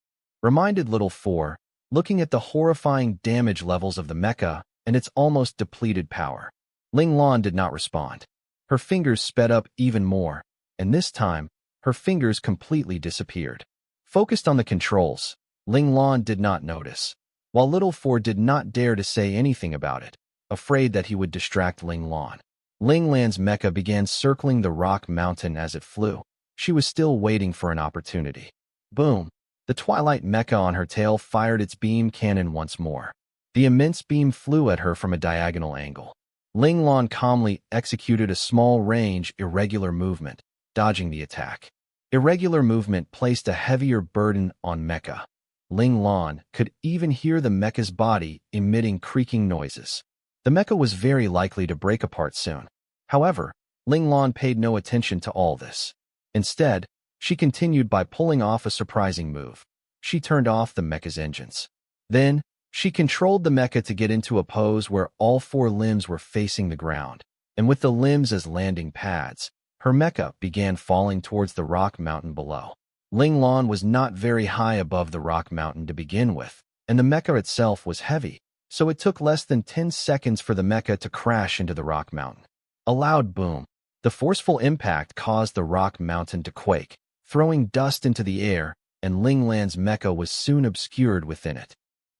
Reminded Little 4, looking at the horrifying damage levels of the mecha and its almost depleted power. Ling Lan did not respond. Her fingers sped up even more, and this time, her fingers completely disappeared. Focused on the controls, Ling Lan did not notice, while Little 4 did not dare to say anything about it, afraid that he would distract Ling Lan. Ling Lan's mecha began circling the rock mountain as it flew. She was still waiting for an opportunity. Boom! The Twilight mecha on her tail fired its beam cannon once more. The immense beam flew at her from a diagonal angle. Ling Lan calmly executed a small-range, irregular movement, dodging the attack. Irregular movement placed a heavier burden on mecha. Ling Lan could even hear the mecha's body emitting creaking noises. The mecha was very likely to break apart soon. However, Ling Lan paid no attention to all this. Instead, she continued by pulling off a surprising move. She turned off the mecha's engines. Then, she controlled the mecha to get into a pose where all 4 limbs were facing the ground, and with the limbs as landing pads, her mecha began falling towards the rock mountain below. Ling Lan was not very high above the rock mountain to begin with, and the mecha itself was heavy, so it took less than 10 seconds for the mecha to crash into the rock mountain. A loud boom. The forceful impact caused the rock mountain to quake, throwing dust into the air, and Ling Lan's mecha was soon obscured within it.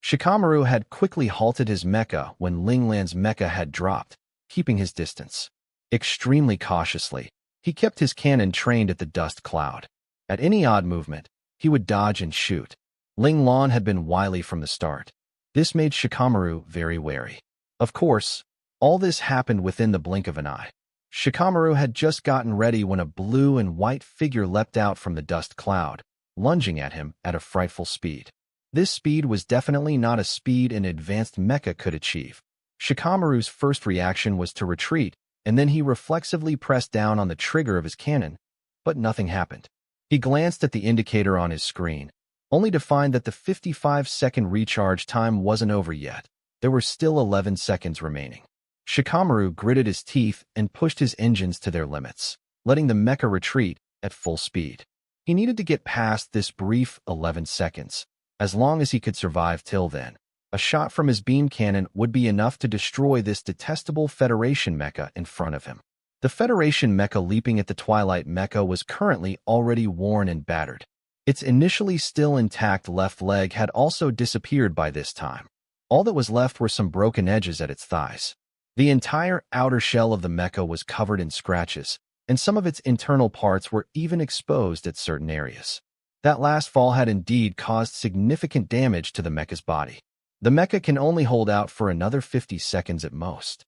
Shikamaru had quickly halted his mecha when Ling Lan's mecha had dropped, keeping his distance. Extremely cautiously, he kept his cannon trained at the dust cloud. At any odd movement, he would dodge and shoot. Ling Lan had been wily from the start. This made Shikamaru very wary. Of course, all this happened within the blink of an eye. Shikamaru had just gotten ready when a blue and white figure leapt out from the dust cloud, lunging at him at a frightful speed. This speed was definitely not a speed an advanced mecha could achieve. Shikamaru's first reaction was to retreat, and then he reflexively pressed down on the trigger of his cannon, but nothing happened. He glanced at the indicator on his screen, only to find that the 55-second recharge time wasn't over yet. There were still 11 seconds remaining. Shikamaru gritted his teeth and pushed his engines to their limits, letting the mecha retreat at full speed. He needed to get past this brief 11 seconds. As long as he could survive till then, a shot from his beam cannon would be enough to destroy this detestable Federation mecha in front of him. The Federation mecha leaping at the Twilight mecha was currently already worn and battered. Its initially still intact left leg had also disappeared by this time. All that was left were some broken edges at its thighs. The entire outer shell of the mecha was covered in scratches, and some of its internal parts were even exposed at certain areas. That last fall had indeed caused significant damage to the mecha's body. The mecha can only hold out for another 50 seconds at most.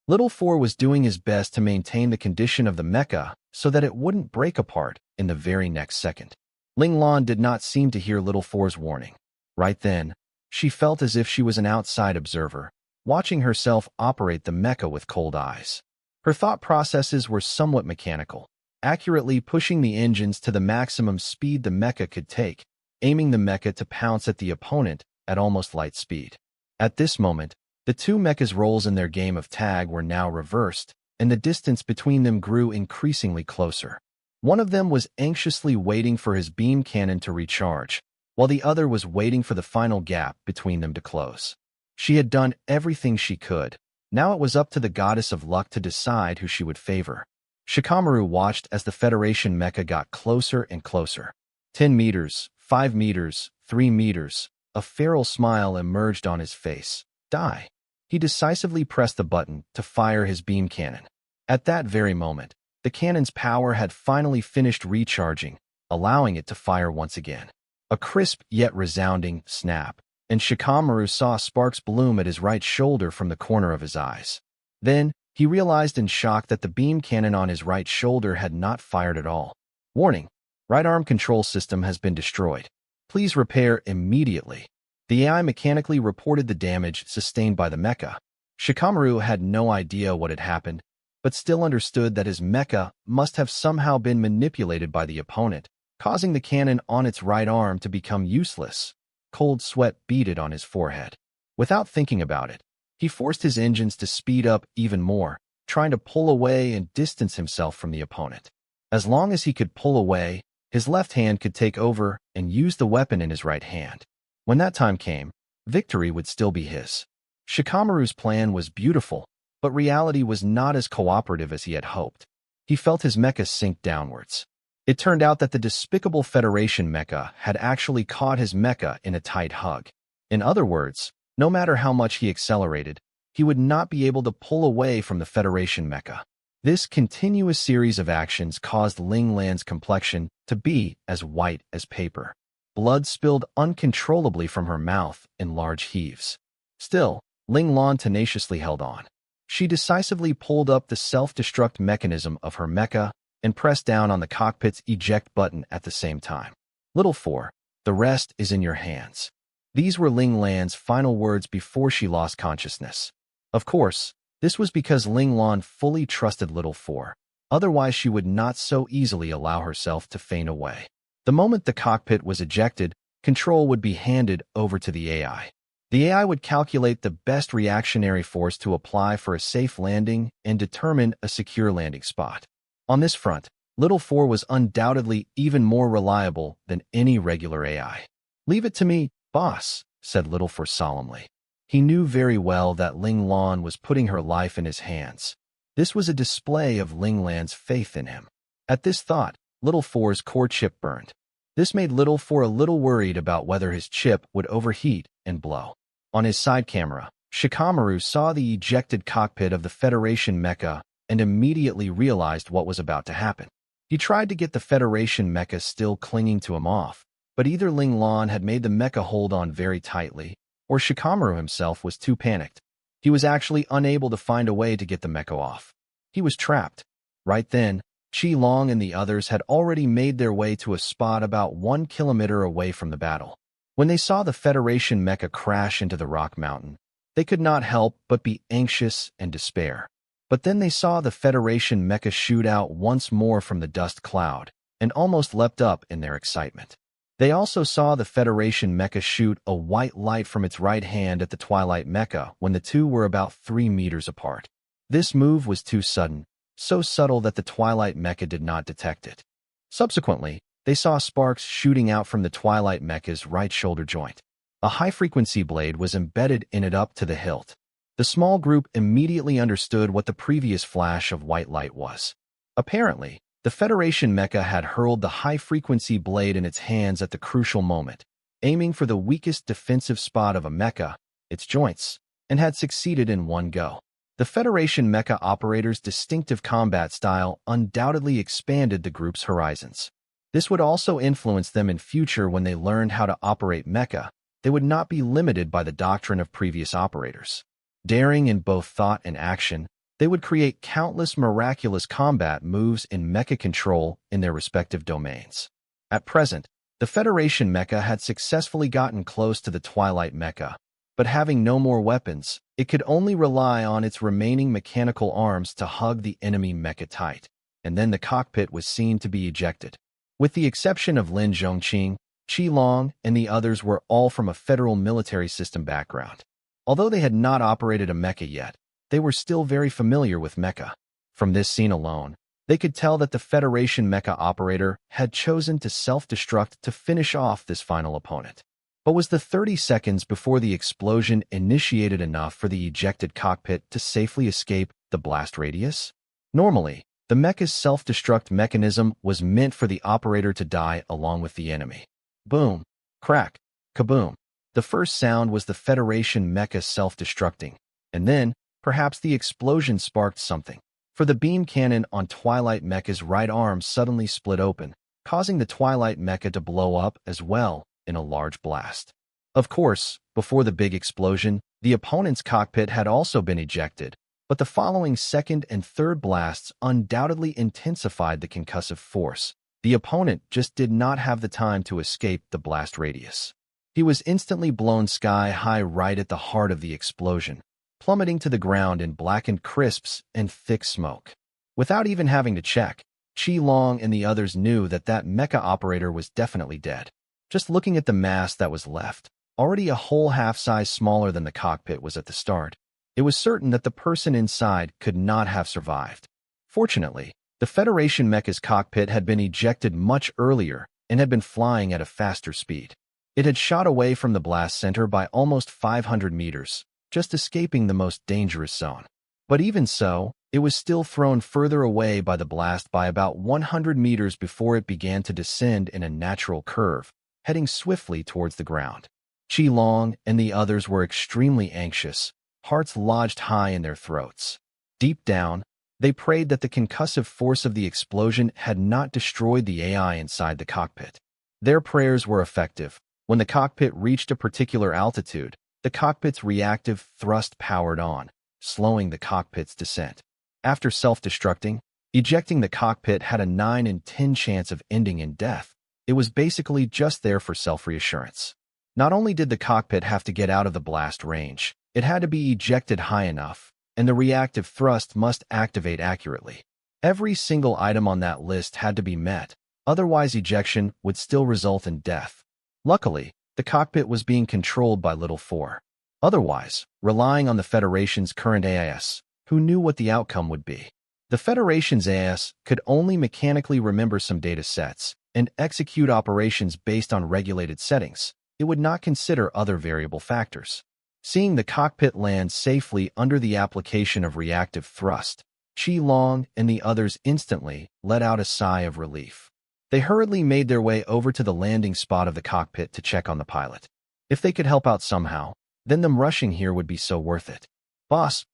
Little Four was doing his best to maintain the condition of the mecha so that it wouldn't break apart in the very next second. Ling Lan did not seem to hear Little Four's warning. Right then, she felt as if she was an outside observer, watching herself operate the mecha with cold eyes. Her thought processes were somewhat mechanical, accurately pushing the engines to the maximum speed the mecha could take, aiming the mecha to pounce at the opponent at almost light speed. At this moment, the two mechas' roles in their game of tag were now reversed, and the distance between them grew increasingly closer. One of them was anxiously waiting for his beam cannon to recharge, while the other was waiting for the final gap between them to close. She had done everything she could. Now it was up to the goddess of luck to decide who she would favor. Shikamaru watched as the Federation mecha got closer and closer. 10 meters, 5 meters, 3 meters. A feral smile emerged on his face. Die. He decisively pressed the button to fire his beam cannon. At that very moment, the cannon's power had finally finished recharging, allowing it to fire once again. A crisp yet resounding snap, and Shikamaru saw sparks bloom at his right shoulder from the corner of his eyes. Then, he realized in shock that the beam cannon on his right shoulder had not fired at all. Warning: right arm control system has been destroyed. Please repair immediately. The AI mechanically reported the damage sustained by the mecha. Shikamaru had no idea what had happened, but still understood that his mecha must have somehow been manipulated by the opponent, causing the cannon on its right arm to become useless. Cold sweat beaded on his forehead. Without thinking about it, he forced his engines to speed up even more, trying to pull away and distance himself from the opponent. As long as he could pull away, his left hand could take over and use the weapon in his right hand. When that time came, victory would still be his. Shikamaru's plan was beautiful, but reality was not as cooperative as he had hoped. He felt his mecha sink downwards. It turned out that the despicable Federation mecha had actually caught his mecha in a tight hug. In other words, no matter how much he accelerated, he would not be able to pull away from the Federation mecha. This continuous series of actions caused Ling Lan's complexion to be as white as paper. Blood spilled uncontrollably from her mouth in large heaves. Still, Ling Lan tenaciously held on. She decisively pulled up the self-destruct mechanism of her mecha and pressed down on the cockpit's eject button at the same time. Little Four, the rest is in your hands. These were Ling Lan's final words before she lost consciousness. Of course, this was because Ling Lan fully trusted Little Four. Otherwise, she would not so easily allow herself to faint away. The moment the cockpit was ejected, control would be handed over to the AI. The AI would calculate the best reactionary force to apply for a safe landing and determine a secure landing spot. On this front, Little Four was undoubtedly even more reliable than any regular AI. "Leave it to me, boss," said Little Four solemnly. He knew very well that Ling Lan was putting her life in his hands. This was a display of Ling Lan's faith in him. At this thought, Little Four's core chip burned. This made Little Four a little worried about whether his chip would overheat and blow. On his side camera, Shikamaru saw the ejected cockpit of the Federation mecha and immediately realized what was about to happen. He tried to get the Federation mecha still clinging to him off, but either Ling Lan had made the mecha hold on very tightly, or Shikamaru himself was too panicked. He was actually unable to find a way to get the mecha off. He was trapped. Right then, Qi Long and the others had already made their way to a spot about 1 kilometer away from the battle. When they saw the Federation mecha crash into the rock mountain, they could not help but be anxious and despair. But then they saw the Federation mecha shoot out once more from the dust cloud, and almost leapt up in their excitement. They also saw the Federation mecha shoot a white light from its right hand at the Twilight mecha when the two were about 3 meters apart. This move was too sudden, so subtle that the Twilight mecha did not detect it. Subsequently, they saw sparks shooting out from the Twilight mecha's right shoulder joint. A high-frequency blade was embedded in it up to the hilt. The small group immediately understood what the previous flash of white light was. Apparently, the Federation mecha had hurled the high-frequency blade in its hands at the crucial moment, aiming for the weakest defensive spot of a mecha, its joints, and had succeeded in one go. The Federation mecha operator's distinctive combat style undoubtedly expanded the group's horizons. This would also influence them in future when they learned how to operate mecha. They would not be limited by the doctrine of previous operators. Daring in both thought and action, they would create countless miraculous combat moves in mecha control in their respective domains. At present, the Federation mecha had successfully gotten close to the Twilight mecha, but having no more weapons, it could only rely on its remaining mechanical arms to hug the enemy mecha tight, and then the cockpit was seen to be ejected. With the exception of Lin Zhongqing, Qi Long and the others were all from a federal military system background. Although they had not operated a mecha yet, they were still very familiar with mecha. From this scene alone, they could tell that the Federation mecha operator had chosen to self-destruct to finish off this final opponent. But was the 30 seconds before the explosion initiated enough for the ejected cockpit to safely escape the blast radius? Normally, the mecha's self-destruct mechanism was meant for the operator to die along with the enemy. Boom, crack, kaboom. The first sound was the Federation mecha self-destructing, and then, perhaps the explosion sparked something, for the beam cannon on Twilight mecha's right arm suddenly split open, causing the Twilight mecha to blow up as well in a large blast. Of course, before the big explosion, the opponent's cockpit had also been ejected, but the following second and third blasts undoubtedly intensified the concussive force. The opponent just did not have the time to escape the blast radius. He was instantly blown sky-high right at the heart of the explosion, plummeting to the ground in blackened crisps and thick smoke. Without even having to check, Qi Long and the others knew that mecha operator was definitely dead. Just looking at the mass that was left, already a whole half-size smaller than the cockpit was at the start, it was certain that the person inside could not have survived. Fortunately, the Federation mecha's cockpit had been ejected much earlier and had been flying at a faster speed. It had shot away from the blast center by almost 500 meters, just escaping the most dangerous zone. But even so, it was still thrown further away by the blast by about 100 meters before it began to descend in a natural curve, heading swiftly towards the ground. Qi Long and the others were extremely anxious, hearts lodged high in their throats. Deep down, they prayed that the concussive force of the explosion had not destroyed the AI inside the cockpit. Their prayers were effective. When the cockpit reached a particular altitude, the cockpit's reactive thrust powered on, slowing the cockpit's descent. After self-destructing, ejecting the cockpit had a 9 in 10 chance of ending in death. It was basically just there for self-reassurance. Not only did the cockpit have to get out of the blast range, it had to be ejected high enough, and the reactive thrust must activate accurately. Every single item on that list had to be met, otherwise ejection would still result in death. Luckily, the cockpit was being controlled by Little 4. Otherwise, relying on the Federation's current AIS, who knew what the outcome would be. The Federation's AIS could only mechanically remember some data sets and execute operations based on regulated settings. It would not consider other variable factors. Seeing the cockpit land safely under the application of reactive thrust, Qi Long and the others instantly let out a sigh of relief. They hurriedly made their way over to the landing spot of the cockpit to check on the pilot. If they could help out somehow, then them rushing here would be so worth it. Boss,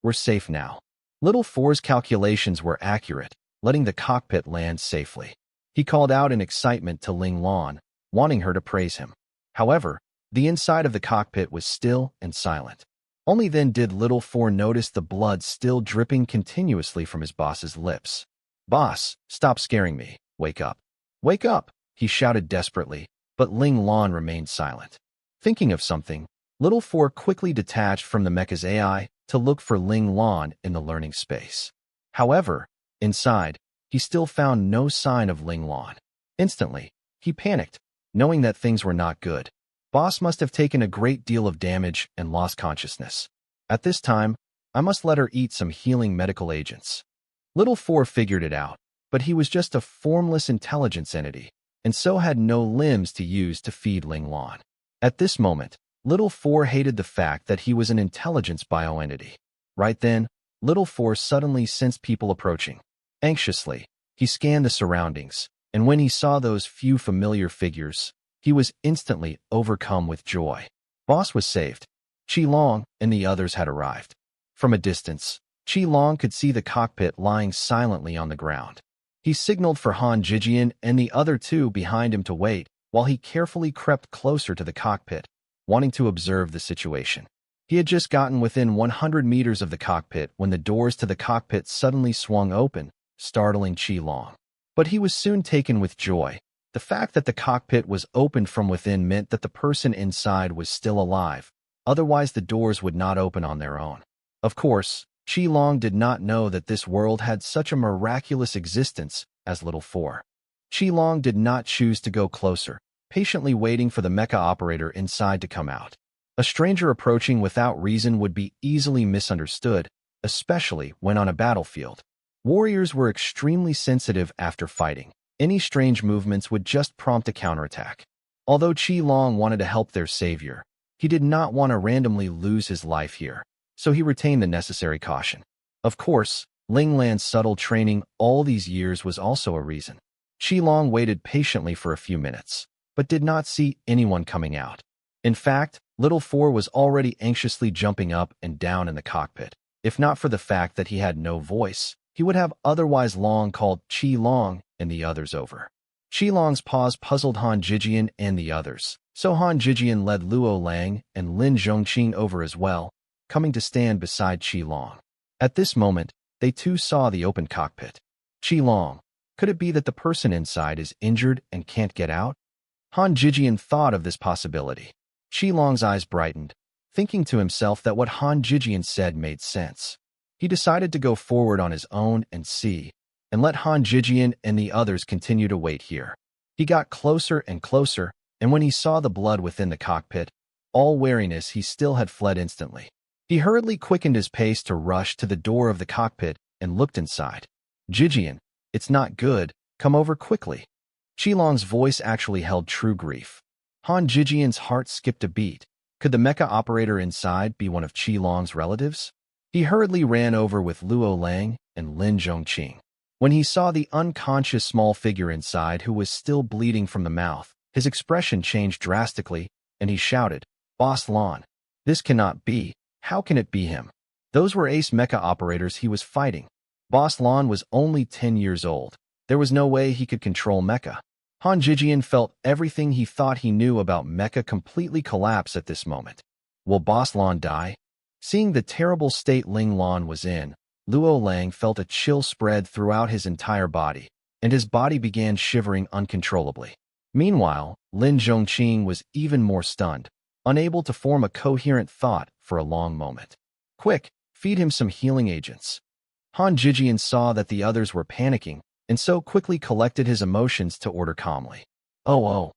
we're safe now. Little 4's calculations were accurate, letting the cockpit land safely. He called out in excitement to Ling Lan, wanting her to praise him. However, The inside of the cockpit was still and silent. Only then did Little Four notice the blood still dripping continuously from his boss's lips. "Boss, stop scaring me. Wake up. Wake up!" he shouted desperately, but Ling Lan remained silent. Thinking of something, Little Four quickly detached from the mecha's AI to look for Ling Lan in the learning space. However, inside, he still found no sign of Ling Lan. Instantly, he panicked, knowing that things were not good. Boss must have taken a great deal of damage and lost consciousness. At this time, I must let her eat some healing medical agents. Little Four figured it out, but he was just a formless intelligence entity, and so had no limbs to use to feed Ling Lan. At this moment, Little Four hated the fact that he was an intelligence bioentity. Right then, Little Four suddenly sensed people approaching. Anxiously, he scanned the surroundings, and when he saw those few familiar figures, he was instantly overcome with joy. Boss was saved. Qi Long and the others had arrived. From a distance, Qi Long could see the cockpit lying silently on the ground. He signaled for Han Jijian and the other two behind him to wait, while he carefully crept closer to the cockpit, wanting to observe the situation. He had just gotten within 100 meters of the cockpit when the doors to the cockpit suddenly swung open, startling Qi Long. But he was soon taken with joy. The fact that the cockpit was opened from within meant that the person inside was still alive, otherwise the doors would not open on their own. Of course, Qi Long did not know that this world had such a miraculous existence as Little Four. Qi Long did not choose to go closer, patiently waiting for the mecha operator inside to come out. A stranger approaching without reason would be easily misunderstood, especially when on a battlefield. Warriors were extremely sensitive after fighting. Any strange movements would just prompt a counterattack. Although Qi Long wanted to help their savior, he did not want to randomly lose his life here, so he retained the necessary caution. Of course, Ling Lan's subtle training all these years was also a reason. Qi Long waited patiently for a few minutes, but did not see anyone coming out. In fact, Little Four was already anxiously jumping up and down in the cockpit. If not for the fact that he had no voice, he would have otherwise long called Qi Long and the others over. Qi Long's pause puzzled Han Jijian and the others, so Han Jijian led Luo Lang and Lin Zhongqing over as well, coming to stand beside Qi Long. At this moment, they too saw the open cockpit. Qi Long, could it be that the person inside is injured and can't get out? Han Jijian thought of this possibility. Qi Long's eyes brightened, thinking to himself that what Han Jijian said made sense. He decided to go forward on his own and see, and let Han Jijian and the others continue to wait here. He got closer and closer, and when he saw the blood within the cockpit, all wariness he still had fled instantly. He hurriedly quickened his pace to rush to the door of the cockpit and looked inside. "Jijian, it's not good, come over quickly." Qi Long's voice actually held true grief. Han Jijian's heart skipped a beat. Could the mecha operator inside be one of Qi Long's relatives? He hurriedly ran over with Luo Lang and Lin Zhongqing. When he saw the unconscious small figure inside who was still bleeding from the mouth, his expression changed drastically, and he shouted, "Boss Lan, this cannot be. How can it be him?" Those were ace mecha operators he was fighting. Boss Lan was only 10 years old. There was no way he could control mecha. Han Jijian felt everything he thought he knew about mecha completely collapse at this moment. Will Boss Lan die? Seeing the terrible state Ling Lan was in, Luo Lang felt a chill spread throughout his entire body, and his body began shivering uncontrollably. Meanwhile, Lin Zhongqing was even more stunned, unable to form a coherent thought for a long moment. "Quick, feed him some healing agents." Han Jijian saw that the others were panicking, and so quickly collected his emotions to order calmly. Oh.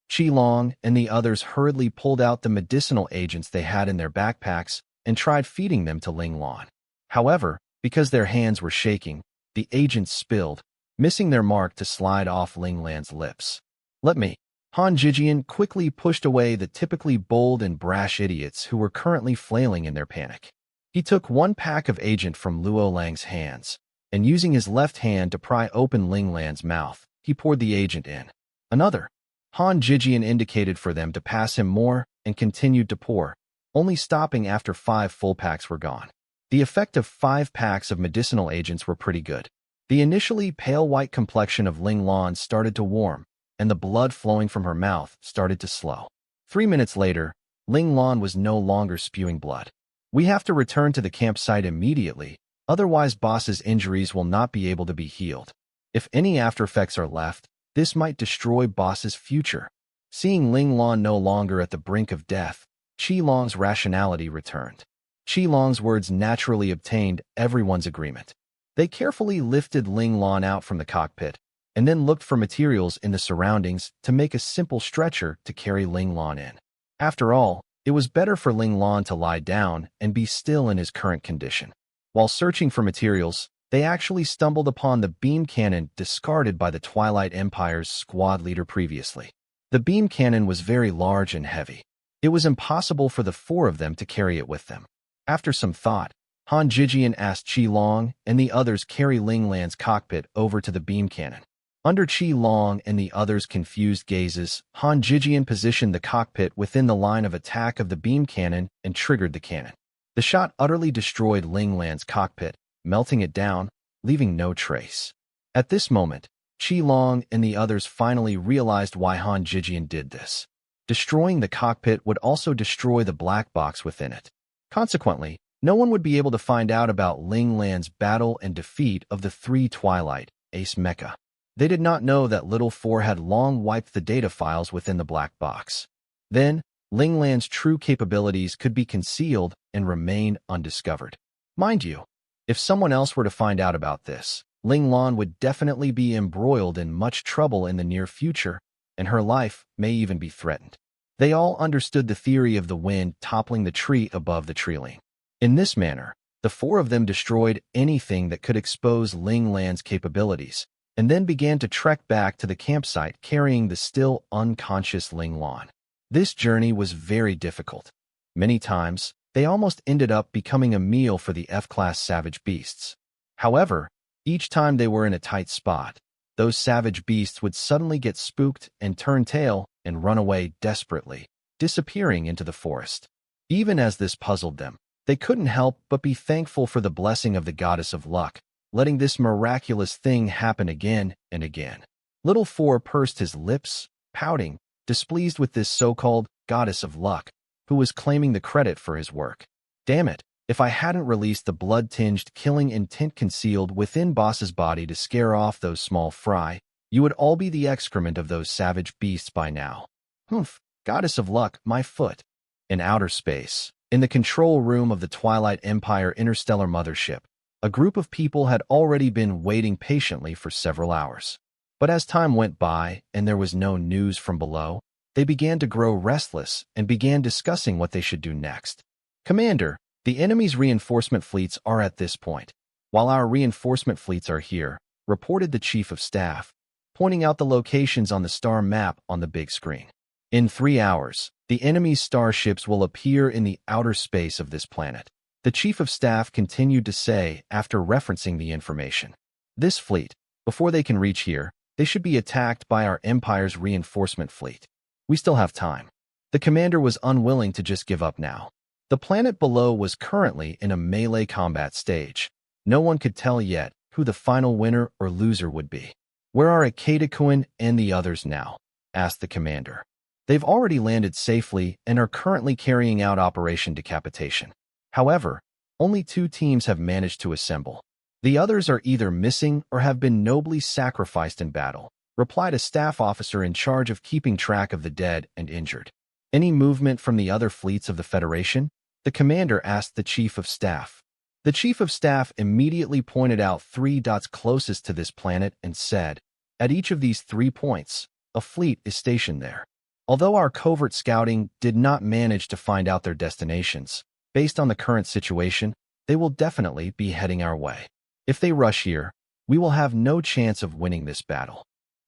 Qi Long and the others hurriedly pulled out the medicinal agents they had in their backpacks and tried feeding them to Ling Lan. However, because their hands were shaking, the agents spilled, missing their mark to slide off Ling Lan's lips. "Let me." Han Jijian quickly pushed away the typically bold and brash idiots who were currently flailing in their panic. He took one pack of agent from Luo Lang's hands, and using his left hand to pry open Ling Lan's mouth, he poured the agent in. Another. Han Jijian indicated for them to pass him more and continued to pour, only stopping after 5 full packs were gone. The effect of 5 packs of medicinal agents were pretty good. The initially pale white complexion of Ling Lan started to warm, and the blood flowing from her mouth started to slow. 3 minutes later, Ling Lan was no longer spewing blood. We have to return to the campsite immediately, otherwise boss's injuries will not be able to be healed. If any aftereffects are left, this might destroy boss's future. Seeing Ling Lan no longer at the brink of death, Qi Long's rationality returned. Qi Long's words naturally obtained everyone's agreement. They carefully lifted Ling Lan out from the cockpit, and then looked for materials in the surroundings to make a simple stretcher to carry Ling Lan in. After all, it was better for Ling Lan to lie down and be still in his current condition. While searching for materials, they actually stumbled upon the beam cannon discarded by the Twilight Empire's squad leader previously. The beam cannon was very large and heavy. It was impossible for the four of them to carry it with them. After some thought, Han Jijian asked Qi Long and the others carry Ling Lan's cockpit over to the beam cannon. Under Qi Long and the others' confused gazes, Han Jijian positioned the cockpit within the line of attack of the beam cannon and triggered the cannon. The shot utterly destroyed Ling Lan's cockpit, melting it down, leaving no trace. At this moment, Qi Long and the others finally realized why Han Jijian did this. Destroying the cockpit would also destroy the black box within it. Consequently, no one would be able to find out about Ling Lan's battle and defeat of the three Twilight Ace mecha. They did not know that Little Four had long wiped the data files within the black box. Then, Ling Lan's true capabilities could be concealed and remain undiscovered. Mind you, if someone else were to find out about this, Ling Lan would definitely be embroiled in much trouble in the near future, and her life may even be threatened. They all understood the theory of the wind toppling the tree above the treeling. In this manner, the four of them destroyed anything that could expose Ling Lan's capabilities, and then began to trek back to the campsite carrying the still unconscious Ling Lan. This journey was very difficult. Many times, they almost ended up becoming a meal for the F-class savage beasts. However, each time they were in a tight spot, those savage beasts would suddenly get spooked and turn tail and run away desperately, disappearing into the forest. Even as this puzzled them, they couldn't help but be thankful for the blessing of the goddess of luck, letting this miraculous thing happen again and again. Little Four pursed his lips, pouting, displeased with this so-called goddess of luck, who was claiming the credit for his work. Damn it, if I hadn't released the blood-tinged killing intent concealed within Boss's body to scare off those small fry, you would all be the excrement of those savage beasts by now. Humph, goddess of luck, my foot. In outer space, in the control room of the Twilight Empire interstellar mothership, a group of people had already been waiting patiently for several hours. But as time went by and there was no news from below, they began to grow restless and began discussing what they should do next. Commander, the enemy's reinforcement fleets are at this point, while our reinforcement fleets are here, reported the Chief of Staff, pointing out the locations on the star map on the big screen. In 3 hours, the enemy's starships will appear in the outer space of this planet. The Chief of Staff continued to say after referencing the information. This fleet, before they can reach here, they should be attacked by our Empire's reinforcement fleet. We still have time. The commander was unwilling to just give up now. The planet below was currently in a melee combat stage. No one could tell yet who the final winner or loser would be. Where are Akeda-kun and the others now? Asked the commander. They've already landed safely and are currently carrying out Operation Decapitation. However, only 2 teams have managed to assemble. The others are either missing or have been nobly sacrificed in battle, replied a staff officer in charge of keeping track of the dead and injured. Any movement from the other fleets of the Federation? The commander asked the Chief of Staff. The Chief of Staff immediately pointed out 3 dots closest to this planet and said, at each of these 3 points, a fleet is stationed there. Although our covert scouting did not manage to find out their destinations, based on the current situation, they will definitely be heading our way. If they rush here, we will have no chance of winning this battle.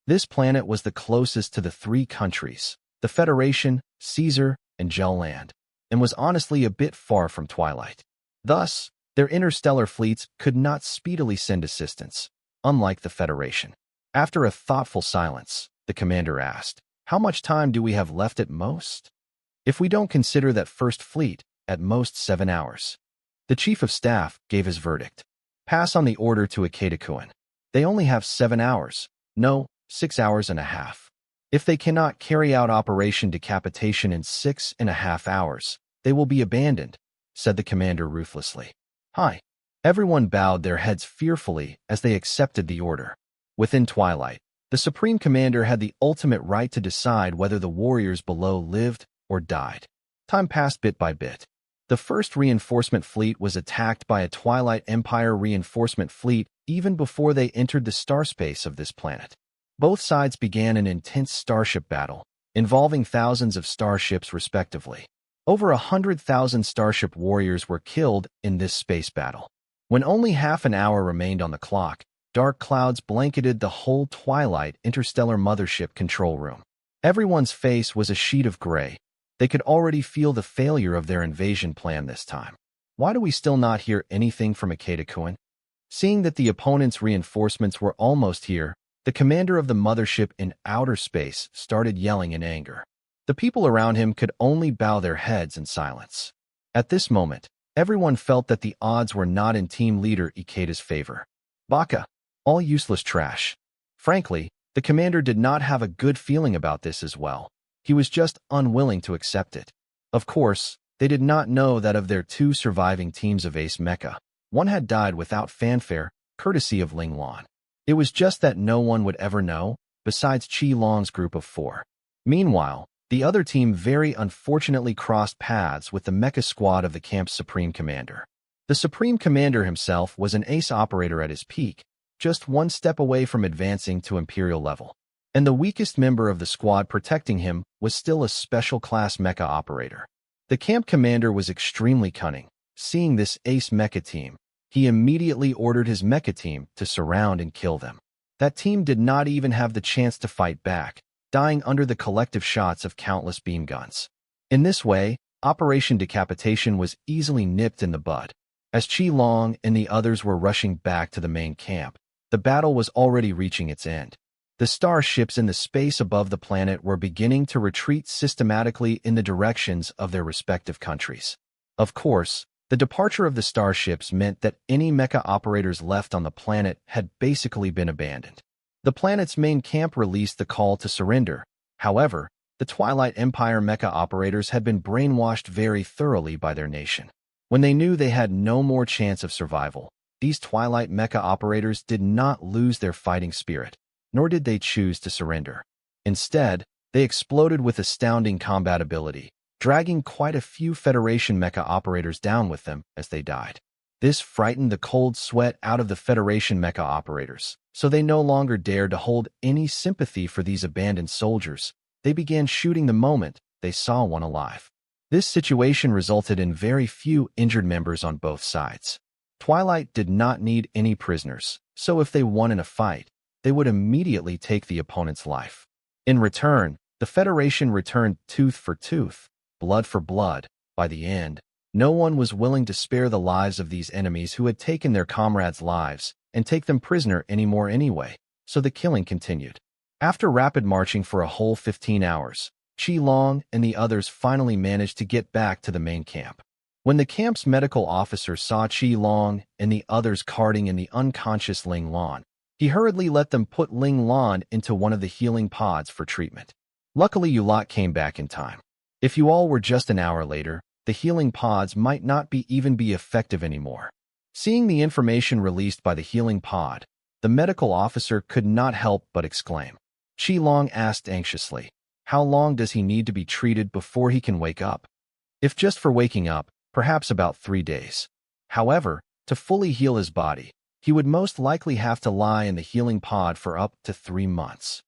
This planet was the closest to the 3 countries, the Federation, Caesar, and Gelland, and was honestly a bit far from Twilight. Thus, their interstellar fleets could not speedily send assistance, unlike the Federation. After a thoughtful silence, the commander asked, how much time do we have left at most? If we don't consider that first fleet, at most 7 hours. The Chief of Staff gave his verdict. Pass on the order to Akeda-kun. They only have 7 hours. No, 6 hours and a half. If they cannot carry out Operation Decapitation in 6.5 hours, they will be abandoned, said the commander ruthlessly. Hi. Everyone bowed their heads fearfully as they accepted the order. Within twilight, the Supreme Commander had the ultimate right to decide whether the warriors below lived or died. Time passed bit by bit. The first reinforcement fleet was attacked by a Twilight Empire reinforcement fleet even before they entered the starspace of this planet. Both sides began an intense starship battle, involving thousands of starships respectively. Over 100,000 starship warriors were killed in this space battle. When only half an hour remained on the clock, dark clouds blanketed the whole Twilight interstellar mothership control room. Everyone's face was a sheet of gray. They could already feel the failure of their invasion plan this time. Why do we still not hear anything from Ikeda-kun? Seeing that the opponent's reinforcements were almost here, the commander of the mothership in outer space started yelling in anger. The people around him could only bow their heads in silence. At this moment, everyone felt that the odds were not in team leader Ikeda's favor. Baka. All useless trash. Frankly, the commander did not have a good feeling about this as well. He was just unwilling to accept it. Of course, they did not know that of their 2 surviving teams of ace mecha, one had died without fanfare, courtesy of Ling Lan. It was just that no one would ever know, besides Qi Long's group of 4. Meanwhile, the other team very unfortunately crossed paths with the mecha squad of the camp's Supreme Commander. The Supreme Commander himself was an ace operator at his peak, just one step away from advancing to Imperial level. And the weakest member of the squad protecting him was still a special class mecha operator. The camp commander was extremely cunning. Seeing this ace mecha team, he immediately ordered his mecha team to surround and kill them. That team did not even have the chance to fight back, dying under the collective shots of countless beam guns. In this way, Operation Decapitation was easily nipped in the bud. As Qi Long and the others were rushing back to the main camp, the battle was already reaching its end. The starships in the space above the planet were beginning to retreat systematically in the directions of their respective countries. Of course, the departure of the starships meant that any mecha operators left on the planet had basically been abandoned. The planet's main camp released the call to surrender. However, the Twilight Empire mecha operators had been brainwashed very thoroughly by their nation. When they knew they had no more chance of survival, these Twilight mecha operators did not lose their fighting spirit, nor did they choose to surrender. Instead, they exploded with astounding combat ability, dragging quite a few Federation mecha operators down with them as they died. This frightened the cold sweat out of the Federation mecha operators, so they no longer dared to hold any sympathy for these abandoned soldiers. They began shooting the moment they saw one alive. This situation resulted in very few injured members on both sides. Twilight did not need any prisoners, so if they won in a fight, they would immediately take the opponent's life. In return, the Federation returned tooth for tooth, blood for blood. By the end, no one was willing to spare the lives of these enemies who had taken their comrades' lives and take them prisoner anymore anyway, so the killing continued. After rapid marching for a whole 15 hours, Qi Long and the others finally managed to get back to the main camp. When the camp's medical officer saw Qi Long and the others carting in the unconscious Ling Lan, he hurriedly let them put Ling Lan into one of the healing pods for treatment. Luckily, you lot came back in time. If you all were just an hour later, the healing pods might not even be effective anymore. Seeing the information released by the healing pod, the medical officer could not help but exclaim. Qi Long asked anxiously, how long does he need to be treated before he can wake up? If just for waking up, perhaps about 3 days. However, to fully heal his body, he would most likely have to lie in the healing pod for up to 3 months.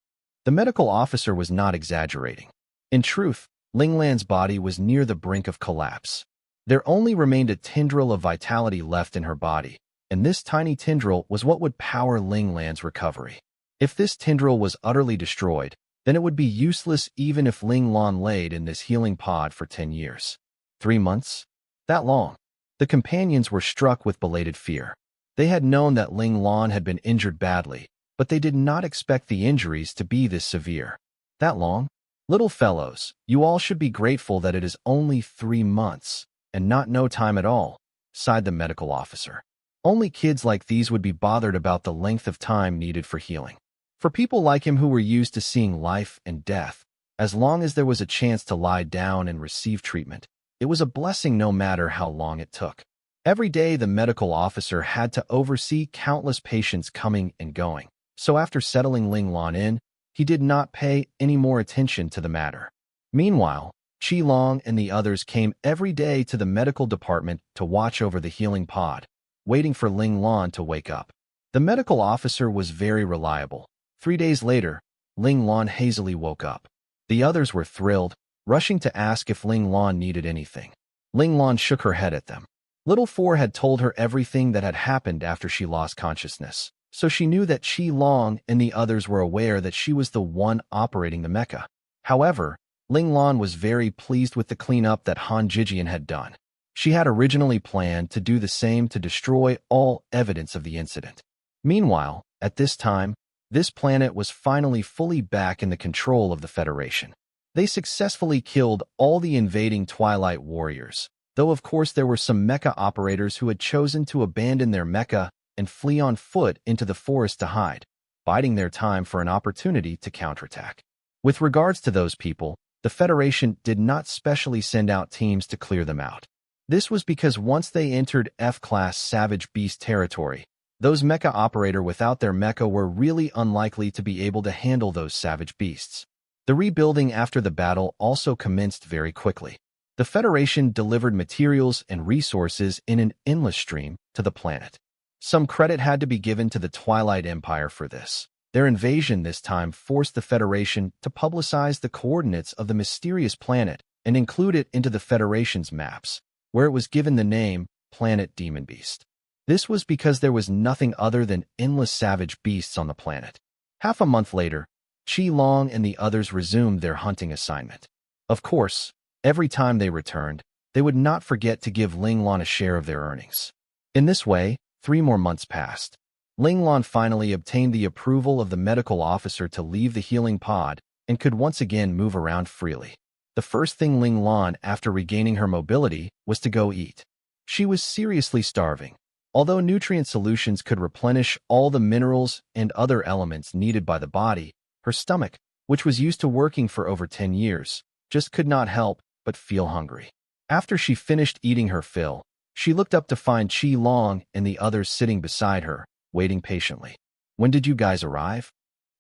The medical officer was not exaggerating. In truth, Ling Lan's body was near the brink of collapse. There only remained a tendril of vitality left in her body, and this tiny tendril was what would power Ling Lan's recovery. If this tendril was utterly destroyed, then it would be useless even if Ling Lan laid in this healing pod for 10 years. 3 months? That long. The companions were struck with belated fear. They had known that Ling Lan had been injured badly, but they did not expect the injuries to be this severe. That long? Little fellows, you all should be grateful that it is only 3 months, and not no time at all, sighed the medical officer. Only kids like these would be bothered about the length of time needed for healing. For people like him who were used to seeing life and death, as long as there was a chance to lie down and receive treatment, it was a blessing no matter how long it took. Every day, the medical officer had to oversee countless patients coming and going. So after settling Ling Lan in, he did not pay any more attention to the matter. Meanwhile, Qi Long and the others came every day to the medical department to watch over the healing pod, waiting for Ling Lan to wake up. The medical officer was very reliable. 3 days later, Ling Lan hazily woke up. The others were thrilled, rushing to ask if Ling Lan needed anything. Ling Lan shook her head at them. Little Four had told her everything that had happened after she lost consciousness, so she knew that Qi Long and the others were aware that she was the one operating the mecha. However, Ling Lan was very pleased with the cleanup that Han Jijian had done. She had originally planned to do the same to destroy all evidence of the incident. Meanwhile, at this time, this planet was finally fully back in the control of the Federation. They successfully killed all the invading Twilight Warriors, though of course there were some mecha operators who had chosen to abandon their mecha and flee on foot into the forest to hide, biding their time for an opportunity to counterattack. With regards to those people, the Federation did not specially send out teams to clear them out. This was because once they entered F-class Savage Beast territory, those mecha operator without their mecha were really unlikely to be able to handle those savage beasts. The rebuilding after the battle also commenced very quickly. The Federation delivered materials and resources in an endless stream to the planet. Some credit had to be given to the Twilight Empire for this. Their invasion this time forced the Federation to publicize the coordinates of the mysterious planet and include it into the Federation's maps, where it was given the name Planet Demon Beast. This was because there was nothing other than endless savage beasts on the planet. Half a month later, Qi Long and the others resumed their hunting assignment. Of course, every time they returned, they would not forget to give Ling Lan a share of their earnings. In this way, 3 more months passed. Ling Lan finally obtained the approval of the medical officer to leave the healing pod and could once again move around freely. The first thing Ling Lan, after regaining her mobility, was to go eat. She was seriously starving. Although nutrient solutions could replenish all the minerals and other elements needed by the body, her stomach, which was used to working for over 10 years, just could not help but feel hungry. After she finished eating her fill, she looked up to find Qi Long and the others sitting beside her, waiting patiently. "When did you guys arrive?"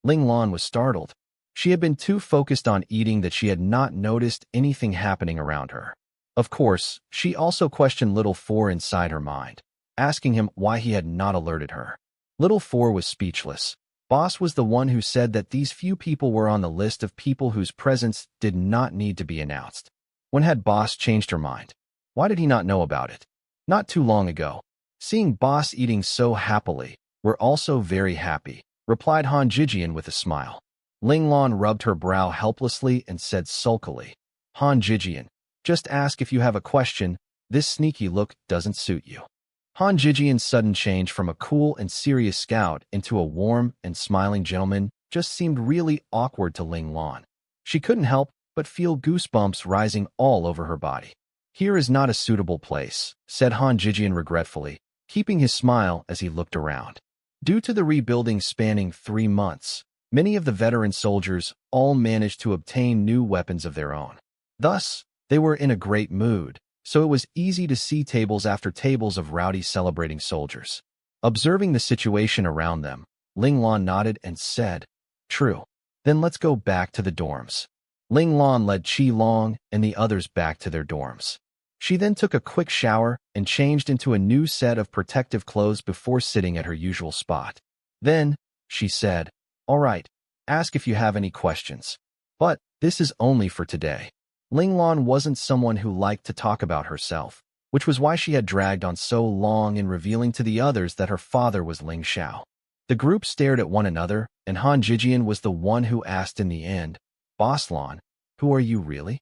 Ling Lan was startled. She had been too focused on eating that she had not noticed anything happening around her. Of course, she also questioned Little Four inside her mind, asking him why he had not alerted her. Little Four was speechless. Boss was the one who said that these few people were on the list of people whose presence did not need to be announced. When had Boss changed her mind? Why did he not know about it? Not too long ago. Seeing Boss eating so happily, we're also very happy, replied Han Jijian with a smile. Ling Lan rubbed her brow helplessly and said sulkily, "Han Jijian, just ask if you have a question. This sneaky look doesn't suit you." Han Jijian's sudden change from a cool and serious scout into a warm and smiling gentleman just seemed really awkward to Ling Lan. She couldn't help but feel goosebumps rising all over her body. "Here is not a suitable place," said Han Jijian regretfully, keeping his smile as he looked around. Due to the rebuilding spanning 3 months, many of the veteran soldiers all managed to obtain new weapons of their own. Thus, they were in a great mood, so it was easy to see tables after tables of rowdy celebrating soldiers. Observing the situation around them, Ling Lan nodded and said, "True. Then let's go back to the dorms." Ling Lan led Qi Long and the others back to their dorms. She then took a quick shower and changed into a new set of protective clothes before sitting at her usual spot. Then, she said, "All right, ask if you have any questions. But this is only for today." Ling Lan wasn't someone who liked to talk about herself, which was why she had dragged on so long in revealing to the others that her father was Ling Xiao. The group stared at one another, and Han Jijian was the one who asked in the end, "Boss Lan, who are you really?"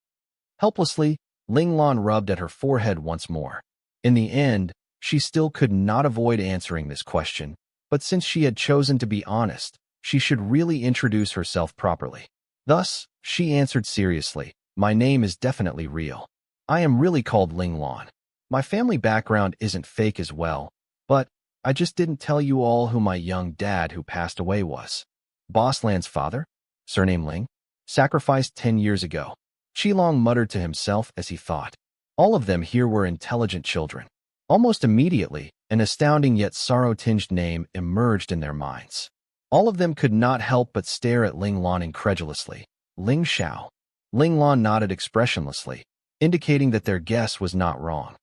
Helplessly, Ling Lan rubbed at her forehead once more. In the end, she still could not avoid answering this question, but since she had chosen to be honest, she should really introduce herself properly. Thus, she answered seriously, "My name is definitely real. I am really called Ling Lan. My family background isn't fake as well, but I just didn't tell you all who my young dad who passed away was." Boss Lan's father, surname Ling, sacrificed 10 years ago. Qilong muttered to himself as he thought. All of them here were intelligent children. Almost immediately, an astounding yet sorrow-tinged name emerged in their minds. All of them could not help but stare at Ling Lan incredulously. Ling Xiao. Ling Lan nodded expressionlessly, indicating that their guess was not wrong.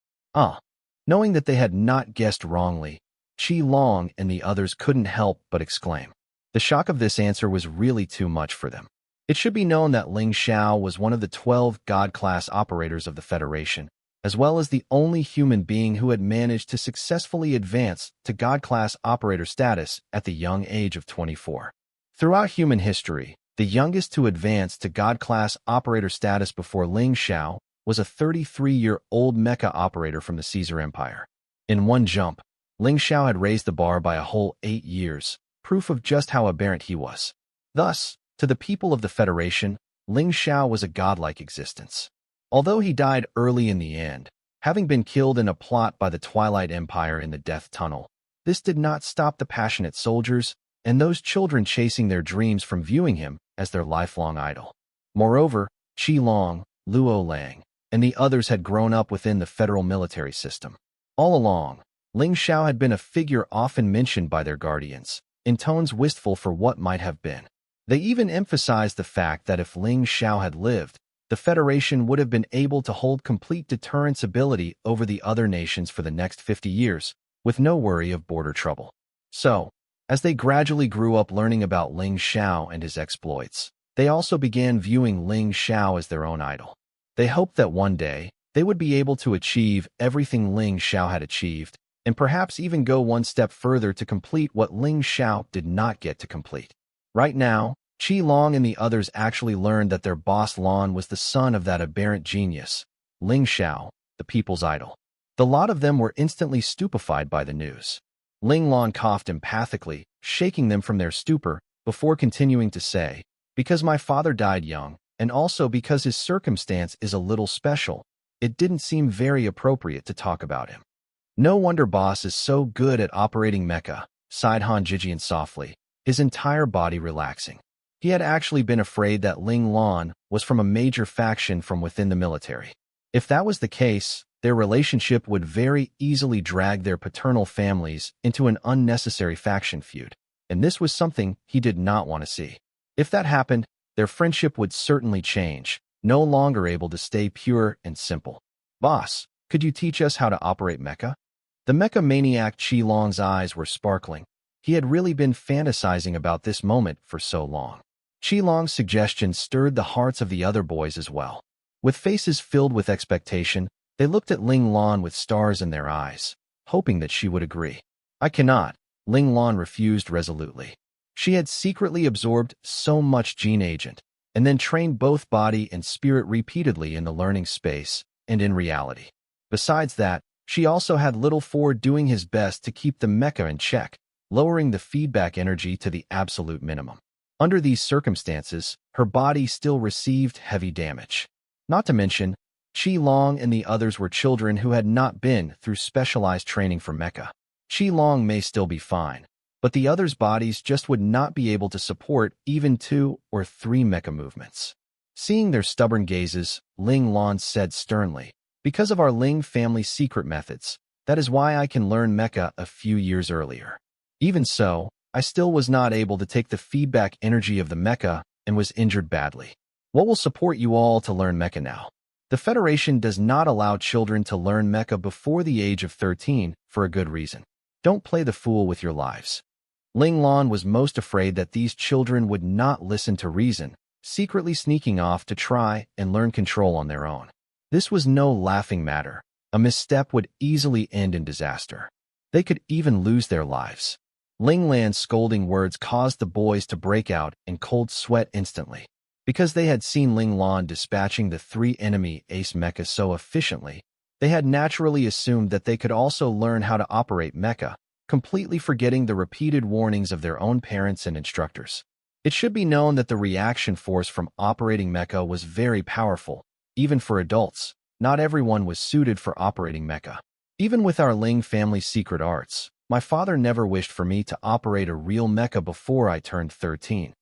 Knowing that they had not guessed wrongly, Qilong and the others couldn't help but exclaim. The shock of this answer was really too much for them. It should be known that Ling Xiao was one of the 12 God-class operators of the Federation, as well as the only human being who had managed to successfully advance to God-class operator status at the young age of 24. Throughout human history, the youngest to advance to God-class operator status before Ling Xiao was a 33-year-old mecha operator from the Caesar Empire. In one jump, Ling Xiao had raised the bar by a whole 8 years, proof of just how aberrant he was. Thus, to the people of the Federation, Ling Xiao was a godlike existence. Although he died early in the end, having been killed in a plot by the Twilight Empire in the Death Tunnel, this did not stop the passionate soldiers and those children chasing their dreams from viewing him as their lifelong idol. Moreover, Qilong, Luo Lang, and the others had grown up within the federal military system. All along, Ling Xiao had been a figure often mentioned by their guardians, in tones wistful for what might have been. They even emphasized the fact that if Ling Xiao had lived, the Federation would have been able to hold complete deterrence ability over the other nations for the next 50 years, with no worry of border trouble. So, as they gradually grew up learning about Ling Xiao and his exploits, they also began viewing Ling Xiao as their own idol. They hoped that one day, they would be able to achieve everything Ling Xiao had achieved, and perhaps even go one step further to complete what Ling Xiao did not get to complete. Right now, Qilong and the others actually learned that their boss Lan was the son of that aberrant genius, Ling Xiao, the people's idol. The lot of them were instantly stupefied by the news. Ling Lan coughed empathically, shaking them from their stupor, before continuing to say, "Because my father died young, and also because his circumstance is a little special, it didn't seem very appropriate to talk about him." "No wonder boss is so good at operating mecha," sighed Han Jijian softly, his entire body relaxing. He had actually been afraid that Ling Lan was from a major faction from within the military. If that was the case, their relationship would very easily drag their paternal families into an unnecessary faction feud, and this was something he did not want to see. If that happened, their friendship would certainly change, no longer able to stay pure and simple. "Boss, could you teach us how to operate mecha?" The mecha maniac Qilong's eyes were sparkling. He had really been fantasizing about this moment for so long. Qilong's suggestion stirred the hearts of the other boys as well. With faces filled with expectation, they looked at Ling Lan with stars in their eyes, hoping that she would agree. "I cannot," Ling Lan refused resolutely. She had secretly absorbed so much gene agent, and then trained both body and spirit repeatedly in the learning space and in reality. Besides that, she also had Little Four doing his best to keep the mecha in check, lowering the feedback energy to the absolute minimum. Under these circumstances, her body still received heavy damage. Not to mention, Qilong and the others were children who had not been through specialized training for mecha. Qilong may still be fine, but the others' bodies just would not be able to support even 2 or 3 mecha movements. Seeing their stubborn gazes, Ling Lan said sternly, "Because of our Ling family secret methods, that is why I can learn mecha a few years earlier. Even so, I still was not able to take the feedback energy of the mecha and was injured badly. What will support you all to learn mecha now? The Federation does not allow children to learn mecha before the age of 13 for a good reason. Don't play the fool with your lives." Ling Lan was most afraid that these children would not listen to reason, secretly sneaking off to try and learn control on their own. This was no laughing matter. A misstep would easily end in disaster. They could even lose their lives. Ling Lan's scolding words caused the boys to break out in cold sweat instantly. Because they had seen Ling Lan dispatching the 3 enemy ace mecha so efficiently, they had naturally assumed that they could also learn how to operate mecha, completely forgetting the repeated warnings of their own parents and instructors. It should be known that the reaction force from operating mecha was very powerful, even for adults. Not everyone was suited for operating mecha. Even with our Ling family secret arts, my father never wished for me to operate a real mecha before I turned 13.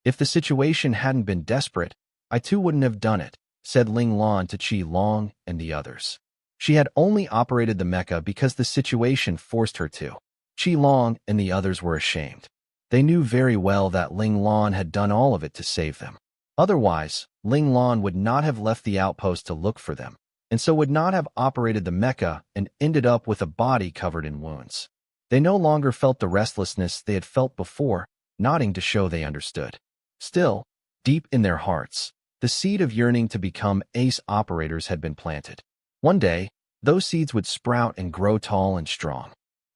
If the situation hadn't been desperate, I too wouldn't have done it, said Ling Lan to Qi Long and the others. She had only operated the mecha because the situation forced her to. Qi Long and the others were ashamed. They knew very well that Ling Lan had done all of it to save them. Otherwise, Ling Lan would not have left the outpost to look for them, and so would not have operated the mecha and ended up with a body covered in wounds. They no longer felt the restlessness they had felt before, nodding to show they understood. Still, deep in their hearts, the seed of yearning to become ace operators had been planted. One day, those seeds would sprout and grow tall and strong.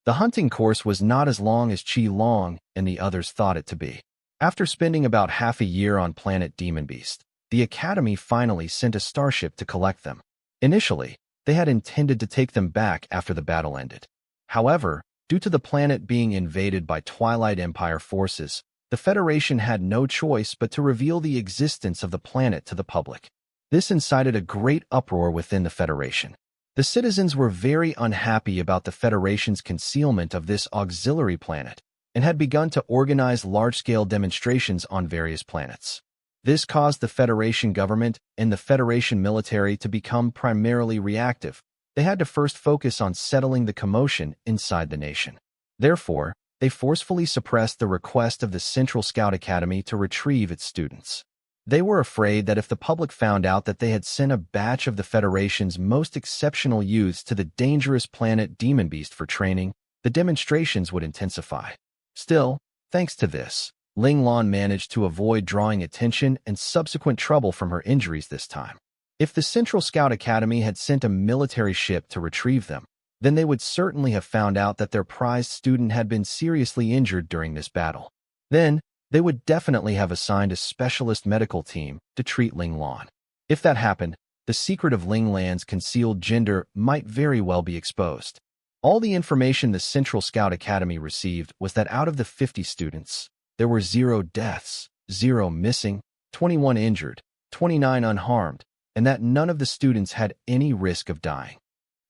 The hunting course was not as long as Qi Long and the others thought it to be. After spending about half a year on planet Demon Beast, the Academy finally sent a starship to collect them. Initially, they had intended to take them back after the battle ended. However, due to the planet being invaded by Twilight Empire forces, the Federation had no choice but to reveal the existence of the planet to the public. This incited a great uproar within the Federation. The citizens were very unhappy about the Federation's concealment of this auxiliary planet, and had begun to organize large-scale demonstrations on various planets. This caused the Federation government and the Federation military to become primarily reactive. They had to first focus on settling the commotion inside the nation. Therefore, they forcefully suppressed the request of the Central Scout Academy to retrieve its students. They were afraid that if the public found out that they had sent a batch of the Federation's most exceptional youths to the dangerous planet Demon Beast for training, the demonstrations would intensify. Still, thanks to this, Ling Lan managed to avoid drawing attention and subsequent trouble from her injuries this time. If the Central Scout Academy had sent a military ship to retrieve them, then they would certainly have found out that their prized student had been seriously injured during this battle. Then, they would definitely have assigned a specialist medical team to treat Ling Lan. If that happened, the secret of Ling Lan's concealed gender might very well be exposed. All the information the Central Scout Academy received was that out of the 50 students, there were 0 deaths, 0 missing, 21 injured, 29 unharmed, and that none of the students had any risk of dying.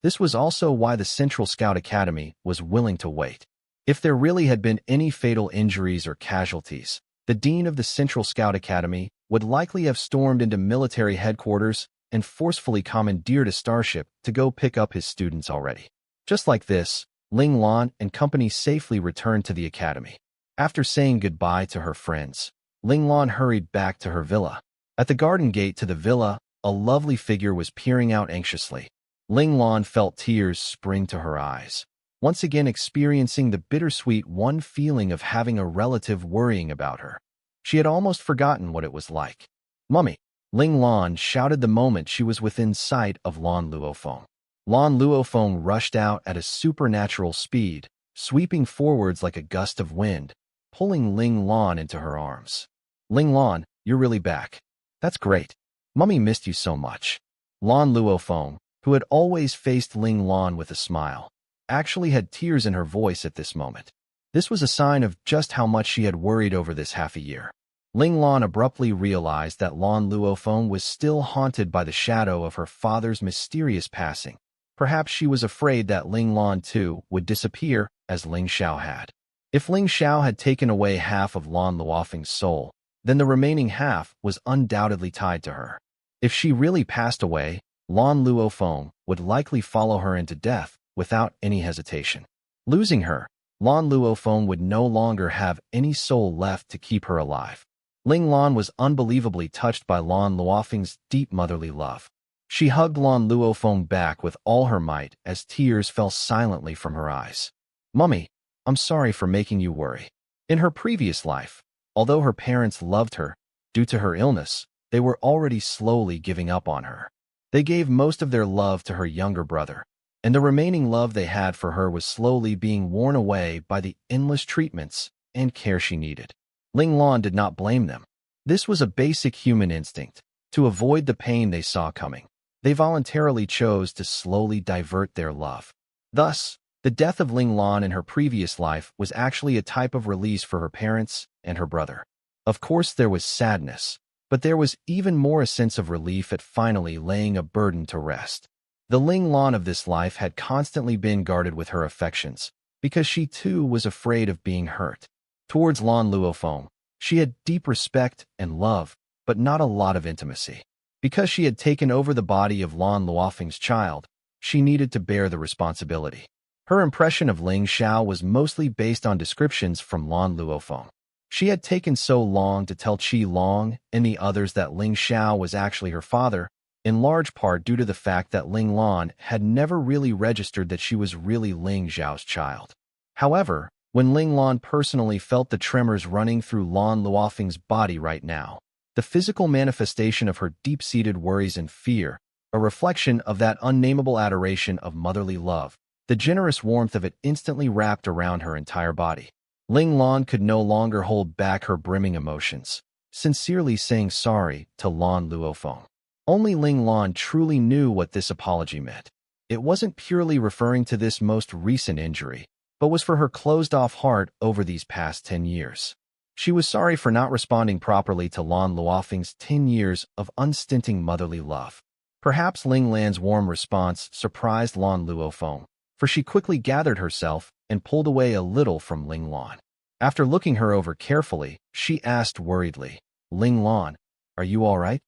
This was also why the Central Scout Academy was willing to wait. If there really had been any fatal injuries or casualties, the dean of the Central Scout Academy would likely have stormed into military headquarters and forcefully commandeered a starship to go pick up his students already. Just like this, Ling Lan and company safely returned to the academy. After saying goodbye to her friends, Ling Lan hurried back to her villa. At the garden gate to the villa, a lovely figure was peering out anxiously. Ling Lan felt tears spring to her eyes, once again experiencing the bittersweet feeling of having a relative worrying about her. She had almost forgotten what it was like. "Mummy!" Ling Lan shouted the moment she was within sight of Lan Luofeng. Lan Luofeng rushed out at a supernatural speed, sweeping forwards like a gust of wind, pulling Ling Lan into her arms. "Ling Lan, you're really back. That's great. Mummy missed you so much." Lan Luofeng, who had always faced Ling Lan with a smile, actually had tears in her voice at this moment. This was a sign of just how much she had worried over this half a year. Ling Lan abruptly realized that Lan Luofeng was still haunted by the shadow of her father's mysterious passing. Perhaps she was afraid that Ling Lan too would disappear as Ling Xiao had. If Ling Xiao had taken away half of Lan Luofeng's soul, then the remaining half was undoubtedly tied to her. If she really passed away, Lan Luofeng would likely follow her into death without any hesitation. Losing her, Lan Luofeng would no longer have any soul left to keep her alive. Ling Lan was unbelievably touched by Lan Luofeng's deep motherly love. She hugged Lan Luofeng back with all her might as tears fell silently from her eyes. "Mummy, I'm sorry for making you worry." In her previous life, although her parents loved her, due to her illness, they were already slowly giving up on her. They gave most of their love to her younger brother, and the remaining love they had for her was slowly being worn away by the endless treatments and care she needed. Ling Lan did not blame them. This was a basic human instinct. To avoid the pain they saw coming, they voluntarily chose to slowly divert their love. Thus, the death of Ling Lan in her previous life was actually a type of release for her parents and her brother. Of course, there was sadness, but there was even more a sense of relief at finally laying a burden to rest. The Ling Lan of this life had constantly been guarded with her affections, because she too was afraid of being hurt. Towards Lan Luofeng, She had deep respect and love, but not a lot of intimacy. Because she had taken over the body of Lan Luofeng's child, she needed to bear the responsibility. Her impression of Ling Xiao was mostly based on descriptions from Lan Luofeng. She had taken so long to tell Qi Long and the others that Ling Xiao was actually her father, in large part due to the fact that Ling Lan had never really registered that she was really Ling Xiao's child. However, when Ling Lan personally felt the tremors running through Lan Luofeng's body right now, the physical manifestation of her deep-seated worries and fear, a reflection of that unnameable adoration of motherly love, the generous warmth of it instantly wrapped around her entire body. Ling Lan could no longer hold back her brimming emotions, sincerely saying sorry to Lan Luofeng. Only Ling Lan truly knew what this apology meant. It wasn't purely referring to this most recent injury, but was for her closed-off heart over these past 10 years. She was sorry for not responding properly to Lan Luofeng's 10 years of unstinting motherly love. Perhaps Ling Lan's warm response surprised Lan Luofeng, for she quickly gathered herself and pulled away a little from Ling Lan. After looking her over carefully, she asked worriedly, "Ling Lan, are you all right?"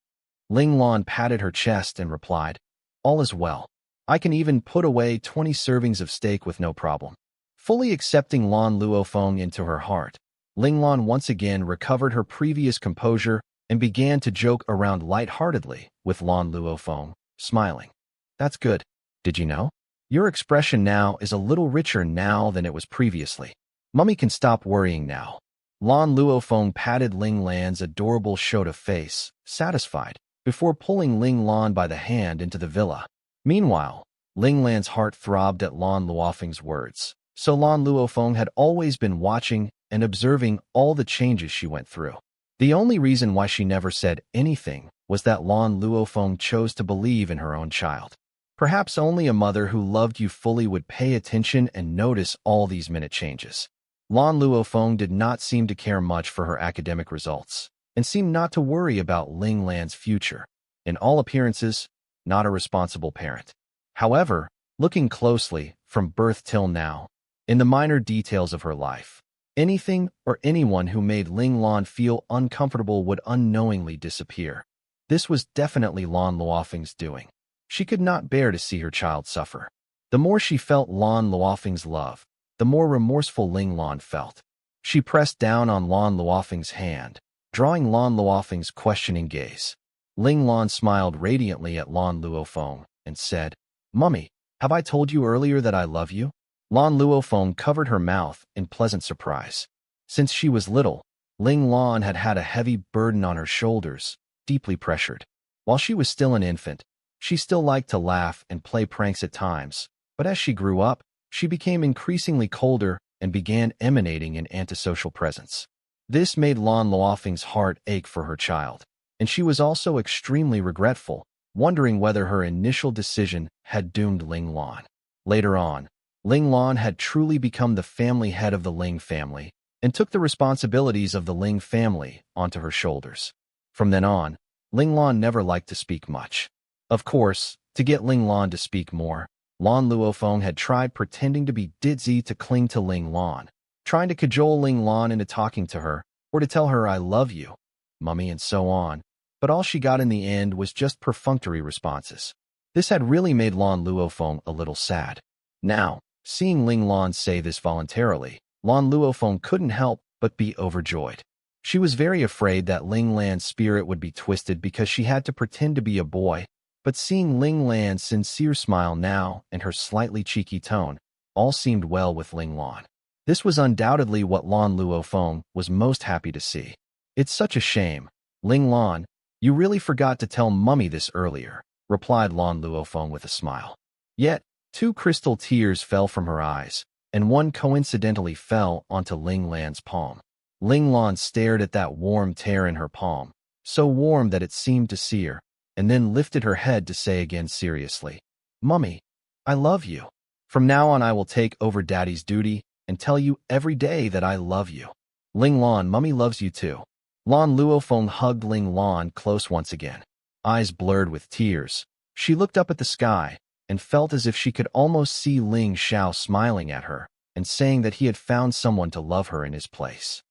Ling Lan patted her chest and replied, "All is well. I can even put away 20 servings of steak with no problem." Fully accepting Lan Luofeng into her heart, Ling Lan once again recovered her previous composure and began to joke around lightheartedly with Lan Luofeng, smiling. "That's good. Did you know? Your expression now is a little richer now than it was previously. Mummy can stop worrying now." Lan Luofeng patted Ling Lan's adorable Shota face, satisfied, before pulling Ling Lan by the hand into the villa. Meanwhile, Ling Lan's heart throbbed at Lan Luofeng's words, so Lan Luofeng had always been watching and observing all the changes she went through. The only reason why she never said anything was that Lan Luofeng chose to believe in her own child. Perhaps only a mother who loved you fully would pay attention and notice all these minute changes. Lan Luofeng did not seem to care much for her academic results, and seemed not to worry about Ling Lan's future. In all appearances, not a responsible parent. However, looking closely, from birth till now, in the minor details of her life, anything or anyone who made Ling Lan feel uncomfortable would unknowingly disappear. This was definitely Lan Luofeng's doing. She could not bear to see her child suffer. The more she felt Lan Luofeng's love, the more remorseful Ling Lan felt. She pressed down on Lan Luofeng's hand, drawing Lan Luofeng's questioning gaze. Ling Lan smiled radiantly at Lan Luofeng and said, "Mummy, have I told you earlier that I love you?" Lan Luofeng covered her mouth in pleasant surprise. Since she was little, Ling Lan had had a heavy burden on her shoulders, deeply pressured. While she was still an infant, she still liked to laugh and play pranks at times, but as she grew up, she became increasingly colder and began emanating an antisocial presence. This made Lan Luofeng's heart ache for her child, and she was also extremely regretful, wondering whether her initial decision had doomed Ling Lan. Later on, Ling Lan had truly become the family head of the Ling family and took the responsibilities of the Ling family onto her shoulders. From then on, Ling Lan never liked to speak much. Of course, to get Ling Lan to speak more, Lan Luofeng had tried pretending to be ditzy to cling to Ling Lan, trying to cajole Ling Lan into talking to her or to tell her "I love you, Mummy," and so on, but all she got in the end was just perfunctory responses. This had really made Lan Luofeng a little sad. Now, seeing Ling Lan say this voluntarily, Lan Luofeng couldn't help but be overjoyed. She was very afraid that Ling Lan's spirit would be twisted because she had to pretend to be a boy, but seeing Ling Lan's sincere smile now and her slightly cheeky tone, all seemed well with Ling Lan. This was undoubtedly what Lan Luofeng was most happy to see. "It's such a shame. Ling Lan, you really forgot to tell Mummy this earlier," replied Lan Luofeng with a smile. Yet, 2 crystal tears fell from her eyes, and one coincidentally fell onto Ling Lan's palm. Ling Lan stared at that warm tear in her palm, so warm that it seemed to sear, and then lifted her head to say again seriously, "Mummy, I love you. From now on I will take over Daddy's duty and tell you every day that I love you. Ling Lan, Mummy loves you too." Lan Luofeng hugged Ling Lan close once again. Eyes blurred with tears, she looked up at the sky and felt as if she could almost see Ling Xiao smiling at her and saying that he had found someone to love her in his place.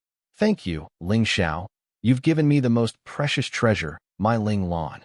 Thank you, Ling Xiao. You've given me the most precious treasure, my Ling Lan.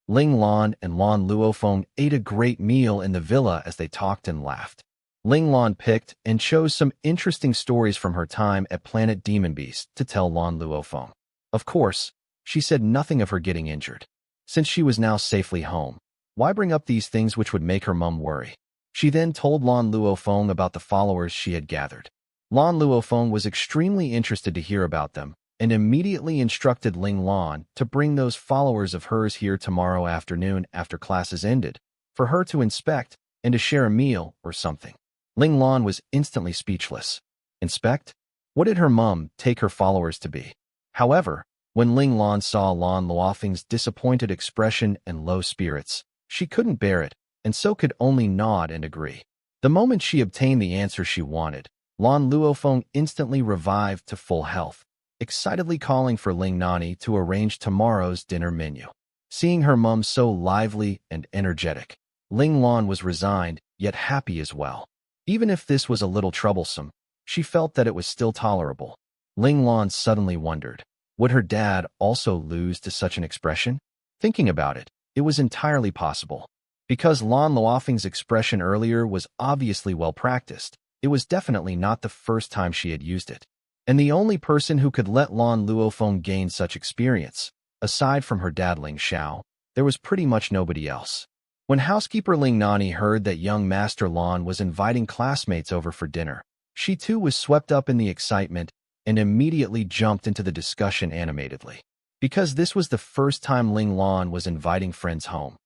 Ling Lan and Lan Luofeng ate a great meal in the villa as they talked and laughed. Ling Lan picked and chose some interesting stories from her time at Planet Demon Beast to tell Lan Luofeng. Of course, she said nothing of her getting injured. Since she was now safely home, why bring up these things which would make her mum worry? She then told Lan Luofeng about the followers she had gathered. Lan Luofeng was extremely interested to hear about them, and immediately instructed Ling Lan to bring those followers of hers here tomorrow afternoon after classes ended, for her to inspect and to share a meal or something. Ling Lan was instantly speechless. Inspect? What did her mum take her followers to be? However, when Ling Lan saw Lan Luofeng's disappointed expression and low spirits, she couldn't bear it, and so could only nod and agree. The moment she obtained the answer she wanted, Lan Luofeng instantly revived to full health, excitedly calling for Ling Nani to arrange tomorrow's dinner menu. Seeing her mum so lively and energetic, Ling Lan was resigned, yet happy as well. Even if this was a little troublesome, she felt that it was still tolerable. Ling Lan suddenly wondered, would her dad also lose to such an expression? Thinking about it, it was entirely possible. Because Lan Luofeng's expression earlier was obviously well practiced, it was definitely not the first time she had used it. And the only person who could let Lan Luofeng gain such experience, aside from her dad Ling Xiao, there was pretty much nobody else. When housekeeper Ling Nani heard that young Master Lan was inviting classmates over for dinner, she too was swept up in the excitement and immediately jumped into the discussion animatedly. Because this was the first time Ling Lan was inviting friends home.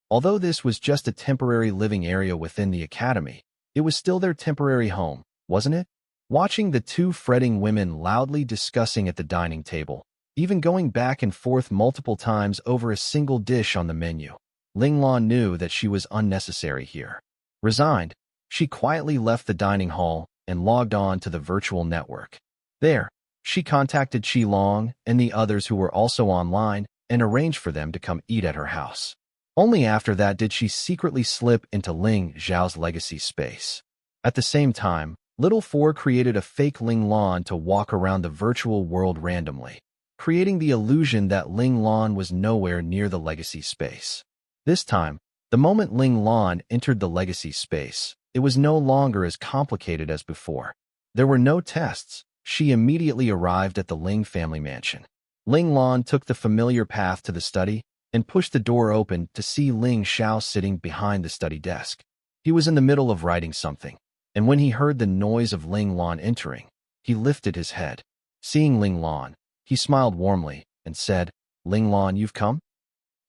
Although this was just a temporary living area within the academy, it was still their temporary home, wasn't it? Watching the two fretting women loudly discussing at the dining table, even going back and forth multiple times over a single dish on the menu, Ling Lan knew that she was unnecessary here. Resigned, she quietly left the dining hall and logged on to the virtual network. There, she contacted Qi Long and the others who were also online and arranged for them to come eat at her house. Only after that did she secretly slip into Ling Zhao's legacy space. At the same time, Little Four created a fake Ling Lan to walk around the virtual world randomly, creating the illusion that Ling Lan was nowhere near the legacy space. This time, the moment Ling Lan entered the legacy space, it was no longer as complicated as before. There were no tests. She immediately arrived at the Ling family mansion. Ling Lan took the familiar path to the study and pushed the door open to see Ling Xiao sitting behind the study desk. He was in the middle of writing something, and when he heard the noise of Ling Lan entering, he lifted his head. Seeing Ling Lan, he smiled warmly and said, "Ling Lan, you've come?"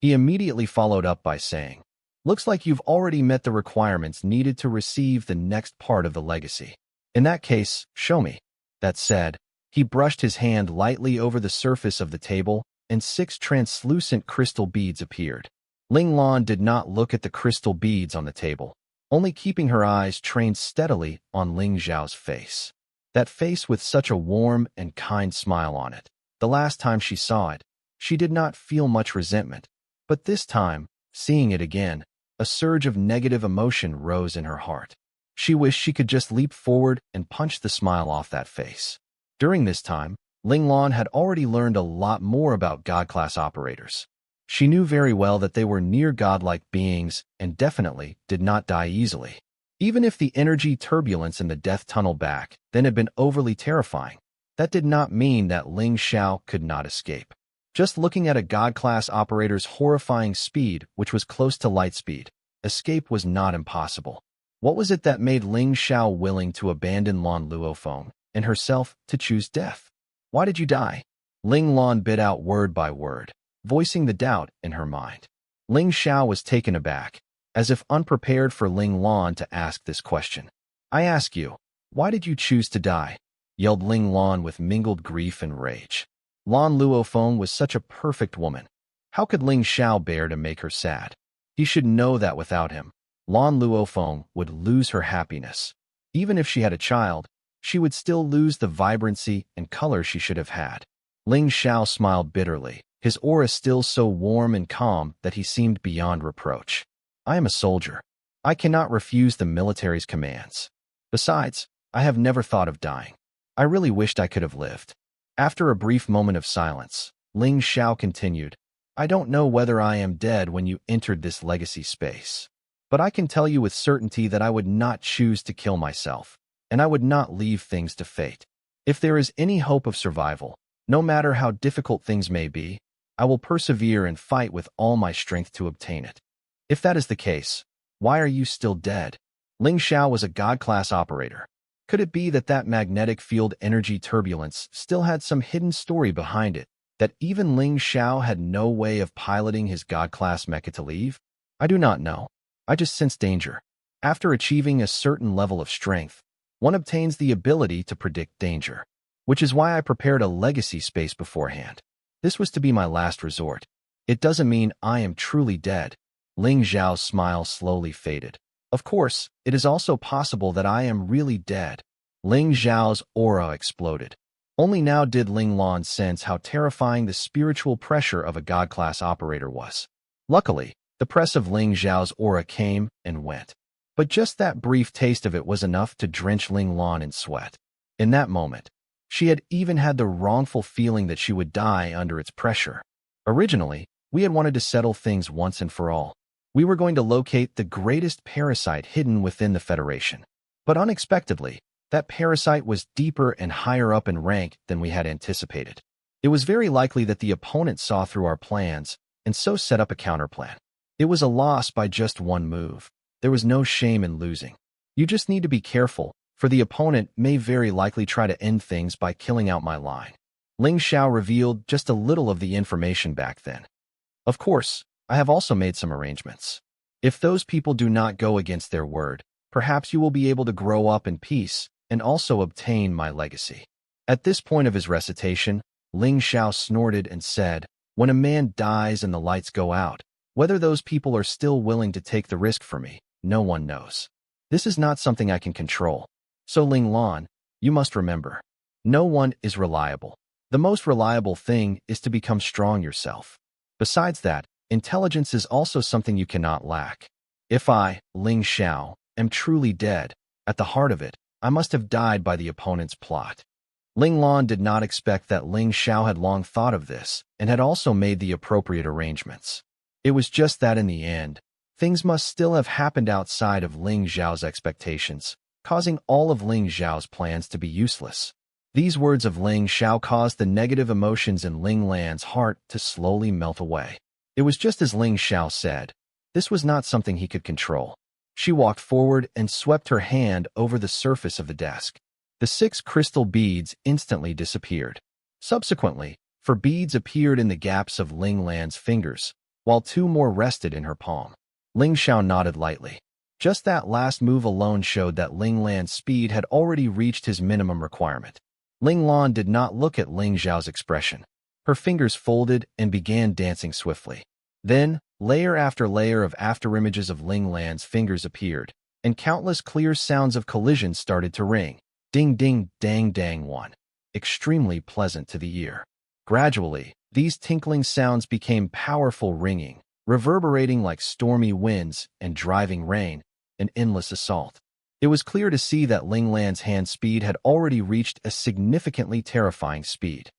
He immediately followed up by saying, "Looks like you've already met the requirements needed to receive the next part of the legacy. In that case, show me." That said, he brushed his hand lightly over the surface of the table, and 6 translucent crystal beads appeared. Ling Lan did not look at the crystal beads on the table, only keeping her eyes trained steadily on Ling Zhao's face. That face with such a warm and kind smile on it. The last time she saw it, she did not feel much resentment. But this time, seeing it again, a surge of negative emotion rose in her heart. She wished she could just leap forward and punch the smile off that face. During this time, Ling Lan had already learned a lot more about God-class operators. She knew very well that they were near godlike beings and definitely did not die easily. Even if the energy turbulence in the death tunnel back then had been overly terrifying, that did not mean that Ling Xiao could not escape. Just looking at a God-class operator's horrifying speed, which was close to light speed, escape was not impossible. What was it that made Ling Xiao willing to abandon Lan Luofeng and herself to choose death? "Why did you die?" Ling Lan bit out word by word, voicing the doubt in her mind. Ling Xiao was taken aback, as if unprepared for Ling Lan to ask this question. "I ask you, why did you choose to die?" yelled Ling Lan with mingled grief and rage. Lan Luofeng was such a perfect woman. How could Ling Xiao bear to make her sad? He should know that without him, Lan Luofeng would lose her happiness. Even if she had a child, she would still lose the vibrancy and color she should have had. Ling Xiao smiled bitterly, his aura still so warm and calm that he seemed beyond reproach. "I am a soldier. I cannot refuse the military's commands. Besides, I have never thought of dying. I really wished I could have lived." After a brief moment of silence, Ling Xiao continued, I don't know whether I am dead when you entered this legacy space. But I can tell you with certainty that I would not choose to kill myself, and I would not leave things to fate. If there is any hope of survival, no matter how difficult things may be, I will persevere and fight with all my strength to obtain it. If that is the case, why are you still dead? Ling Xiao was a God-class operator. Could it be that that magnetic field energy turbulence still had some hidden story behind it, that even Ling Xiao had no way of piloting his God-class mecha to leave? I do not know. I just sense danger. After achieving a certain level of strength, one obtains the ability to predict danger, which is why I prepared a legacy space beforehand. This was to be my last resort. It doesn't mean I am truly dead. Ling Xiao's smile slowly faded. Of course, it is also possible that I am really dead. Ling Xiao's aura exploded. Only now did Ling Lan sense how terrifying the spiritual pressure of a God-class operator was. Luckily, the press of Ling Xiao's aura came and went. But just that brief taste of it was enough to drench Ling Lan in sweat. In that moment, she had even had the wrongful feeling that she would die under its pressure. Originally, we had wanted to settle things once and for all. We were going to locate the greatest parasite hidden within the Federation. But unexpectedly, that parasite was deeper and higher up in rank than we had anticipated. It was very likely that the opponent saw through our plans and so set up a counterplan. It was a loss by just one move. There was no shame in losing. You just need to be careful, for the opponent may very likely try to end things by killing out my line. Ling Xiao revealed just a little of the information back then. Of course, I have also made some arrangements. If those people do not go against their word, perhaps you will be able to grow up in peace and also obtain my legacy. At this point of his recitation, Ling Xiao snorted and said, when a man dies and the lights go out, whether those people are still willing to take the risk for me, no one knows. This is not something I can control. So Ling Lan, you must remember, no one is reliable. The most reliable thing is to become strong yourself. Besides that, intelligence is also something you cannot lack. If I, Ling Xiao, am truly dead, at the heart of it, I must have died by the opponent's plot. Ling Lan did not expect that Ling Xiao had long thought of this and had also made the appropriate arrangements. It was just that in the end, things must still have happened outside of Ling Xiao's expectations, causing all of Ling Xiao's plans to be useless. These words of Ling Xiao caused the negative emotions in Ling Lan's heart to slowly melt away. It was just as Ling Xiao said. This was not something he could control. She walked forward and swept her hand over the surface of the desk. The 6 crystal beads instantly disappeared. Subsequently, 4 beads appeared in the gaps of Ling Lan's fingers, while 2 more rested in her palm. Ling Xiao nodded lightly. Just that last move alone showed that Ling Lan's speed had already reached his minimum requirement. Ling Lan did not look at Ling Xiao's expression. Her fingers folded and began dancing swiftly. Then, layer after layer of afterimages of Ling Lan's fingers appeared, and countless clear sounds of collision started to ring. Ding ding dang dang one. Extremely pleasant to the ear. Gradually, these tinkling sounds became powerful ringing, reverberating like stormy winds and driving rain, an endless assault. It was clear to see that Ling Lan's hand speed had already reached a significantly terrifying speed.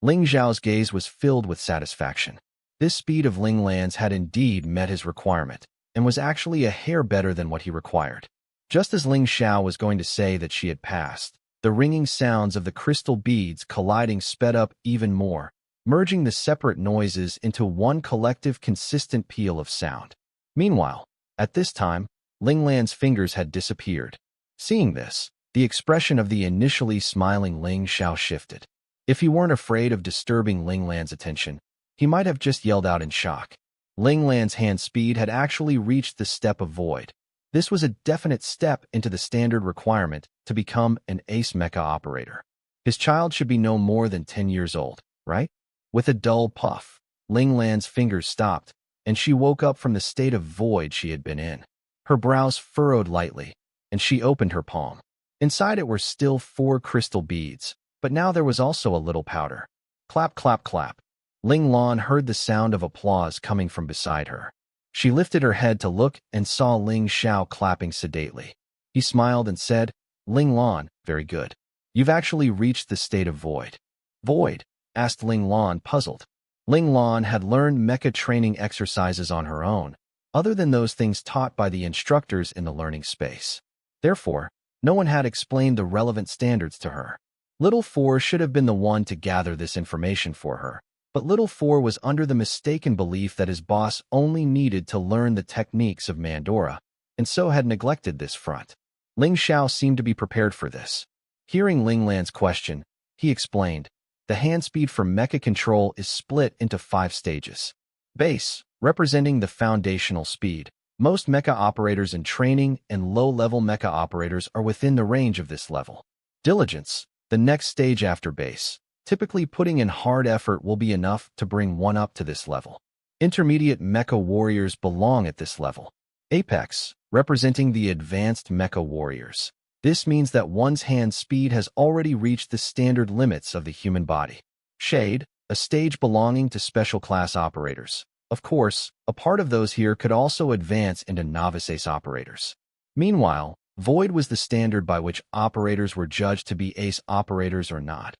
Ling Xiao's gaze was filled with satisfaction. This speed of Ling Lan's had indeed met his requirement, and was actually a hair better than what he required. Just as Ling Xiao was going to say that she had passed, the ringing sounds of the crystal beads colliding sped up even more, merging the separate noises into one collective consistent peal of sound. Meanwhile, at this time, Ling Lan's fingers had disappeared. Seeing this, the expression of the initially smiling Ling Xiao shifted. If he weren't afraid of disturbing Ling Lan's attention, he might have just yelled out in shock. Ling Lan's hand speed had actually reached the step of void. This was a definite step into the standard requirement to become an ace mecha operator. His child should be no more than 10 years old, right? With a dull puff, Ling Lan's fingers stopped, and she woke up from the state of void she had been in. Her brows furrowed lightly, and she opened her palm. Inside it were still 4 crystal beads, but now there was also a little powder. Clap, clap, clap. Ling Lan heard the sound of applause coming from beside her. She lifted her head to look and saw Ling Xiao clapping sedately. He smiled and said, Ling Lan, very good. You've actually reached the state of void. Void? Asked Ling Lan, puzzled. Ling Lan had learned mecha training exercises on her own, other than those things taught by the instructors in the learning space. Therefore, no one had explained the relevant standards to her. Little Four should have been the one to gather this information for her, but Little Four was under the mistaken belief that his boss only needed to learn the techniques of Mandora, and so had neglected this front. Ling Xiao seemed to be prepared for this. Hearing Ling Lan's question, he explained, the hand speed for mecha control is split into 5 stages. Base, representing the foundational speed. Most mecha operators in training and low-level mecha operators are within the range of this level. Diligence, the next stage after base. Typically, putting in hard effort will be enough to bring one up to this level. Intermediate mecha warriors belong at this level. Apex, representing the advanced mecha warriors. This means that one's hand speed has already reached the standard limits of the human body. Shade, a stage belonging to special class operators. Of course, a part of those here could also advance into novice ace operators. Meanwhile, Void was the standard by which operators were judged to be ace operators or not.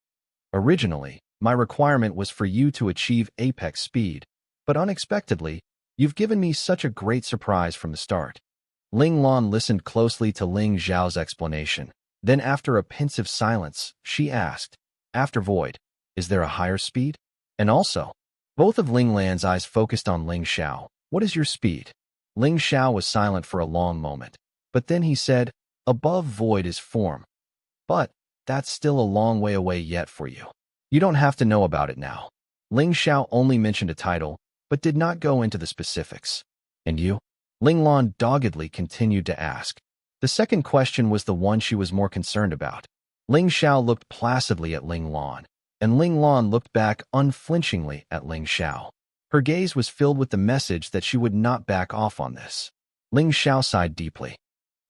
Originally, my requirement was for you to achieve apex speed, but unexpectedly, you've given me such a great surprise from the start. Ling Lan listened closely to Ling Zhao's explanation. Then after a pensive silence, she asked, after Void, is there a higher speed? And also, both of Ling Lan's eyes focused on Ling Xiao. What is your speed? Ling Xiao was silent for a long moment, but then he said, above Void is form. But that's still a long way away yet for you. You don't have to know about it now. Ling Xiao only mentioned a title, but did not go into the specifics. And you? Ling Lan doggedly continued to ask. The second question was the one she was more concerned about. Ling Xiao looked placidly at Ling Lan, and Ling Lan looked back unflinchingly at Ling Xiao. Her gaze was filled with the message that she would not back off on this. Ling Xiao sighed deeply.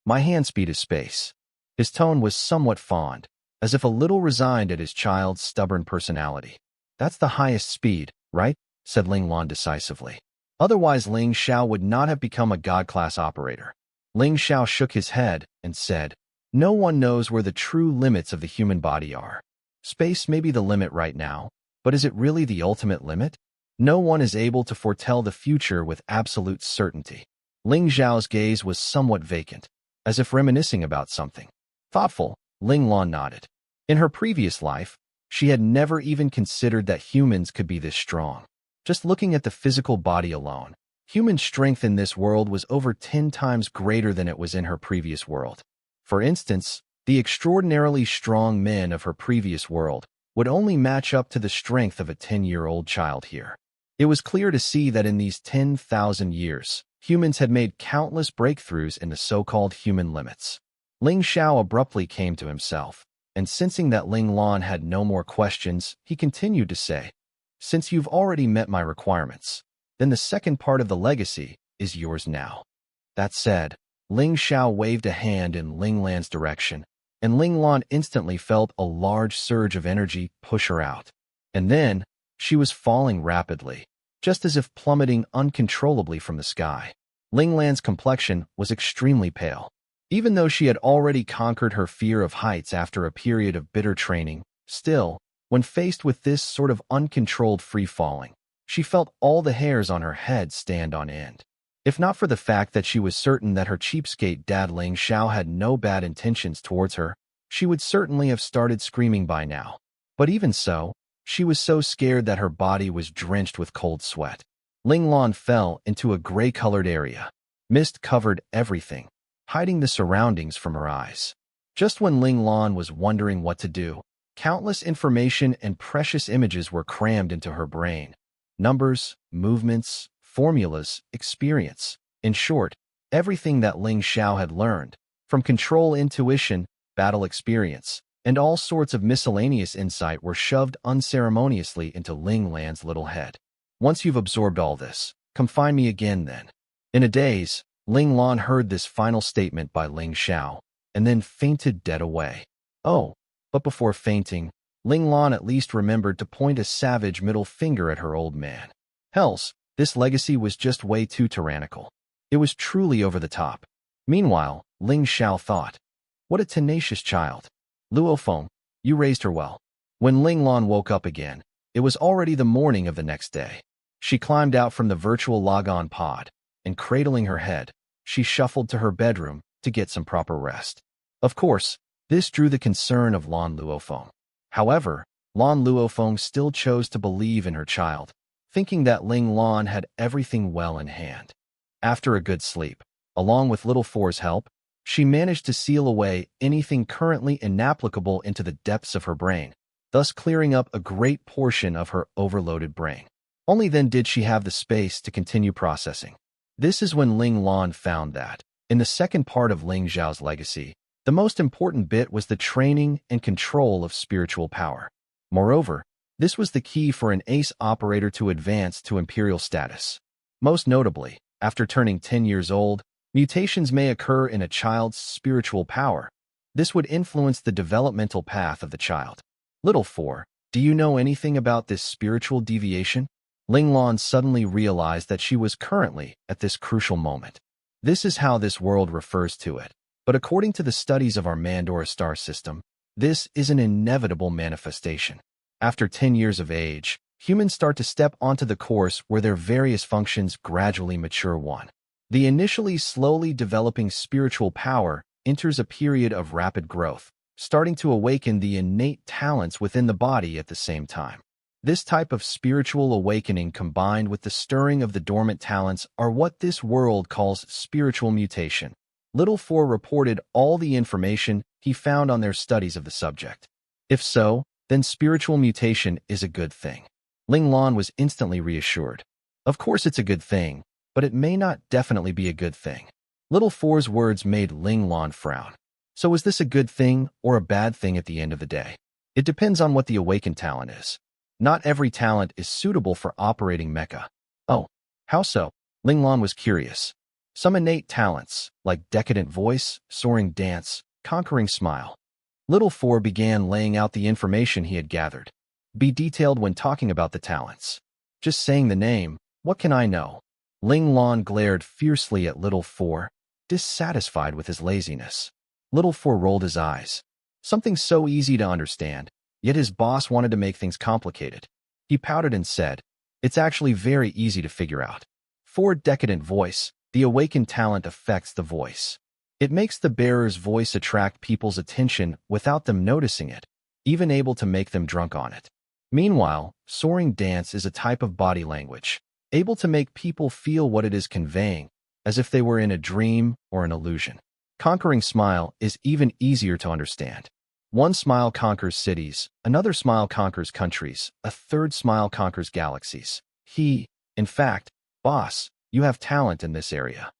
My hand speed is space. His tone was somewhat fond, as if a little resigned at his child's stubborn personality. That's the highest speed, right? Said Ling Lan decisively. Otherwise, Ling Xiao would not have become a God-class operator. Ling Xiao shook his head and said, no one knows where the true limits of the human body are. Space may be the limit right now, but is it really the ultimate limit? No one is able to foretell the future with absolute certainty. Ling Zhao's gaze was somewhat vacant, as if reminiscing about something. Thoughtful, Ling Lan nodded. In her previous life, she had never even considered that humans could be this strong. Just looking at the physical body alone, human strength in this world was over 10 times greater than it was in her previous world. For instance, the extraordinarily strong men of her previous world would only match up to the strength of a 10-year-old child here. It was clear to see that in these 10,000 years, humans had made countless breakthroughs in the so-called human limits. Ling Xiao abruptly came to himself, and sensing that Ling Lan had no more questions, he continued to say, since you've already met my requirements, then the second part of the legacy is yours now. That said, Ling Xiao waved a hand in Ling Lan's direction, and Ling Lan instantly felt a large surge of energy push her out. And then, she was falling rapidly, just as if plummeting uncontrollably from the sky. Ling Lan's complexion was extremely pale. Even though she had already conquered her fear of heights after a period of bitter training, still, when faced with this sort of uncontrolled free-falling, she felt all the hairs on her head stand on end. If not for the fact that she was certain that her cheapskate dad Ling Xiao had no bad intentions towards her, she would certainly have started screaming by now. But even so, she was so scared that her body was drenched with cold sweat. Ling Lan fell into a gray-colored area. Mist covered everything, hiding the surroundings from her eyes. Just when Ling Lan was wondering what to do, countless information and precious images were crammed into her brain. Numbers, movements, formulas, experience. In short, everything that Ling Xiao had learned, from control intuition, battle experience, and all sorts of miscellaneous insight were shoved unceremoniously into Ling Lan's little head. Once you've absorbed all this, come find me again then. In a daze, Ling Lan heard this final statement by Ling Xiao, and then fainted dead away. Oh, but before fainting, Ling Lan at least remembered to point a savage middle finger at her old man. Hells, this legacy was just way too tyrannical. It was truly over the top. Meanwhile, Ling Xiao thought, what a tenacious child. Luo Feng, you raised her well. When Ling Lan woke up again, it was already the morning of the next day. She climbed out from the virtual logon pod, and cradling her head, she shuffled to her bedroom to get some proper rest. Of course, this drew the concern of Lan Luofeng. However, Lan Luofeng still chose to believe in her child, thinking that Ling Lan had everything well in hand. After a good sleep, along with Little Four's help, she managed to seal away anything currently inapplicable into the depths of her brain, thus clearing up a great portion of her overloaded brain. Only then did she have the space to continue processing. This is when Ling Lan found that, in the second part of Ling Zhao's legacy, the most important bit was the training and control of spiritual power. Moreover, this was the key for an ace operator to advance to imperial status. Most notably, after turning 10 years old, mutations may occur in a child's spiritual power. This would influence the developmental path of the child. Little Four, do you know anything about this spiritual deviation? Ling Lan suddenly realized that she was currently at this crucial moment. This is how this world refers to it. But according to the studies of our Mandora star system, this is an inevitable manifestation. After 10 years of age, humans start to step onto the course where their various functions gradually mature. The initially slowly developing spiritual power enters a period of rapid growth, starting to awaken the innate talents within the body at the same time. This type of spiritual awakening combined with the stirring of the dormant talents are what this world calls spiritual mutation. Little Four reported all the information he found on their studies of the subject. If so, then spiritual mutation is a good thing. Ling Lan was instantly reassured. Of course it's a good thing, but it may not definitely be a good thing. Little Four's words made Ling Lan frown. So is this a good thing or a bad thing at the end of the day? It depends on what the awakened talent is. Not every talent is suitable for operating mecha. Oh, how so? Ling Lan was curious. Some innate talents, like decadent voice, soaring dance, conquering smile. Little Four began laying out the information he had gathered. Be detailed when talking about the talents. Just saying the name, what can I know? Ling Lan glared fiercely at Little Four, dissatisfied with his laziness. Little Four rolled his eyes. Something so easy to understand, yet his boss wanted to make things complicated. He pouted and said, "It's actually very easy to figure out. For decadent voice, the awakened talent affects the voice. It makes the bearer's voice attract people's attention without them noticing it, even able to make them drunk on it. Meanwhile, soaring dance is a type of body language, able to make people feel what it is conveying, as if they were in a dream or an illusion. Conquering smile is even easier to understand. One smile conquers cities, another smile conquers countries, a third smile conquers galaxies. In fact, boss, you have talent in this area."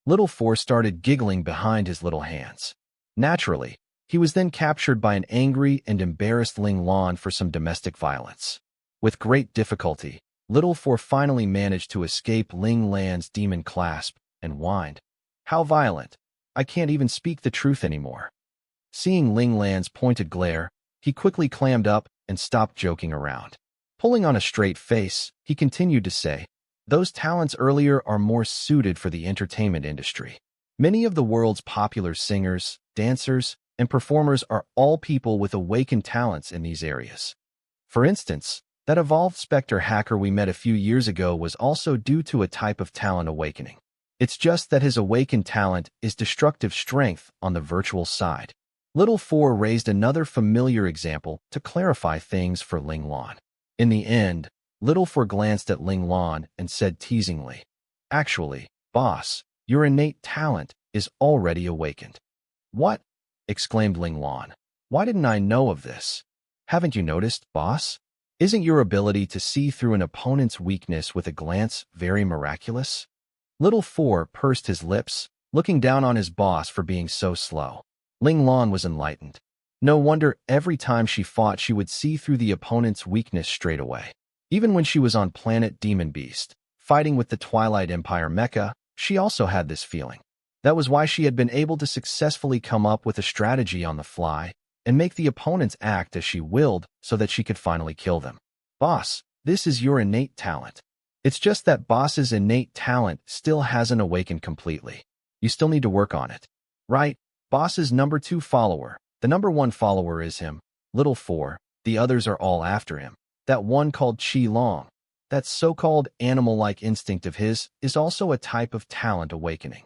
Little Four started giggling behind his little hands. Naturally, he was then captured by an angry and embarrassed Ling Lan for some domestic violence. With great difficulty, Little Four finally managed to escape Ling Lan's demon clasp and whined, "How violent! I can't even speak the truth anymore." Seeing Ling Lan's pointed glare, he quickly clammed up and stopped joking around. Pulling on a straight face, he continued to say, "Those talents earlier are more suited for the entertainment industry. Many of the world's popular singers, dancers, and performers are all people with awakened talents in these areas. For instance, that evolved Spectre hacker we met a few years ago was also due to a type of talent awakening. It's just that his awakened talent is destructive strength on the virtual side." Little Four raised another familiar example to clarify things for Ling Lan. In the end, Little Four glanced at Ling Lan and said teasingly, "Actually, boss, your innate talent is already awakened." "What?" exclaimed Ling Lan. "Why didn't I know of this?" "Haven't you noticed, boss? Isn't your ability to see through an opponent's weakness with a glance very miraculous?" Little Four pursed his lips, looking down on his boss for being so slow. Ling Lan was enlightened. No wonder every time she fought she would see through the opponent's weakness straight away. Even when she was on planet Demon Beast, fighting with the Twilight Empire mecha, she also had this feeling. That was why she had been able to successfully come up with a strategy on the fly and make the opponents act as she willed so that she could finally kill them. "Boss, this is your innate talent. It's just that boss's innate talent still hasn't awakened completely. You still need to work on it. Right? Boss's number 2 follower. The number 1 follower is him, Little Four. The others are all after him. That one called Qi Long, that so-called animal-like instinct of his, is also a type of talent awakening.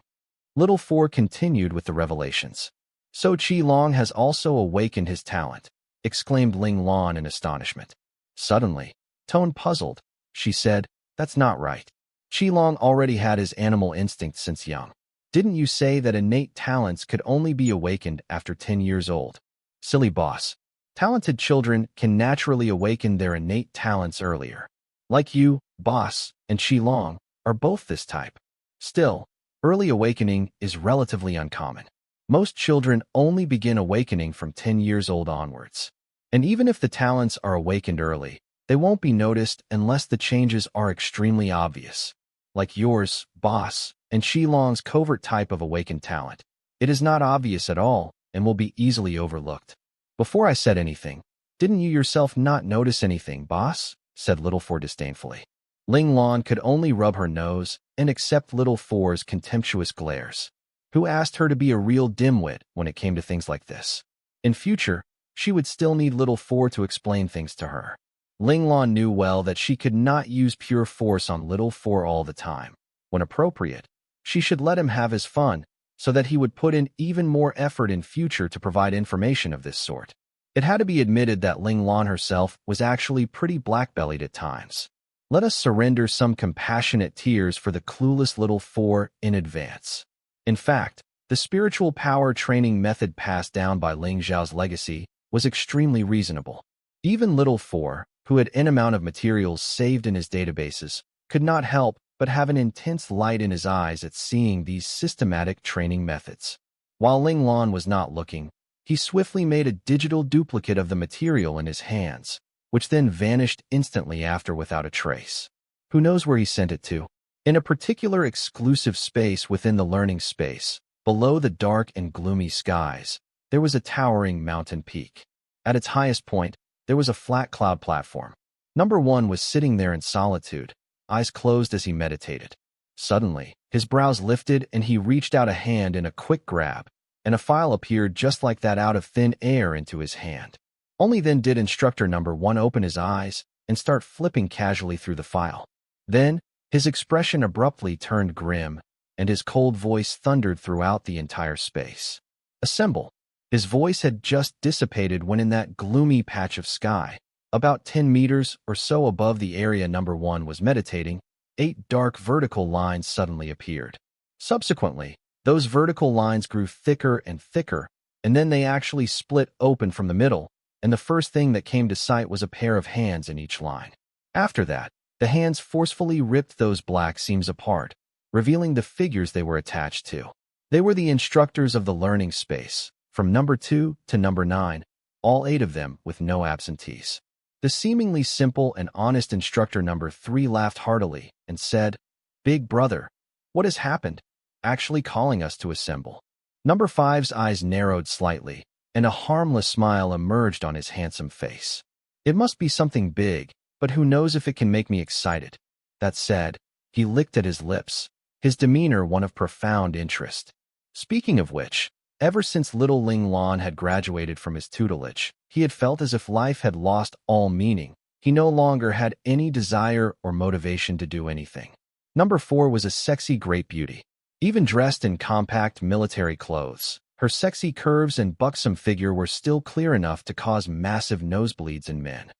Little Four continued with the revelations. So Qi Long has also awakened his talent, exclaimed Ling Lan in astonishment. Suddenly, Tone puzzled, she said, that's not right. Qi Long already had his animal instinct since young. Didn't you say that innate talents could only be awakened after 10 years old? Silly boss. Talented children can naturally awaken their innate talents earlier. Like you, boss, and Qi Long are both this type. Still, early awakening is relatively uncommon. Most children only begin awakening from 10 years old onwards. And even if the talents are awakened early, they won't be noticed unless the changes are extremely obvious. Like yours, boss, and Qi Long's covert type of awakened talent. It is not obvious at all and will be easily overlooked. Before I said anything, didn't you yourself not notice anything, boss? Said Little Four disdainfully. Ling Lan could only rub her nose and accept Little Four's contemptuous glares. Who asked her to be a real dimwit when it came to things like this? In future, she would still need Little Four to explain things to her. Ling Lan knew well that she could not use pure force on Little Four all the time. When appropriate, she should let him have his fun, so that he would put in even more effort in future to provide information of this sort. It had to be admitted that Ling Lan herself was actually pretty black-bellied at times. Let us surrender some compassionate tears for the clueless Little Four in advance. In fact, the spiritual power training method passed down by Ling Zhao's legacy was extremely reasonable. Even Little Four, who had an amount of materials saved in his databases, could not help but have an intense light in his eyes at seeing these systematic training methods. While Ling Lan was not looking, he swiftly made a digital duplicate of the material in his hands, which then vanished instantly after without a trace. Who knows where he sent it to? In a particular exclusive space within the learning space, below the dark and gloomy skies, there was a towering mountain peak. At its highest point, there was a flat cloud platform. Number 1 was sitting there in solitude, eyes closed as he meditated. Suddenly, his brows lifted and he reached out a hand in a quick grab, and a file appeared just like that out of thin air into his hand. Only then did instructor number 1 open his eyes and start flipping casually through the file. Then, his expression abruptly turned grim, and his cold voice thundered throughout the entire space. Assemble. His voice had just dissipated when in that gloomy patch of sky, about 10 meters or so above the area number 1 was meditating, 8 dark vertical lines suddenly appeared. Subsequently, those vertical lines grew thicker and thicker, and then they actually split open from the middle, and the first thing that came to sight was a pair of hands in each line. After that, the hands forcefully ripped those black seams apart, revealing the figures they were attached to. They were the instructors of the learning space, from number 2 to number 9, all 8 of them with no absentees. The seemingly simple and honest instructor number 3 laughed heartily and said, "Big brother, what has happened? Actually calling us to assemble." Number 5's eyes narrowed slightly, and a harmless smile emerged on his handsome face. "It must be something big, but who knows if it can make me excited." That said, he licked at his lips, his demeanor one of profound interest. Speaking of which, ever since little Ling Lan had graduated from his tutelage, he had felt as if life had lost all meaning. He no longer had any desire or motivation to do anything. Number 4 was a sexy great beauty. Even dressed in compact military clothes, her sexy curves and buxom figure were still clear enough to cause massive nosebleeds in men.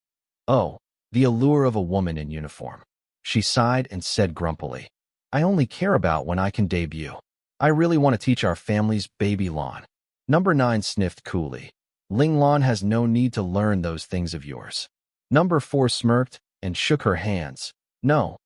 Oh, the allure of a woman in uniform. She sighed and said grumpily, "I only care about when I can debut. I really want to teach our family's baby Lan." Number 9 sniffed coolly. "Ling Lan has no need to learn those things of yours." Number 4 smirked and shook her hands. No.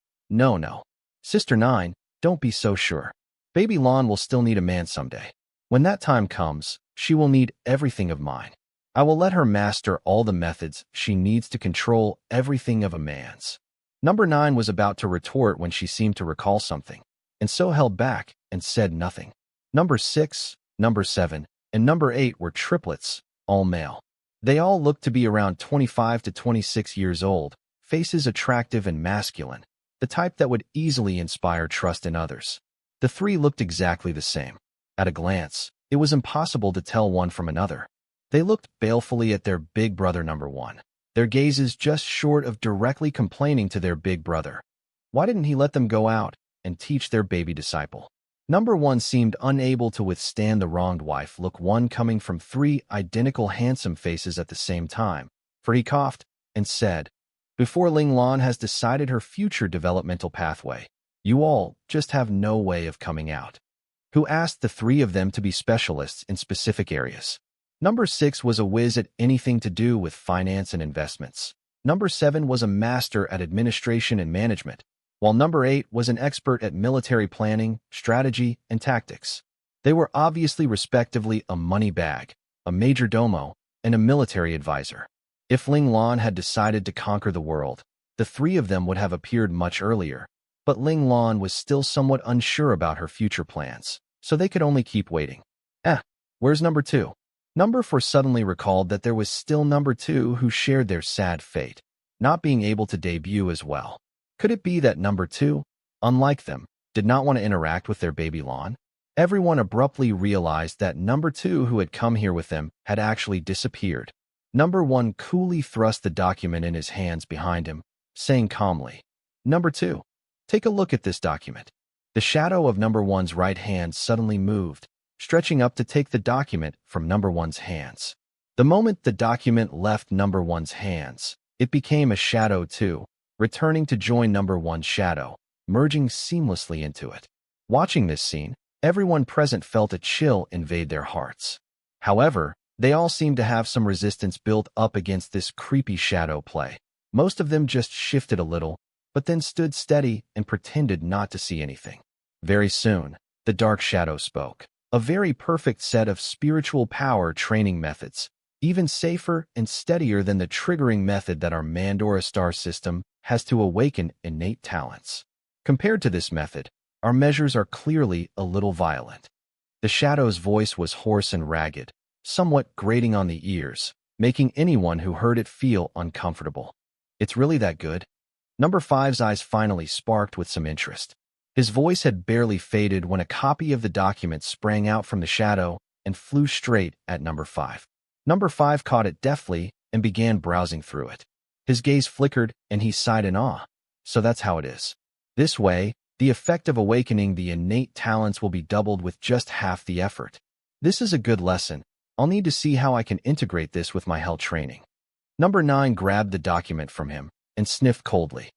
Sister 9, don't be so sure. Baby Lan will still need a man someday. When that time comes, she will need everything of mine. I will let her master all the methods she needs to control everything of a man's." Number 9 was about to retort when she seemed to recall something, and so held back and said nothing. Number 6, number 7, and number 8 were triplets, all male. They all looked to be around 25 to 26 years old, faces attractive and masculine, the type that would easily inspire trust in others. The 3 looked exactly the same. At a glance, it was impossible to tell one from another. They looked balefully at their big brother number 1. their gazes just short of directly complaining to their big brother. Why didn't he let them go out and teach their baby disciple? Number 1 seemed unable to withstand the wronged wife look, one coming from 3 identical handsome faces at the same time, for he coughed and said, "Before Ling Lan has decided her future developmental pathway, you all just have no way of coming out." Who asked the 3 of them to be specialists in specific areas? Number 6 was a whiz at anything to do with finance and investments. Number 7 was a master at administration and management, while number 8 was an expert at military planning, strategy, and tactics. They were obviously respectively a money bag, a major domo, and a military advisor. If Ling Lan had decided to conquer the world, the 3 of them would have appeared much earlier, but Ling Lan was still somewhat unsure about her future plans, so they could only keep waiting. Where's number 2? Number 4 suddenly recalled that there was still number 2 who shared their sad fate, not being able to debut as well. Could it be that number 2, unlike them, did not want to interact with their baby Lan? Everyone abruptly realized that number 2 who had come here with them had actually disappeared. Number 1 coolly thrust the document in his hands behind him, saying calmly, "Number 2, take a look at this document." The shadow of number 1's right hand suddenly moved, stretching up to take the document from number 1's hands. The moment the document left number 1's hands, it became a shadow too, returning to join number 1's shadow, merging seamlessly into it. Watching this scene, everyone present felt a chill invade their hearts. However, they all seemed to have some resistance built up against this creepy shadow play. Most of them just shifted a little, but then stood steady and pretended not to see anything. Very soon, the dark shadow spoke. A very perfect set of spiritual power training methods, even safer and steadier than the triggering method that our Mandora star system has to awaken innate talents. Compared to this method, our measures are clearly a little violent. The shadow's voice was hoarse and ragged, somewhat grating on the ears, making anyone who heard it feel uncomfortable. It's really that good? Number 5's eyes finally sparked with some interest. His voice had barely faded when a copy of the document sprang out from the shadow and flew straight at number 5. Number 5 caught it deftly and began browsing through it. His gaze flickered and he sighed in awe. So that's how it is. This way, the effect of awakening the innate talents will be doubled with just half the effort. This is a good lesson. I'll need to see how I can integrate this with my hell training. Number 9 grabbed the document from him and sniffed coldly.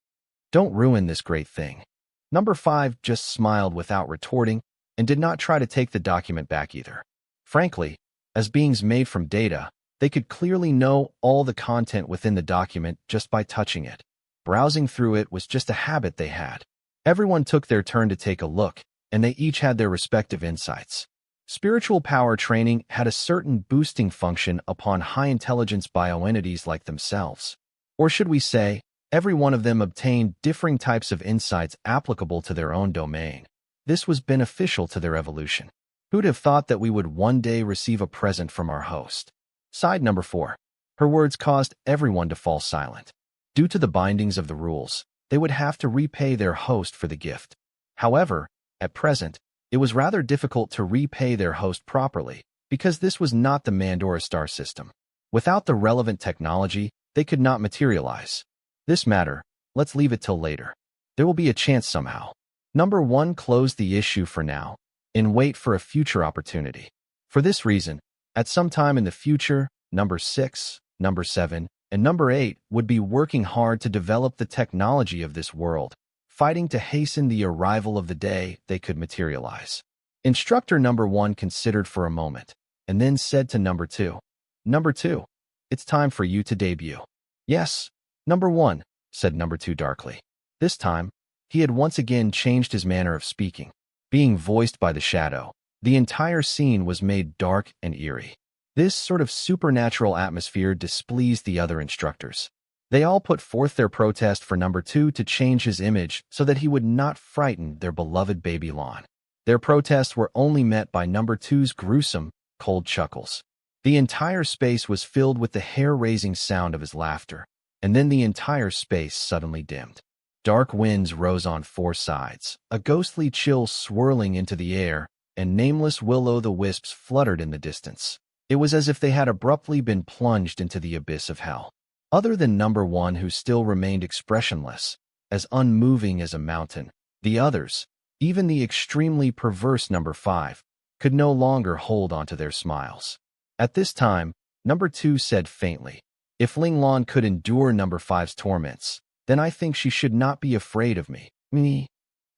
Don't ruin this great thing. Number 5 just smiled without retorting and did not try to take the document back either. Frankly, as beings made from data, they could clearly know all the content within the document just by touching it. Browsing through it was just a habit they had. Everyone took their turn to take a look, and they each had their respective insights. Spiritual power training had a certain boosting function upon high-intelligence bioentities like themselves. Or should we say, every one of them obtained differing types of insights applicable to their own domain. This was beneficial to their evolution. Who'd have thought that we would one day receive a present from our host? Side number 4. Her words caused everyone to fall silent. Due to the bindings of the rules, they would have to repay their host for the gift. However, at present, it was rather difficult to repay their host properly, because this was not the Mandora star system. Without the relevant technology, they could not materialize. This matter, let's leave it till later. There will be a chance somehow. Number 1 closed the issue for now, and wait for a future opportunity. For this reason, at some time in the future, number 6, number 7, and number 8 would be working hard to develop the technology of this world, fighting to hasten the arrival of the day they could materialize. Instructor number 1 considered for a moment, and then said to number 2, "Number 2, it's time for you to debut." "Yes, number 1, said number 2 darkly. This time, he had once again changed his manner of speaking. Being voiced by the shadow, the entire scene was made dark and eerie. This sort of supernatural atmosphere displeased the other instructors. They all put forth their protest for number 2 to change his image so that he would not frighten their beloved baby Lan. Their protests were only met by number 2's gruesome, cold chuckles. The entire space was filled with the hair-raising sound of his laughter, and then the entire space suddenly dimmed. Dark winds rose on 4 sides, a ghostly chill swirling into the air, and nameless will-o'-the-wisps fluttered in the distance. It was as if they had abruptly been plunged into the abyss of hell. Other than number 1, who still remained expressionless, as unmoving as a mountain, the others, even the extremely perverse number 5, could no longer hold onto their smiles. At this time, number 2 said faintly, "If Ling Lan could endure number 5's torments, then I think she should not be afraid of me." Me.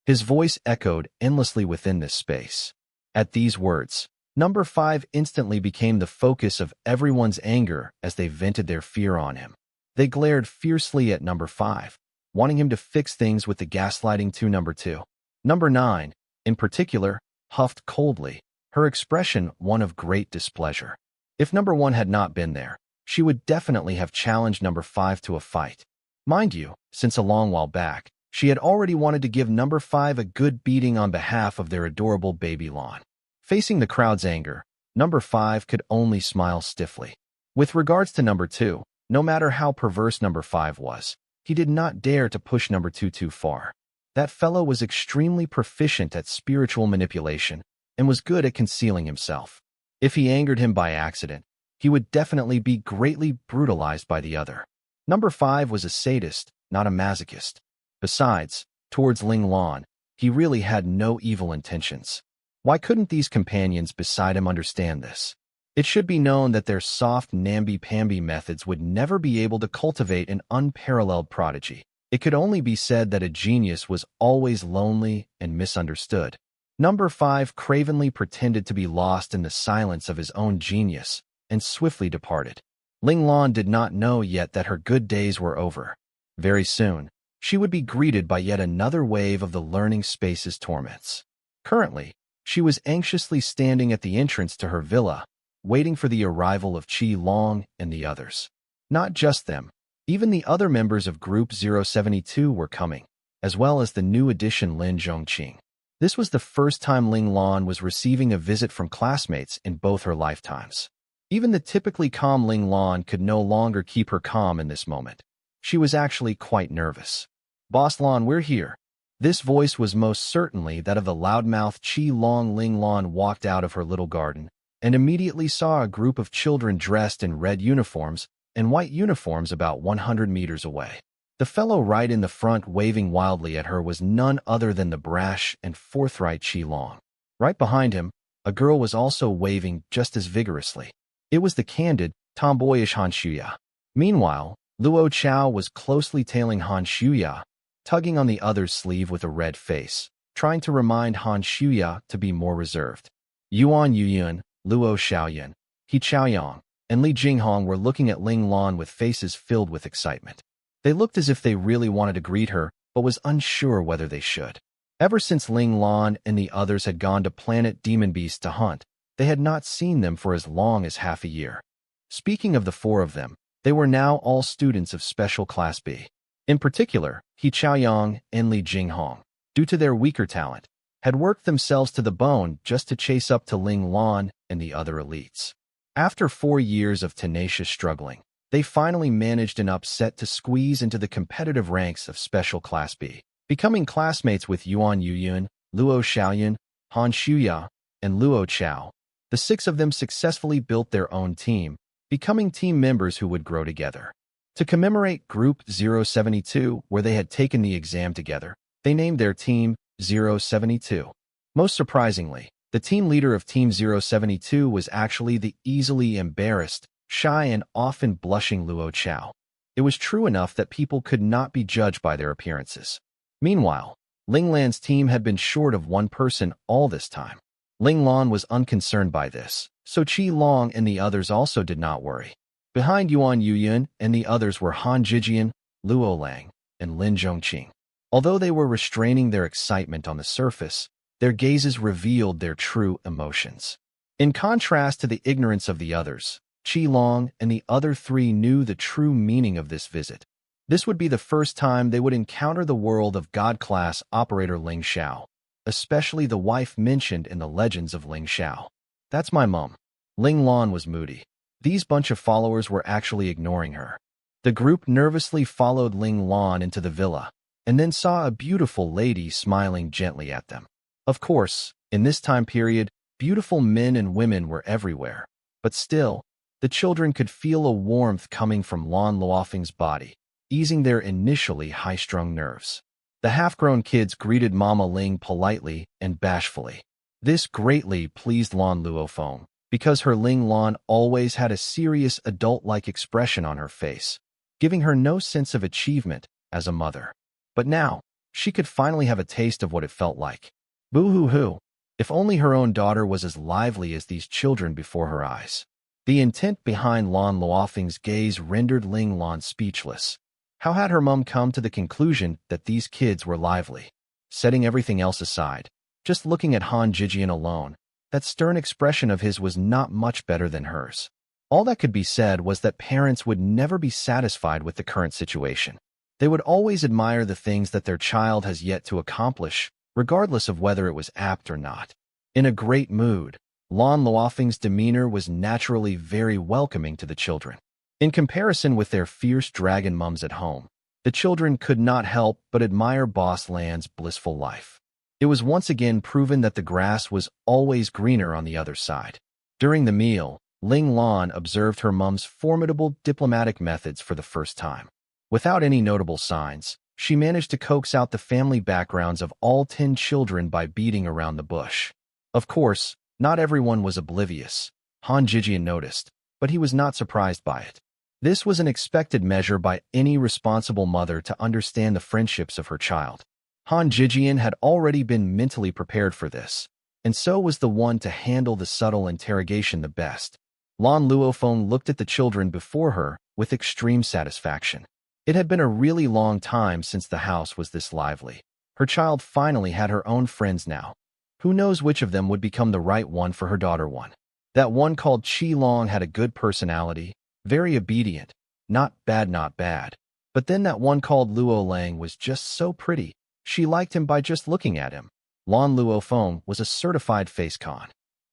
His voice echoed endlessly within this space. At these words, number 5 instantly became the focus of everyone's anger as they vented their fear on him. They glared fiercely at number 5, wanting him to fix things with the gaslighting to number 2. Number 9, in particular, huffed coldly, her expression one of great displeasure. If number 1 had not been there, she would definitely have challenged number 5 to a fight. Mind you, since a long while back, she had already wanted to give number 5 a good beating on behalf of their adorable baby Lan. Facing the crowd's anger, number 5 could only smile stiffly. With regards to number 2, no matter how perverse number 5 was, he did not dare to push number 2 too far. That fellow was extremely proficient at spiritual manipulation and was good at concealing himself. If he angered him by accident, he would definitely be greatly brutalized by the other. Number 5 was a sadist, not a masochist. Besides, towards Ling Lan, he really had no evil intentions. Why couldn't these companions beside him understand this? It should be known that their soft namby-pamby methods would never be able to cultivate an unparalleled prodigy. It could only be said that a genius was always lonely and misunderstood. Number 5 cravenly pretended to be lost in the silence of his own genius and swiftly departed. Ling Lan did not know yet that her good days were over. Very soon, she would be greeted by yet another wave of the learning space's torments. Currently, she was anxiously standing at the entrance to her villa, waiting for the arrival of Qi Long and the others. Not just them, even the other members of Group 072 were coming, as well as the new addition Lin Zhongqing. This was the first time Ling Lan was receiving a visit from classmates in both her lifetimes. Even the typically calm Ling Lan could no longer keep her calm in this moment. She was actually quite nervous. "Boss Lan, we're here." This voice was most certainly that of the loudmouth Qi Long. Ling Lan walked out of her little garden and immediately saw a group of children dressed in red uniforms and white uniforms about 100 meters away. The fellow right in the front waving wildly at her was none other than the brash and forthright Qi Long. Right behind him, a girl was also waving just as vigorously. It was the candid, tomboyish Han Shuya. Meanwhile, Luo Chao was closely tailing Han Shuya, tugging on the other's sleeve with a red face, trying to remind Han Shuya to be more reserved. Yuan Yuyun, Luo Xiaoyan, He Chaoyang, and Li Jinghong were looking at Ling Lan with faces filled with excitement. They looked as if they really wanted to greet her, but was unsure whether they should. Ever since Ling Lan and the others had gone to Planet Demon Beast to hunt, they had not seen them for as long as half a year. Speaking of the 4 of them, they were now all students of Special Class B. In particular, He Chaoyang and Li Jinghong, due to their weaker talent, had worked themselves to the bone just to chase up to Ling Lan and the other elites. After 4 years of tenacious struggling, they finally managed an upset to squeeze into the competitive ranks of Special Class B, becoming classmates with Yuan Yuyun, Luo Xiaoyan, Han Shuya, and Luo Chao. The 6 of them successfully built their own team, becoming team members who would grow together. To commemorate Group 072, where they had taken the exam together, they named their team 072. Most surprisingly, the team leader of Team 072 was actually the easily embarrassed, shy and often blushing Luo Chao. It was true enough that people could not be judged by their appearances. Meanwhile, Ling Lan's team had been short of 1 person all this time. Ling Lan was unconcerned by this, so Qi Long and the others also did not worry. Behind Yuan Yuyun and the others were Han Jijian, Luo Lang, and Lin Zhongqing. Although they were restraining their excitement on the surface, their gazes revealed their true emotions. In contrast to the ignorance of the others, Qi Long and the other 3 knew the true meaning of this visit. This would be the first time they would encounter the world of God-class operator Ling Xiao, especially the wife mentioned in the legends of Ling Xiao. "That's my mom." Ling Lan was moody. These bunch of followers were actually ignoring her. The group nervously followed Ling Lan into the villa, and then saw a beautiful lady smiling gently at them. Of course, in this time period, beautiful men and women were everywhere, but still, the children could feel a warmth coming from Lan Luofeng's body, easing their initially high-strung nerves. The half-grown kids greeted Mama Ling politely and bashfully. This greatly pleased Lan Luofeng, because her Ling Lan always had a serious adult-like expression on her face, giving her no sense of achievement as a mother. But now, she could finally have a taste of what it felt like. Boo-hoo-hoo. If only her own daughter was as lively as these children before her eyes. The intent behind Lan Luofeng's gaze rendered Ling Lan speechless. How had her mum come to the conclusion that these kids were lively? Setting everything else aside, just looking at Han Jijian alone, that stern expression of his was not much better than hers. All that could be said was that parents would never be satisfied with the current situation. They would always admire the things that their child has yet to accomplish, regardless of whether it was apt or not. In a great mood, Lan Luofeng's demeanor was naturally very welcoming to the children. In comparison with their fierce dragon mums at home, the children could not help but admire Boss Lan's blissful life. It was once again proven that the grass was always greener on the other side. During the meal, Ling Lan observed her mum's formidable diplomatic methods for the first time. Without any notable signs, she managed to coax out the family backgrounds of all 10 children by beating around the bush. Of course, not everyone was oblivious. Han Jijian noticed, but he was not surprised by it. This was an expected measure by any responsible mother to understand the friendships of her child. Han Jijian had already been mentally prepared for this, and so was the one to handle the subtle interrogation the best. Lan Luofeng looked at the children before her with extreme satisfaction. It had been a really long time since the house was this lively. Her child finally had her own friends now. Who knows which of them would become the right one for her daughter one. That one called Qi Long had a good personality, very obedient, not bad. But then that one called Luo Lang was just so pretty. She liked him by just looking at him. Lan Luofeng was a certified face con.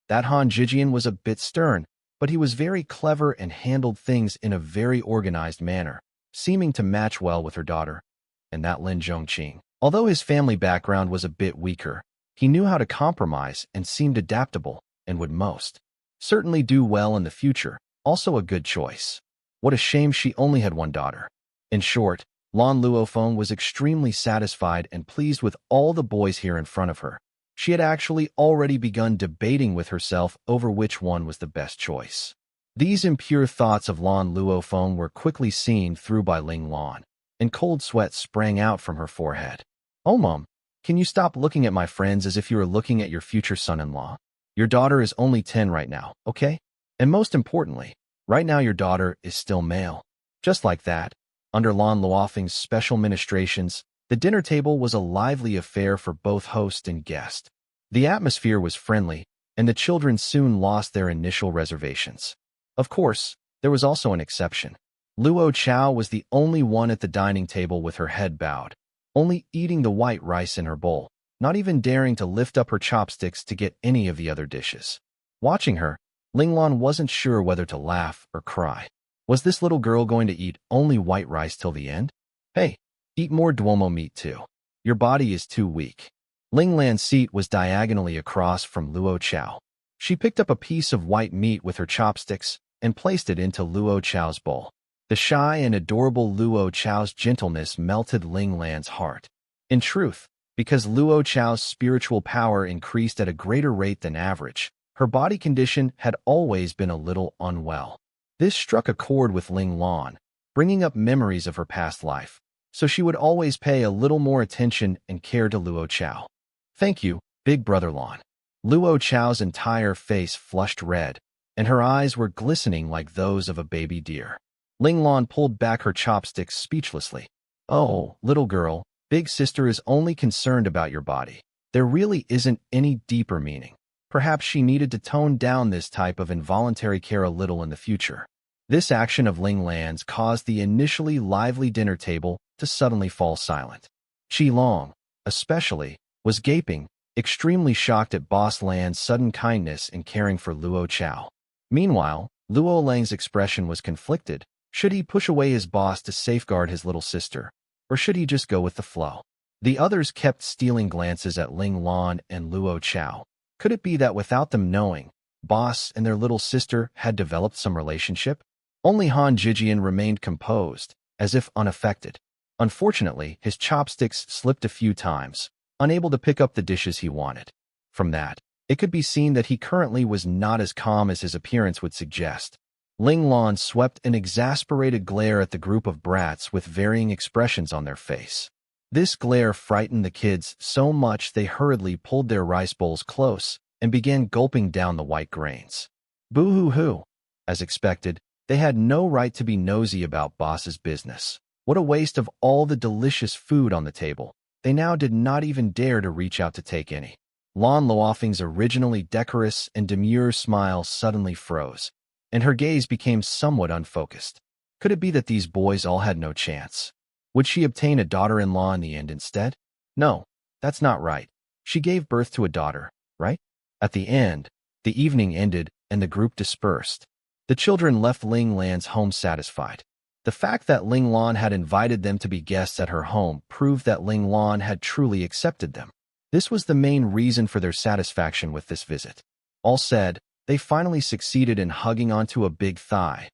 That Han Jijian was a bit stern, but he was very clever and handled things in a very organized manner, seeming to match well with her daughter. And that Lin Zhongqing, although his family background was a bit weaker, he knew how to compromise and seemed adaptable, and would most certainly do well in the future, also a good choice. What a shame she only had one daughter. In short, Lan Luofeng was extremely satisfied and pleased with all the boys here in front of her. She had actually already begun debating with herself over which one was the best choice. These impure thoughts of Lan Luofeng were quickly seen through by Ling Lan, and cold sweat sprang out from her forehead. "Oh, Mom, can you stop looking at my friends as if you were looking at your future son-in-law? Your daughter is only 10 right now, okay? And most importantly, right now your daughter is still male." Just like that, under Lan Luofeng's special ministrations, the dinner table was a lively affair for both host and guest. The atmosphere was friendly, and the children soon lost their initial reservations. Of course, there was also an exception. Luo Chao was the only one at the dining table with her head bowed, only eating the white rice in her bowl, not even daring to lift up her chopsticks to get any of the other dishes. Watching her, Ling Lan wasn't sure whether to laugh or cry. Was this little girl going to eat only white rice till the end? Hey, eat more Duomo meat too. Your body is too weak. Ling Lan's seat was diagonally across from Luo Chao. She picked up a piece of white meat with her chopsticks and placed it into Luo Chao's bowl. The shy and adorable Luo Chao's gentleness melted Ling Lan's heart. In truth, because Luo Chao's spiritual power increased at a greater rate than average, her body condition had always been a little unwell. This struck a chord with Ling Lan, bringing up memories of her past life, so she would always pay a little more attention and care to Luo Chao. "Thank you, big brother Lan." Luo Chao's entire face flushed red, and her eyes were glistening like those of a baby deer. Ling Lan pulled back her chopsticks speechlessly. "Oh, little girl, big sister is only concerned about your body. There really isn't any deeper meaning." Perhaps she needed to tone down this type of involuntary care a little in the future. This action of Ling Lan's caused the initially lively dinner table to suddenly fall silent. Qi Long, especially, was gaping, extremely shocked at Boss Lan's sudden kindness in caring for Luo Chao. Meanwhile, Luo Lang's expression was conflicted. Should he push away his boss to safeguard his little sister, or should he just go with the flow? The others kept stealing glances at Ling Lan and Luo Chao. Could it be that without them knowing, boss and their little sister had developed some relationship? Only Han Jijian remained composed, as if unaffected. Unfortunately, his chopsticks slipped a few times, unable to pick up the dishes he wanted. From that, it could be seen that he currently was not as calm as his appearance would suggest. Ling Lan swept an exasperated glare at the group of brats with varying expressions on their face. This glare frightened the kids so much they hurriedly pulled their rice bowls close and began gulping down the white grains. Boo-hoo-hoo. As expected, they had no right to be nosy about boss's business. What a waste of all the delicious food on the table. They now did not even dare to reach out to take any. Lan Luofeng's originally decorous and demure smile suddenly froze, and her gaze became somewhat unfocused. Could it be that these boys all had no chance? Would she obtain a daughter-in-law in the end instead? No, that's not right. She gave birth to a daughter, right? At the end, the evening ended and the group dispersed. The children left Ling Lan's home satisfied. The fact that Ling Lan had invited them to be guests at her home proved that Ling Lan had truly accepted them. This was the main reason for their satisfaction with this visit. All said, they finally succeeded in hugging onto a big thigh.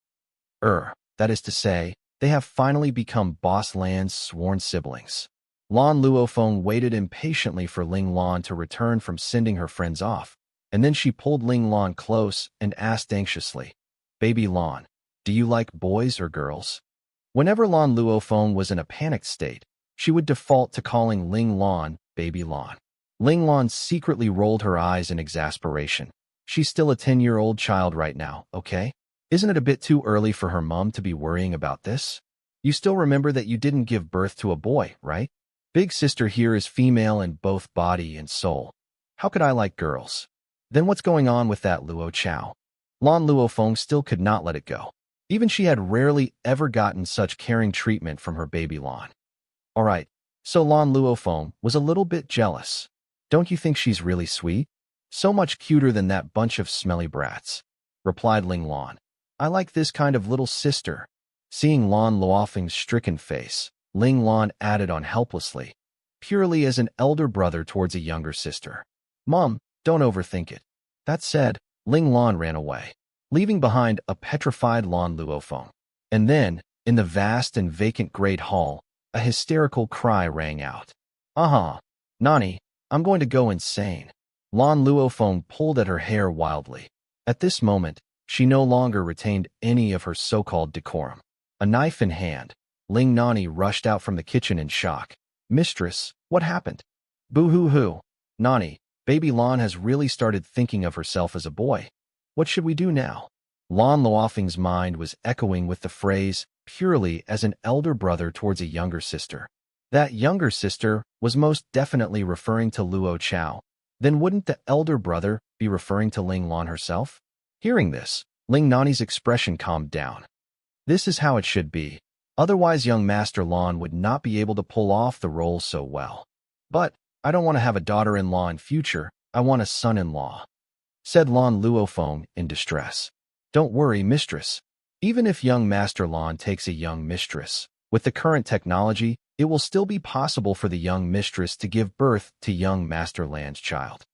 That is to say, they have finally become Boss Lan's sworn siblings. Lan Luofeng waited impatiently for Ling Lan to return from sending her friends off, and then she pulled Ling Lan close and asked anxiously, "Baby Lan, do you like boys or girls?" Whenever Lan Luofeng was in a panicked state, she would default to calling Ling Lan Baby Lan. Ling Lan secretly rolled her eyes in exasperation. She's still a 10-year-old child right now, okay? Isn't it a bit too early for her mom to be worrying about this? You still remember that you didn't give birth to a boy, right? Big sister here is female in both body and soul. How could I like girls? Then what's going on with that Luo Chao? Lan Luofeng still could not let it go. Even she had rarely ever gotten such caring treatment from her baby Lan. Alright, so Lan Luofeng was a little bit jealous. Don't you think she's really sweet? So much cuter than that bunch of smelly brats, replied Ling Lan. I like this kind of little sister. Seeing Lan Luofeng's stricken face, Ling Lan added on helplessly, purely as an elder brother towards a younger sister. Mom, don't overthink it. That said, Ling Lan ran away, leaving behind a petrified Lan Luofeng. And then, in the vast and vacant great hall, a hysterical cry rang out. Nani, I'm going to go insane. Lan Luofeng pulled at her hair wildly. At this moment, she no longer retained any of her so-called decorum. A knife in hand, Ling Nani rushed out from the kitchen in shock. Mistress, what happened? Boo-hoo-hoo. Nani, baby Lan has really started thinking of herself as a boy. What should we do now? Lan Luofeng's mind was echoing with the phrase, purely as an elder brother towards a younger sister. That younger sister was most definitely referring to Luo Chao. Then wouldn't the elder brother be referring to Ling Lan herself? Hearing this, Ling Nani's expression calmed down. This is how it should be. Otherwise young Master Lan would not be able to pull off the role so well. But I don't want to have a daughter-in-law in future. I want a son-in-law, said Lan Luofeng in distress. Don't worry, mistress. Even if young Master Lan takes a young mistress, with the current technology, it will still be possible for the young mistress to give birth to young Master Lan's child.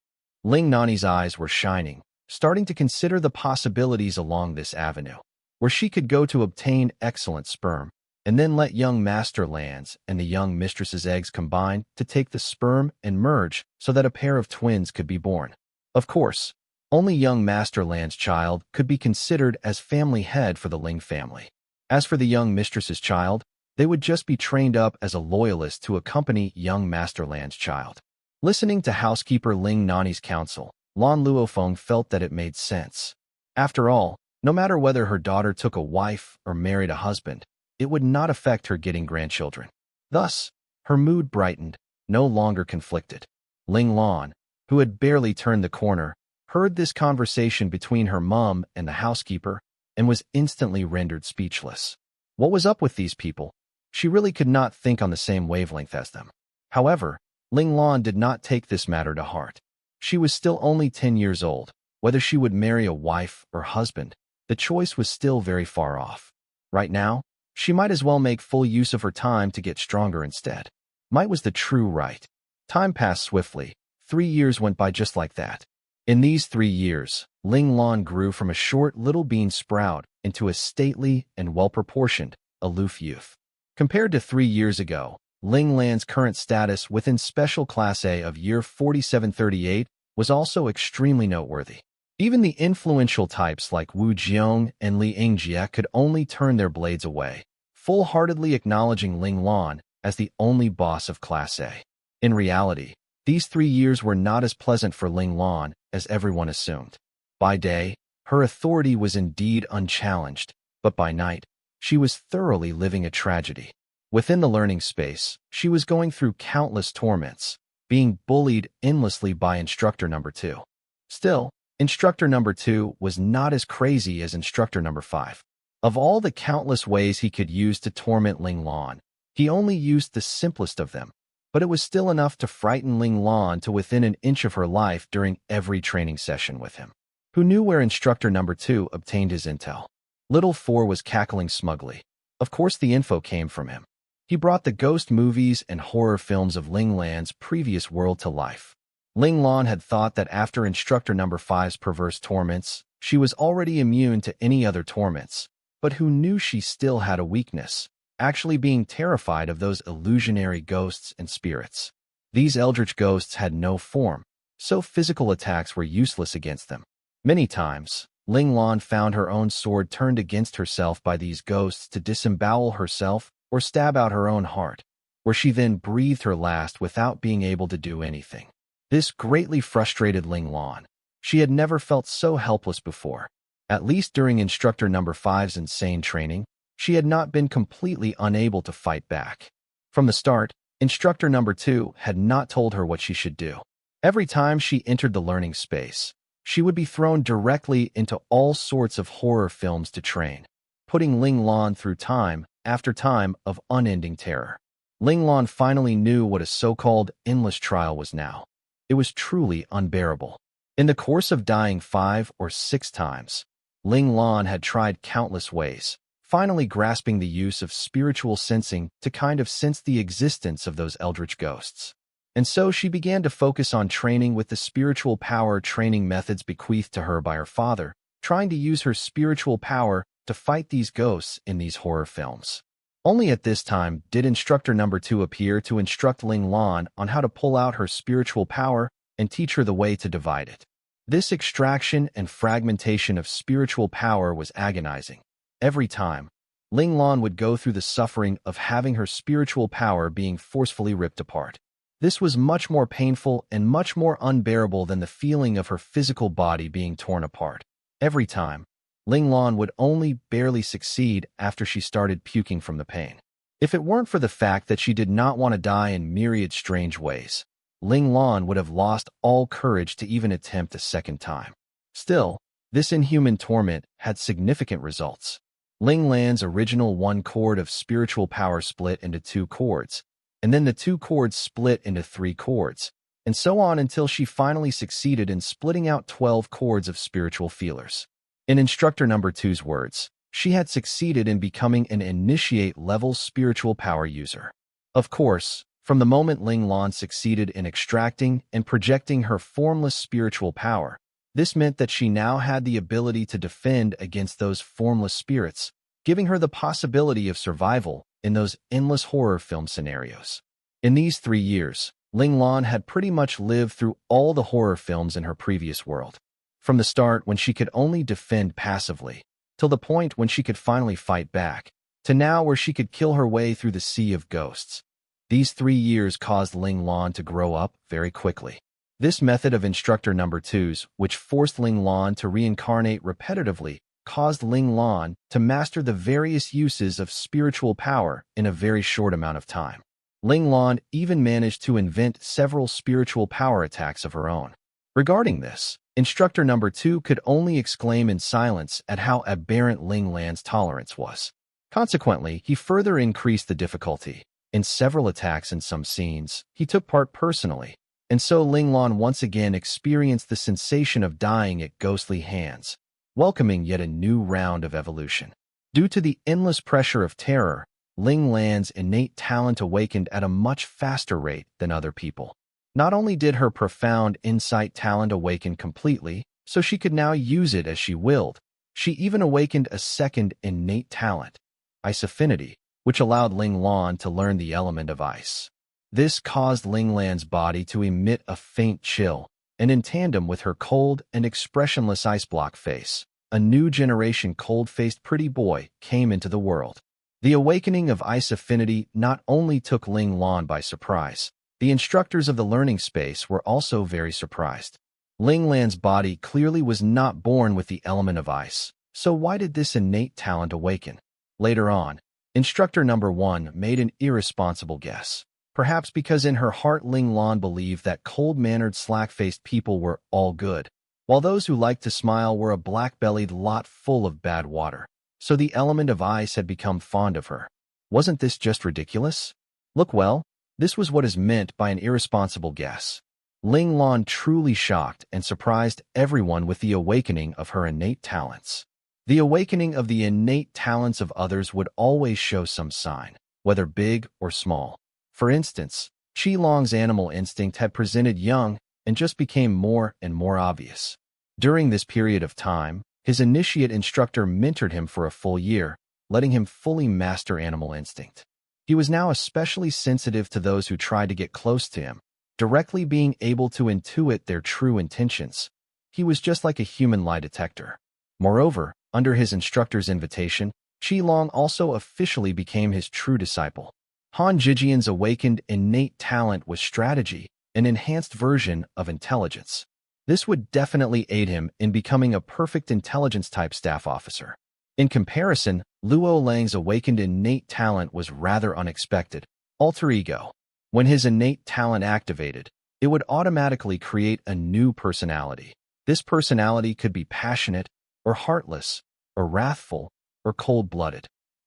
Ling Nani's eyes were shining, starting to consider the possibilities along this avenue, where she could go to obtain excellent sperm, and then let young Master Lan's and the young mistress's eggs combine to take the sperm and merge so that a pair of twins could be born. Of course, only young Master Lan's child could be considered as family head for the Ling family. As for the young mistress's child, they would just be trained up as a loyalist to accompany young Master Lan's child. Listening to housekeeper Ling Nani's counsel, Lan Luofeng felt that it made sense. After all, no matter whether her daughter took a wife or married a husband, it would not affect her getting grandchildren. Thus, her mood brightened, no longer conflicted. Ling Lan, who had barely turned the corner, heard this conversation between her mom and the housekeeper and was instantly rendered speechless. What was up with these people? She really could not think on the same wavelength as them. However, Ling Lan did not take this matter to heart. She was still only 10 years old. Whether she would marry a wife or husband, the choice was still very far off. Right now, she might as well make full use of her time to get stronger instead. Might was the true right. Time passed swiftly. 3 years went by just like that. In these 3 years, Ling Lan grew from a short little bean sprout into a stately and well-proportioned, aloof youth. Compared to 3 years ago, Ling Lan's current status within Special Class A of Year 4738 was also extremely noteworthy. Even the influential types like Wu Jiong and Li Yingjie could only turn their blades away, full-heartedly acknowledging Ling Lan as the only boss of Class A. In reality, these 3 years were not as pleasant for Ling Lan as everyone assumed. By day, her authority was indeed unchallenged, but by night, she was thoroughly living a tragedy. Within the learning space, she was going through countless torments, being bullied endlessly by Instructor Number 2. Still, Instructor Number 2 was not as crazy as Instructor Number 5. Of all the countless ways he could use to torment Ling Lan, he only used the simplest of them, but it was still enough to frighten Ling Lan to within an inch of her life during every training session with him. Who knew where Instructor Number 2 obtained his intel? Little Four was cackling smugly. Of course the info came from him. He brought the ghost movies and horror films of Ling Lan's previous world to life. Ling Lan had thought that after Instructor Number 5's perverse torments, she was already immune to any other torments, but who knew she still had a weakness, actually being terrified of those illusionary ghosts and spirits. These eldritch ghosts had no form, so physical attacks were useless against them. Many times, Ling Lan found her own sword turned against herself by these ghosts to disembowel herself or stab out her own heart, where she then breathed her last without being able to do anything. This greatly frustrated Ling Lan. She had never felt so helpless before. At least during Instructor Number 5's insane training, she had not been completely unable to fight back. From the start, Instructor Number 2 had not told her what she should do. Every time she entered the learning space, she would be thrown directly into all sorts of horror films to train, putting Ling Lan through time after time of unending terror. Ling Lan finally knew what a so-called endless trial was now. It was truly unbearable. In the course of dying 5 or 6 times, Ling Lan had tried countless ways, finally grasping the use of spiritual sensing to kind of sense the existence of those eldritch ghosts. And so she began to focus on training with the spiritual power training methods bequeathed to her by her father, trying to use her spiritual power to fight these ghosts in these horror films. Only at this time did Instructor Number 2 appear to instruct Ling Lan on how to pull out her spiritual power and teach her the way to divide it. This extraction and fragmentation of spiritual power was agonizing. Every time, Ling Lan would go through the suffering of having her spiritual power being forcefully ripped apart. This was much more painful and much more unbearable than the feeling of her physical body being torn apart. Every time, Ling Lan would only barely succeed after she started puking from the pain. If it weren't for the fact that she did not want to die in myriad strange ways, Ling Lan would have lost all courage to even attempt a second time. Still, this inhuman torment had significant results. Ling Lan's original 1 cord of spiritual power split into 2 cords, and then the 2 cords split into 3 cords, and so on until she finally succeeded in splitting out 12 cords of spiritual feelers. In Instructor Number 2's words, she had succeeded in becoming an initiate-level spiritual power user. Of course, from the moment Ling Lan succeeded in extracting and projecting her formless spiritual power, this meant that she now had the ability to defend against those formless spirits, giving her the possibility of survival in those endless horror film scenarios. In these 3 years, Ling Lan had pretty much lived through all the horror films in her previous world. From the start when she could only defend passively, till the point when she could finally fight back, to now where she could kill her way through the sea of ghosts. These 3 years caused Ling Lan to grow up very quickly. This method of Instructor Number 2's, which forced Ling Lan to reincarnate repetitively, caused Ling Lan to master the various uses of spiritual power in a very short amount of time. Ling Lan even managed to invent several spiritual power attacks of her own. Regarding this, Instructor Number 2 could only exclaim in silence at how aberrant Ling Lan's tolerance was. Consequently, he further increased the difficulty. In several attacks in some scenes, he took part personally, and so Ling Lan once again experienced the sensation of dying at ghostly hands, welcoming yet a new round of evolution. Due to the endless pressure of terror, Ling Lan's innate talent awakened at a much faster rate than other people. Not only did her profound insight talent awaken completely, so she could now use it as she willed, she even awakened a second innate talent, ice affinity, which allowed Ling Lan to learn the element of ice. This caused Ling Lan's body to emit a faint chill, and in tandem with her cold and expressionless ice block face, a new generation cold-faced pretty boy came into the world. The awakening of ice affinity not only took Ling Lan by surprise, the instructors of the learning space were also very surprised. Ling Lan's body clearly was not born with the element of ice, so why did this innate talent awaken? Later on, instructor number 1 made an irresponsible guess. Perhaps because in her heart Ling Lan believed that cold-mannered slack-faced people were all good, while those who liked to smile were a black-bellied lot full of bad water. So the element of ice had become fond of her. Wasn't this just ridiculous? Look, well, this was what is meant by an irresponsible guess. Ling Lan truly shocked and surprised everyone with the awakening of her innate talents. The awakening of the innate talents of others would always show some sign, whether big or small. For instance, Qi Long's animal instinct had presented young and just became more and more obvious. During this period of time, his initiate instructor mentored him for a full year, letting him fully master animal instinct. He was now especially sensitive to those who tried to get close to him, directly being able to intuit their true intentions. He was just like a human lie detector. Moreover, under his instructor's invitation, Qi Long also officially became his true disciple. Han Jijian's awakened innate talent was strategy, an enhanced version of intelligence. This would definitely aid him in becoming a perfect intelligence-type staff officer. In comparison, Luo Lang's awakened innate talent was rather unexpected. Alter ego. When his innate talent activated, it would automatically create a new personality. This personality could be passionate, or heartless, or wrathful, or cold-blooded.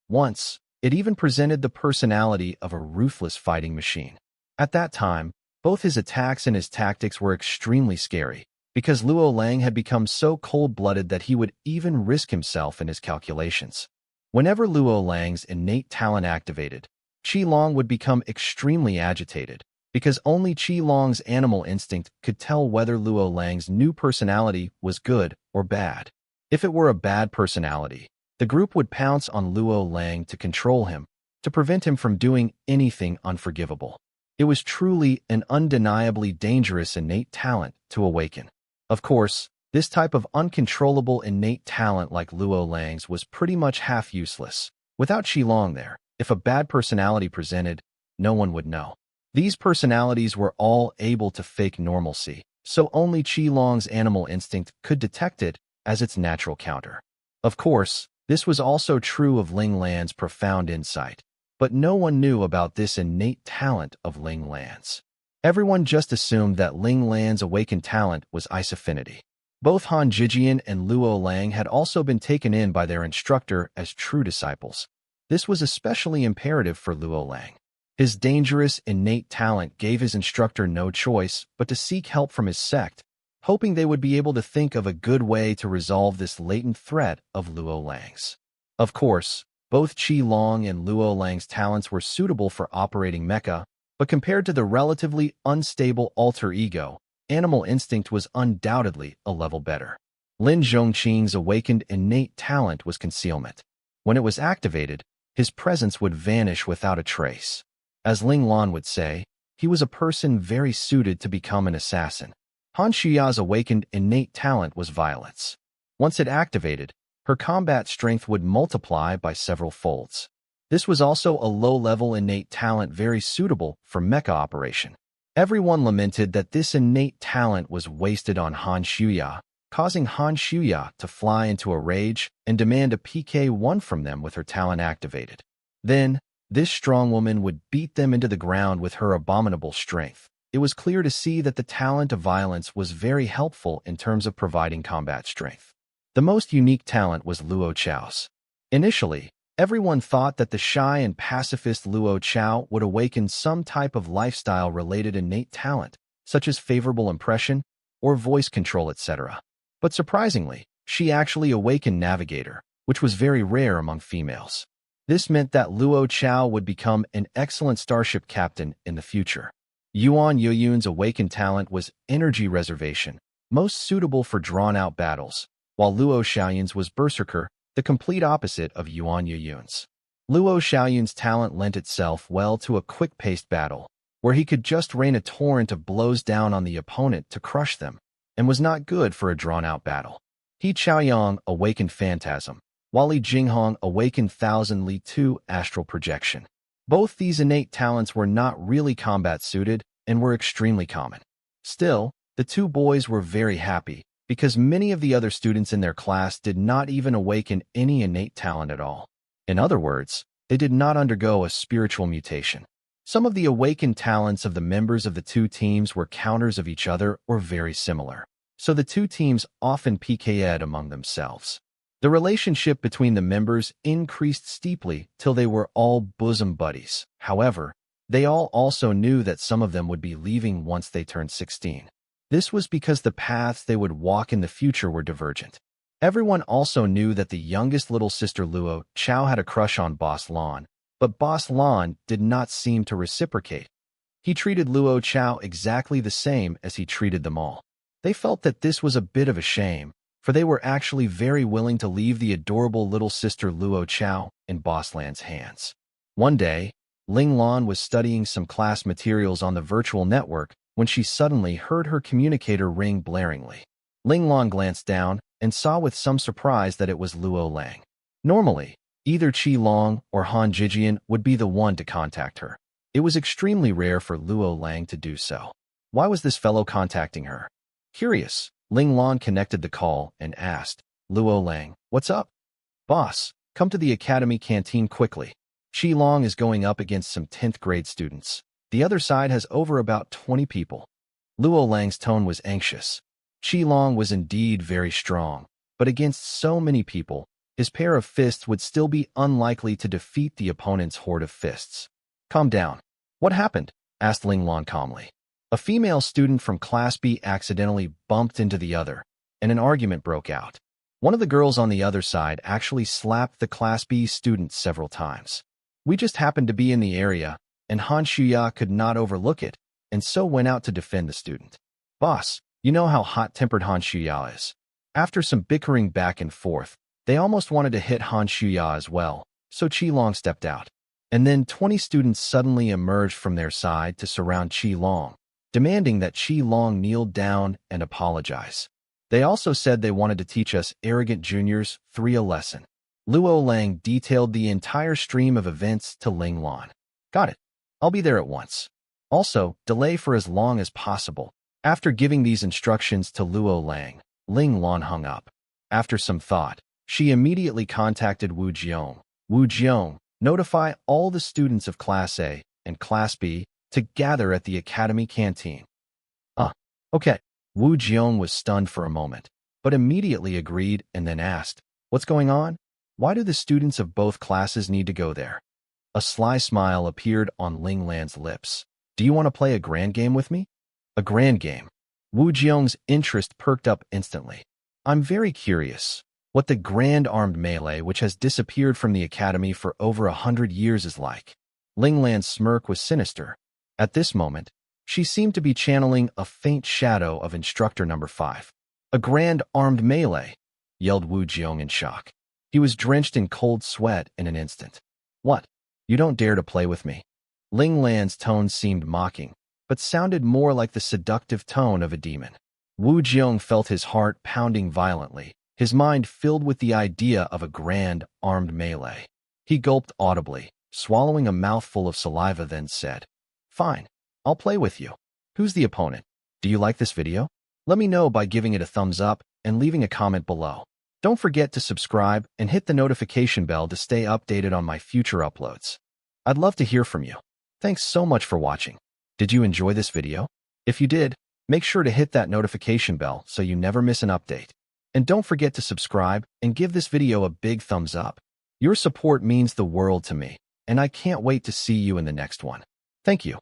Once, it even presented the personality of a ruthless fighting machine. At that time, both his attacks and his tactics were extremely scary, because Luo Lang had become so cold-blooded that he would even risk himself in his calculations. Whenever Luo Lang's innate talent activated, Qi Long would become extremely agitated, because only Qi Long's animal instinct could tell whether Luo Lang's new personality was good or bad. If it were a bad personality, the group would pounce on Luo Lang to control him, to prevent him from doing anything unforgivable. It was truly an undeniably dangerous innate talent to awaken. Of course, this type of uncontrollable innate talent like Luo Lang's was pretty much half useless. Without Qi Long there, if a bad personality presented, no one would know. These personalities were all able to fake normalcy, so only Qi Long's animal instinct could detect it as its natural counter. Of course, this was also true of Ling Lan's profound insight, but no one knew about this innate talent of Ling Lan's. Everyone just assumed that Ling Lan's awakened talent was ice affinity. Both Han Jijian and Luo Lang had also been taken in by their instructor as true disciples. This was especially imperative for Luo Lang. His dangerous innate talent gave his instructor no choice but to seek help from his sect, hoping they would be able to think of a good way to resolve this latent threat of Luo Lang's. Of course, both Qi Long and Luo Lang's talents were suitable for operating mecha, but compared to the relatively unstable alter ego, animal instinct was undoubtedly a level better. Lin Zhongqing's awakened innate talent was concealment. When it was activated, his presence would vanish without a trace. As Ling Lan would say, he was a person very suited to become an assassin. Han Xuya's awakened innate talent was violence. Once it activated, her combat strength would multiply by several folds. This was also a low-level innate talent very suitable for mecha operation. Everyone lamented that this innate talent was wasted on Han Xuya, causing Han Xuya to fly into a rage and demand a PK-1 from them with her talent activated. Then, this strong woman would beat them into the ground with her abominable strength. It was clear to see that the talent of violence was very helpful in terms of providing combat strength. The most unique talent was Luo Chao's. Initially, everyone thought that the shy and pacifist Luo Chao would awaken some type of lifestyle-related innate talent, such as favorable impression or voice control, etc. But surprisingly, she actually awakened Navigator, which was very rare among females. This meant that Luo Chao would become an excellent starship captain in the future. Yuan Yoyun's awakened talent was energy reservation, most suitable for drawn-out battles, while Luo Xiaoyun's was berserker, the complete opposite of Yuan Yoyun's. Luo Xiaoyun's talent lent itself well to a quick-paced battle, where he could just rain a torrent of blows down on the opponent to crush them, and was not good for a drawn-out battle. He Chaoyang awakened phantasm, while Li Jinghong awakened Thousand Li 2 astral projection. Both these innate talents were not really combat-suited and were extremely common. Still, the two boys were very happy, because many of the other students in their class did not even awaken any innate talent at all. In other words, they did not undergo a spiritual mutation. Some of the awakened talents of the members of the two teams were counters of each other or very similar, so the two teams often PK'd among themselves. The relationship between the members increased steeply till they were all bosom buddies. However, they all also knew that some of them would be leaving once they turned 16. This was because the paths they would walk in the future were divergent. Everyone also knew that the youngest little sister Luo Chao had a crush on Boss Lan, but Boss Lan did not seem to reciprocate. He treated Luo Chao exactly the same as he treated them all. They felt that this was a bit of a shame, for they were actually very willing to leave the adorable little sister Luo Chao in Boss Lan's hands. One day, Ling Lan was studying some class materials on the virtual network when she suddenly heard her communicator ring blaringly. Ling Lan glanced down and saw with some surprise that it was Luo Lang. Normally, either Qi Long or Han Jijian would be the one to contact her. It was extremely rare for Luo Lang to do so. Why was this fellow contacting her? Curious, Ling Lan connected the call and asked, Luo Lang, what's up? Boss, come to the academy canteen quickly. Qi Long is going up against some 10th grade students. The other side has over about 20 people. Luo Lang's tone was anxious. Qi Long was indeed very strong, but against so many people, his pair of fists would still be unlikely to defeat the opponent's horde of fists. Calm down. What happened? Asked Ling Lan calmly. A female student from Class B accidentally bumped into the other, and an argument broke out. One of the girls on the other side actually slapped the Class B student several times. We just happened to be in the area, and Han Shuya could not overlook it, and so went out to defend the student. Boss, you know how hot-tempered Han Shuya is. After some bickering back and forth, they almost wanted to hit Han Shuya as well, so Qi Long stepped out. And then 20 students suddenly emerged from their side to surround Qi Long, demanding that Qi Long kneel down and apologize. They also said they wanted to teach us arrogant juniors 3 a lesson. Luo Lang detailed the entire stream of events to Ling Lan. Got it. I'll be there at once. Also, delay for as long as possible. After giving these instructions to Luo Lang, Ling Lan hung up. After some thought, she immediately contacted Wu Jiong. Wu Jiong, notify all the students of Class A and Class B to gather at the academy canteen. Okay. Wu Jiong was stunned for a moment, but immediately agreed and then asked, what's going on? Why do the students of both classes need to go there? A sly smile appeared on Ling Lan's lips. Do you want to play a grand game with me? A grand game. Wu Jiong's interest perked up instantly. I'm very curious what the grand armed melee which has disappeared from the academy for over 100 years is like. Ling Lan's smirk was sinister. At this moment, she seemed to be channeling a faint shadow of instructor number 5. A grand armed melee, yelled Wu Jiong in shock. He was drenched in cold sweat in an instant. What? You don't dare to play with me? Ling Lan's tone seemed mocking, but sounded more like the seductive tone of a demon. Wu Jiong felt his heart pounding violently, his mind filled with the idea of a grand, armed melee. He gulped audibly, swallowing a mouthful of saliva, then said, Fine, I'll play with you. Who's the opponent? Do you like this video? Let me know by giving it a thumbs up and leaving a comment below. Don't forget to subscribe and hit the notification bell to stay updated on my future uploads. I'd love to hear from you. Thanks so much for watching. Did you enjoy this video? If you did, make sure to hit that notification bell so you never miss an update. And don't forget to subscribe and give this video a big thumbs up. Your support means the world to me, and I can't wait to see you in the next one. Thank you.